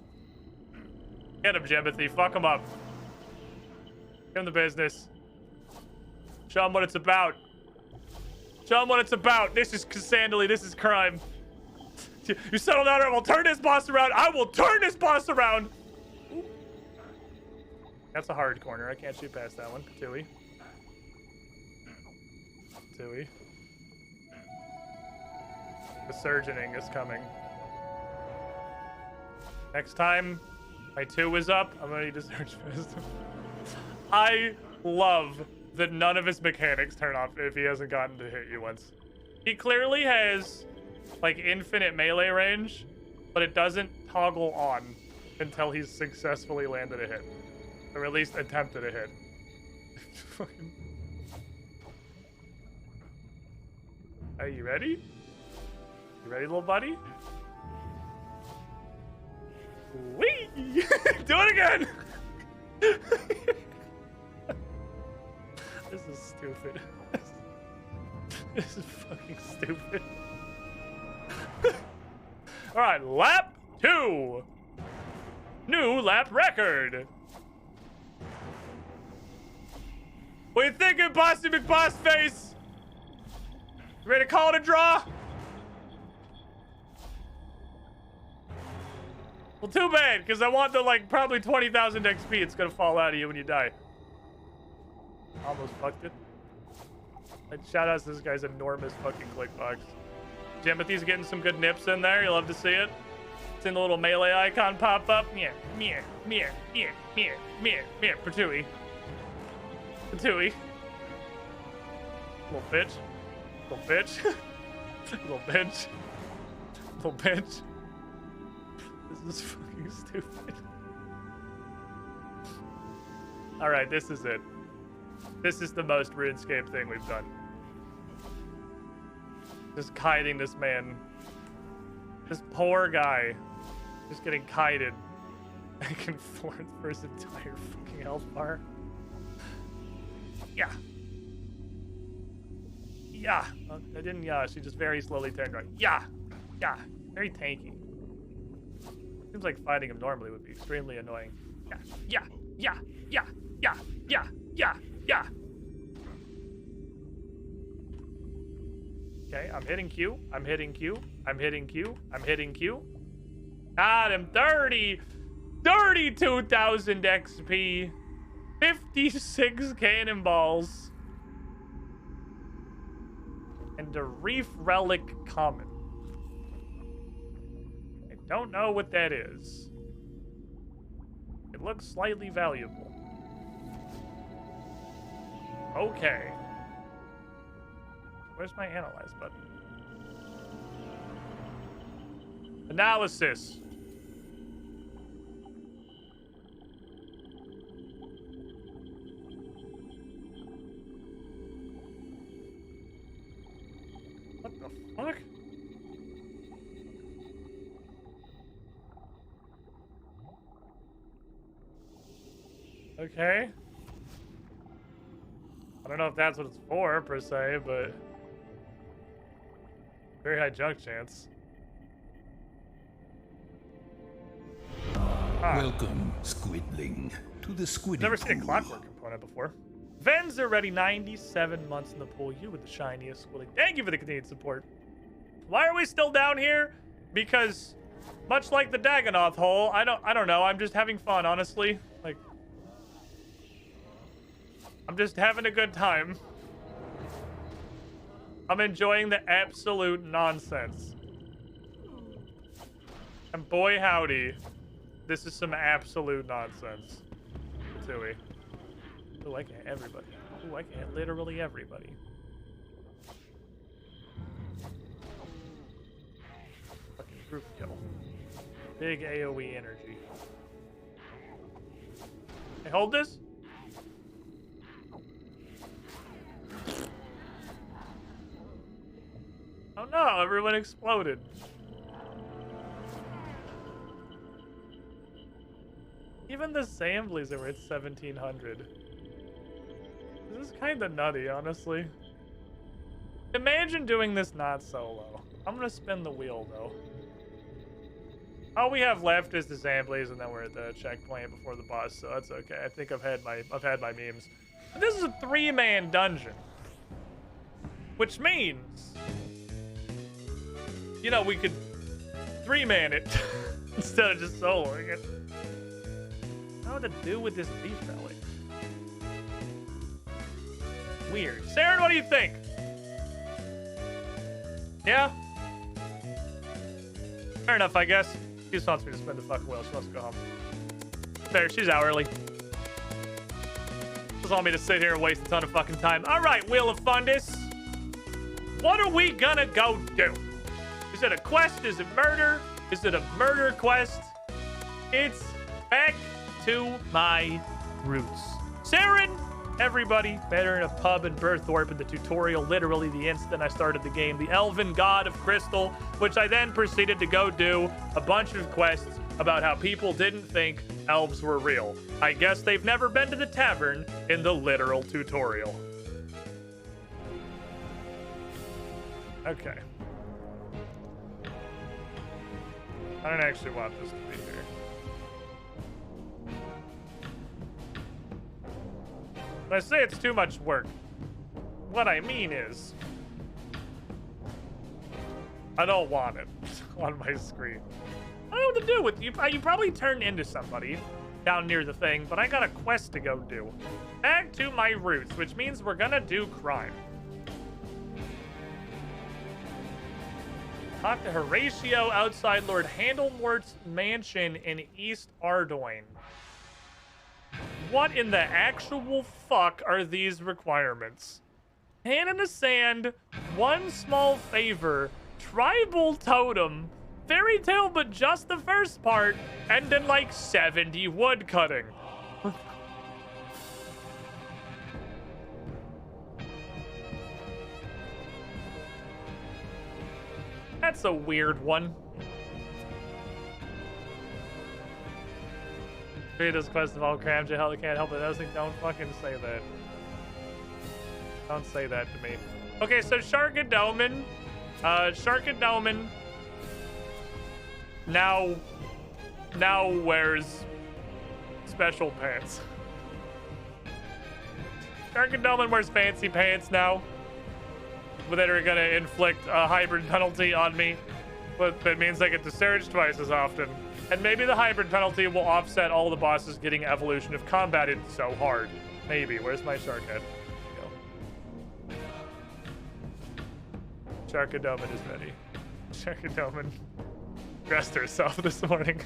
Get him, Jimothy. Fuck him up. Give him the business. Show him what it's about. Show him what it's about. This is Cassandra. This is crime. You settle down or I will turn this boss around. I will turn this boss around. That's a hard corner. I can't shoot past that one. Tui. Tui. The surgeoning is coming. Next time my 2 is up, I'm gonna need to surge past him. I love that none of his mechanics turn off if he hasn't gotten to hit you once. He clearly has like infinite melee range, but it doesn't toggle on until he's successfully landed a hit. Or at least attempted a hit. Are you ready? You ready, little buddy? Whee! Do it again! This is stupid. This is fucking stupid. Alright, lap 2! New lap record! What you thinking, Bossy McBoss Face? You ready to call it a draw? Well, too bad, because I want the, like, probably 20,000 XP it's gonna fall out of you when you die. Almost fucked it. And shout out to this guy's enormous fucking click box. Jimothy's getting some good nips in there. You love to see it. Seeing the little melee icon pop up. Yeah, yeah, yeah, yeah, yeah, yeah, yeah, Patooey. Patooey. Little bitch. Little bitch. Little bitch. Little bitch. This is fucking stupid. Alright, this is it. This is the most RuneScape thing we've done. Just kiting this man. This poor guy. Just getting kited. Back and forth for his entire fucking health bar. Yeah. Yeah. I didn't yeah. She just very slowly turned right. Yeah. Yeah. Very tanky. Seems like fighting him normally would be extremely annoying. Yeah. Yeah. Yeah. Yeah. Yeah. Yeah. Yeah. Yeah. Okay, I'm hitting Q. I'm hitting Q. I'm hitting Q. I'm hitting Q. Got him. 32,000 XP. 56 cannonballs. and a reef relic common. I don't know what that is. It looks slightly valuable. Okay. Where's my analyze button? Analysis. What the fuck? Okay. I don't know if that's what it's for, per se, but... very high junk chance. Welcome, Squidling, to the Squid. Never seen a clockwork component before. Vens are ready, 97 months in the pool. You with the shiniest Squidling. Thank you for the continued support. Why are we still down here? Because, much like the Dagonoth hole, I don't know. I'm just having fun, honestly. Like, I'm just having a good time. I'm enjoying the absolute nonsense. And boy howdy, this is some absolute nonsense. Tui. Ooh, I can hit everybody. Ooh, I can hit literally everybody. Fucking group kill. Big AoE energy. Hey, hold this. Oh no, everyone exploded. Even the assemblies are at 1700. This is kind of nutty, honestly. Imagine doing this not solo. I'm gonna spin the wheel though. All we have left is the assemblies, and then we're at the checkpoint before the boss, so that's okay. I think I've had my memes. But this is a 3-man dungeon, which means, you know, we could 3-man it instead of just soloing it. I don't know what to do with this beef relic. Weird. Saren, what do you think? Yeah? Fair enough, I guess. She just wants me to spin the fucking wheel. She wants to go home. There, she's out early. Just want me to sit here and waste a ton of fucking time. All right, Wheel of Fundus. What are we gonna go do? Is it a quest? Is it murder? Is it a murder quest? It's back to my roots. Saren, everybody, better in a pub in Berthorpe in the tutorial, literally the instant I started the game. The Elven God of Crystal, which I then proceeded to go do a bunch of quests about how people didn't think elves were real. I guess they've never been to the tavern in the literal tutorial. Okay. I don't actually want this to be here. When I say it's too much work, what I mean is, I don't want it on my screen. I don't know what to do with you. You probably turned into somebody down near the thing, but I got a quest to go do. Back to my roots, which means we're gonna do crime. Talk to Horatio outside Lord Handelmort's mansion in East Ardoyne. What in the actual fuck are these requirements? Hand in the sand, one small favor, tribal totem, fairy tale but just the first part, and then like 70 wood cutting. That's a weird one. Creators quest of all cram, hell, I can't help it. I was like, don't fucking say that. Don't say that to me. Okay, so Sharkadoman. Sharkadoman now wears special pants. Sharkadoman wears fancy pants now, but that are gonna inflict a hybrid penalty on me. But that means I get to surge twice as often. And maybe the hybrid penalty will offset all the bosses getting evolution if combated so hard. Maybe. Where's my shark head? Go. Sharkadoman is ready. Sharkadoman dressed herself this morning.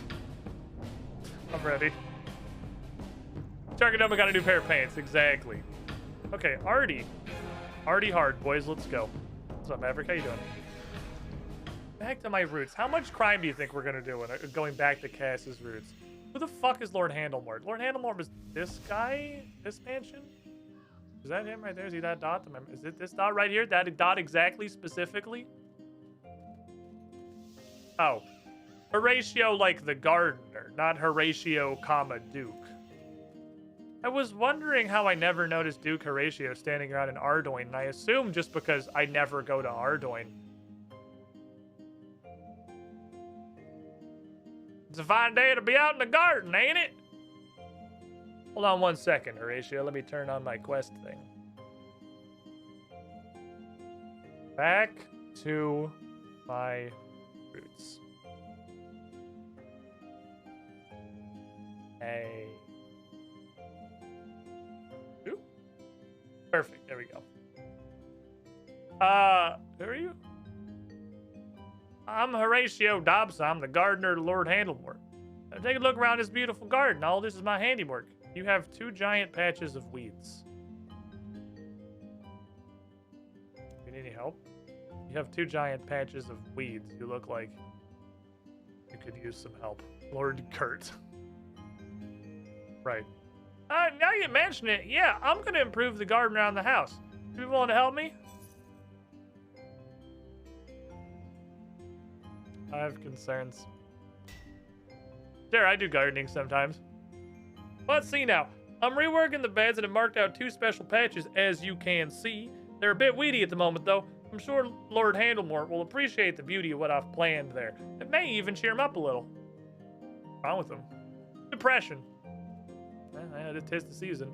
I'm ready. Sharkadoman got a new pair of pants. Exactly. Okay, Artie. Artie Hard, boys. Let's go. What's up, Maverick? How you doing? Back to my roots. How much crime do you think we're going to do going back to Cass's roots? Who the fuck is Lord Handlemore? Lord Handlemore was this guy? This mansion? Is that him right there? Is he that dot? Is it this dot right here? That dot exactly, specifically? Oh. Horatio like the gardener, not Horatio, comma, Duke. I was wondering how I never noticed Duke Horatio standing around in Ardoin, and I assume just because I never go to Ardoin. It's a fine day to be out in the garden, ain't it? Hold on 1 second, Horatio. Let me turn on my quest thing. Back to my roots. Hey. Ooh. Perfect. There we go. Who are you? I'm Horatio Dobson. I'm the gardener to Lord Handlemore. Now take a look around this beautiful garden. All this is my handiwork. You have 2 giant patches of weeds. You need any help? You have 2 giant patches of weeds. You look like you could use some help. Lord Kurt. Right. Now you mention it, yeah, I'm going to improve the garden around the house. You want to help me? I have concerns. Sure, I do gardening sometimes. Let's see now. I'm reworking the beds and have marked out 2 special patches, as you can see. They're a bit weedy at the moment, though. I'm sure Lord Handlemore will appreciate the beauty of what I've planned there. It may even cheer him up a little. What's wrong with him? Depression. It is the season.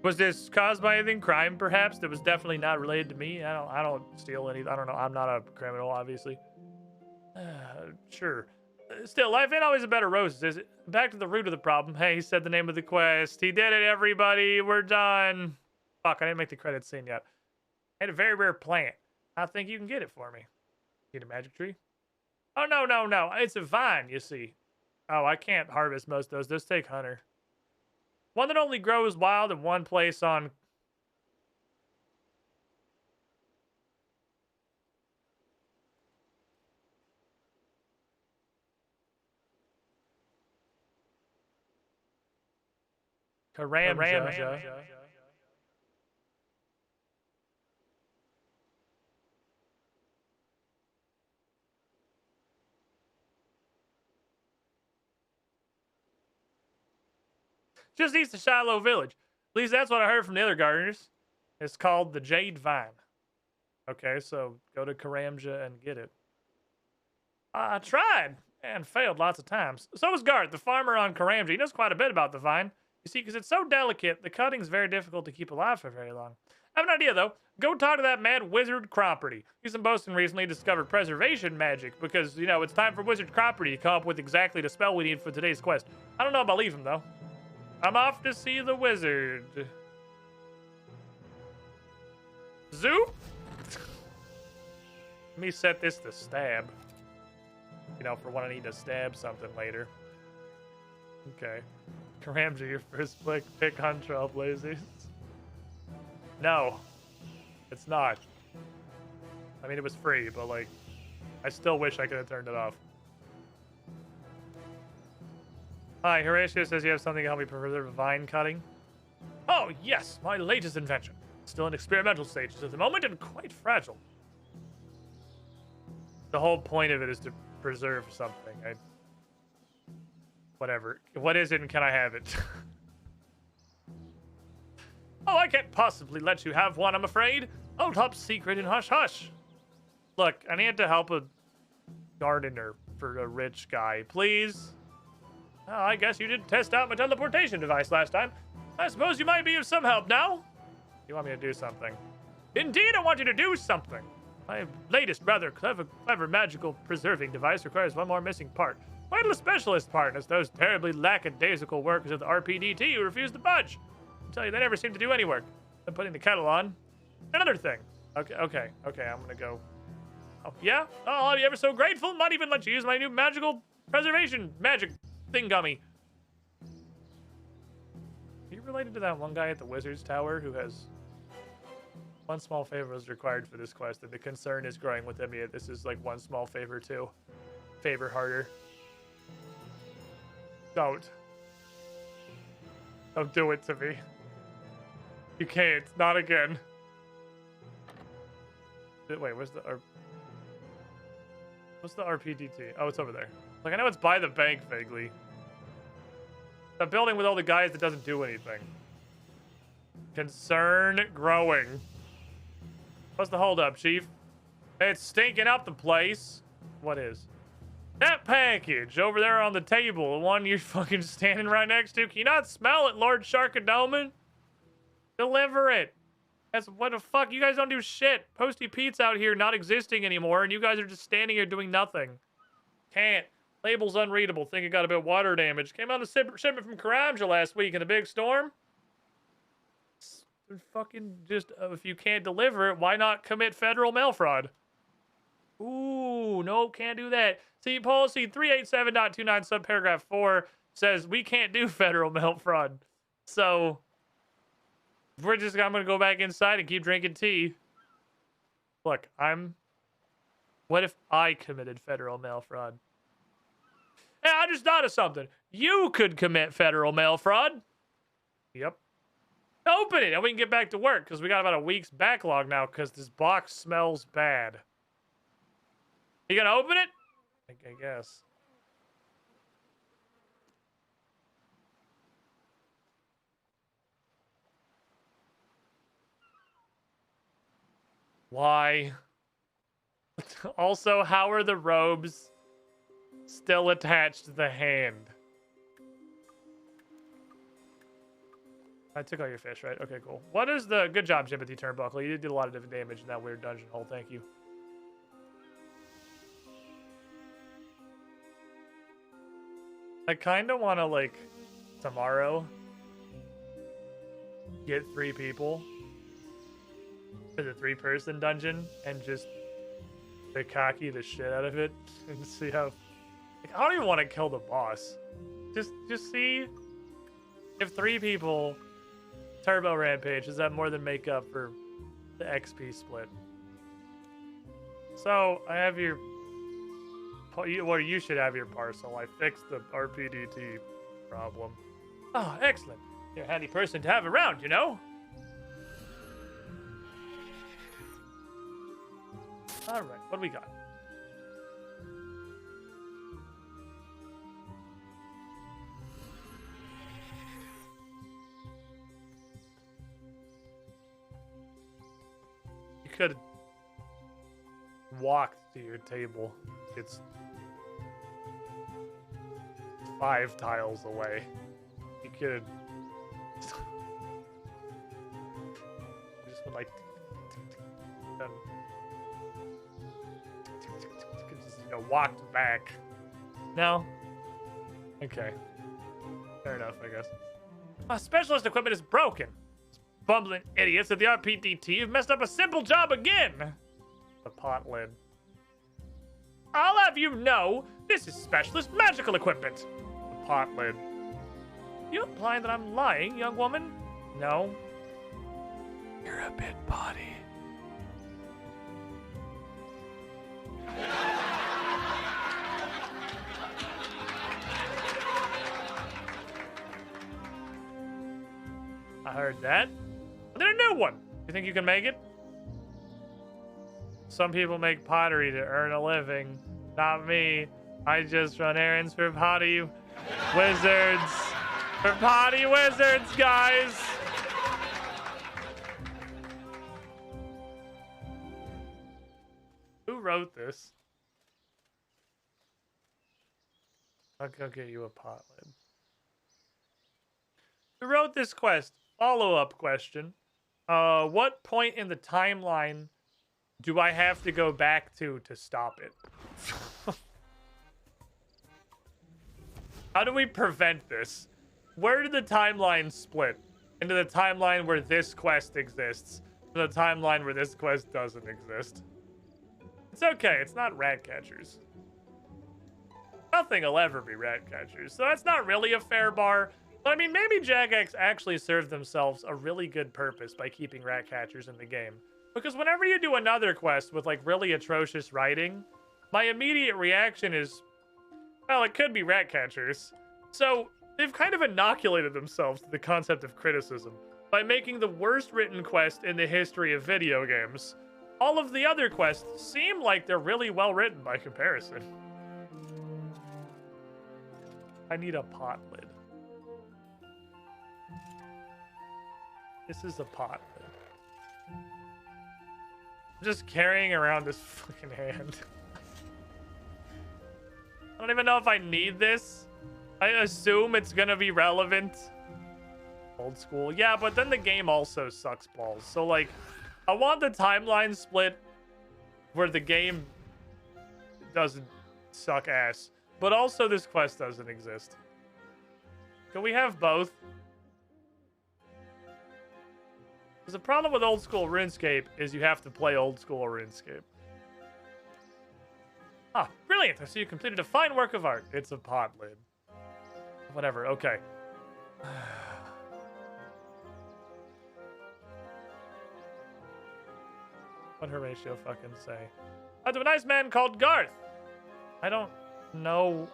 Was this caused by anything? Crime, perhaps? That was definitely not related to me. I don't steal any. I don't know. I'm not a criminal, obviously. Sure. Still, life ain't always a bed of roses, is it? Back to the root of the problem. Hey, he said the name of the quest. He did it, everybody. We're done. Fuck, I didn't make the credits scene yet. I had a very rare plant. I think you can get it for me. Need a magic tree? Oh, no. It's a vine, you see. Oh, I can't harvest most of those. Those take Hunter. One that only grows wild in one place on... Karamja. Just east of Shiloh Village. At least that's what I heard from the other gardeners. It's called the Jade Vine. Okay, so go to Karamja and get it. I tried and failed lots of times. So was Garth, the farmer on Karamja. He knows quite a bit about the vine. You see, because it's so delicate, the cutting's very difficult to keep alive for very long. I have an idea, though. Go talk to that mad wizard Cromperty. He's in Boston recently discovered preservation magic because, you know, it's time for Wizard Cromperty to come up with exactly the spell we need for today's quest. I don't know if I'll leave him, though. I'm off to see the wizard. Zoop! Let me set this to stab. You know, for when I need to stab something later. Okay. Karamja, your first pick on Trailblazers. No. It's not. I mean, it was free, but, like, I still wish I could have turned it off. Hi, Horatio says you have something to help me preserve vine cutting. Oh, yes, my latest invention. Still in experimental stages at the moment and quite fragile. The whole point of it is to preserve something. Whatever. What is it and can I have it? Oh, I can't possibly let you have one, I'm afraid. Oh, top secret and hush hush. Look, I need to help a gardener for a rich guy, please. Oh, I guess you did test out my teleportation device last time. I suppose you might be of some help now. You want me to do something? Indeed, I want you to do something. My latest, rather clever magical preserving device requires one more missing part. Quite a specialist part, as those terribly lackadaisical workers of the RPDT who refuse to budge. I tell you, they never seem to do any work. I'm putting the kettle on. Another thing, Okay, I'm gonna go. Oh, yeah? Oh, I'll be ever so grateful. Might even let you use my new magical preservation magic thing gummy. Are you related to that one guy at the Wizard's Tower who has... One small favor was required for this quest, and the concern is growing within me. This is like one small favor too. Favor harder. Don't do it to me. You can't. Not again. Wait, what's the RPDT? Oh, it's over there. Like, I know it's by the bank vaguely. The building with all the guys that doesn't do anything. Concern growing. What's the holdup, Chief? It's stinking up the place. What is? That package over there on the table, the one you're fucking standing right next to. Can you not smell it, Lord Sharkadoman? Deliver it. That's what the fuck. You guys don't do shit. Posty Pete's out here not existing anymore, and you guys are just standing here doing nothing. Can't. Label's unreadable. Think it got a bit of water damage. Came on a shipment from Karamja last week in a big storm. Fucking just, if you can't deliver it, why not commit federal mail fraud? Ooh, no, can't do that. See, policy 387.29 subparagraph 4 says we can't do federal mail fraud. So, I'm gonna go back inside and keep drinking tea. Look, what if I committed federal mail fraud? Yeah, I just thought of something. You could commit federal mail fraud. Yep. Open it and we can get back to work because we got about a week's backlog now because this box smells bad. You gonna open it? I guess. Why? Also, how are the robes still attached to the hand? I took all your fish, right? Okay, cool. What is the... Good job, Jimothy Turnbuckle. You did a lot of different damage in that weird dungeon hole. Thank you. I kind of want to, like, tomorrow get 3 people for the 3-person dungeon and just Bukkake the shit out of it and see how... Like, I don't even want to kill the boss. Just see if 3 people... Turbo Rampage, does that more than make up for the XP split? So, I have your... Well, you should have your parcel. I fixed the RPDT problem. Oh, excellent. You're a handy person to have around, you know? Alright, what do we got? Could walk to your table. It's 5 tiles away. You could just went like just, walked back. No? Okay. Fair enough, I guess. Specialist equipment is broken. Bumbling idiots at the RPDT have messed up a simple job again. The pot lid. I'll have you know, this is specialist magical equipment. The pot lid. You implying that I'm lying, young woman? No. You're a bit potty. I heard that. Then a new one. You think you can make it? Some people make pottery to earn a living. Not me. I just run errands for potty wizards. For potty wizards, guys. Who wrote this? I'll go get you a pot lid. Who wrote this quest? Follow-up question. What point in the timeline do I have to go back to stop it? How do we prevent this? Where did the timeline split? Into the timeline where this quest exists? the timeline where this quest doesn't exist. It's okay, it's not rat catchers. Nothing will ever be rat catchers, so that's not really a fair bar. But I mean, maybe Jagex actually served themselves a really good purpose by keeping rat catchers in the game. Because whenever you do another quest with like really atrocious writing, my immediate reaction is, well, it could be rat catchers. So they've kind of inoculated themselves to the concept of criticism by making the worst written quest in the history of video games. All of the other quests seem like they're really well written by comparison. I need a pot lid. This is a pot lid. I'm just carrying around this fucking hand. I don't even know if I need this. I assume it's gonna be relevant. Old school. Yeah, but then the game also sucks balls. So, like, I want the timeline split where the game doesn't suck ass. But also this quest doesn't exist. Can we have both? Because the problem with old school RuneScape is you have to play old school RuneScape. Ah, brilliant! I see you completed a fine work of art. It's a pot lid. Whatever, okay. What'd Horatio fucking say? To a nice man called Garth. I don't know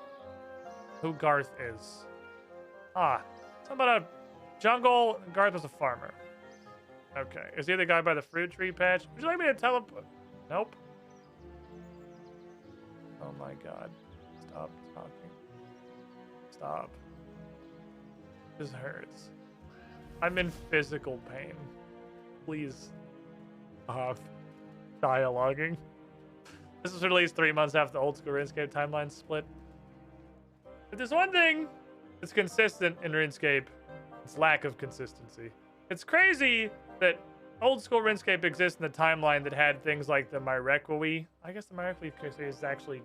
who Garth is. Ah, something about a jungle. Garth was a farmer. Okay, is he the guy by the fruit tree patch? Would you like me to teleport? Nope. Oh my god. Stop talking. Stop. This hurts. I'm in physical pain. Please stop dialoguing. This was released 3 months after the old school RuneScape timeline split. If there's one thing that's consistent in RuneScape, it's lack of consistency. It's crazy that old school RuneScape exists in the timeline that had things like the MyRequiem. I guess the MyRequiem is actually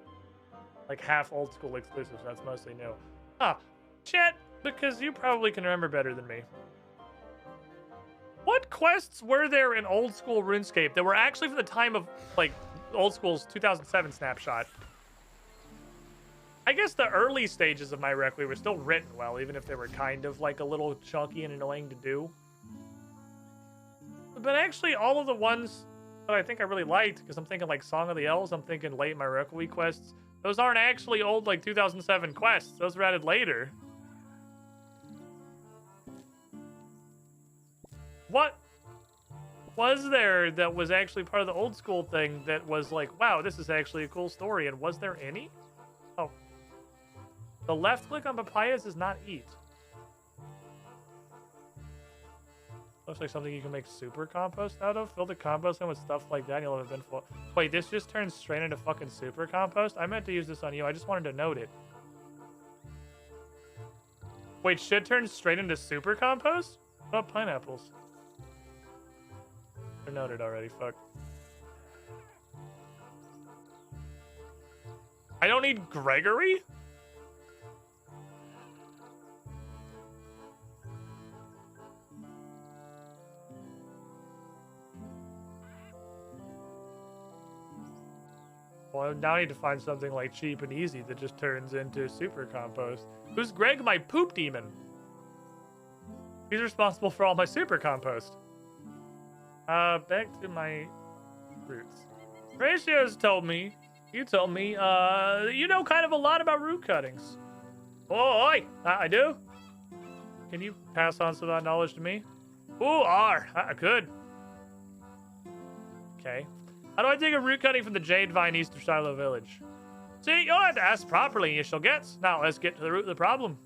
like half old school exclusive, so that's mostly new. Ah, chat, because you probably can remember better than me. What quests were there in old school RuneScape that were actually from the time of like old school's 2007 snapshot? I guess the early stages of MyRequiem were still written well, even if they were kind of like a little chunky and annoying to do. But actually, all of the ones that I think I really liked, because I'm thinking like Song of the Elves, I'm thinking late MyRequiem quests, those aren't actually old like 2007 quests. Those were added later. What was there that was actually part of the old school thing that was like, wow, this is actually a cool story? And was there any? Oh. The left click on papayas is not eat. Looks like something you can make super compost out of. Fill the compost in with stuff like that and you'll have a bin full. Wait, this just turns straight into fucking super compost? I meant to use this on you. I just wanted to note it. Wait, shit turns straight into super compost? What about pineapples? They're noted already, fuck. I don't need Gregory? Well, now I need to find something like cheap and easy that just turns into super compost. Who's Greg, my poop demon? He's responsible for all my super compost. Back to my roots. Horatio's told me, you told me, you know kind of a lot about root cuttings. Oh, oi, I do? Can you pass on some of that knowledge to me? Ooh, I could. Okay. How do I dig a root cutting from the Jade Vine east of Shiloh Village? See, you'll have to ask properly and you shall get. Now, let's get to the root of the problem.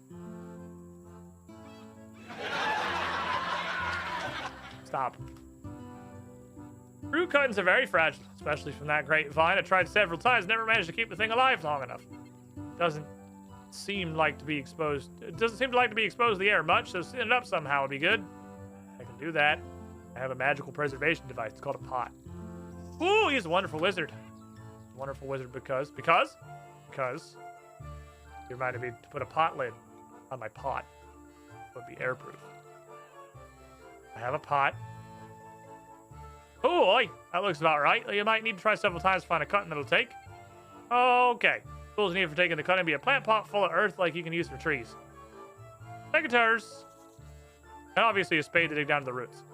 Stop. Root cuttings are very fragile, especially from that great vine. I tried several times, never managed to keep the thing alive long enough. It doesn't seem like to be exposed. It doesn't seem to like to be exposed to the air much, so sitting it up somehow would be good. I can do that. I have a magical preservation device. It's called a pot. Ooh, he's a wonderful wizard. Wonderful wizard because you reminded me to put a pot lid on my pot. It would be airproof. I have a pot. Oh, oi, that looks about right. You might need to try several times to find a cutting that'll take. Okay. Tools needed for taking the cutting be a plant pot full of earth like you can use for trees. Secateurs. And obviously a spade to dig down to the roots.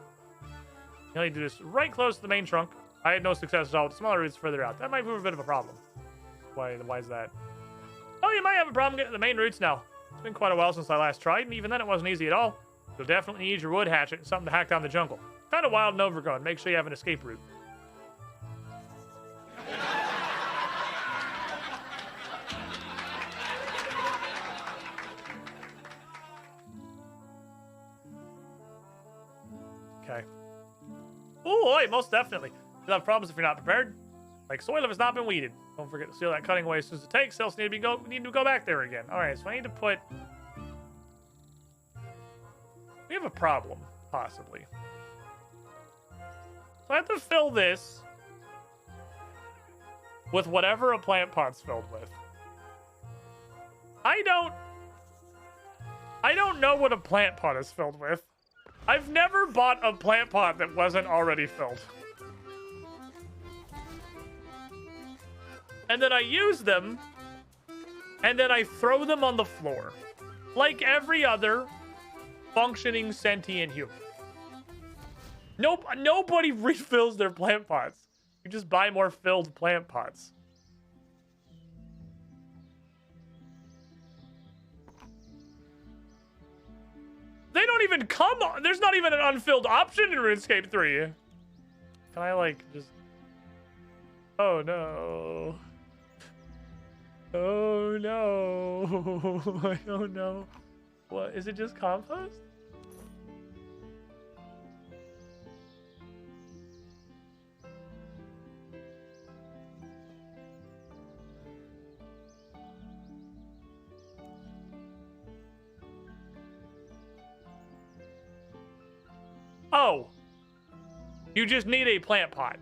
You only do this right close to the main trunk. I had no success at all with smaller roots further out. That might prove a bit of a problem. Why is that? Oh, you might have a problem getting the main roots now. It's been quite a while since I last tried, and even then it wasn't easy at all. You'll definitely need your wood hatchet and something to hack down the jungle. Kind of wild and overgrown. Make sure you have an escape route. Okay. Oh, oi, most definitely. You'll have problems if you're not prepared. Like soil if it's not been weeded. Don't forget to seal that cutting away as soon as it takes. Else need to go back there again. All right, so I need to put. We have a problem, possibly. So I have to fill this with whatever a plant pot's filled with. I don't know what a plant pot is filled with. I've never bought a plant pot that wasn't already filled. And then I use them, and then I throw them on the floor. Like every other functioning sentient human. Nope, nobody refills their plant pots. You just buy more filled plant pots. They don't even come on. There's not even an unfilled option in RuneScape 3. Can I, like, just... Oh, no. Oh, no. I don't know. What? Is it just compost? Oh. You just need a plant pot.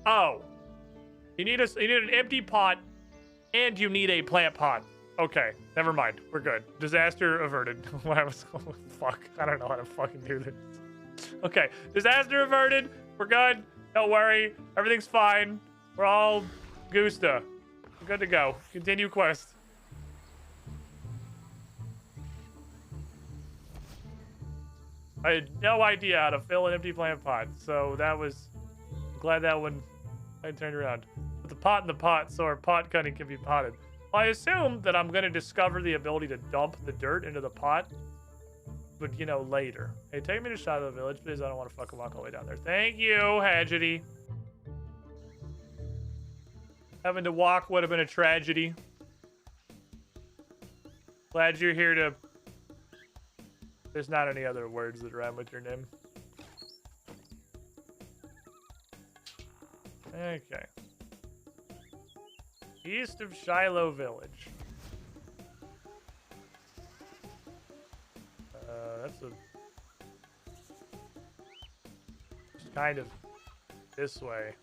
Oh. You need an empty pot and you need a plant pot. Okay, never mind. We're good. Disaster averted. Fuck. I don't know how to fucking do this. Okay, disaster averted. We're good. Don't worry. Everything's fine. We're all Gusta. We're good to go. Continue quest. I had no idea how to fill an empty plant pot, so that was... I'm glad that one I turned around. Put the pot in the pot so our pot cutting can be potted. Well, I assume that I'm going to discover the ability to dump the dirt into the pot, but, you know, later. Hey, take me to Shiloh Village, please. I don't want to fucking walk all the way down there. Thank you, Haggerty. Having to walk would have been a tragedy. Glad you're here to... There's not any other words that rhyme with your name. Okay. East of Shiloh Village. That's a... Just kind of this way.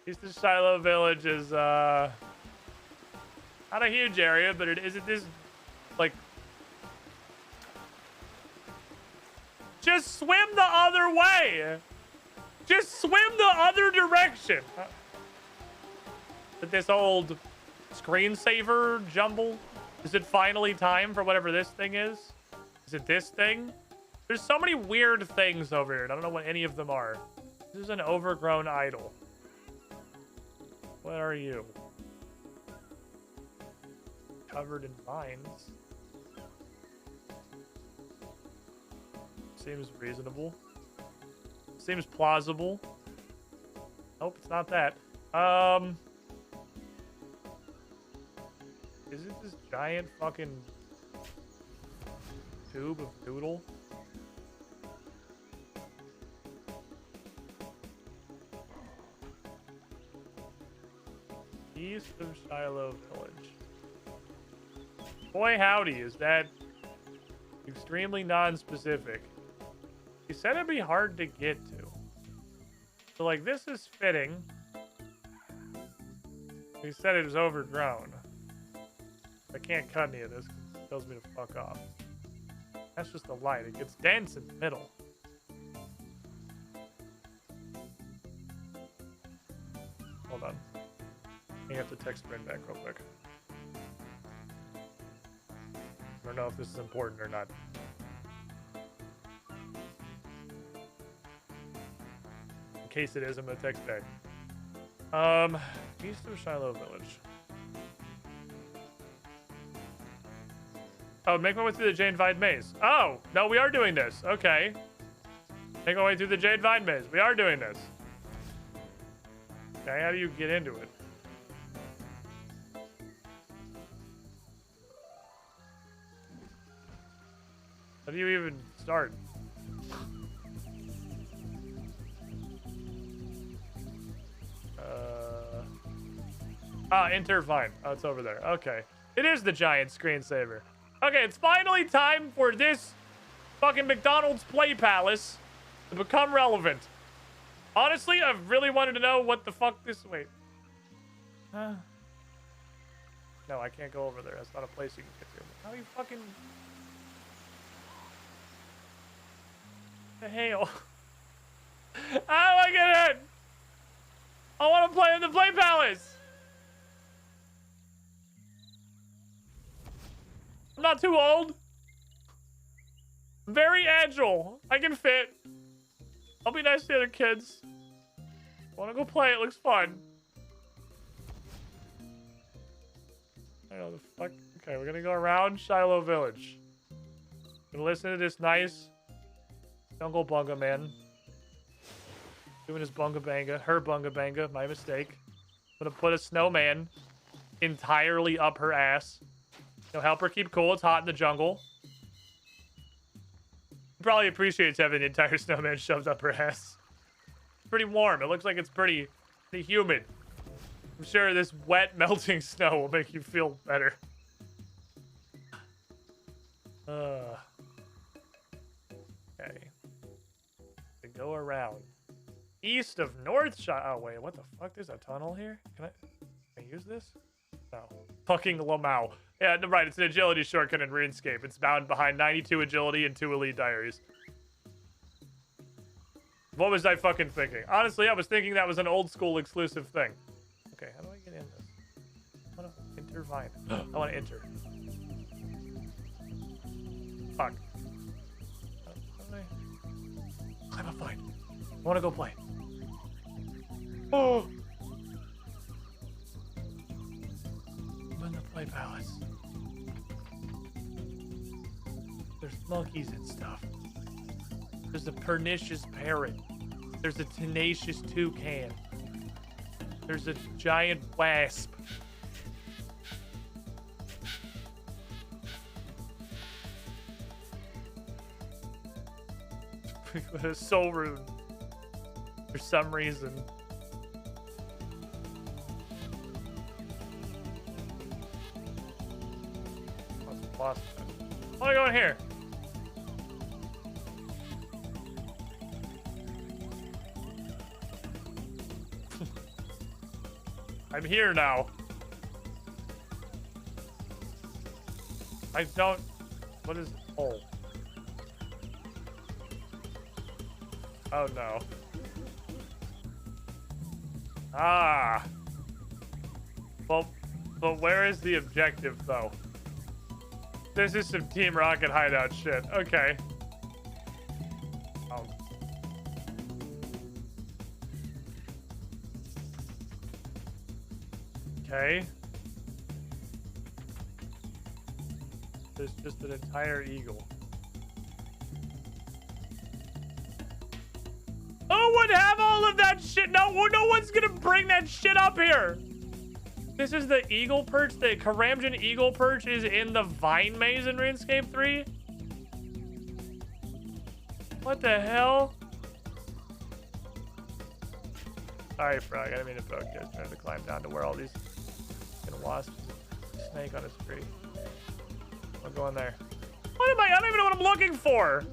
East of Shiloh Village is, not a huge area, but isn't this, like... Just swim the other way! Just swim the other direction! This old screensaver jumble? Is it finally time for whatever this thing is? Is it this thing? There's so many weird things over here. I don't know what any of them are. This is an overgrown idol. What are you? Covered in vines. Seems reasonable. Seems plausible. Nope, it's not that. Is it this giant fucking tube of noodle? East of Shiloh Village. Boy howdy, is that extremely non-specific. He said it'd be hard to get to. So, like, this is fitting. He said it was overgrown. I can't cut any of this because it tells me to fuck off. That's just the light. It gets dense in the middle. up the text print back real quick. I don't know if this is important or not. In case it is, I'm gonna text back. East of Shiloh Village. Oh, make my way through the Jade Vine Maze. Oh, no, we are doing this. Okay. Make my way through the Jade Vine Maze. We are doing this. Okay, how do you get into it? How do you even start? Enter Vine. Oh, it's over there. Okay. It is the giant screensaver. Okay, it's finally time for this fucking McDonald's Play Palace to become relevant. Honestly, I've really wanted to know what the fuck this... Wait. No, I can't go over there. That's not a place you can get to. How do you fucking... The hell? How do I get in? I want to play in the Play Palace. I'm not too old. I'm very agile. I can fit. I'll be nice to the other kids. I want to go play. It looks fun. I don't know the fuck. Okay, we're gonna go around Shiloh Village. Gonna listen to this nice Jungle Bunga man doing his bunga banga, her bunga banga. My mistake. I'm gonna put a snowman entirely up her ass. You know, help her keep cool. It's hot in the jungle. Probably appreciates having the entire snowman shoved up her ass. It's pretty warm. It looks like it's pretty humid. I'm sure this wet, melting snow will make you feel better. Okay. To go around. East of North Shire. Oh, wait. What the fuck? There's a tunnel here? Can I use this? No. Fucking Lamau. Yeah, no, right. It's an agility shortcut in RuneScape. It's bound behind 92 agility and 2 elite diaries. What was I fucking thinking? Honestly, I was thinking that was an old school exclusive thing. Okay, how do I get in this? I want to enter Vine. I want to enter. Fuck. How do I... Climb up Vine. I want to go play. Oh! I'm in the Play Palace. There's monkeys and stuff. There's a pernicious parrot. There's a tenacious toucan. There's a giant wasp. With a soul rune. For some reason. Lost. I want to go in here. I'm here now. I don't... What is... Oh. Oh, no. Ah. Well, but where is the objective, though? This is some Team Rocket hideout shit. Okay. Oh. Okay. There's just an entire eagle. Who would have all of that shit? No one's gonna bring that shit up here. This is the eagle perch. The Karamjan eagle perch is in the Vine Maze in RuneScape 3. What the hell? Sorry, Frog. I didn't mean to poke you. I was trying to climb down to where all these wasps. Snake on a tree. I'll go in there. What am I don't even know what I'm looking for.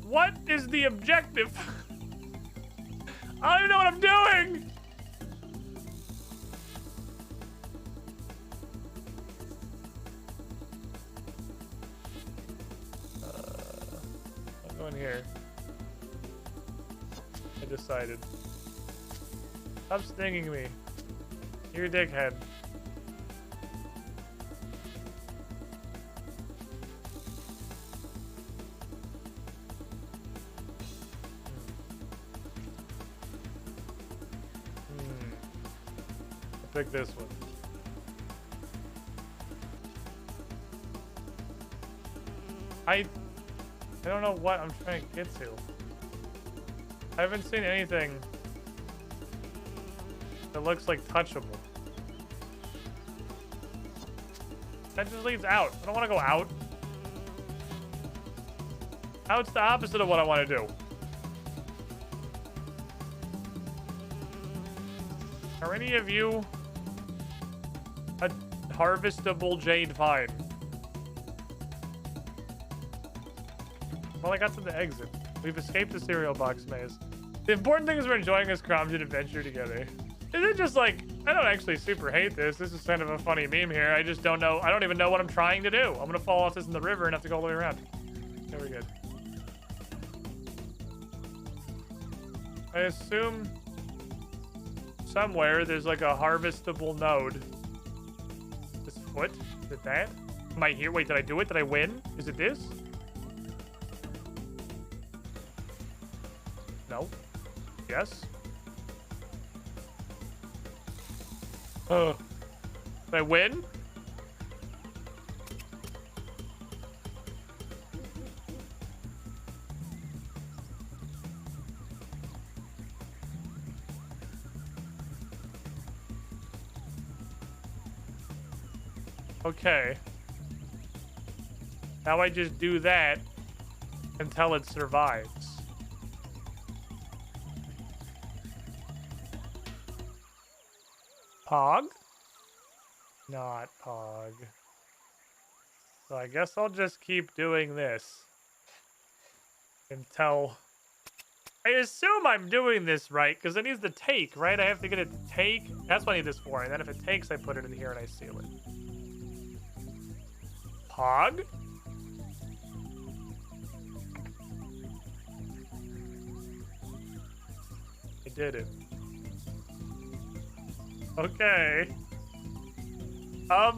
What is the objective? I don't even know what I'm doing. go in here. I decided. Stop stinging me. You're a dickhead. I'll pick this one. I don't know what I'm trying to get to. I haven't seen anything that looks like touchable. That just leads out. I don't want to go out. Out's the opposite of what I want to do. Are any of you a harvestable jade find? Well, I got to the exit. We've escaped the cereal box maze. The important thing is we're enjoying this crowded adventure together. Is it just like, I don't actually super hate this. This is kind of a funny meme here. I just don't know. I don't even know what I'm trying to do. I'm going to fall off this in the river and have to go all the way around. Okay, we're good. I assume somewhere there's like a harvestable node. This foot? Is it that? Am I here? Wait, did I do it? Did I win? Is it this? No. Yes. Did I win? Okay. Now I just do that until it survives. Pog? Not Pog. So I guess I'll just keep doing this until... I assume I'm doing this right, because it needs to take, right? I have to get it to take. That's what I need this for. And then if it takes, I put it in here and I seal it. Pog? I did it. Okay. I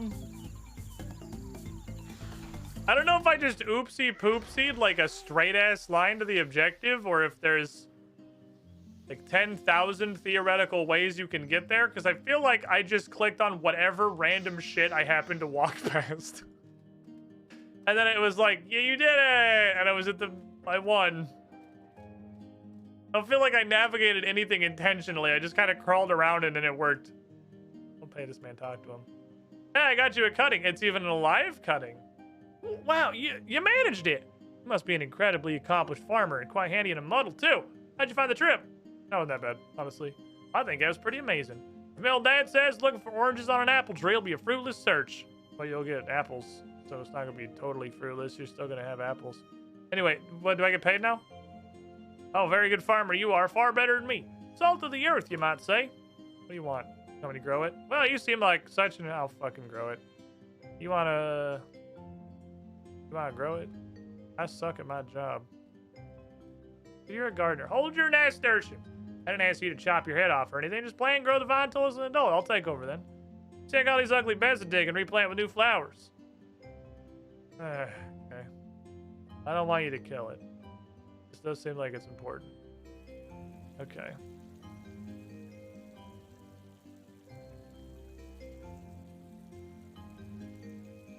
don't know if I just oopsie poopsied like a straight ass line to the objective, or if there's like 10,000 theoretical ways you can get there, because I feel like I just clicked on whatever random shit I happened to walk past. And then it was like, yeah, you did it! And I was I won. I don't feel like I navigated anything intentionally. I just kind of crawled around it and it worked. I'll pay this man, talk to him. Hey, I got you a cutting. It's even an alive cutting. Wow, you managed it. You must be an incredibly accomplished farmer and quite handy in a muddle, too. How'd you find the trip? That wasn't that bad, honestly. I think it was pretty amazing. If my old dad says looking for oranges on an apple tree will be a fruitless search. But you'll get apples, so it's not going to be totally fruitless. You're still going to have apples. Anyway, what, do I get paid now? Oh, very good farmer you are. Far better than me. Salt of the earth, you might say. What do you want? Want me to grow it? Well, you seem like such an... I'll fucking grow it. You want to grow it? I suck at my job. You're a gardener. Hold your nasturtium. I didn't ask you to chop your head off or anything. Just plant and grow the vine till it's an adult. I'll take over then. Take all these ugly beds to dig and replant with new flowers. Okay. I don't want you to kill it. This does seem like it's important. Okay.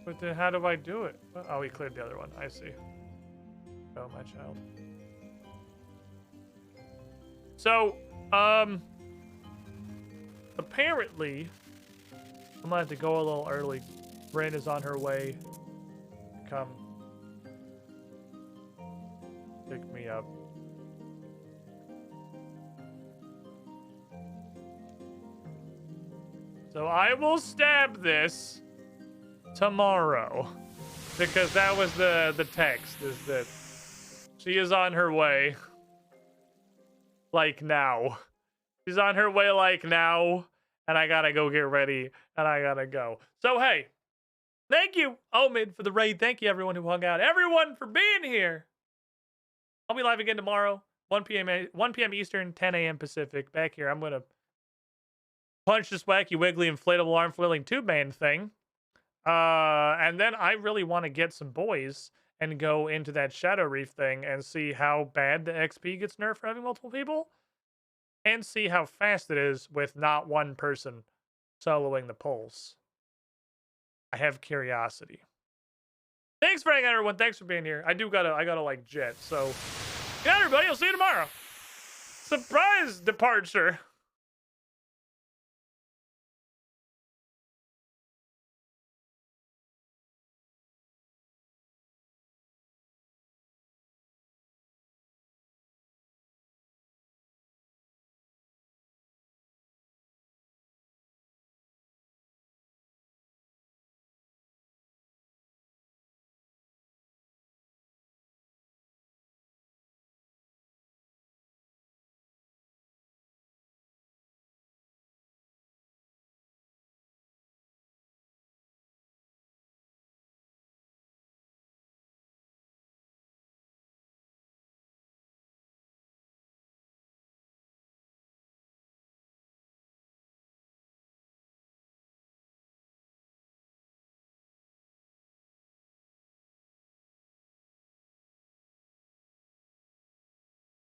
But then how do I do it? Oh, we cleared the other one. I see. Oh, my child. So, apparently, I'm gonna have to go a little early. Bryn is on her way to come pick me up. So I will stab this tomorrow, because that was the text, is that she is on her way like now. She's on her way like now, and I gotta go get ready, and I gotta go. So hey, thank you Omid for the raid. Thank you everyone who hung out, everyone for being here. I'll be live again tomorrow, 1 p.m. Eastern, 10 a.m. Pacific. Back here, I'm gonna punch this wacky, wiggly, inflatable arm flailing tube man thing. And then I really want to get some boys and go into that Shadow Reef thing and see how bad the XP gets nerfed for having multiple people, and see how fast it is with not one person soloing the pulls. I have curiosity. Thanks for hanging out, everyone. Thanks for being here. I gotta like jet. So, yeah, everybody. I'll see you tomorrow. Surprise departure.